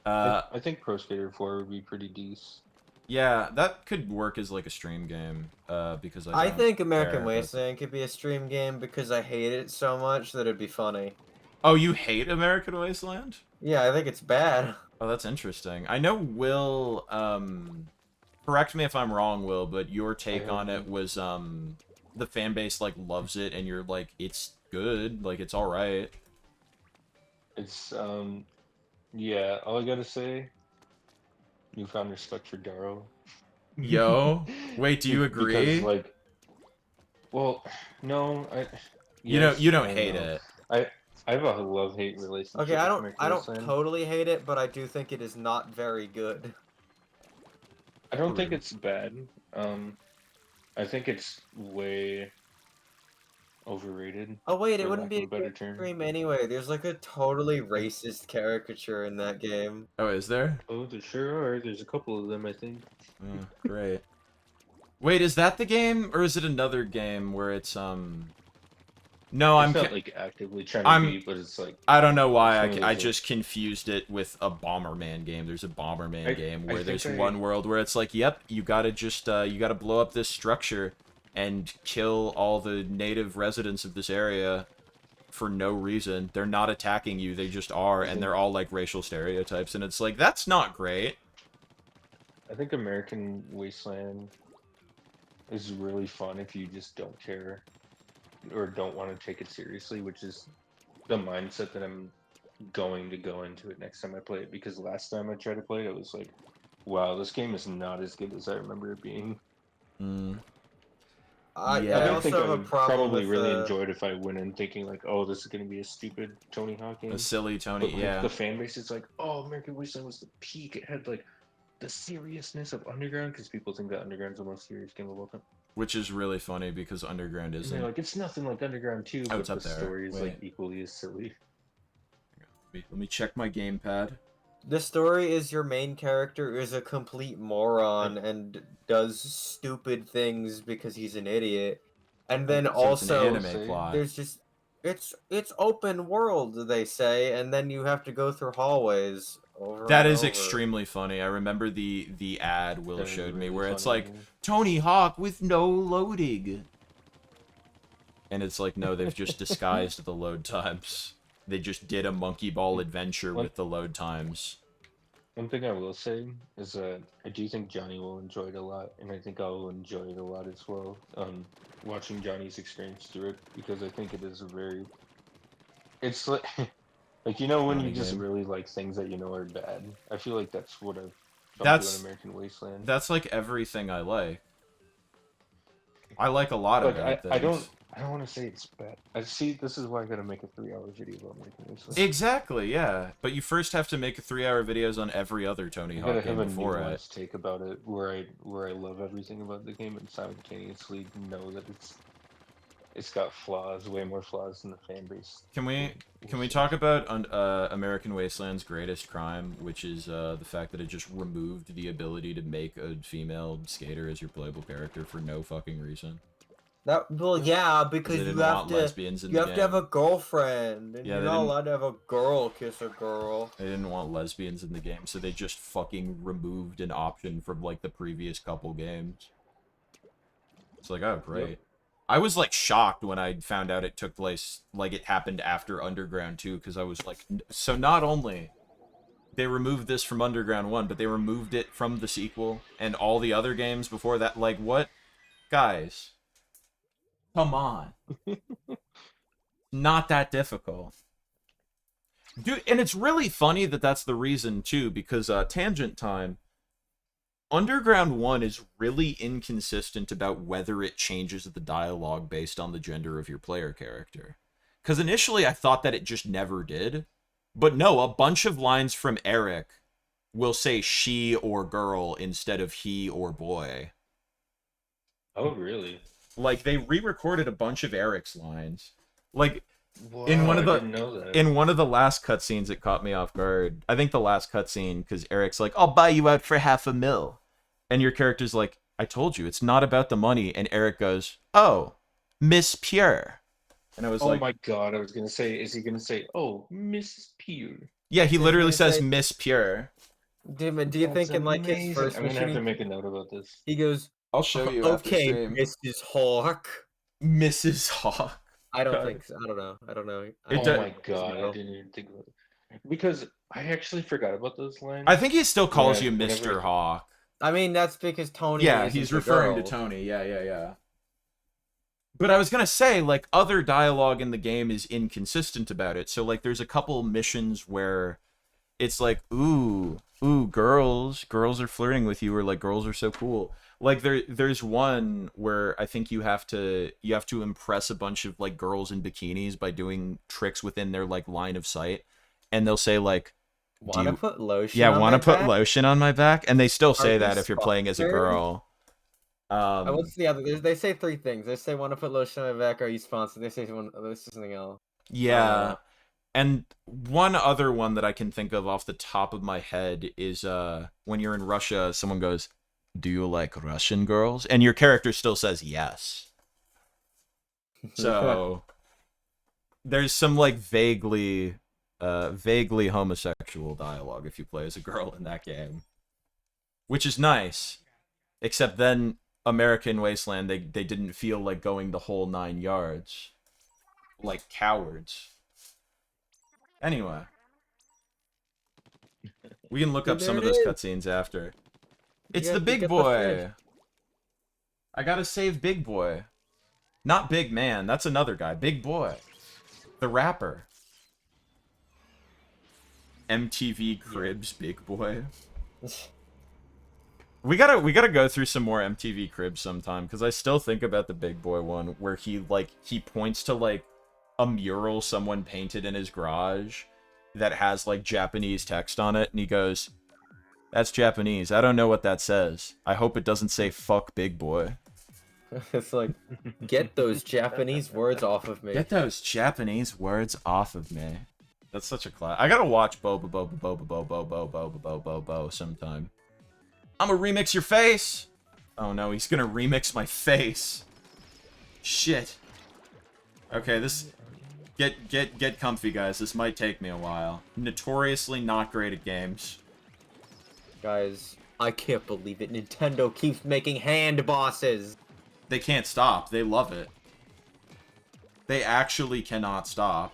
I think Pro Skater 4 would be pretty decent. Yeah, that could work as like a stream game, because I don't think care, American but- Wasteland could be a stream game because I hate it so much that it'd be funny. Oh, you hate American Wasteland? Yeah, I think it's bad. Oh, that's interesting. I know Will, correct me if I'm wrong, Will, but your take heard on you. it was, the fan base, like, loves it, and you're like, it's good, like, it's alright. It's yeah, all I gotta say, newfound respect for Darrow. Yo, wait, do you agree? Because like, well, no, You yes, don't and hate no. it. I have a love-hate relationship. Okay, I with don't American Wasteland. totally hate it, but I do think it is not very good. I don't think True. it's bad. I think it's way overrated. Oh wait, for it wouldn't lack be of a a better good term. stream anyway. There's like a totally racist caricature in that game. Oh, is there? Oh, there sure are. There's a couple of them, I think. Oh, great. Wait, is that the game, or is it another game where it's, No, It's not like actively trying to I'm- be, but it's like I don't know why It's one of I those, just confused it with a Bomberman game. There's a Bomberman I- game I where there's think one world where it's like, yep, you gotta just you gotta blow up this structure and kill all the native residents of this area for no reason. They're not attacking you, they just are, and they're all like racial stereotypes, and it's like, that's not great. I think American Wasteland is really fun if you just don't care or don't want to take it seriously, which is the mindset that I'm going to go into it next time I play it. Because last time I tried to play it, I was like, wow, this game is not as good as I remember it being. Mm. I Yeah. I I do also think I have a would problem probably with really enjoy it if I went in thinking like, oh, this is gonna be a stupid Tony Hawk A game. silly Tony, But like yeah. the fan base is like, oh, American Wasteland was the peak. It had like the seriousness of Underground because people think that Underground's the most serious game of all time. Which is really funny because Underground And they're isn't. like, it's nothing like Underground 2, Oh, but it's the up there. story is like Wait. equally as silly. Let me check my gamepad. the story is your main character is a complete moron and does stupid things because he's an idiot. And then So it's an also anime plot. there's just it's open world, they say, and then you have to go through hallways over That and is over. extremely funny. I remember the ad Will That is showed me really where it's funny, like yeah. Tony Hawk with no loading. And it's like, no, they've just disguised the load times. They just did a monkey ball adventure What? with the load times. One thing I will say is that I do think Johnny will enjoy it a lot, and I think I will enjoy it a lot as well. Watching Johnny's experience through it because I think it is a very, it's like, like when you Johnny just game. really like things that you know are bad. I feel like that's what I've come to That's in American Wasteland. that's like everything I like. I like a lot of Like bad things. I don't want to say it's bad. I see. This is why I gotta make a 3-hour video about American Wasteland. Exactly, yeah. But you first have to make 3-hour videos on every other Tony I Hawk gotta game have a before it. nuanced take about it, where I love everything about the game and simultaneously know that it's got flaws, way more flaws than the fan base. Can we talk about American Wasteland's greatest crime, which is the fact that it just removed the ability to make a female skater as your playable character for no fucking reason? Yeah, Because because they you didn't have want to lesbians in you the have game. to have a girlfriend, and Yeah, you're they not didn't- allowed to have a girl kiss a girl. They didn't want lesbians in the game, so they just fucking removed an option from like the previous couple games. It's like, oh great. Yep. I was like shocked when I found out it took place, like it happened after Underground 2, because I was like, so not only they removed this from Underground 1, but they removed it from the sequel and all the other games before that. Like, what? Guys, come on. Not that difficult. Dude, and it's really funny that that's the reason, too, because Tangent Time, Underground 1 is really inconsistent about whether it changes the dialogue based on the gender of your player character. Because initially I thought that it just never did. But no, a bunch of lines from Eric will say she or girl instead of he or boy. Oh, really? Like, they re-recorded a bunch of Eric's lines. Like, Wow, in one of the I didn't know that. in one of the last cutscenes, it caught me off guard. I think the last cutscene, because Eric's like, "I'll buy you out for $500,000," and your character's like, "I told you, it's not about the money." And Eric goes, "Oh, Miss Pure," and I was Oh like, my god, I was gonna say, is he gonna say, oh, Mrs. Pew? "Yeah, he He's literally gonna says say- Miss Pure." Do you think in like his amazing. first I'm gonna have to mission, make a note about this. he goes, I'll show you after "Okay, stream. Mrs. Hawk." Mrs. Hawk. I don't God. think so. I don't know. I don't know. It Oh does- my god, I didn't even think about it. Because I actually forgot about those lines. I think he still calls you Whenever- Mr. Hawk. I mean, that's because Tony. Yeah, isn't he's the referring to girl. Tony. Yeah. But I was gonna say, like, other dialogue in the game is inconsistent about it. So, like, there's a couple missions where it's like, ooh, girls are flirting with you, or like, girls are so cool. Like, there's one where I think you have to impress a bunch of like girls in bikinis by doing tricks within their like line of sight, and they'll say like, Want to put lotion? yeah, on want to my put back? lotion on my back, and they still say you that if you're playing as a sponsored? girl. What's the other? They say three things. They say want to put lotion on my back. Are you sponsored? They say this is something else. Yeah. And one other one that I can think of off the top of my head is when you're in Russia, someone goes, "Do you like Russian girls?" And your character still says yes. So there's some like vaguely homosexual dialogue if you play as a girl in that game, which is nice. Except then American Wasteland, they didn't feel like going the whole 9 yards, like cowards. Anyway, we can look up There some of it those is. cutscenes after. It's Yeah, the you big get the boy. fish. I gotta save Big Boy. Not Big Man, that's another guy. Big Boy. The rapper. MTV Cribs Big Boy. We gotta go through some more MTV Cribs sometime, because I still think about the Big Boy one where he points to like a mural someone painted in his garage that has like Japanese text on it, and he goes, "That's Japanese. I don't know what that says. I hope it doesn't say fuck Big Boy." It's like, get those Japanese words off of me. Get those Japanese words off of me. That's such a class. I gotta watch Boba Boba Boba Boba Boba Boba Boba Boba sometime. I'm gonna remix your face. Oh no, he's gonna remix my face. Shit. Okay, this. Get comfy, guys. This might take me a while. Notoriously not great at games. Guys, I can't believe it. Nintendo keeps making hand bosses. They can't stop. They love it. They actually cannot stop.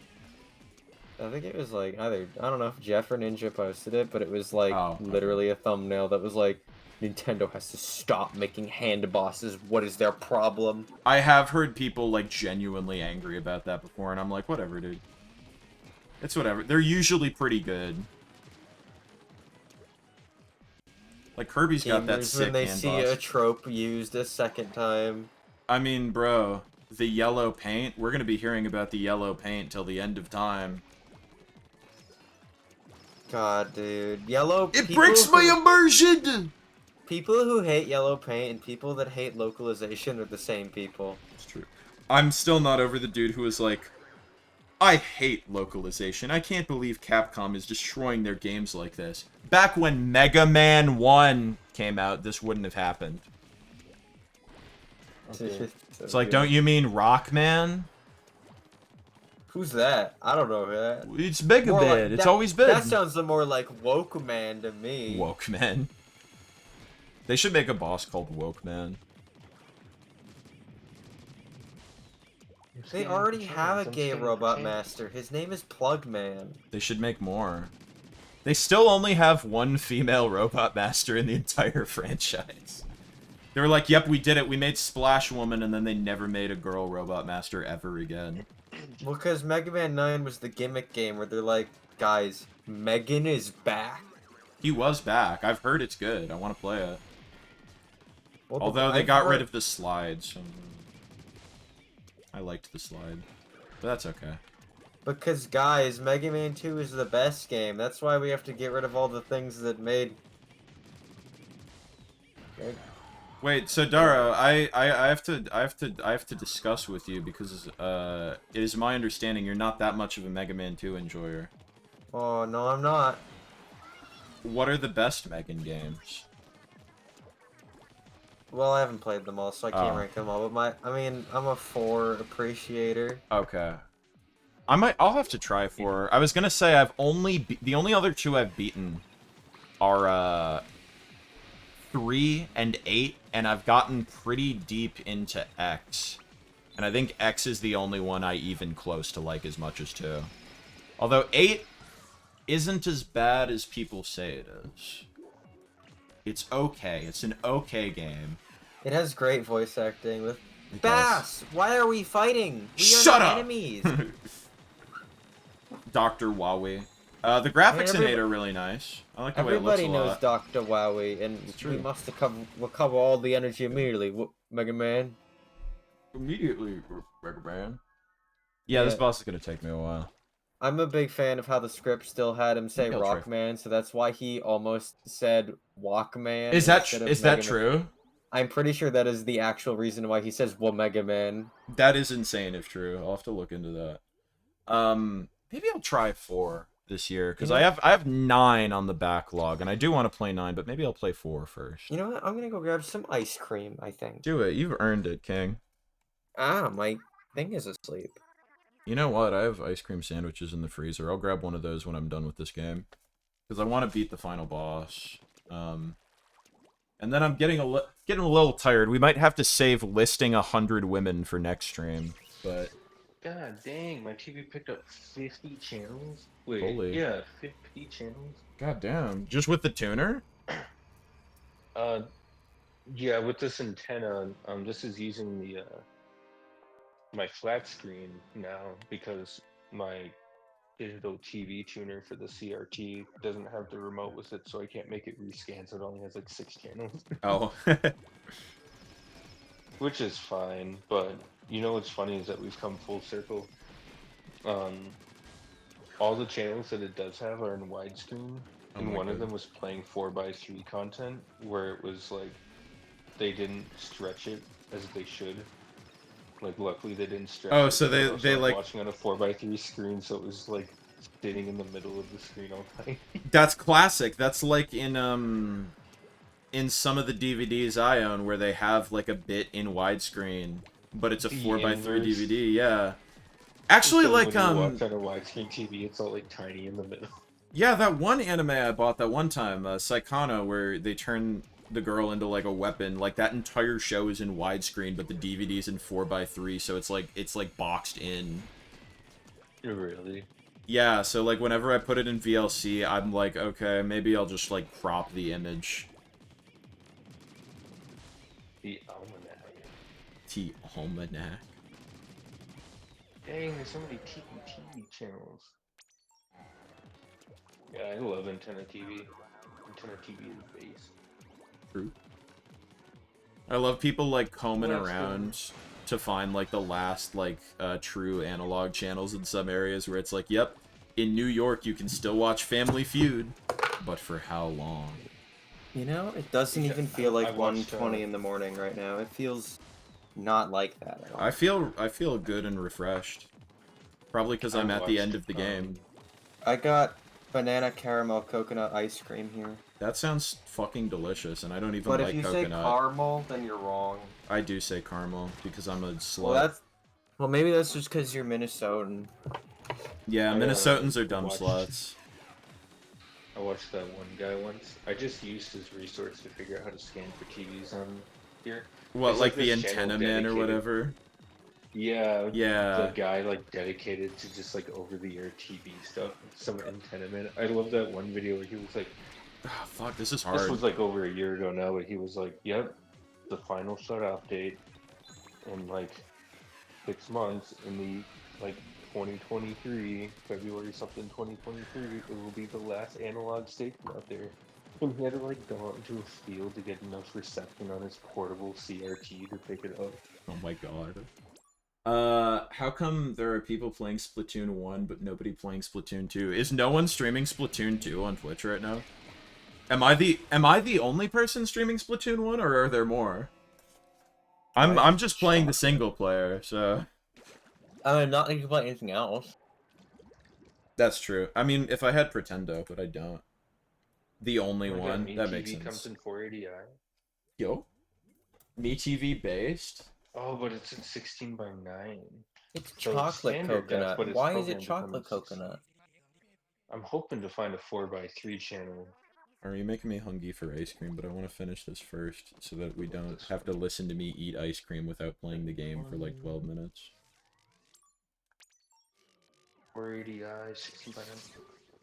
I think it was like either, I don't know if Jeff or Ninja posted it, but it was like Oh, literally a thumbnail that was like, Nintendo has to stop making hand bosses. What is their problem? I have heard people like genuinely angry about that before, and I'm like, whatever, dude. It's whatever. They're usually pretty good. Like Kirby's got that Gamers, sick when they hand see a boss. trope used a second time. I mean, bro, the yellow paint. We're gonna be hearing about the yellow paint till the end of time. God, dude. Yellow. It breaks my immersion. People who hate yellow paint and people that hate localization are the same people. It's true. I'm still not over the dude who was like, I hate localization. I can't believe Capcom is destroying their games like this. Back when Mega Man 1 came out, this wouldn't have happened. Okay. It's like, don't you mean Rockman? Who's that? I don't know who that. It's Mega More Man. like- It's that- always been. That sounds more like Woke Man to me. Woke Man. They should make a boss called Woke Man. They already have a gay robot master. His name is Plug Man. They should make more. They still only have one female robot master in the entire franchise. They were like, yep, we did it. We made Splash Woman, and then they never made a girl robot master ever again. Well, because Mega Man 9 was the gimmick game where they're like, guys, Megan is back. He was back. I've heard it's good. I want to play it. Well, Although they I've got heard- rid of the slides. I liked the slide. But that's okay. Because, guys, Mega Man 2 is the best game. That's why we have to get rid of all the things that made... Wait, so Daro, I have to discuss with you because it is my understanding you're not that much of a Mega Man 2 enjoyer. Oh, no, I'm not. What are the best Megan games? Well, I haven't played them all, so I can't Oh. rank them all. But I'm a 4 appreciator. Okay. I'll have to try 4. I was gonna say the only other 2 I've beaten are 3 and 8, and I've gotten pretty deep into X. And I think X is the only one I even close to like as much as 2. Although 8 isn't as bad as people say it is. It's okay. It's an okay game. It has great voice acting with... It Bass! Why are we fighting? We are Shut not up! enemies! Dr. Wowie. The graphics in Every- 8 are really nice. I like the way it looks Everybody a knows lot. Dr. Wowie, and It's we true. must recover all the energy immediately. Mega Man. Immediately, Mega Man. Yeah, this Yeah. boss is gonna take me a while. I'm a big fan of how the script still had him say Maybe I'll try. Rockman, so that's why he almost said Walkman. Is that instead of is that Mega Man. true? I'm pretty sure that is the actual reason why he says Mega Man. That is insane if true. I'll have to look into that. Maybe I'll try 4 this year because You I know- have 9 on the backlog and I do want to play 9, but maybe I'll play 4 first. You know what? I'm gonna go grab some ice cream, I think. Do it. You've earned it, King. Ah, my thing is asleep. You know what? I have ice cream sandwiches in the freezer. I'll grab one of those when I'm done with this game because I want to beat the final boss. And then I'm getting a little tired. We might have to save listing 100 women for next stream, but God dang, my TV picked up 50 channels. Wait, Holy. yeah, 50 channels. goddamn, just with the tuner? Yeah, with this antenna, this is using the my flat screen now because my digital TV tuner for the CRT. Doesn't have the remote with it, so I can't make it rescan. So it only has like 6 channels, Oh. which is fine. But you know what's funny is that we've come full circle. Um, all the channels that it does have are in widescreen, Oh and my one of God. them was playing 4:3 content, where it was like they didn't stretch it as they should. Like, luckily they didn't stretch Oh, it. so But I they was they like watching on a 4:3 screen, so it was like sitting in the middle of the screen all time. that's classic. That's like in some of the DVDs I own where they have like a bit in widescreen, but it's a The 4:3 inverse. DVD. Yeah. Actually, So like when you watch on a widescreen TV, it's all like tiny in the middle. yeah, that one anime I bought that one time, Saikano, where they turn the girl into like a weapon. Like that entire show is in widescreen, but the DVD's in 4:3, so it's like boxed in. Really? Yeah, so like whenever I put it in VLC, I'm like, okay, maybe I'll just like crop the image. The almanac. T almanac. Dang, there's so many TV channels. Yeah, I love antenna TV. Antenna TV is base. True. I love people like combing Well, that's around to find like the last like true analog channels in some areas where it's like, yep, in New York you can still watch Family Feud, but for how long? You know, it doesn't Yeah, even feel like I watched, 1:20 in the morning right now. It feels not like that at all. I feel good and refreshed. Probably because I'm at the end of the game. I got banana caramel coconut ice cream here. That sounds fucking delicious, and I don't even But like if you coconut. say caramel, then you're wrong. I do say caramel because I'm a slut. Well, maybe that's just because you're Minnesotan. Yeah, I, Minnesotans are dumb watched- sluts. I watched that one guy once. I just used his resource to figure out how to scan for TVs on here. What, There's, like the this channel antenna man or dedicated- whatever? Yeah, Yeah. the guy like dedicated to just like over-the-air TV stuff. Some antenna man. I love that one video where he was like, Oh, fuck, this is this hard. was like over a year ago now, but he was like, yep, the final shut-off date in like 6 months in the like 2023, February something 2023, it will be the last analog station out there. And he had to like go out into a field to get enough reception on his portable CRT to pick it up. Oh my god. How come there are people playing Splatoon 1 but nobody playing Splatoon 2? Is no one streaming Splatoon 2 on Twitch right now? Am I the only person streaming Splatoon 1 or are there more? I'm just playing the single player, so I mean, not that you can play anything else. that's true. I mean, if I had Pretendo, but I don't. The only Oh my God, one, Me that TV makes comes sense. in 480i. Yo, Me TV based? Oh, but it's in 16:9. It's So it's chocolate standard depth, coconut. but it's Why is it programmed to come in chocolate 16. coconut? I'm hoping to find a 4:3 channel. Are you making me hungry for ice cream? But I want to finish this first so that we don't have to listen to me eat ice cream without playing the game for like 12 minutes. 480i, 16:9.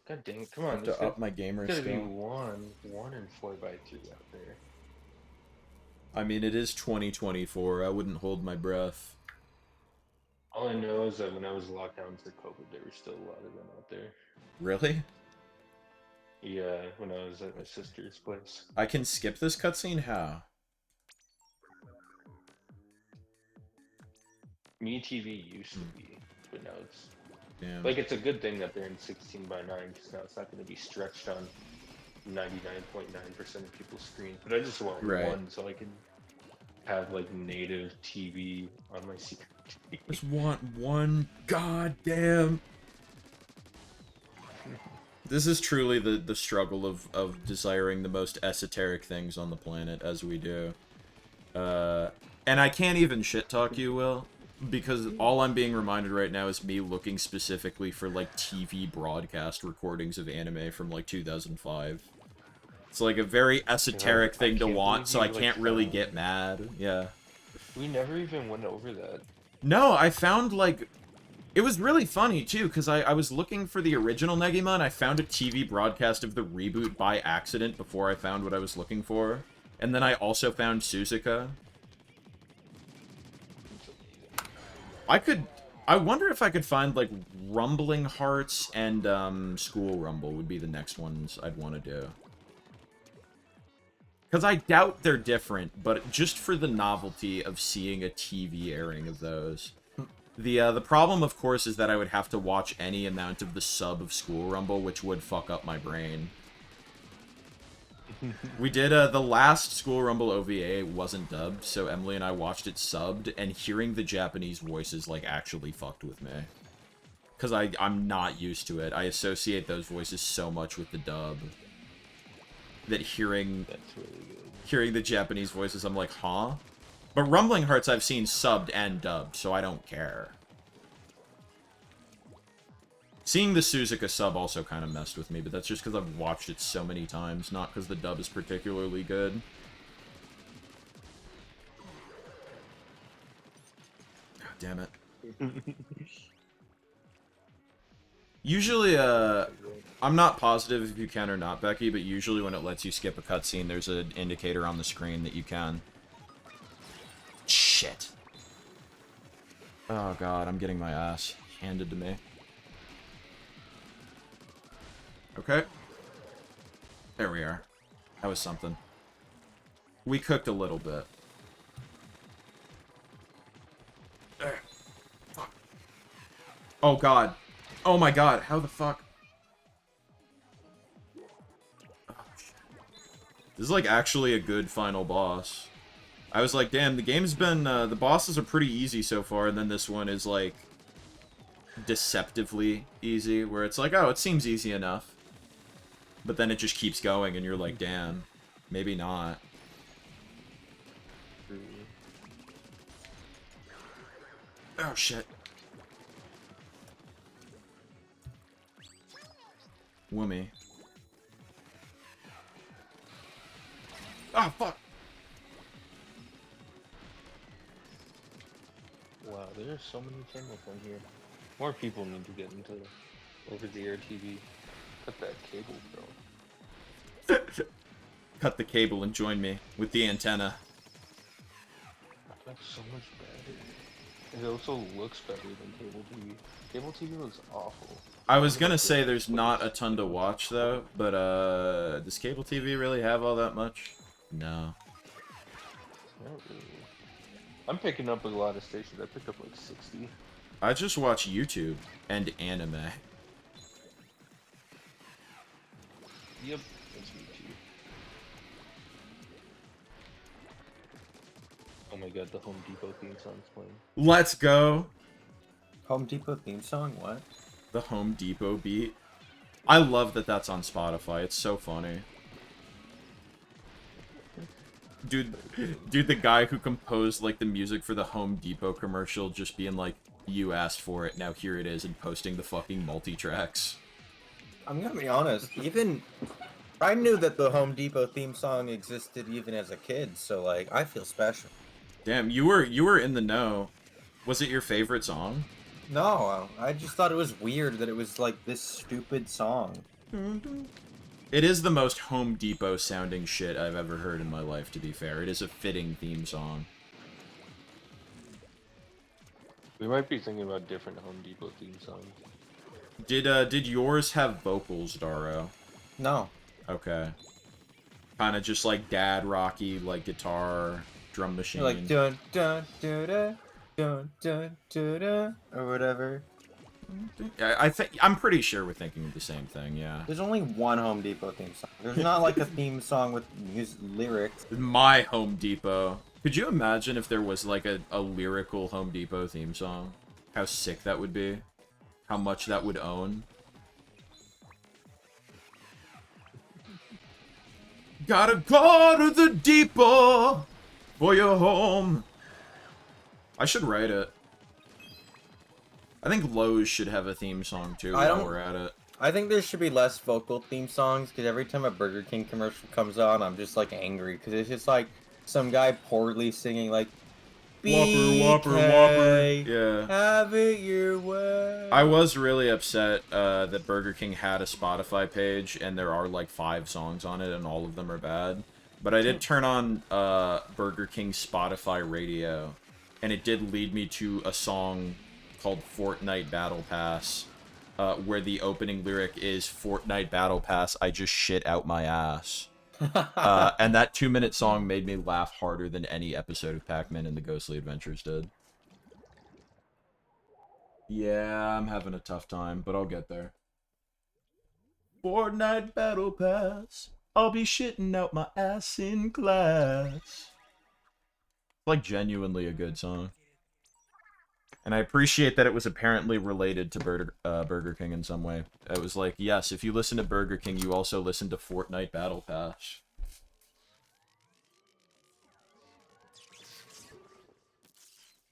God dang it! Come I on, have there's to up my gamer gotta be skill. one and 4:3 out there. I mean, it is 2024. I wouldn't hold my breath. All I know is that when I was locked down for COVID, there were still a lot of them out there. Really? Yeah, when I was at my sister's place. I can skip this cutscene? How? Me TV used to be, but now it's Damn. like it's a good thing that they're in 16:9 because now it's not going to be stretched on 99.9% of people's screens. But I just want Right. one so I can have like native TV on my secret TV. Just want one goddamn. This is truly the struggle of desiring the most esoteric things on the planet as we do. And I can't even shit talk you, Will, because all I'm being reminded right now is me looking specifically for like TV broadcast recordings of anime from like 2005. It's like a very esoteric I thing to can't want, believe so I you, like, can't really found- get mad. Yeah. We never even went over that. No, I found, like... It was really funny, too, because I was looking for the original Negima, and I found a TV broadcast of the reboot by accident before I found what I was looking for. And then I also found Suzuka. It's amazing. I could... I wonder if I could find, like, Rumbling Hearts and, School Rumble would be the next ones I'd want to do. Because I doubt they're different, but just for the novelty of seeing a TV airing of those. The problem, of course, is that I would have to watch any amount of the sub of School Rumble, which would fuck up my brain. We did, the last School Rumble OVA wasn't dubbed, so Emily and I watched it subbed, and hearing the Japanese voices, like, actually fucked with me. Because I'm not used to it. I associate those voices so much with the dub. That hearing... That's really good. Hearing the Japanese voices, I'm like, huh? But Rumbling Hearts I've seen subbed and dubbed, so I don't care. Seeing the Suzuka sub also kind of messed with me, but that's just because I've watched it so many times, not because the dub is particularly good. God damn it. Usually, I'm not positive if you can or not, Becky, but usually when it lets you skip a cutscene, there's an indicator on the screen that you can. Shit. Oh god, I'm getting my ass handed to me. Okay. There we are. That was something. We cooked a little bit. There. Fuck. Oh god. Oh my god, how the fuck? Oh, shit. This is like actually a good final boss. I was like, damn, the game's been, the bosses are pretty easy so far, and then this one is like deceptively easy, where it's like, oh, it seems easy enough. But then it just keeps going, and you're like, damn, maybe not. Oh, shit. Woomy. Oh, fuck! Wow, there's so many channels on here. More people need to get into over-the-air TV. Cut that cable, bro. Cut the cable and join me with the antenna. That's so much better. It also looks better than cable TV. Cable TV looks awful. I was gonna say there's not a ton to watch though, but does cable TV really have all that much? No. Not really. I'm picking up a lot of stations. I picked up like 60. I just watch YouTube and anime. Yep, that's me too. Oh my god, the Home Depot theme song's playing. Let's go! Home Depot theme song? What? The Home Depot beat. I love that that's on Spotify. It's so funny. Dude, the guy who composed, like, the music for the Home Depot commercial just being like, you asked for it, now here it is, and posting the fucking multi-tracks. I'm gonna be honest, even... I knew that the Home Depot theme song existed even as a kid, so, like, I feel special. Damn, you were in the know. Was it your favorite song? No, I just thought it was weird that it was, like, this stupid song. It is the most Home Depot sounding shit I've ever heard in my life, to be fair. It is a fitting theme song. We might be thinking about different Home Depot theme songs. Did yours have vocals, Daro? No. Okay. Kind of just like dad rocky, like guitar, drum machine. Like dun dun dun dun dun dun dun dun or whatever. I'm pretty sure we're thinking of the same thing, yeah. There's only one Home Depot theme song. There's not like a theme song with lyrics. My Home Depot. Could you imagine if there was like a lyrical Home Depot theme song? How sick that would be. How much that would own. Gotta go to the depot for your home. I should write it. I think Lowe's should have a theme song too while we're at it. I think there should be less vocal theme songs because every time a Burger King commercial comes on, I'm just like angry because it's just like some guy poorly singing like Whopper, Whopper. Yeah. Have it your way. I was really upset that Burger King had a Spotify page and there are like 5 songs on it and all of them are bad. But I did turn on Burger King Spotify radio and it did lead me to a song called Fortnite Battle Pass, where the opening lyric is Fortnite Battle Pass, I just shit out my ass. And that 2-minute song made me laugh harder than any episode of Pac-Man and the Ghostly Adventures did. Yeah, I'm having a tough time, but I'll get there. Fortnite Battle Pass, I'll be shitting out my ass in class. Like, genuinely a good song. And I appreciate that it was apparently related to Burger King in some way. It was like, yes, if you listen to Burger King, you also listen to Fortnite Battle Pass.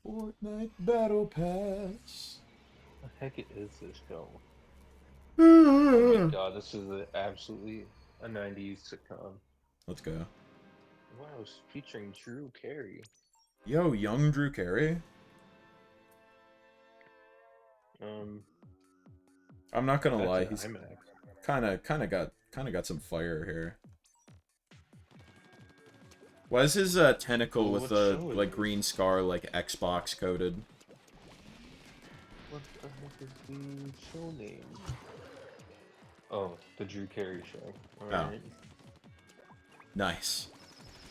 Fortnite Battle Pass. What the heck is this show? Oh my Let's god, this is absolutely a 90s sitcom. go. Wow, it's featuring Drew Carey. Yo, young Drew Carey. I'm not gonna lie, he's kind of got some fire here. Why is his tentacle Well, with what the show is like it? green scar like Xbox coded? What the heck is the show name? Oh, the Drew Carey Show. Alright. Nice.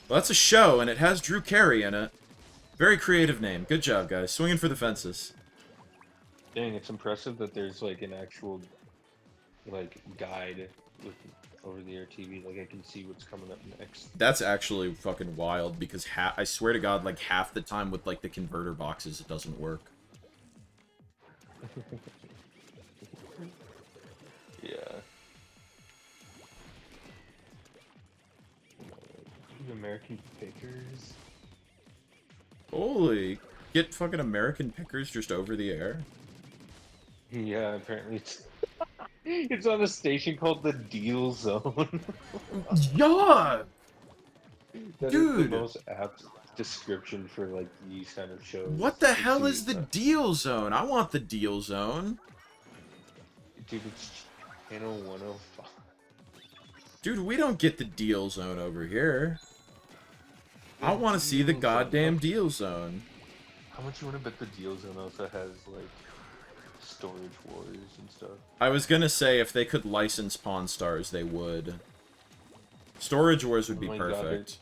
Well, that's a show, and it has Drew Carey in it. Very creative name. Good job, guys. Swinging for the fences. Dang, it's impressive that there's like an actual like guide with over-the-air TV. Like I can see what's coming up next. That's actually fucking wild, because I swear to God, like half the time with like the converter boxes, it doesn't work. Yeah. American Pickers. Holy, get fucking American Pickers just over the air. Yeah, apparently it's it's on a station called the Deal Zone. Yeah! That is Dude! the most apt description for like these kind of shows. What the It's hell is the really- Deal Zone? I want the Deal Zone. Dude, it's channel 105. Dude, we don't get the Deal Zone over here. I want to see the Deal Zone. goddamn Deal Zone. How much you want to bet the Deal Zone also has like Storage Wars and stuff? I was gonna say, if they could license Pawn Stars, they would. Storage Wars would Oh be my God, perfect.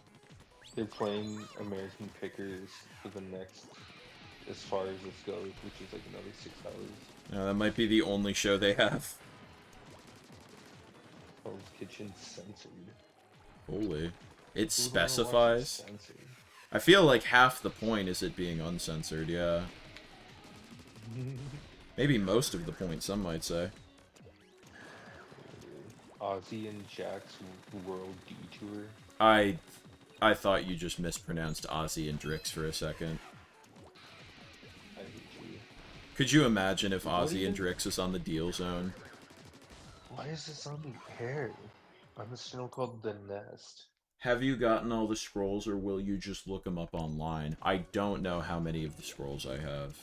They're playing American Pickers for the next, as far as this goes, which is like another 6 hours. That might be the only show they have. Hell's Kitchen censored. Holy. It Who would wanna watch specifies. censored? I feel like half the point is it being uncensored, yeah. Maybe most of the point, some might say. Ozzy and Jack's World Detour. I thought you just mispronounced Ozzy and Drix for a second. I hate you. Could you imagine if What Ozzy and even- Drix was on the Deal Zone? Why is this on the air? On this channel called The Nest. Have you gotten all the scrolls, or will you just look them up online? I don't know how many of the scrolls I have.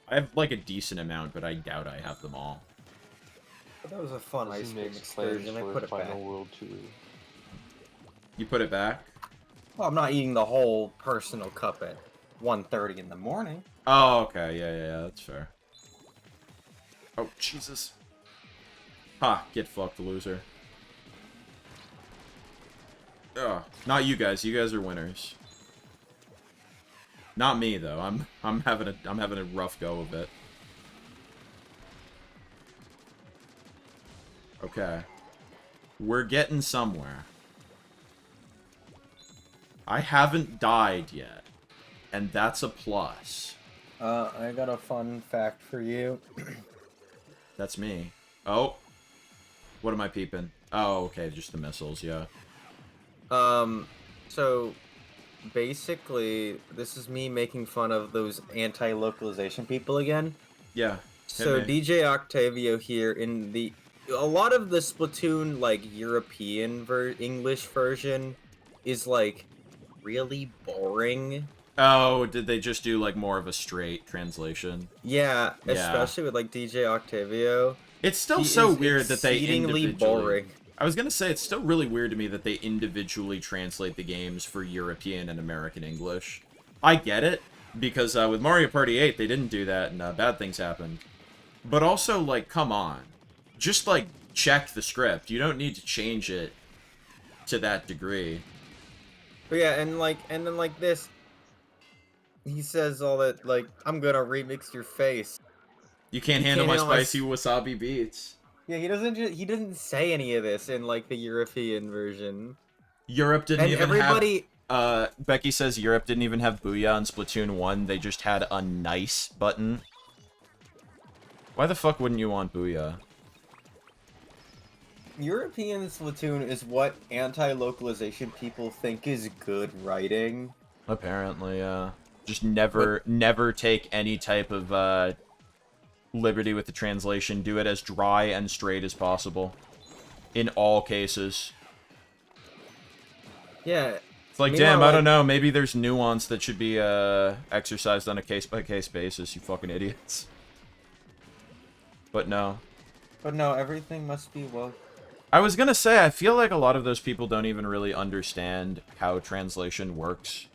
I have, like, a decent amount, but I doubt I have them all. That was a fun Ozzy ice cream makes plans excursion. I for put a it back. Final World Tour. You put it back? Well, I'm not eating the whole personal cup at 1:30 in the morning. Oh, okay. Yeah, that's fair. Oh, Jesus. Ha, get fucked, loser. Ugh, not you guys. You guys are winners. Not me though. I'm having a rough go of it. Okay. We're getting somewhere. I haven't died yet, and that's a plus. I got a fun fact for you. That's me. Oh. What am I peeping? Oh, okay, just the missiles, yeah. So basically, this is me making fun of those anti-localization people again. Yeah. So me. DJ Octavio here in a lot of the Splatoon like European English version is like really boring. Oh, did they just do like more of a straight translation? Yeah, Yeah. especially with like DJ Octavio. It's still He so is weird that they exceedingly individually... boring. I was gonna say, it's still really weird to me that they individually translate the games for European and American English. I get it. because with Mario Party 8 they didn't do that, and bad things happened. But also, like, come on, just like check the script. You don't need to change it to that degree. But yeah, and then like this, he says all that like, I'm gonna remix your face. You can't You handle can't my handle my spicy wasabi beats. Yeah, he doesn't say any of this in like the European version. Europe didn't And even everybody have. Becky says Europe didn't even have Booyah in Splatoon 1. They just had a nice button. Why the fuck wouldn't you want Booyah? European Splatoon is what anti-localization people think is good writing. Apparently, just never take any type of liberty with the translation. Do it as dry and straight as possible. In all cases. Yeah. It's like, Meanwhile, damn, I like- don't know, maybe there's nuance that should be exercised on a case-by-case basis, you fucking idiots. But no. But no, everything must be well. I was gonna say, I feel like a lot of those people don't even really understand how translation works.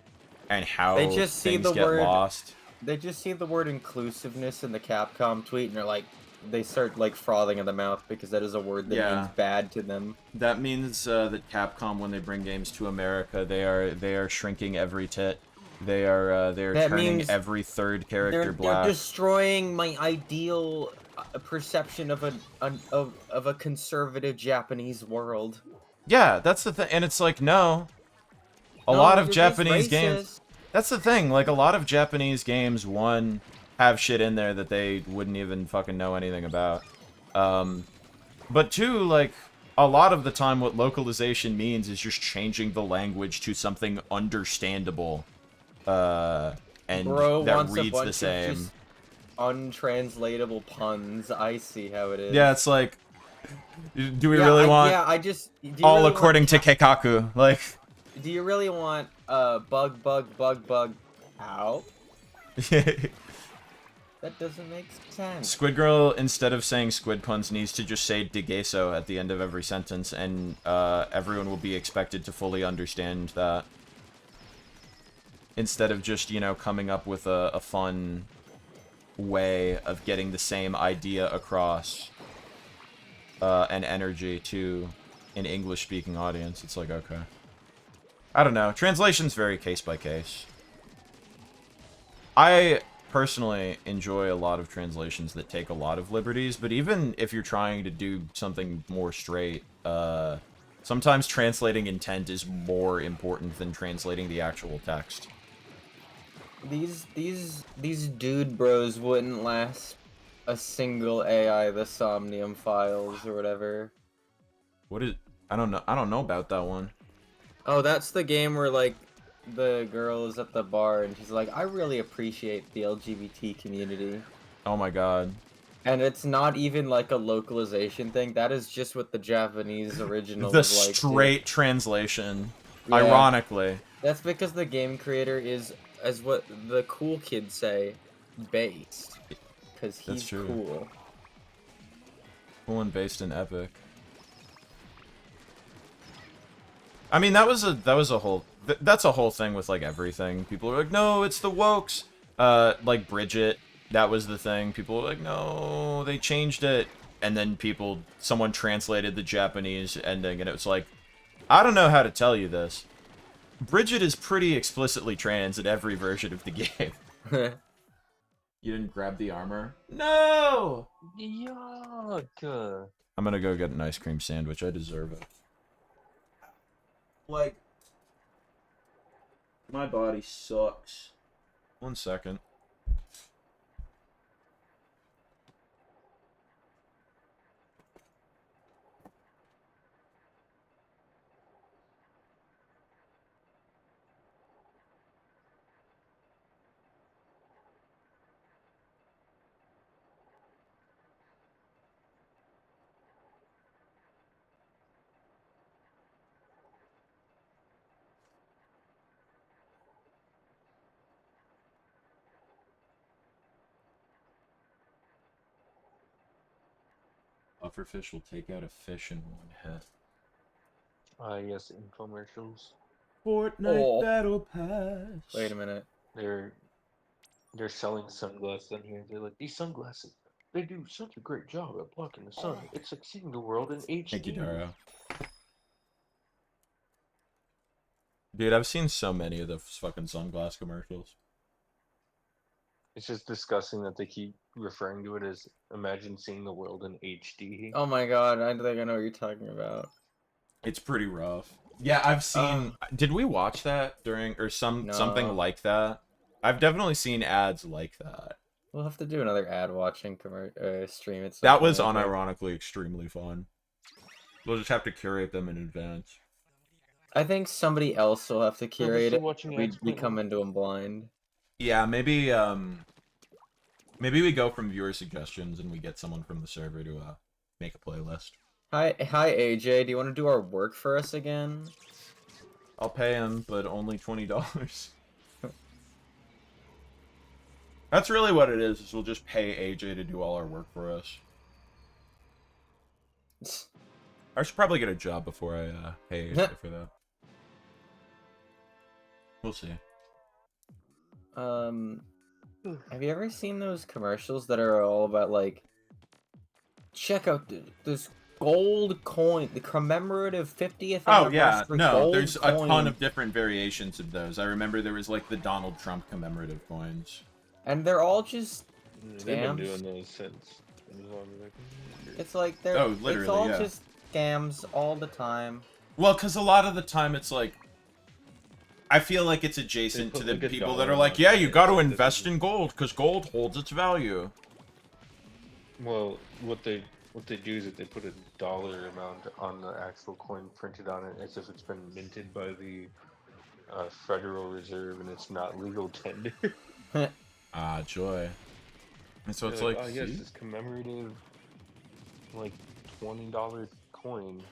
And how They just see things the get word- lost. They just see the word inclusiveness in the Capcom tweet and they're like, they start like frothing in the mouth because that is a word that Yeah. means bad to them. That means that Capcom, when they bring games to America, they are shrinking every tit. They are That turning means every third character They're black. destroying my ideal perception of a conservative Japanese world. Yeah, that's the thing, and it's like, no. A No, lot of you're just Japanese games. racist. That's the thing. Like, a lot of Japanese games, one, have shit in there that they wouldn't even fucking know anything about. But two, like, a lot of the time what localization means is just changing the language to something understandable. And Bro that wants a reads bunch the of same. just untranslatable puns. I see how it is. Yeah, it's like, do we Yeah, really want Yeah, I just. Do you all really want according to Keikaku? Like, Do you really want bug ow? That doesn't make sense. Squid Girl, instead of saying squid puns, needs to just say Degeso at the end of every sentence, and everyone will be expected to fully understand that. Instead of just, you know, coming up with a fun way of getting the same idea across and energy to an English-speaking audience. It's like, okay. I don't know. Translation's very case by case. I personally enjoy a lot of translations that take a lot of liberties, but even if you're trying to do something more straight, sometimes translating intent is more important than translating the actual text. These dude bros wouldn't last a single AI, the Somnium Files or whatever. What is... I don't know about that one. Oh, that's the game where like the girl is at the bar and she's like, I really appreciate the LGBT community. Oh my god. And it's not even like a localization thing. That is just what the Japanese original The was like. straight translation. Yeah. Ironically. That's because the game creator is, as what the cool kids say, based. Because That's he's true. cool. Cool and based in Epic. I mean, that was a whole... that's a whole thing with, like, everything. People are like, no, it's the wokes. Like, Bridget, that was the thing. People were like, no, they changed it. And then someone translated the Japanese ending, and it was like, I don't know how to tell you this. Bridget is pretty explicitly trans in every version of the game. You didn't grab the armor? No! Yuck. I'm gonna go get an ice cream sandwich. I deserve it. Like, my body sucks. 1 second. Pufferfish will take out a fish in one hit. Yes, infomercials. Fortnite Oh. Battle Pass. Wait a minute. They're They're selling sunglasses on here. They're like, these sunglasses, they do such a great job at blocking the sun. It's like seeing the world in HD. Thank you, Dario. Dude, I've seen so many of those fucking sunglass commercials. It's just disgusting that they keep referring to it as imagine seeing the world in HD. Oh my god, I think I know what you're talking about. It's pretty rough. Yeah, I've seen. Did we watch that during or something No. like that? I've definitely seen ads like that. We'll have to do another ad watching stream. It's That was unironically extremely fun. We'll just have to curate them in advance. I think somebody else will have to curate it. watching We ads, come into them blind. Yeah, maybe maybe we go from viewer suggestions and we get someone from the server to make a playlist. Hi AJ. Do you want to do our work for us again? I'll pay him, but only $20. That's really what it is we'll just pay AJ to do all our work for us. I should probably get a job before I pay AJ for that. We'll see. Have you ever seen those commercials that are all about like, check out this gold coin, the commemorative 50th Oh yeah, anniversary no, gold there's a coin. ton of different variations of those. I remember there was like the Donald Trump commemorative coins. And they're all just They've been scams. doing those since. It's like they're Oh, literally, it's all yeah. just scams all the time. Well, because a lot of the time it's like, I feel like it's adjacent They to put, the like, a people dollar that are like, amount yeah, on you it, got to like, invest this in gold because gold holds its value. Well, what they do is that they put a dollar amount on the actual coin printed on it as if it's been minted by the Federal Reserve and it's not legal tender. Ah, joy. And so it's They're like, oh yes, see? this commemorative, like $20 coin. And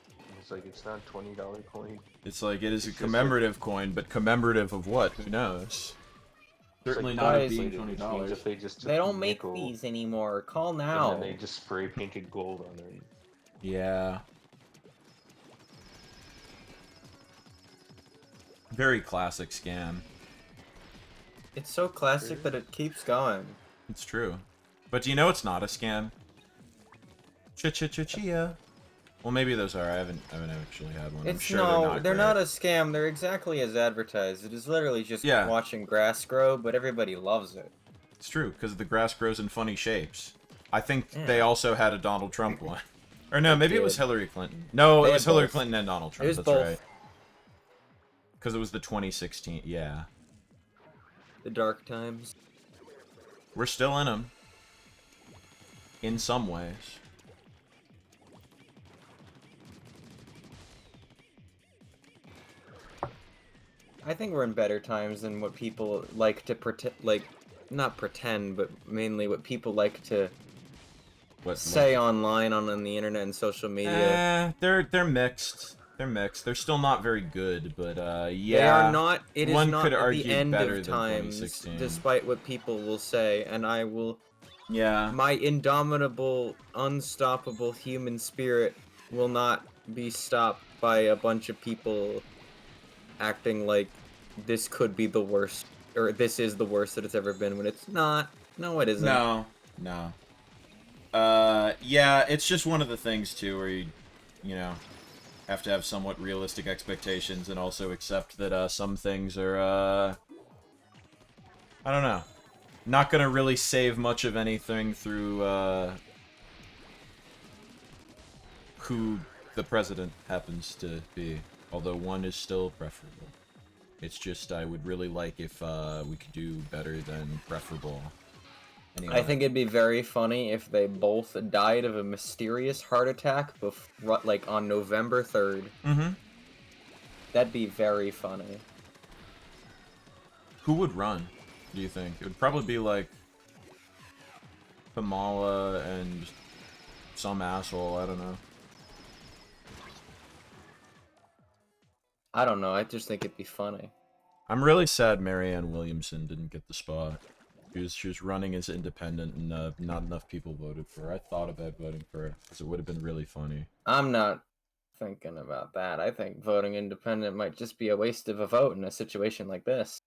it's like it's not $20 coin. It's like it is a It's just commemorative coin, but commemorative of what? Who knows? It's Certainly like not of guys, being inflated, which $20. means if they just took They the don't make nickel these anymore. Call and now. then they just spray painted gold on it. Yeah. Very classic scam. It's so classic that it keeps going. It's true. But do you know it's not a scam? Chia. Well, maybe those are. I haven't actually had one. I'm It's sure no, they're they're not great. a scam. They're exactly as advertised. It is literally just Yeah. watching grass grow, but everybody loves it. It's true, because the grass grows in funny shapes. I think Yeah. they also had a Donald Trump one. Or no, maybe it was did. Hillary Clinton. No, They it was had Hillary both. Clinton and Donald Trump. was That's both. right. Because it was the 2016. Yeah. The dark times. We're still in them. In some ways. I think we're in better times than what people like to pretend, like, not pretend, but mainly what people like to What? say online on the internet and social media. They're mixed. They're mixed. They're still not very good, but yeah. They are not. It is one not could at argue the end better of than times, 2016. despite what people will say, and I will. Yeah. My indomitable, unstoppable human spirit will not be stopped by a bunch of people acting like this could be the worst, or this is the worst that it's ever been, when it's not. No, it isn't. No. Yeah, it's just one of the things too where you know, have to have somewhat realistic expectations and also accept that some things are I don't know, not gonna really save much of anything through who the president happens to be, although one is still preferable. It's just I would really like if we could do better than preferable. Anyway. I think it'd be very funny if they both died of a mysterious heart attack like on November 3rd. Mm-hmm. That'd be very funny. Who would run, do you think? It would probably be like Kamala and some asshole, I don't know. I don't know, I just think it'd be funny. I'm really sad Marianne Williamson didn't get the spot. She was running as independent and not enough people voted for her. I thought about voting for her because it would have been really funny. I'm not thinking about that. I think voting independent might just be a waste of a vote in a situation like this.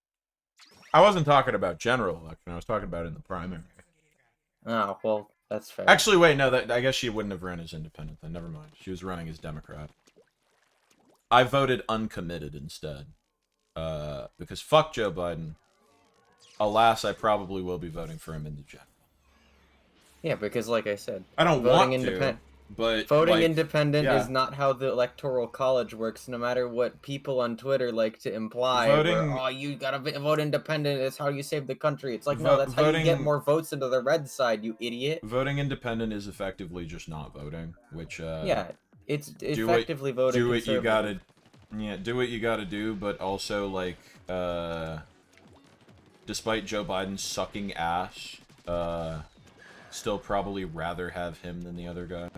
I wasn't talking about general election. I was talking about in the primary. Oh, well, that's fair. Actually, wait, no. That I guess she wouldn't have run as independent then. Never mind. She was running as Democrat. I voted uncommitted instead. Because fuck Joe Biden. Alas, I probably will be voting for him in the general. Yeah, because like I said, I don't voting want to, but voting like, independent yeah. is not how the electoral college works. No matter what people on Twitter like to imply, Voting- where, oh, you gotta vote independent. It's how you save the country. It's like, no, that's how you get voting- more votes into the red side, you idiot. Voting independent is effectively just not voting, which Yeah, it's do effectively voting do what you conservative. do what you gotta do, but also like despite Joe Biden sucking ass, still probably rather have him than the other guy,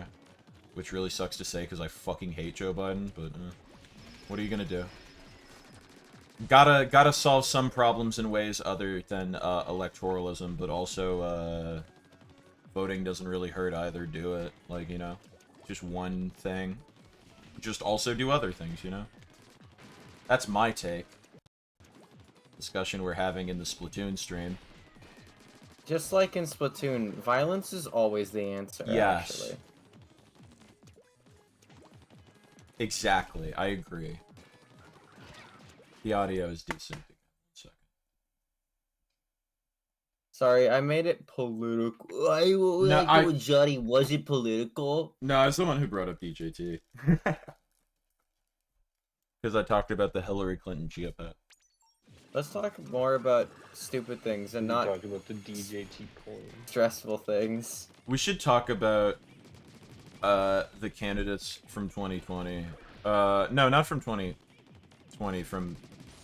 which really sucks to say because I fucking hate Joe Biden, but what are you gonna do? Gotta solve some problems in ways other than electoralism, but also voting doesn't really hurt either. Do it, like, you know, just one thing. Just also do other things, you know? That's my take. Discussion we're having in the Splatoon stream. Just like in Splatoon, violence is always the answer. Yes. Actually. Exactly, I agree. The audio is decent. Sorry, I made it political. Johnny, was it political? No, I was the one who brought up DJT. Because I talked about the Hillary Clinton GFA. Let's talk more about stupid things and not talking about the DJT point. stressful things. We should talk about the candidates from 2020. No, not from 2020.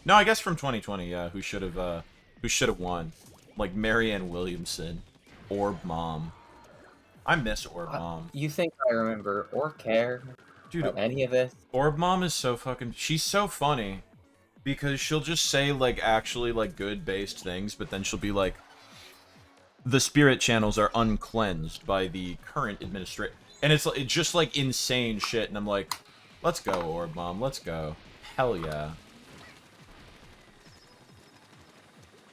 No, I guess from 2020. Yeah, who should have won? Like Marianne Williamson, Orb Mom. I miss Orb Mom. You think I remember or care Dude, about any of this? Orb Mom is so fucking... She's so funny. Because she'll just say, like, actually, like, good-based things, but then she'll be like, the spirit channels are uncleansed by the current administration. And it's just, like, insane shit, and I'm like, let's go, Orb Mom, let's go. Hell yeah.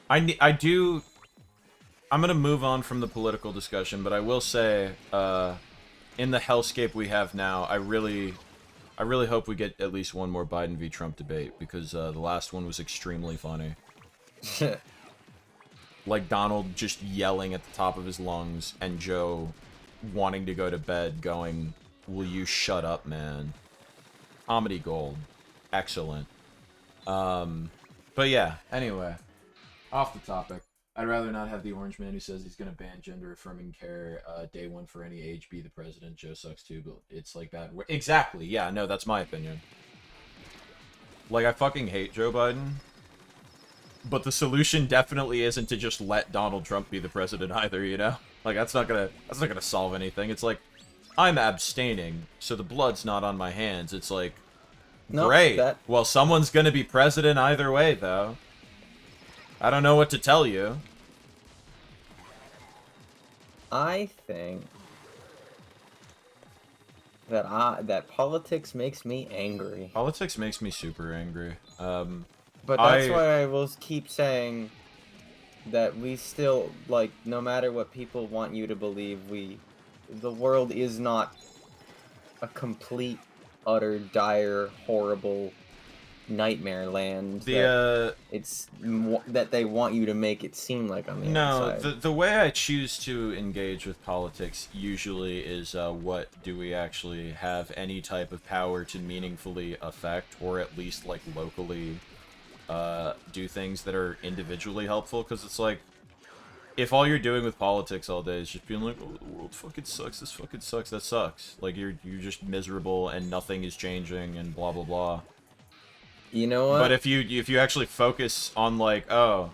I'm gonna move on from the political discussion, but I will say, in the hellscape we have now, I really hope we get at least one more Biden v. Trump debate, because the last one was extremely funny. Like Donald just yelling at the top of his lungs, and Joe wanting to go to bed going, will you shut up, man? Comedy gold. Excellent. But yeah, anyway. Off the topic. I'd rather not have the orange man who says he's gonna ban gender-affirming care day one for any age be the president. Joe sucks too, but it's like bad. Exactly. Yeah. No, that's my opinion. Like, I fucking hate Joe Biden, but the solution definitely isn't to just let Donald Trump be the president either. You know, like that's not gonna solve anything. It's like I'm abstaining, so the blood's not on my hands. It's like, No, great. Well, someone's gonna be president either way, though. I don't know what to tell you. I think that politics makes me angry. Politics makes me super angry. But that's why I will keep saying that we still, like, no matter what people want you to believe, the world is not a complete, utter, dire, horrible nightmare land that they want you to make it seem like on the outside. No, the way I choose to engage with politics usually is what do we actually have any type of power to meaningfully affect, or at least like locally do things that are individually helpful, because it's like, if all you're doing with politics all day is just being like, oh, the world fucking sucks, this fucking sucks, that sucks. Like, you're just miserable and nothing is changing and blah blah blah. You know what? But if you actually focus on like, oh,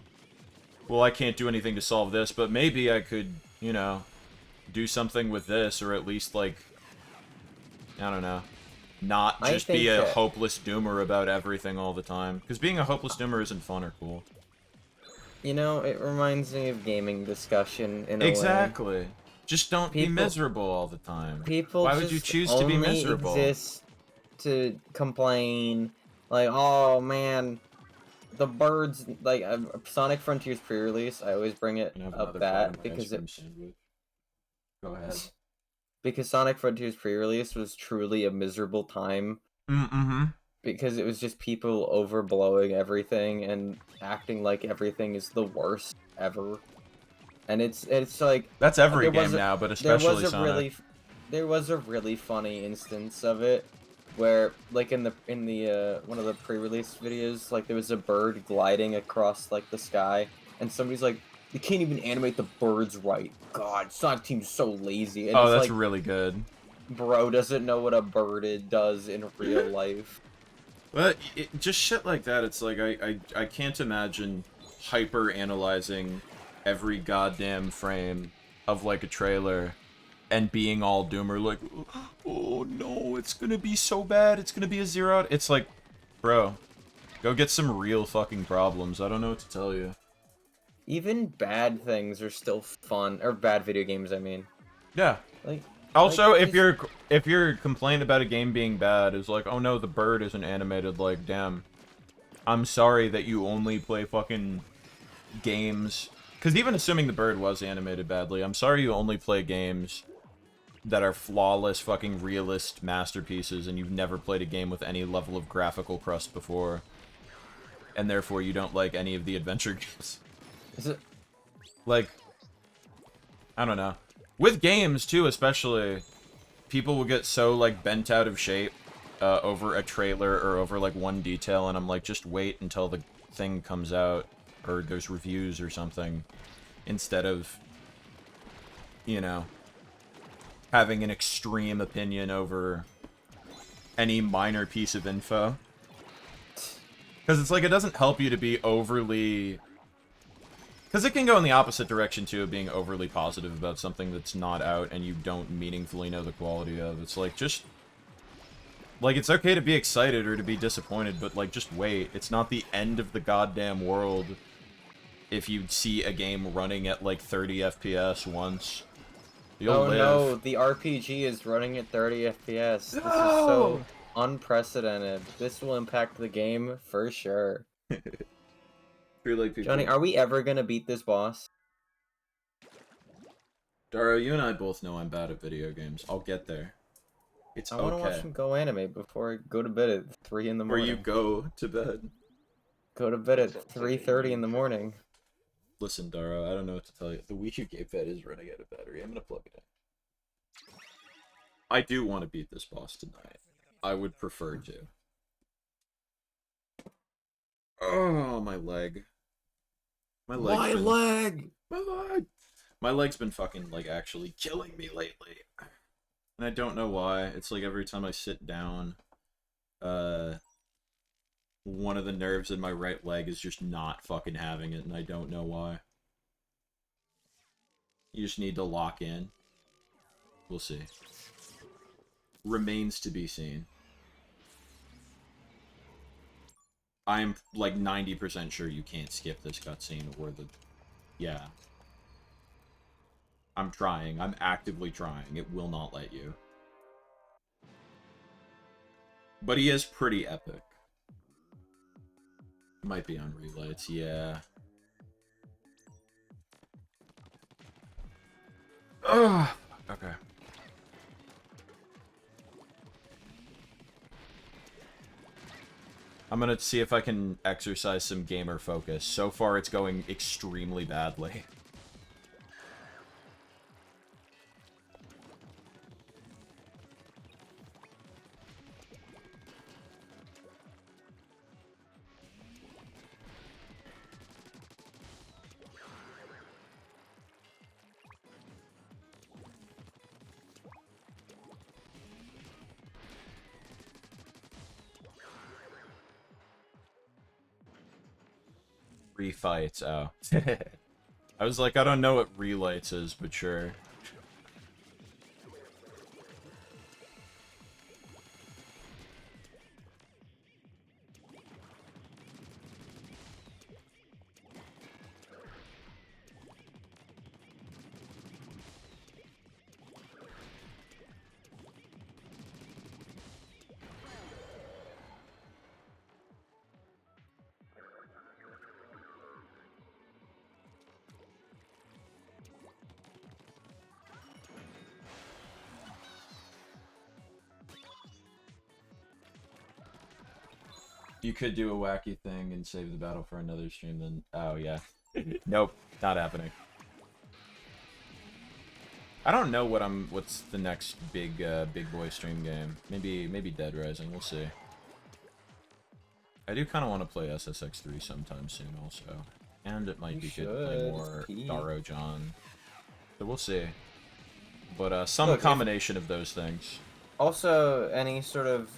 well, I can't do anything to solve this, but maybe I could, you know, do something with this, or at least like, I don't know, not just be a hopeless doomer about everything all the time. Because being a hopeless doomer isn't fun or cool. You know, it reminds me of gaming discussion in a way. Exactly. Just don't be miserable all the time. People Why would you choose to be miserable? Exist to complain. Like, oh man, the birds, like Sonic Frontiers pre-release, I always bring it Can I have up another bite of that my because ice cream sandwich? Go ahead. because Sonic Frontiers pre-release was truly a miserable time Mm-hmm. because it was just people overblowing everything and acting like everything is the worst ever. And it's like That's every there was game a, now, but there was especially a Sonic. there was a really funny instance of it where like in the one of the pre-release videos, like there was a bird gliding across like the sky and somebody's like, they can't even animate the birds right. God, Sonic Team's so lazy. And Oh, it's that's like, really good. bro doesn't know what a bird does in real life. But just shit like that, it's like, I can't imagine hyper-analyzing every goddamn frame of, like, a trailer and being all doomer, like, oh no, it's gonna be so bad, it's gonna be a 0 out. It's like, bro, go get some real fucking problems. I don't know what to tell you. Even bad things are still fun, or bad video games, I mean. Yeah. Like, Also, like, if you're complaining about a game being bad, is like, oh no, the bird isn't animated, like, damn. I'm sorry that you only play fucking games. Because even assuming the bird was animated badly, I'm sorry you only play games that are flawless fucking realist masterpieces and you've never played a game with any level of graphical crust before. And therefore you don't like any of the adventure games. is it? Like, I don't know. With games, too, especially, people will get so, like, bent out of shape over a trailer or over, like, one detail, and I'm like, just wait until the thing comes out, or there's reviews or something, instead of, you know, having an extreme opinion over any minor piece of info. Because it's like, it doesn't help you to be overly... Because it can go in the opposite direction, too, of being overly positive about something that's not out and you don't meaningfully know the quality of. It's like, just... Like, it's okay to be excited or to be disappointed, but, like, just wait. It's not the end of the goddamn world if you see a game running at, like, 30 FPS once. You'll Oh live. no, the RPG is running at 30 FPS. This is so unprecedented. This will impact the game for sure. Feel like people... Johnny, are we ever gonna beat this boss? Daro, you and I both know I'm bad at video games. I'll get there. It's I want to watch okay. him go anime before I go to bed at 3 in the Where morning. you go to bed. Go to bed at Sounds like a 3:30 in the morning. Listen, Daro, I don't know what to tell you. The Wii U gamepad is running out of battery. I'm gonna plug it in. I do want to beat this boss tonight. I would prefer to. Oh, my leg. My leg's been... leg! My leg! My leg's been fucking, like, actually killing me lately. And I don't know why. It's like every time I sit down, one of the nerves in my right leg is just not fucking having it, and I don't know why. You just need to lock in. We'll see. Remains to be seen. I'm, like, 90% sure you can't skip this cutscene, or the... Yeah. I'm trying. I'm actively trying. It will not let you. But he is pretty epic. Might be on relights, yeah. Ugh. Okay. I'm gonna see if I can exercise some gamer focus. So far, it's going extremely badly. Refights, oh. I was like, I don't know what relights is, but sure. You could do a wacky thing and save the battle for another stream. Then, oh yeah, nope, not happening. I don't know what's the next big boy stream game. Maybe Dead Rising. We'll see. I do kind of want to play SSX3 sometime soon, also, and it might be good to play more Daro John. So we'll see. But some Look, combination of those things. Also, any sort of,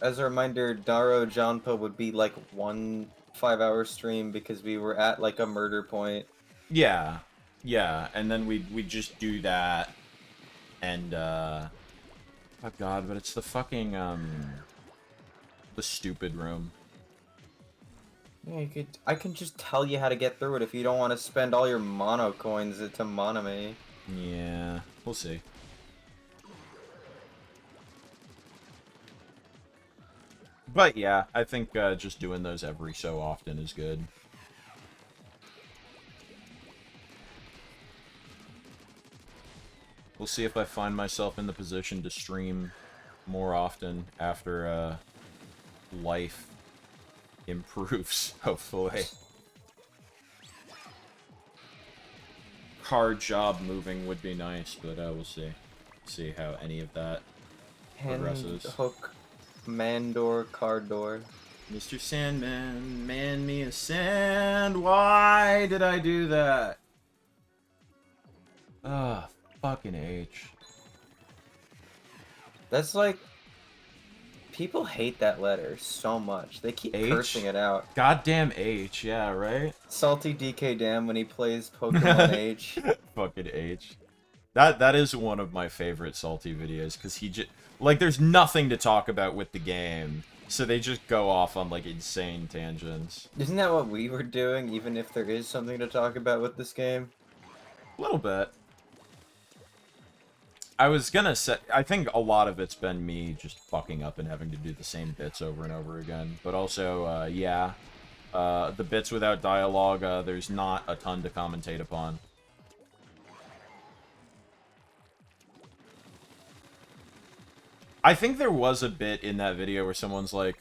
as a reminder, Daro Janpa would be like 1 5-hour stream because we were at like a murder point. Yeah, yeah, and then we just do that, and oh god, but it's the fucking the stupid room. Yeah, I can just tell you how to get through it if you don't want to spend all your mono coins to mono me. Yeah, we'll see. But yeah, I think just doing those every so often is good. We'll see if I find myself in the position to stream more often after life improves, hopefully. Car job moving would be nice, but we'll see. See how any of that progresses. Hook, Mandor, car door. Mr. Sandman, man me a sand. Why did I do that? Ah, fucking H. That's like, people hate that letter so much. They keep cursing it out. Goddamn H, yeah, right? Salty DK Dam when he plays Pokemon H. Fucking H. That is one of my favorite Salty videos, because he just... Like, there's nothing to talk about with the game, so they just go off on, like, insane tangents. Isn't that what we were doing, even if there is something to talk about with this game? A little bit. I was gonna say, I think a lot of it's been me just fucking up and having to do the same bits over and over again. But also, yeah, the bits without dialogue, there's not a ton to commentate upon. I think there was a bit in that video where someone's like,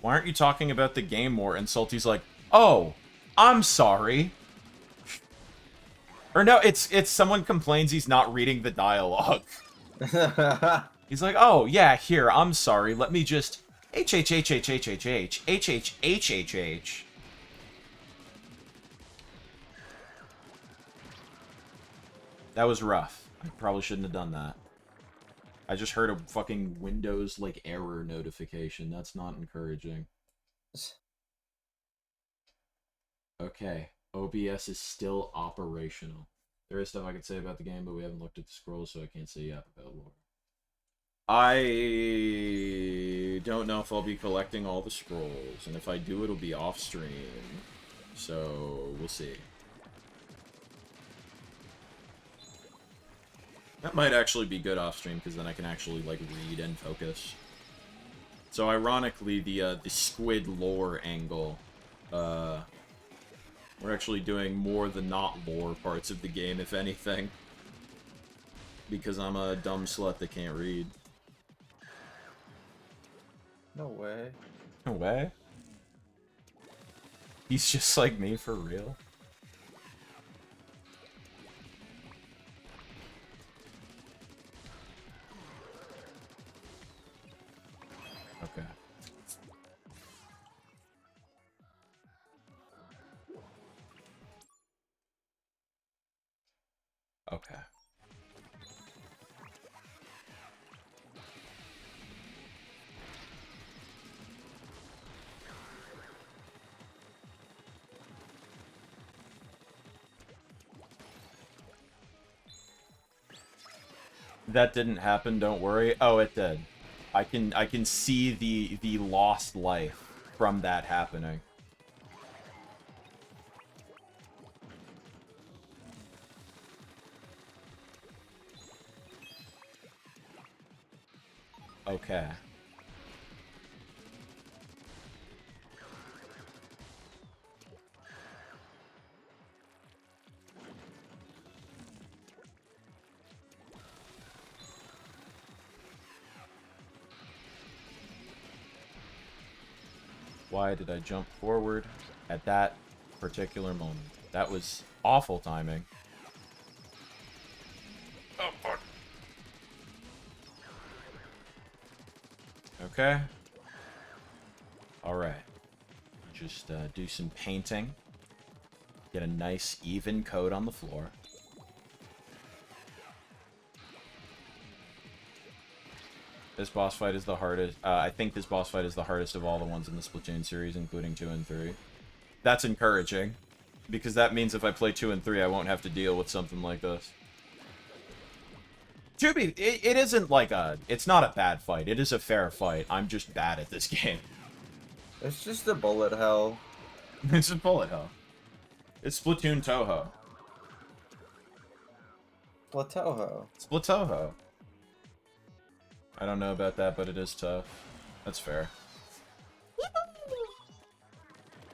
why aren't you talking about the game more? And Salty's like, oh, I'm sorry. Or no, it's someone complains he's not reading the dialogue. He's like, oh, yeah, here, I'm sorry, let me just... H. That was rough. I probably shouldn't have done that. I just heard a fucking Windows, like, error notification. That's not encouraging. Okay. OBS is still operational. There is stuff I could say about the game, but we haven't looked at the scrolls, so I can't say yap about lore. I don't know if I'll be collecting all the scrolls, and if I do, it'll be off-stream. So, we'll see. That might actually be good off-stream, because then I can actually, like, read and focus. So, ironically, the squid lore angle, we're actually doing more the not lore parts of the game, if anything. Because I'm a dumb slut that can't read. No way. No way? He's just like me for real? Okay. Okay. That didn't happen, don't worry. Oh, it did. I can see the lost life from that happening. Okay. Why did I jump forward at that particular moment? That was awful timing. Oh, fuck. Okay. Alright. Just do some painting. Get a nice even coat on the floor. This boss fight is the hardest. I think this boss fight is the hardest of all the ones in the Splatoon series, including 2 and 3. That's encouraging, because that means if I play 2 and 3, I won't have to deal with something like this. It isn't like a... It's not a bad fight. It is a fair fight. I'm just bad at this game. It's just a bullet hell. It's a bullet hell. It's Splatoon Toho. Platoho. Splatoho. I don't know about that, but it is tough. That's fair.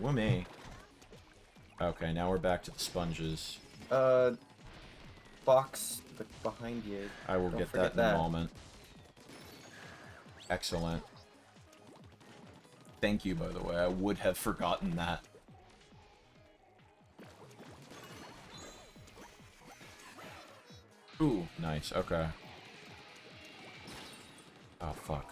Whoomee. Okay, now we're back to the sponges. Box behind you. I will Don't get forget that in a that. moment. Excellent. Thank you, by the way. I would have forgotten that. Ooh, nice. Okay. Oh, fuck.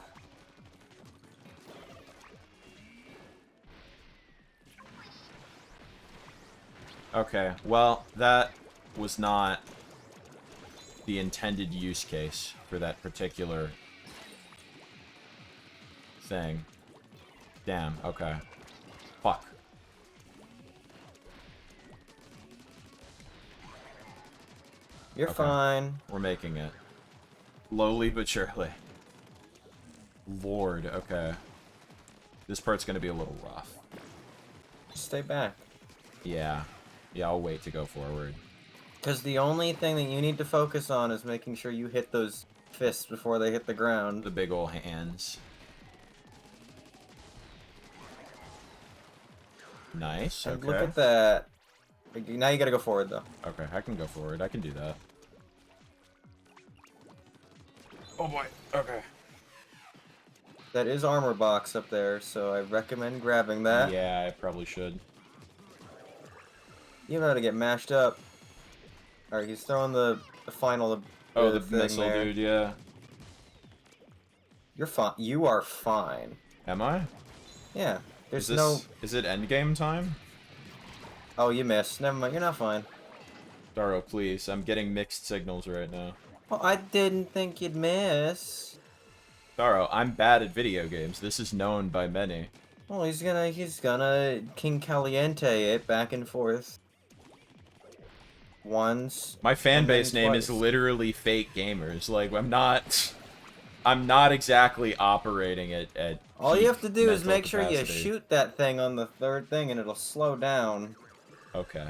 Okay, well, that was not the intended use case for that particular thing. Damn, okay. Fuck. You're Okay. fine. We're making it. Slowly but surely. Lord, okay. This part's gonna be a little rough. Just stay back. Yeah. Yeah, I'll wait to go forward. Because the only thing that you need to focus on is making sure you hit those fists before they hit the ground. The big ol' hands. Nice, And okay. look at that. Now you gotta go forward, though. Okay, I can go forward. I can do that. Oh boy, okay. That is armor box up there, so I recommend grabbing that. Yeah, I probably should. You know how to get mashed up. Alright, he's throwing the final Oh, the thing missile there. dude, yeah. You're fine. You are fine. Am I? Yeah. There's Is this, no... Is it endgame time? Oh, you missed. Never mind. You're not fine. Daro, please. I'm getting mixed signals right now. Well, I didn't think you'd miss. Daro, I'm bad at video games. This is known by many. Well, he's gonna King Caliente it back and forth. Once. My fan and then base name is twice. literally fake gamers. Like, I'm not exactly operating at All you have to do is mental make sure you capacity. shoot that thing on the third thing and it'll slow down. Okay.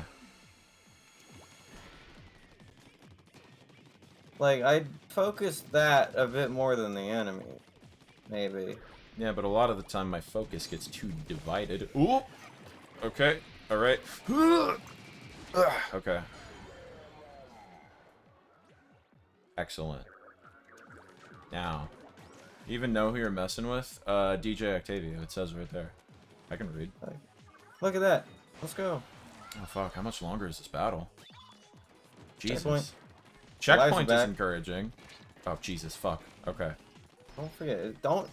Like, I'd focus that a bit more than the enemy. Maybe. Yeah, but a lot of the time my focus gets too divided. Ooh! Okay, alright. Okay. Excellent. Now, you even know who you're messing with? DJ Octavio, it says right there. I can read. Look at that. Let's go. Oh fuck, how much longer is this battle? Jesus. Checkpoint. Checkpoint Lives is are back. encouraging. Oh, Jesus, fuck. Okay. Don't forget.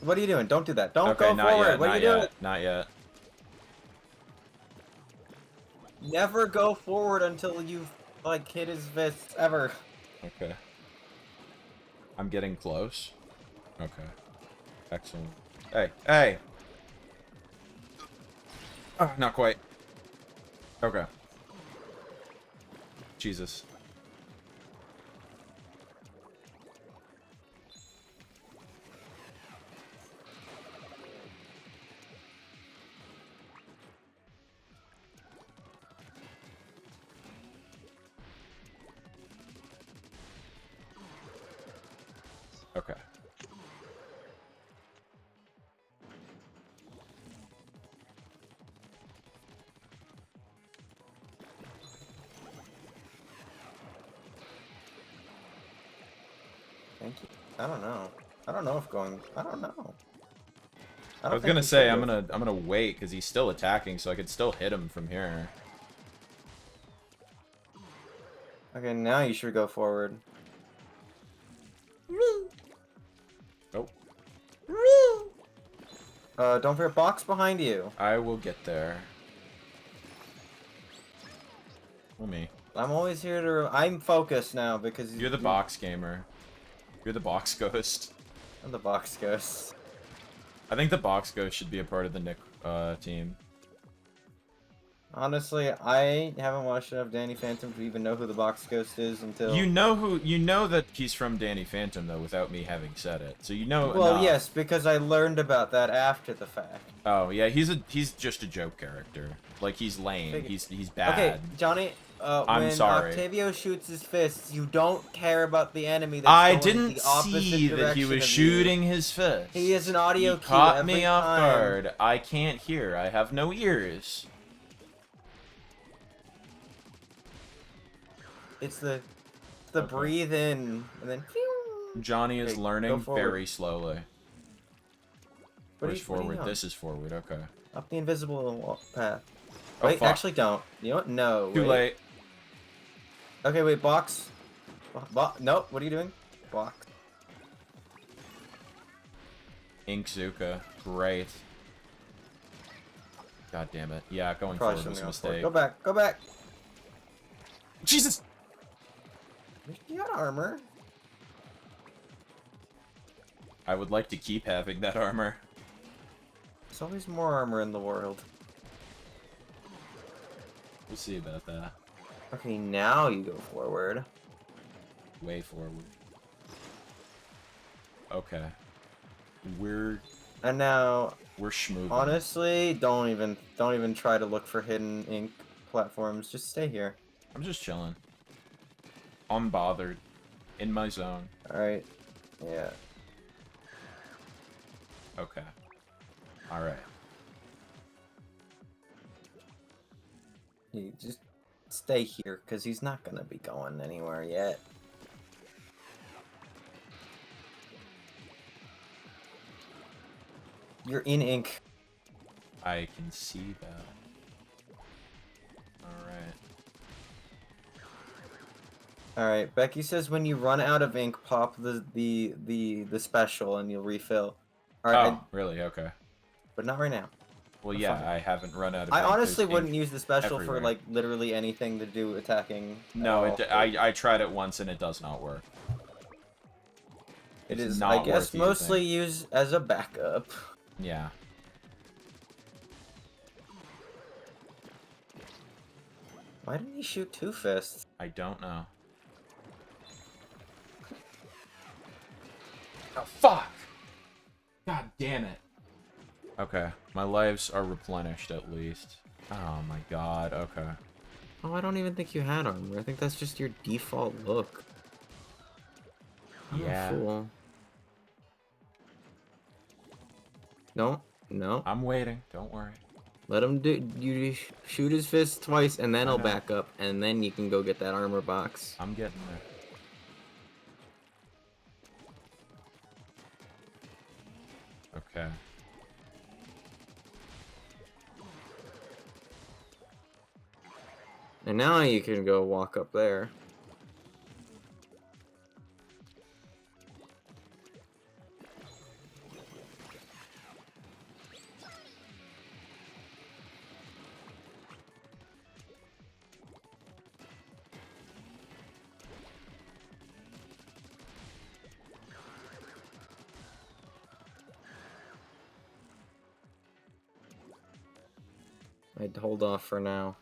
What are you doing? Don't do that. Don't Okay, go not forward. yet, What are not you doing? yet, not yet. Never go forward until you've, like, hit his fists ever. Okay. I'm getting close. Okay. Excellent. Hey, hey! Oh, not quite. Okay. Jesus. Okay. Thank you. I don't know. I don't know if going... I don't know. I was gonna say I'm gonna wait because he's still attacking, so I could still hit him from here. Okay, now you should go forward. Oh, Don't forget box behind you. I will get there. Well, me. I'm always here to. I'm focused now because You're the box gamer. You're the box ghost. I'm the box ghost. I think the box ghost should be a part of the Nick team. Honestly, I haven't watched enough Danny Phantom to even know who the box ghost is until. You know that he's from Danny Phantom though, without me having said it. So you know. Well, enough. yes, because I learned about that after the fact. Oh yeah, he's just a joke character. Like he's lame. He's bad. Okay, Johnny. I'm when sorry. Octavio shoots his fists, you don't care about the enemy. That's I going didn't the opposite see that he direction was of shooting you. his fist. He is an audio He cue caught every me off time. guard. I can't hear. I have no ears. It's the Okay. breathe in and then. Johnny is Okay, go learning forward. very slowly. What are Where's you- what are you forward? on? This is forward. Okay. Up the invisible path. Oh, Wait, fuck. actually don't. You know what? No. Too wait. late. Okay, wait, box. Nope, what are you doing? Box. Inkzuka. Great. God damn it. Yeah, going Probably forward was shouldn't a go for it. mistake. Go back, go back. Jesus! You got armor. I would like to keep having that armor. There's always more armor in the world. We'll see about that. Okay, now you go forward. Way forward. Okay. We're And now, schmooving. honestly, don't even try to look for hidden ink platforms. Just stay here. I'm just chilling. Unbothered. In my zone. Alright. Yeah. Okay. Alright. You just stay here, because he's not gonna be going anywhere yet. You're in ink. I can see that. Alright. Alright, Becky says when you run out of ink, pop the special and you'll refill. Alright, Oh, really? Okay. but not right now. Well, We're yeah, fine. I haven't run out of I ink. honestly There's wouldn't ink use the special everywhere. for like literally anything to do attacking. No, at all. I tried it once and it does not work. It It's is, not I guess, worth mostly using. used as a backup. Yeah. Why didn't he shoot two fists? I don't know. Oh, fuck! God damn it. Okay, my lives are replenished at least. Oh my god, okay. Oh, I don't even think you had armor. I think that's just your default look. I'm a Yeah. fool. No, no. I'm waiting, don't worry. Let him do. You shoot his fist twice, and then I he'll know. back up, and then you can go get that armor box. I'm getting there. Okay. And now you can go walk up there. I'd hold off for now.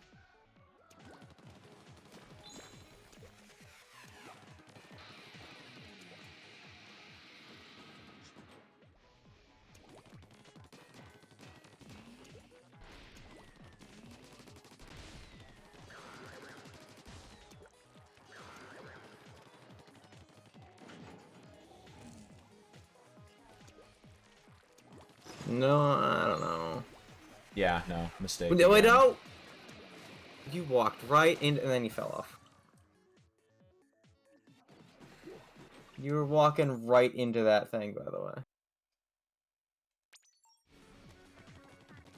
No, I don't know. Yeah, no, mistake. Wait, again. no! You walked right in, and then you fell off. You were walking right into that thing, by the way.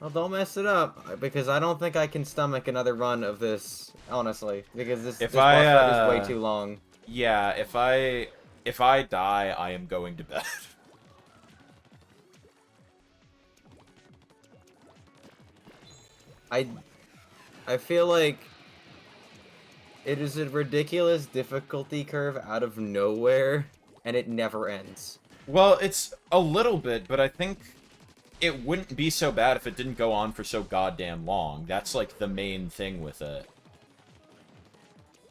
Well, don't mess it up, because I don't think I can stomach another run of this, honestly. Because this boss fight is way too long. Yeah, if I die, I am going to bed. I feel like it is a ridiculous difficulty curve out of nowhere, and it never ends. Well, it's a little bit, but I think it wouldn't be so bad if it didn't go on for so goddamn long. That's, like, the main thing with it.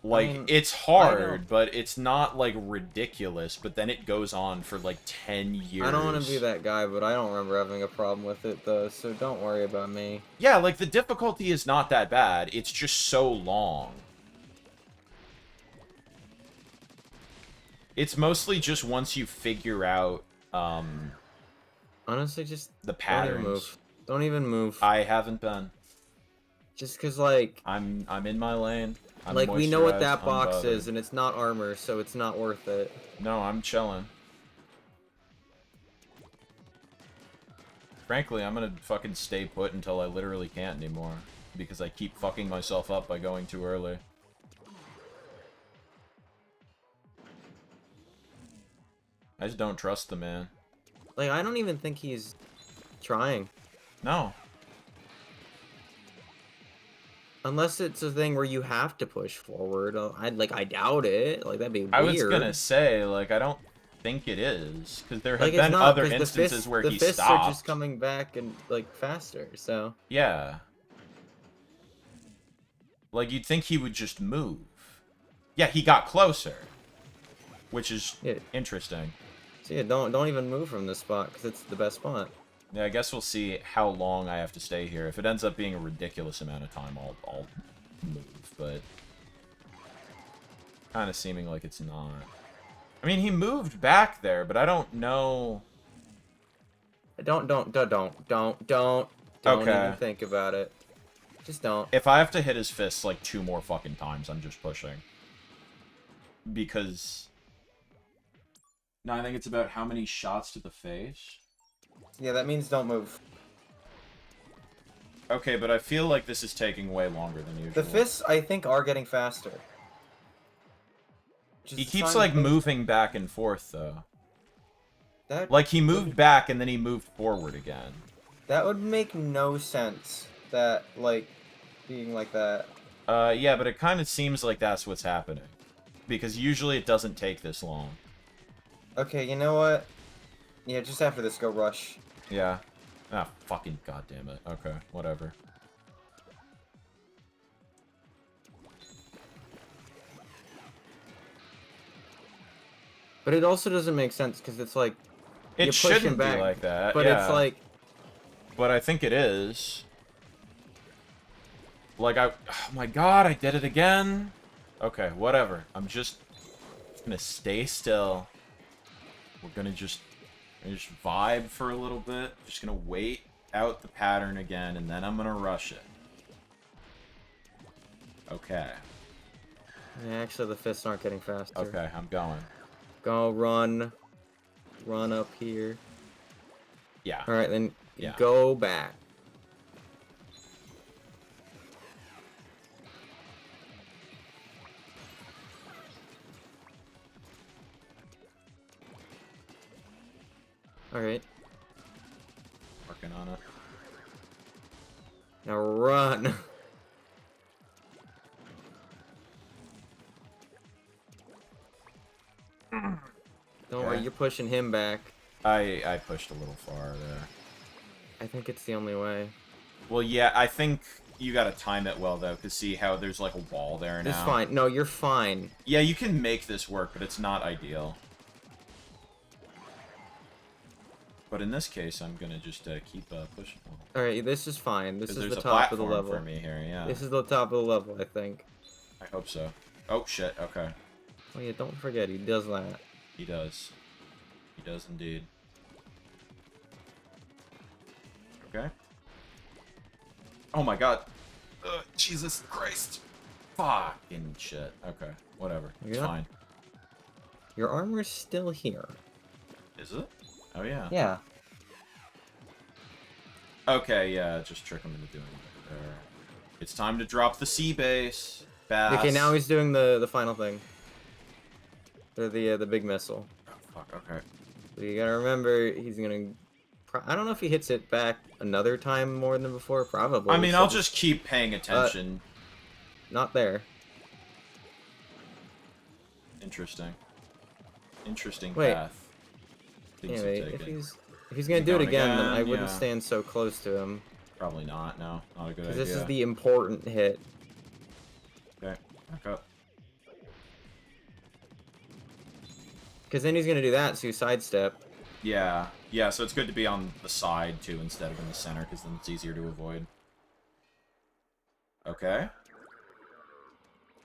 Like, I mean, it's hard, but it's not, like, ridiculous, but then it goes on for, like, 10 years. I don't want to be that guy, but I don't remember having a problem with it, though, so don't worry about me. Yeah, like, the difficulty is not that bad. It's just so long. It's mostly just once you figure out, Honestly, just the don't patterns. even move. Don't even move. I haven't been. Just because, like... I'm in my lane. I'm like, we know what that moisturized, box unbothered. is, and it's not armor, so it's not worth it. No, I'm chilling. Frankly, I'm gonna fucking stay put until I literally can't anymore. Because I keep fucking myself up by going too early. I just don't trust the man. Like, I don't even think he's trying. No. Unless it's a thing where you have to push forward. I doubt it. Like, that'd be weird. I was gonna say, like, I don't think it is. Because there have Like, it's been not, other 'cause instances where the he fists stopped. are just coming back and, like, faster, so... Yeah. Like, you'd think he would just move. Yeah, he got closer. Which is Yeah. interesting. So yeah, don't even move from this spot, because it's the best spot. Yeah, I guess we'll see how long I have to stay here. If it ends up being a ridiculous amount of time, I'll move, but... kind of seeming like it's not. I mean, he moved back there, but I don't know... Don't Okay. even think about it. Just don't. If I have to hit his fists, like, 2 more fucking times, I'm just pushing. Because... No, I think it's about how many shots to the face. Yeah, that means don't move. Okay, but I feel like this is taking way longer than usual. The fists, I think, are getting faster. Which is He a keeps, sign like, that- moving back and forth, though. That, Like, he moved back, and then he moved forward again. that would make no sense, that, like, being like that. Yeah, but it kind of seems like that's what's happening. Because usually it doesn't take this long. Okay, you know what? Yeah, just after this, go rush. Yeah. Ah, fucking goddamn it. Okay, whatever. But it also doesn't make sense, because it's like... It you're pushing shouldn't be back, like that, But yeah. it's like... But I think it is. Like, oh my god, I did it again! Okay, whatever. I'm just gonna stay still. We're gonna just vibe for a little bit. Just gonna wait out the pattern again, and then I'm gonna rush it. Okay. Yeah, actually, the fists aren't getting faster. Okay, I'm going. Go, run. Run up here. Yeah. Alright, then Yeah. go back. Alright, Working on it. now run. Don't worry, Okay. you're pushing him back. I pushed a little far there. I think it's the only way. Well, yeah, I think you gotta time it well, though, because see how there's, like, a wall there now? It's fine. No, you're fine. Yeah, you can make this work, but it's not ideal. But in this case, I'm gonna just keep pushing. Alright, this is fine. This is There's the a top of the platform level. for me here, yeah. This is the top of the level, I think. I hope so. Oh, shit, okay. Oh yeah, don't forget, he does that. He does. He does indeed. Okay. Oh my god. Jesus Christ. Fucking shit. Okay, whatever. It's Yeah. fine. Your armor's still here. Is it? Oh, yeah. Yeah. Okay, yeah, just trick him into doing it there. It's time to drop the sea base. Bass. Okay, now he's doing the final thing. The big missile. Oh, fuck, okay. So you gotta remember, he's gonna... I don't know if he hits it back another time more than before. Probably. I mean, so I'll just keep paying attention. Not there. Interesting. Interesting Wait. path. Things Anyway, have if taken. he's gonna Keep do it going again, then again, I wouldn't yeah. stand so close to him. Probably not, no. Not a good Because idea. this is the important hit. Okay, back up. Because then he's gonna do that, so you sidestep. Yeah, yeah, so it's good to be on the side, too, instead of in the center, because then it's easier to avoid. Okay.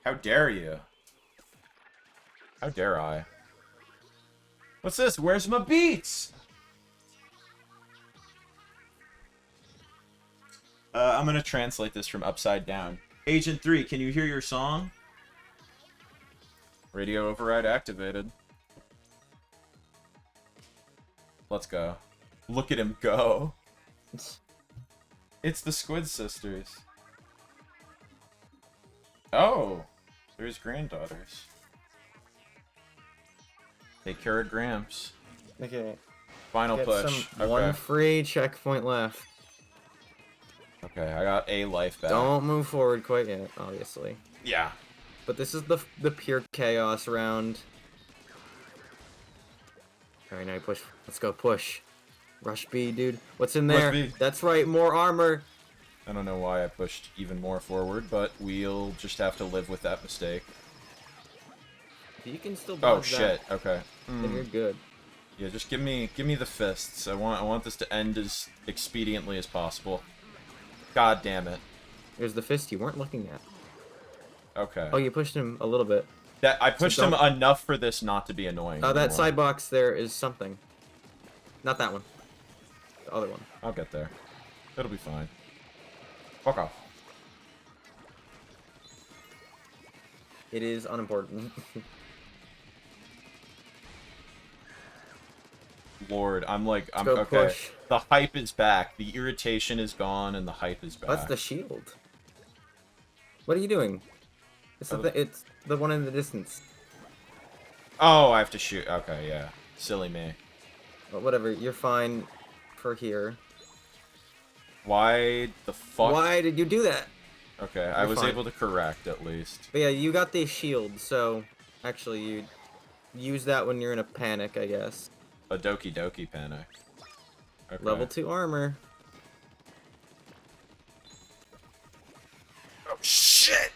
How dare you? How dare I? What's this? Where's my beats? I'm gonna translate this from upside down. Agent 3, can you hear your song? Radio override activated. Let's go. Look at him go. It's the Squid Sisters. Oh, there's granddaughters. Take care of Gramps. Okay. Final Get push. some one free checkpoint left. Okay, I got a life back. Don't move forward quite yet, obviously. Yeah. But this is the pure chaos round. Alright, now you push. Let's go, push. Rush B, dude. What's in Rush there? B. That's right, more armor. I don't know why I pushed even more forward, but we'll just have to live with that mistake. If you can still Oh dodge shit. that, Okay. then you're good. Yeah, just give me the fists. I want this to end as expediently as possible. God damn it. There's the fist you weren't looking at. Okay. Oh, you pushed him a little bit. That I pushed him don't- enough for this not to be annoying. Oh, that anymore. side box there is something. Not that one. The other one. I'll get there. It'll be fine. Fuck off. It is unimportant. Lord, I'm go okay. push. The hype is back. The irritation is gone, and the hype is back. That's the shield. What are you doing? It's the one in the distance. Oh, I have to shoot. Okay, yeah. Silly me. But whatever, you're fine for here. Why the fuck? Why did you do that? Okay, I You're was fine. able to correct at least. But yeah, you got the shield, so actually you use that when you're in a panic, I guess. A Doki Doki panic. Okay. Level 2 armor. Oh shit!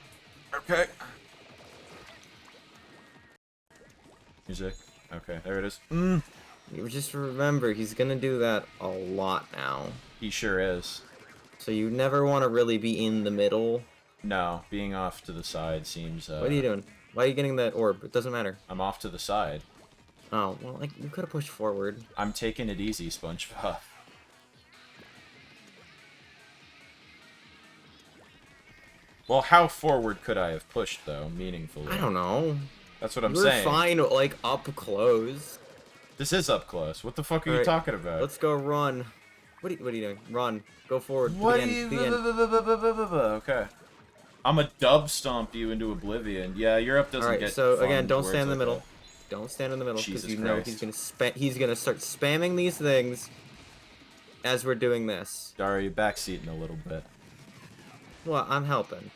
Okay. Music. Okay, there it is. You just remember, he's gonna do that a lot now. He sure is. So you never want to really be in the middle. No, being off to the side seems. What are you doing? Why are you getting that orb? It doesn't matter. I'm off to the side. Oh, well, like, you could have pushed forward. I'm taking it easy, SpongeBob. Well, how forward could I have pushed, though, meaningfully? I don't know. That's what I'm You're saying. fine, like, up close. This is up close. What the fuck are you Alright, talking about? Let's go run. What are you doing? Run. Go forward. What to are the you... end. To the end. Okay. I'm a dub stomp you into oblivion. Yeah, Europe doesn't Alright, get so fun again, don't words stand in the like middle. that. Don't stand in the middle, because Jesus you know Christ. he's gonna start spamming these things as we're doing this. Daria, you're backseating a little bit. Well, I'm helping.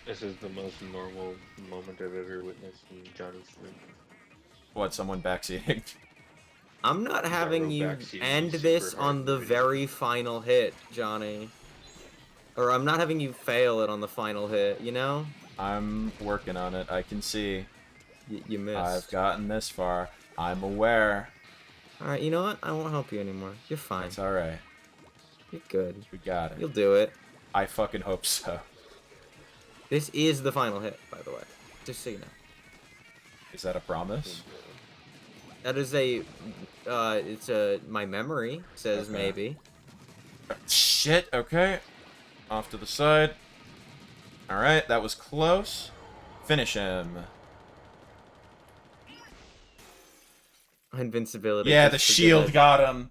This is the most normal moment I've ever witnessed in Johnny's stream. What, someone backseating? I'm not having Gyro you backseat end is this super hard on to the do. very final hit, Johnny. Or I'm not having you fail it on the final hit, you know? I'm working on it. I can see. You missed. I've gotten this far. I'm aware. Alright, you know what? I won't help you anymore. You're fine. It's alright. You're good. We got it. You'll do it. I fucking hope so. This is the final hit, by the way. Just so you know. Is that a promise? That is my memory says Okay. maybe. Shit, okay. Off to the side. Alright, that was close. Finish him. Invincibility. Yeah, the just to shield get got him.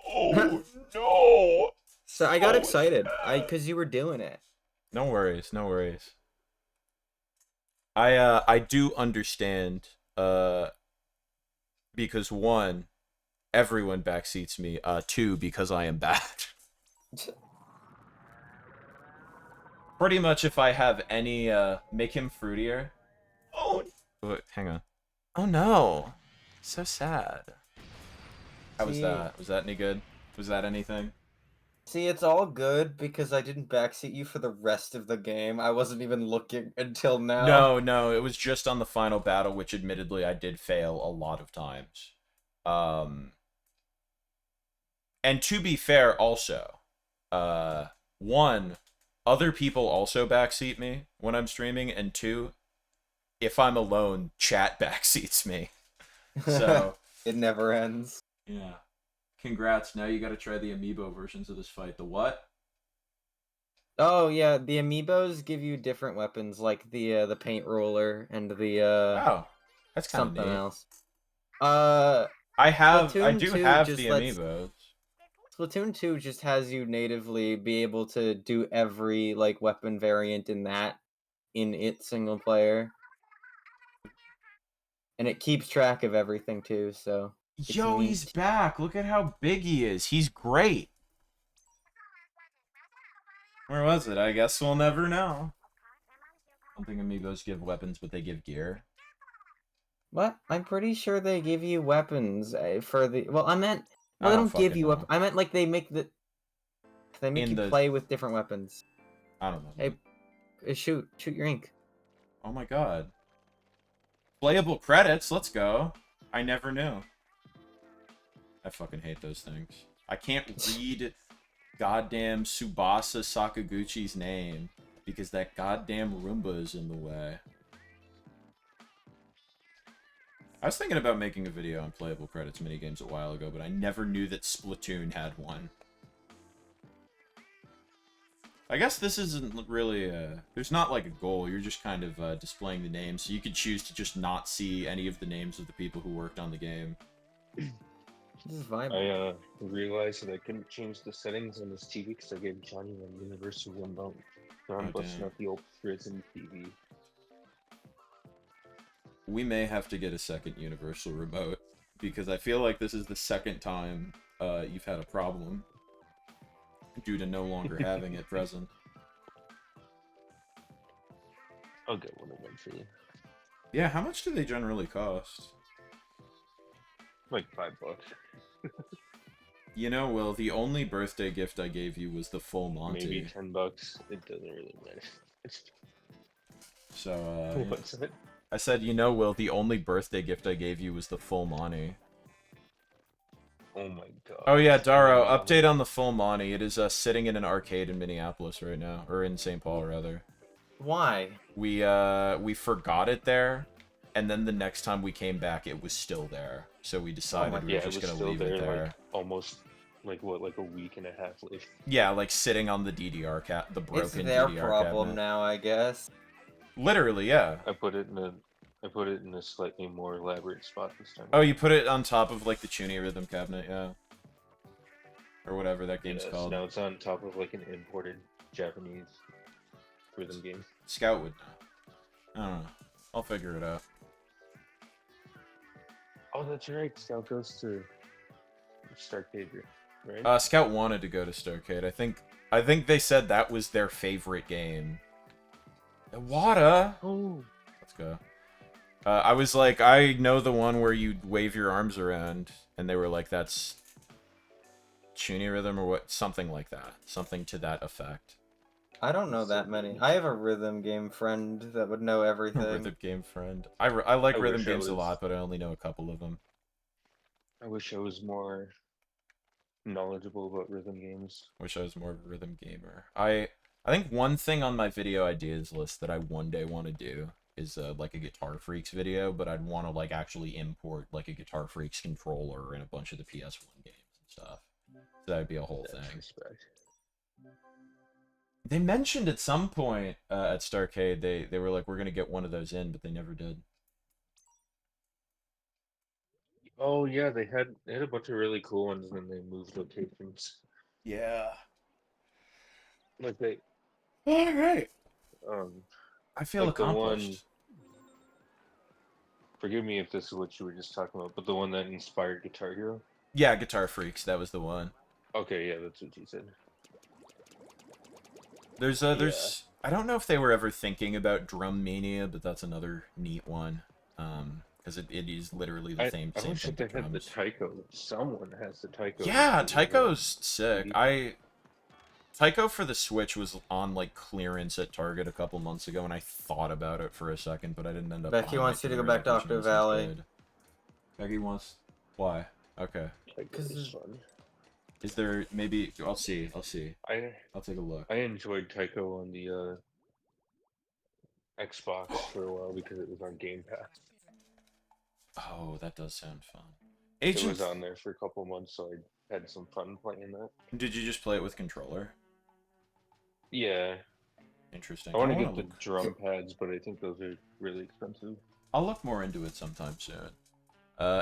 Oh, no. So I got Oh, excited. yeah. Because you were doing it. No worries, no worries. I do understand because one, everyone backseats me. Two, because I am bad. Pretty much if I have any make him fruitier. Oh, wait, hang on. Oh no. So sad. How was See, that? Was that any good? Was that anything? see, it's all good because I didn't backseat you for the rest of the game. I wasn't even looking until now. No, no, it was just on the final battle, which admittedly I did fail a lot of times. Um, and to be fair, also, one, other people also backseat me when I'm streaming, and two, if I'm alone, chat backseats me. So, It never ends. yeah. Congrats, now you gotta try the amiibo versions of this fight. The what? Oh yeah, the amiibos give you different weapons, like the paint roller and the Oh, that's kind of something neat. else. I Splatoon do 2 have just the lets amiibos. Splatoon 2 just has you natively be able to do every like weapon variant in its single player. And it keeps track of everything too, so it's Yo, he's neat. back. Look at how big he is. He's great. Where was it? I guess we'll never know. I don't think amiibos give weapons, but they give gear. What? I'm pretty sure they give you weapons for the. Well, I meant. I Well, they don't don't give fucking you know. I meant like they make In you the... play with different weapons. I don't know. Hey, shoot your ink. Oh my god. Playable credits, let's go. I never knew. I fucking hate those things. I can't read goddamn Tsubasa Sakaguchi's name because that goddamn Roomba is in the way. I was thinking about making a video on playable credits minigames a while ago, but I never knew that Splatoon had one. I guess this isn't really there's not like a goal, you're just kind of displaying the names, so you could choose to just not see any of the names of the people who worked on the game. This is vibe. I realized that I couldn't change the settings on this TV because I gave Johnny a universal remote. So I'm Oh, busting damn. out the old prison TV. We may have to get a second universal remote, because I feel like this is the second time you've had a problem due to no longer having it present. I'll get one of them for you. Yeah, how much do they generally cost? Like $5. You know, Will, the only birthday gift I gave you was the full Monty. Maybe $10. It doesn't really matter. So, What's it? I said, you know, Will, the only birthday gift I gave you was the full Monty. Oh my god. Oh yeah, Daro, update on the full Monty. It is sitting in an arcade in Minneapolis right now, or in St. Paul rather. Why? We forgot it there, and then the next time we came back, it was still there. So we decided we were Yeah, it just was gonna still leave there, it there. like almost like what, like a week and a half later. Yeah, like sitting on the DDR the broken It's their DDR problem cabinet. now, I guess. Literally, yeah. I put it in a slightly more elaborate spot this time. Oh, you put it on top of like the Chuny rhythm cabinet, yeah. Or whatever that game's So called. now it's on top of like an imported Japanese rhythm game. Scout would know. I don't know. I'll figure it out. Oh, that's right. Scout goes to Starcade, right? Scout wanted to go to Starcade. I think they said that was their favorite game. Wada! Oh. Let's go. I was like, I know the one where you wave your arms around, and they were like, that's Chuny rhythm or what? Something like that. Something to that effect. I don't know that many. I have a rhythm game friend that would know everything. Rhythm game friend. I like I rhythm wish I games a was- lot, but I only know a couple of them. I wish I was more knowledgeable about rhythm games. Wish I was more of a rhythm gamer. I think one thing on my video ideas list that I one day want to do is like a Guitar Freaks video, but I'd want to like actually import like a Guitar Freaks controller and a bunch of the PS1 games and stuff. So that'd be a whole That's thing. respect. They mentioned at some point at Starcade they were like, we're gonna get one of those in, but they never did. Oh yeah, they had a bunch of really cool ones, and then they moved locations. Yeah. Like they, All right. um, I feel like the one. accomplished. Forgive me if this is what you were just talking about, but the one that inspired Guitar Hero. Yeah, Guitar Freaks. That was the one. Okay, yeah, that's what you said. There's. I don't know if they were ever thinking about Drum Mania, but that's another neat one. Because it is literally the same I wish thing that they with had the drums. Taiko. Someone has the Taiko. Yeah, for the, Taiko's sick. CD. Taiko for the Switch was on like clearance at Target a couple months ago, and I thought about it for a second, but I didn't end up. Becky buying wants it you to go 'cause I back to imagine it Octo was Valley. good. Becky wants. Why? Okay. Taiko Cause is fun. Is there maybe? I'll see. I'll see. I I'll take a look. I enjoyed Taiko on the Xbox for a while because it was on Game Pass. Oh, that does sound fun. It Agent. was on there for a couple months, so I had some fun playing that. Did you just play it with controller? Yeah, Interesting. I want to wanna get the look- drum pads, but I think those are really expensive. I'll look more into it sometime soon.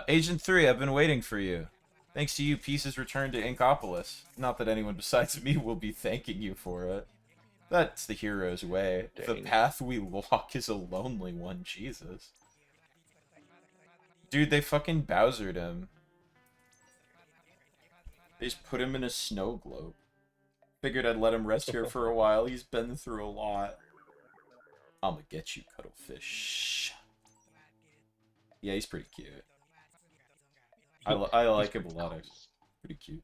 Agent 3, I've been waiting for you. Thanks to you, pieces returned to Inkopolis. Not that anyone besides me will be thanking you for it. That's the hero's way. The Dang. path we walk is a lonely one, Jesus. Dude, they fucking Bowsered him. They just put him in a snow globe. Figured I'd let him rest here for a while. He's been through a lot. I'ma get you, cuttlefish. Yeah, he's pretty cute. I like him a lot. Pretty cute.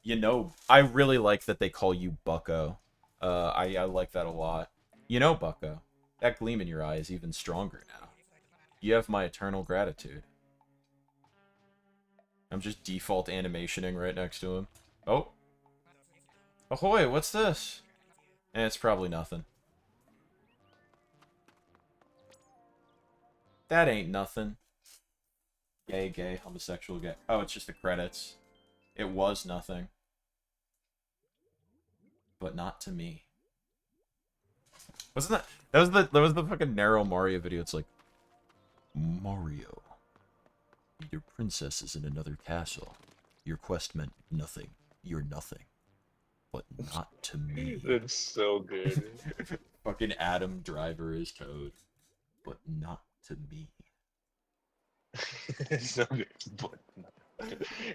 You know, I really like that they call you Bucko. I like that a lot. You know, Bucko, that gleam in your eye is even stronger now. You have my eternal gratitude. I'm just default animationing right next to him. Oh. Ahoy, what's this? It's probably nothing. That ain't nothing. Gay, homosexual, gay. Oh, it's just the credits. It was nothing. But not to me. Wasn't that was the fucking narrow Mario video. It's like, Mario, your princess is in another castle. Your quest meant nothing. You're nothing. But not to me. That's so good. Fucking Adam Driver is Toad. But not to me. So good, but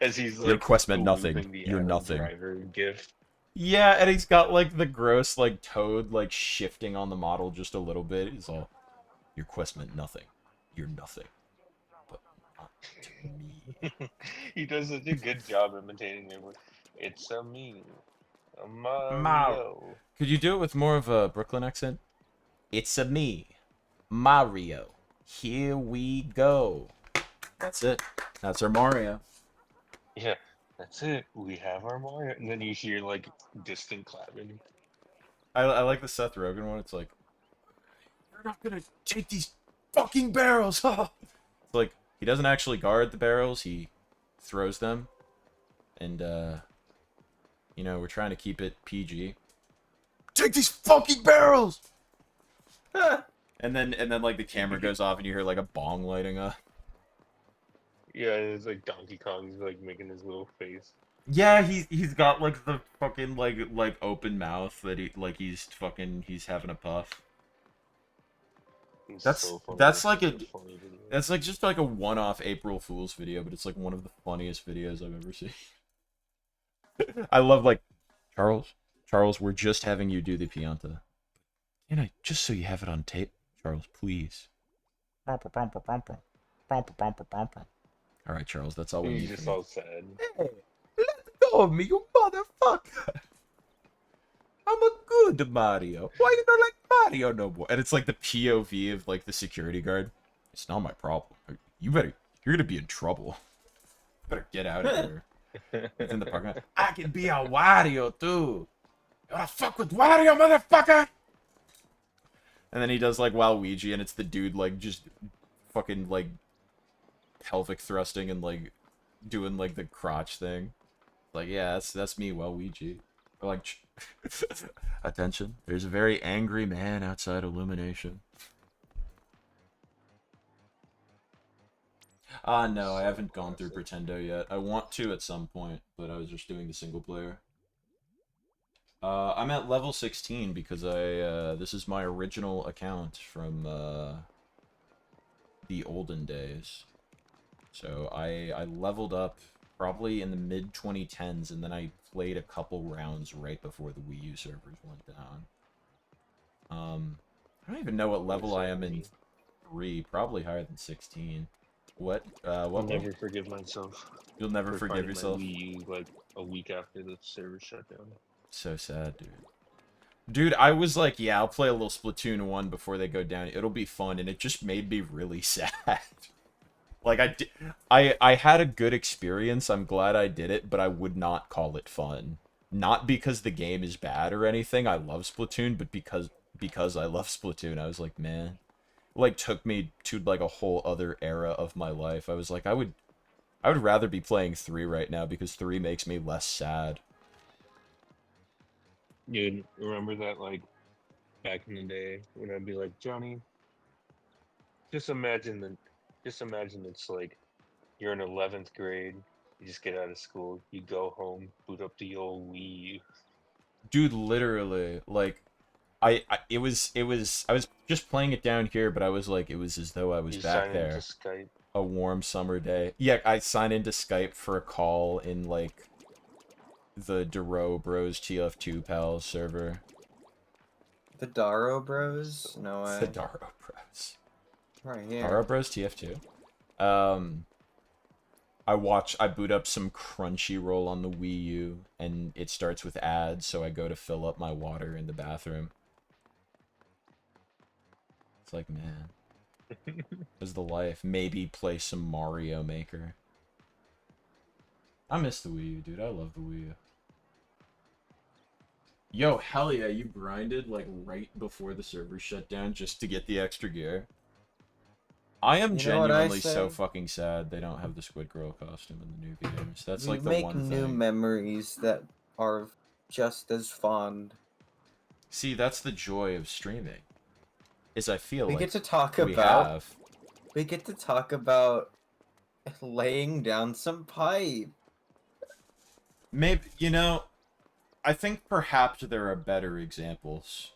as he's like Your quest meant nothing. looping the You're Adam nothing. Driver gif. Yeah, and he's got like the gross like Toad like shifting on the model just a little bit. He's all, your quest meant nothing. You're nothing. But not to me. He does such a good job imitating him. It's a me, a Mario. Could you do it with more of a Brooklyn accent? It's a me, Mario. Here we go. That's it. That's our Mario. Yeah, that's it. We have our Mario, and then you hear like distant clapping. I like the Seth Rogen one. It's like, you're not gonna take these fucking barrels. It's like, he doesn't actually guard the barrels. He throws them. And, you know, we're trying to keep it PG. Take these fucking barrels! and then like the camera goes off and you hear like a bong lighting up. Yeah, it's like Donkey Kong's like making his little face. Yeah, he's got like the fucking like open mouth that he's having a puff. It's That's so funny. that's It's like such a funny video. that's like just like a one-off April Fool's video, but it's like one of the funniest videos I've ever seen. I love like, Charles, we're just having you do the Pianta. Can I, just so you have it on tape, Charles, please. All right, Charles, that's all we He's need. just from you. all sad. Hey, let go of me, you motherfucker! I'm a good Mario. Why you don't like Mario no more? And it's like the POV of like the security guard. It's not my problem. You're gonna be in trouble. Better get out of here. It's in the parking lot. I can be a Wario too. You wanna fuck with Wario, motherfucker? And then he does like Waluigi, and it's the dude like just fucking like pelvic thrusting and like doing like the crotch thing. Like, yeah, that's me, Waluigi. Or like, attention, there's a very angry man outside Illumination. No, I haven't gone through Pretendo yet. I want to at some point, but I was just doing the single player. I'm at level 16 because this is my original account from the olden days. So I leveled up probably in the mid 2010s, and then I played a couple rounds right before the Wii U servers went down. I don't even know what level does I that am in mean? 3, probably higher than 16. What? I'll What will? never forgive myself You'll never for forgive finding my yourself? Wii U like a week after the server shut down. So sad, dude. Dude, I was like, yeah, I'll play a little Splatoon 1 before they go down. It'll be fun, and it just made me really sad. Like, I had a good experience. I'm glad I did it, but I would not call it fun. Not because the game is bad or anything. I love Splatoon, but because I love Splatoon, I was like, man. Like, took me to, like, a whole other era of my life. I was like, I would rather be playing 3 right now because 3 makes me less sad. Dude, remember that like back in the day when I'd be like, Johnny, just imagine the just imagine it's like you're in 11th grade, you just get out of school, you go home, boot up the old Wii U, Dude, literally, like, I was just playing it down here, but I was like, it was as though I was you back sign into there. Skype. A warm summer day. Yeah, I signed into Skype for a call in, like, the Duro Bros TF2 Pals server. The Daro Bros? So No The way. Daro Bros. Right Daro here. Bros TF2. I boot up some Crunchyroll on the Wii U, and it starts with ads, so I go to fill up my water in the bathroom. It's like, man, this is the life. Maybe play some Mario Maker. I miss the Wii U, dude. I love the Wii U. Yo, hell yeah, you grinded like right before the server shut down just to get the extra gear. I am You know what I genuinely so say? fucking sad they don't have the Squid Girl costume in the new games. That's We like the make one new thing. memories that are just as fond. See, that's the joy of streaming. Is I feel We like get to talk we about have. we get to talk about laying down some pipe. Maybe, you know, I think perhaps there are better examples.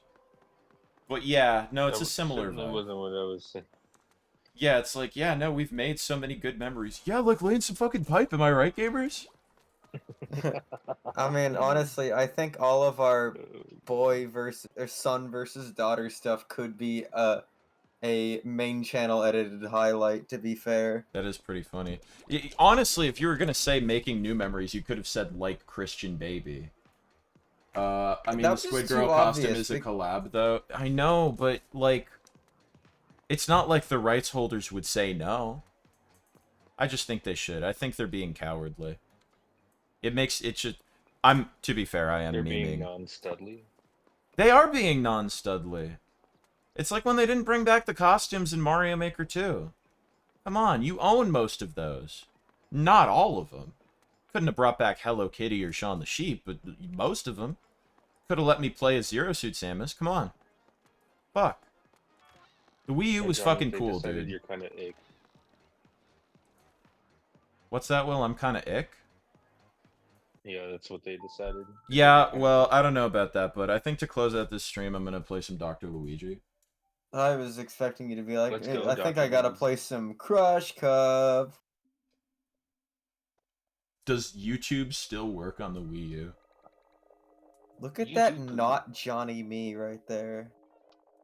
But yeah, no, it's a similar Certainly vibe. wasn't what I was saying. Yeah, it's like, yeah, no, we've made so many good memories. Yeah, like laying some fucking pipe, am I right, gamers? I mean, honestly, I think all of our Uh, boy versus or son versus daughter stuff could be a main channel edited highlight. To be fair, That is pretty funny. Honestly, if you were gonna say making new memories, you could have said like Christian Baby. I mean, the that was Squid too Girl costume obvious. is a collab, though. I know, but like, it's not like the rights holders would say no. I just think they should. I think they're being cowardly. It makes it should. To be fair, I am they're being memeing. non-studly. They are being non-studly. It's like when they didn't bring back the costumes in Mario Maker 2. Come on, you own most of those. Not all of them. Couldn't have brought back Hello Kitty or Shaun the Sheep, but most of them. Could have let me play as Zero Suit Samus. Come on. Fuck. The Wii U Hey, was Johnny, fucking they cool, decided dude. you're kind of ick. What's that, Will? I'm kind of ick? Yeah, that's what they decided. They said you're Yeah, kinda well, ick. I don't know about that, but I think to close out this stream, I'm gonna play some Dr. Luigi. I was expecting you to be like, Let's go, I think Dr. I gotta Luigi. play some Crush Cup. Does YouTube still work on the Wii U? Look at You that do poo. not Johnny me right there.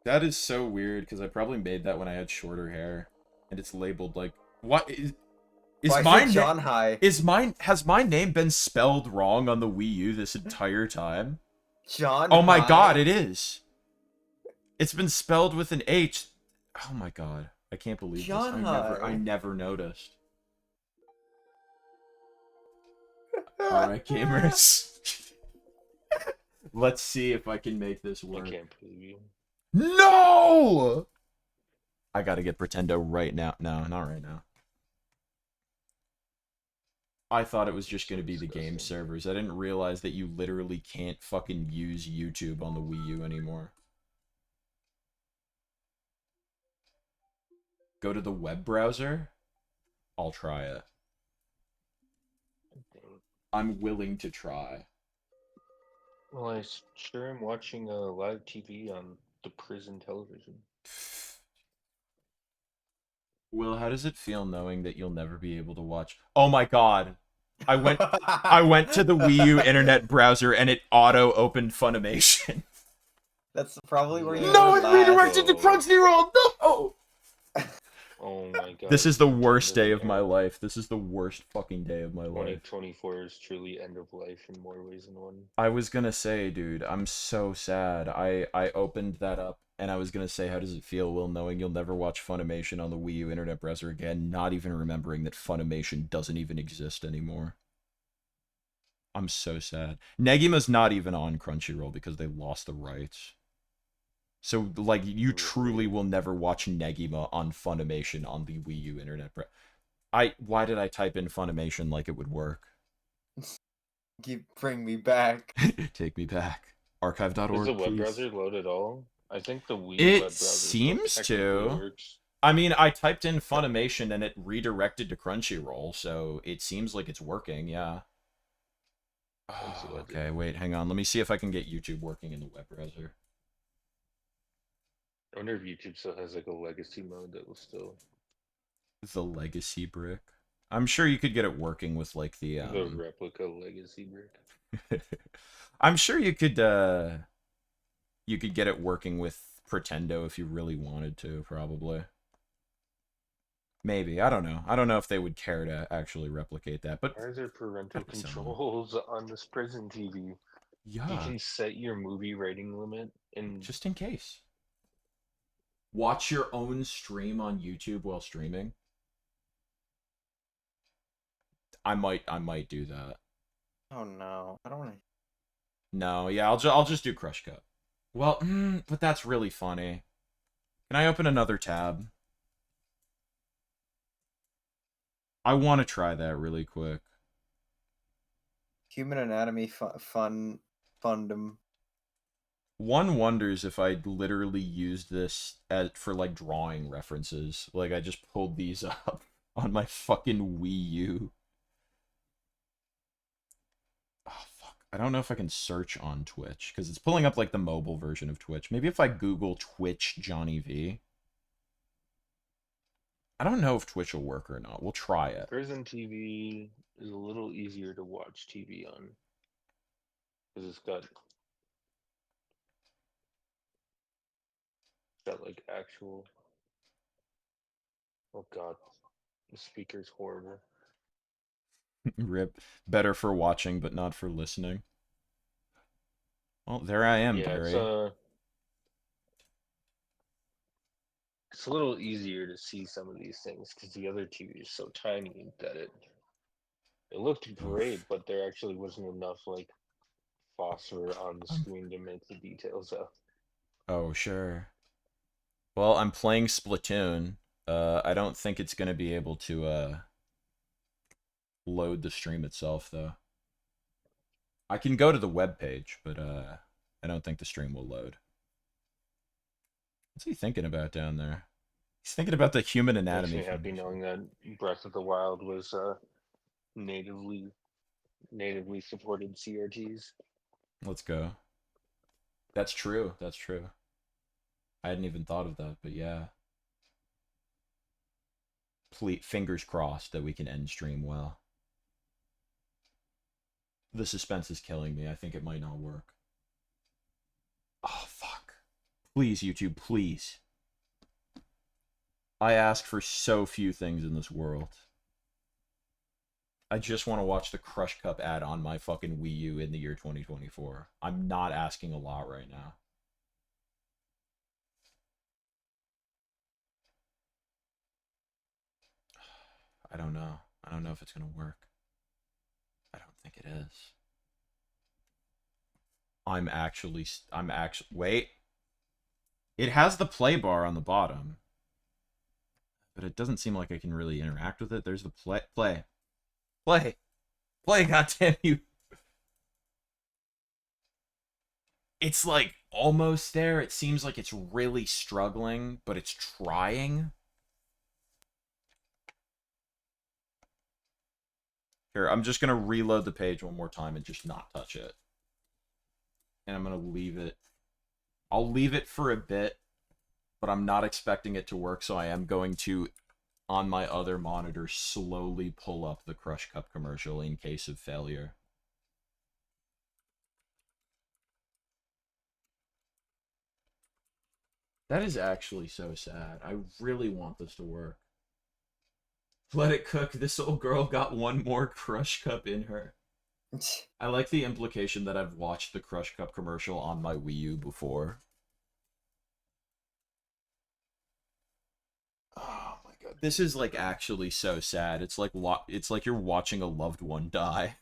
That is so weird, because I probably made that when I had shorter hair. And it's labeled like... What is... Why is it John High? Has my name been spelled wrong on the Wii U this entire time? John Oh my High? god, it is! It's been spelled with an H. Oh my god. I can't believe John this. I High. never noticed. Alright, gamers. Let's see if I can make this I work. can't believe you. No! I gotta get Pretendo right now. No, not right now. I thought it was just gonna be the game Disgusting. servers. I didn't realize that you literally can't fucking use YouTube on the Wii U anymore. Go to the web browser? I'll try it. Dang. I'm willing to try. Well, I sure am watching live TV on the prison television. Will, how does it feel knowing that you'll never be able to watch? Oh my god. I went to the Wii U internet browser and it auto opened Funimation. That's probably where you No, were it last. redirected to Crunchyroll. No. Oh my god. This is the worst Nintendo day of my era. life. This is the worst fucking day of my life. 2024 is truly end of life in more ways than one. I was gonna say, dude, I'm so sad. I opened that up and I was gonna say, how does it feel, Will, knowing you'll never watch Funimation on the Wii U internet browser again, not even remembering that Funimation doesn't even exist anymore. I'm so sad. Negima's not even on Crunchyroll because they lost the rights. So, like, you truly will never watch Negima on Funimation on the Wii U internet. Why did I type in Funimation like it would work? Bring me back. Take me back. Archive.org, Does the web please. browser load at all? I think the Wii It web browser seems still technically to. works. I mean, I typed in Funimation and it redirected to Crunchyroll, so it seems like it's working, yeah. Oh, okay, wait, hang on. Let me see if I can get YouTube working in the web browser. I wonder if YouTube still has like a legacy mode that will still The legacy brick. I'm sure you could get it working with like the replica legacy brick. I'm sure you could get it working with Pretendo if you really wanted to, probably. Maybe. I don't know. I don't know if they would care to actually replicate that, but Why are there parental that'd be something. controls on this prison TV? You Yeah, can set your movie rating limit and just in case. Watch your own stream on YouTube while streaming. I might do that. Oh no, I don't want to. No, yeah, I'll just do Crush Cup. Well, but that's really funny. Can I open another tab? I want to try that really quick. Human Anatomy fundum. One wonders if I literally used this for like drawing references. Like I just pulled these up on my fucking Wii U. Oh fuck. I don't know if I can search on Twitch because it's pulling up like the mobile version of Twitch. Maybe if I Google Twitch Johnny V. I don't know if Twitch will work or not. We'll try it. prison TV is a little easier to watch TV on because it's got like actual. Oh god, the speaker's horrible. Rip. Better for watching, but not for listening. Well, there I am, Yeah, Barry. it's a little easier to see some of these things because the other TV is so tiny that it looked great, Oof. but there actually wasn't enough like phosphor on the screen to make the details out. Oh, sure. Well, I'm playing Splatoon. I don't think it's going to be able to load the stream itself, though. I can go to the web page, but I don't think the stream will load. What's he thinking about down there? He's thinking about the human anatomy. Makes me happy knowing that Breath of the Wild was natively supported CRTs. Let's go. That's true. That's true. I hadn't even thought of that, but yeah. Please, fingers crossed that we can end stream well. The suspense is killing me. I think it might not work. Oh, fuck. Please, YouTube, please. I ask for so few things in this world. I just want to watch the Crush Cup ad on my fucking Wii U in the year 2024. I'm not asking a lot right now. I don't know. I don't know if it's going to work. I don't think it is. Wait. It has the play bar on the bottom. But it doesn't seem like I can really interact with it. There's the play. Play, goddamn you. It's like almost there. It seems like it's really struggling, but it's trying. Here, I'm just going to reload the page one more time and just not touch it. and I'm gonna leave it. I'll leave it for a bit, but I'm not expecting it to work, so I am going to, on my other monitor, slowly pull up the Crush Cup commercial in case of failure. That is actually so sad. I really want this to work. Let it cook. This old girl got one more Crush Cup in her. I like the implication that I've watched the Crush Cup commercial on my Wii U before. Oh my god. This is like actually so sad. It's like you're watching a loved one die.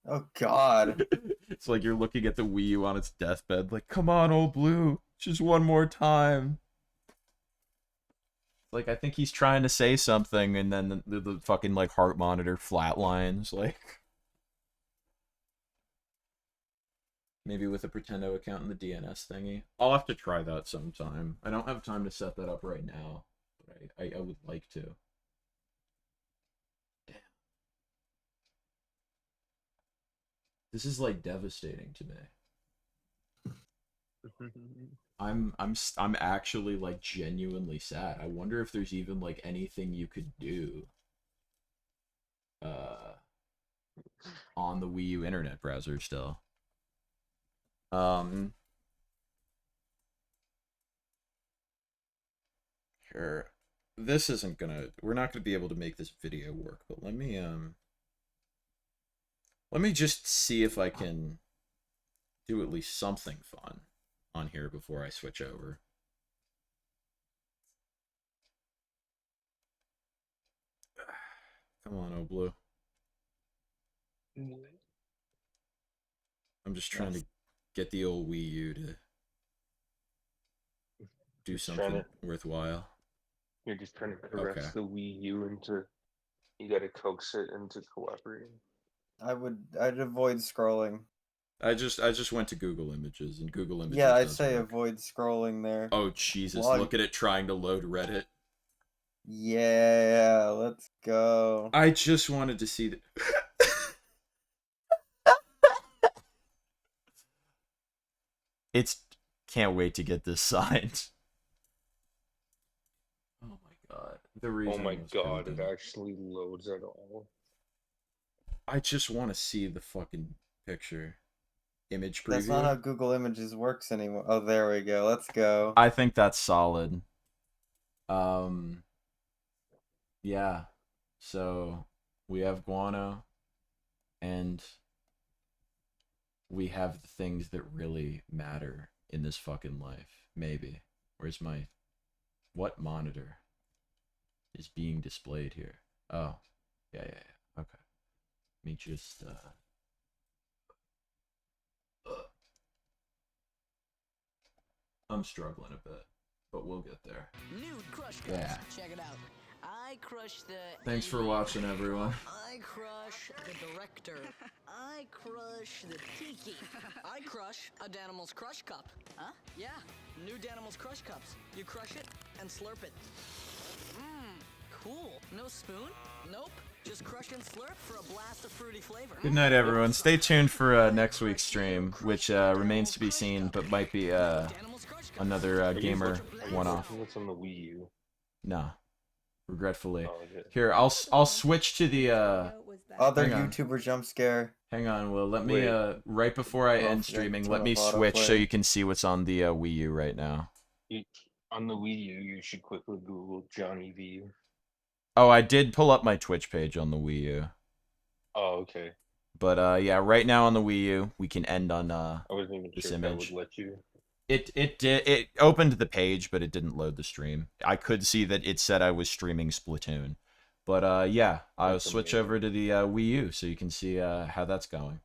Oh God. It's like you're looking at the Wii U on its deathbed, like, come on, old Blue, just one more time. Like, I think he's trying to say something, and then the fucking, like, heart monitor flatlines, like... Maybe with a Pretendo account in the DNS thingy. I'll have to try that sometime. I don't have time to set that up right now, but I would like to. Damn. This is, like, devastating to me. I'm actually like genuinely sad. I wonder if there's even like anything you could do on the Wii U internet browser still. Here. This isn't gonna, we're not gonna be able to make this video work, but let me just see if I can do at least something fun on here before I switch over. Come on, old Blue. I'm just trying to get the old Wii U to do something worthwhile. You're just trying to caress the Wii U into. You gotta coax it into cooperating. I'd avoid scrolling. I just went to Google Images, and Google Images. Yeah, I'd say avoid scrolling there. Oh Jesus! Look at it trying to load Reddit. Yeah, let's go. I just wanted to see the. Can't wait to get this signed. Oh my god! The reason. Oh my god! It actually loads at all. I just want to see the fucking picture. Image preview. That's not how Google Images works anymore. Oh, there we go. Let's go. I think that's solid. Yeah. So we have guano, and we have the things that really matter in this fucking life. Maybe. Where's my... What monitor is being displayed here? Oh. Yeah. Okay. Let me just, I'm struggling a bit, but we'll get there. Nude Crush Cups. Yeah. Check it out. I crush the... Thanks for watching, everyone. I crush the director. I crush the tiki. I crush a Danimals Crush Cup. Huh? Yeah, new Danimals Crush Cups. You crush it and slurp it. Cool. No spoon? Nope. Just crush and slurp for a blast of fruity flavor. Good night, everyone. Stay tuned for next week's stream, which remains to be seen, but might be another gamer one-off. What's on the Wii U? Nah, regretfully. Oh, okay. Here, I'll switch to the other hang on. YouTuber jump scare. Hang on, Will. Let me right before I end streaming, let me switch so you can see what's on the Wii U right now. On the Wii U, you should quickly Google Johnny V. Oh, I did pull up my Twitch page on the Wii U. Oh, okay. But yeah, right now on the Wii U, we can end on I wasn't even this sure image. If that would let you. It opened the page, but it didn't load the stream. I could see that it said I was streaming Splatoon. But yeah, I'll switch over to the Wii U so you can see how that's going.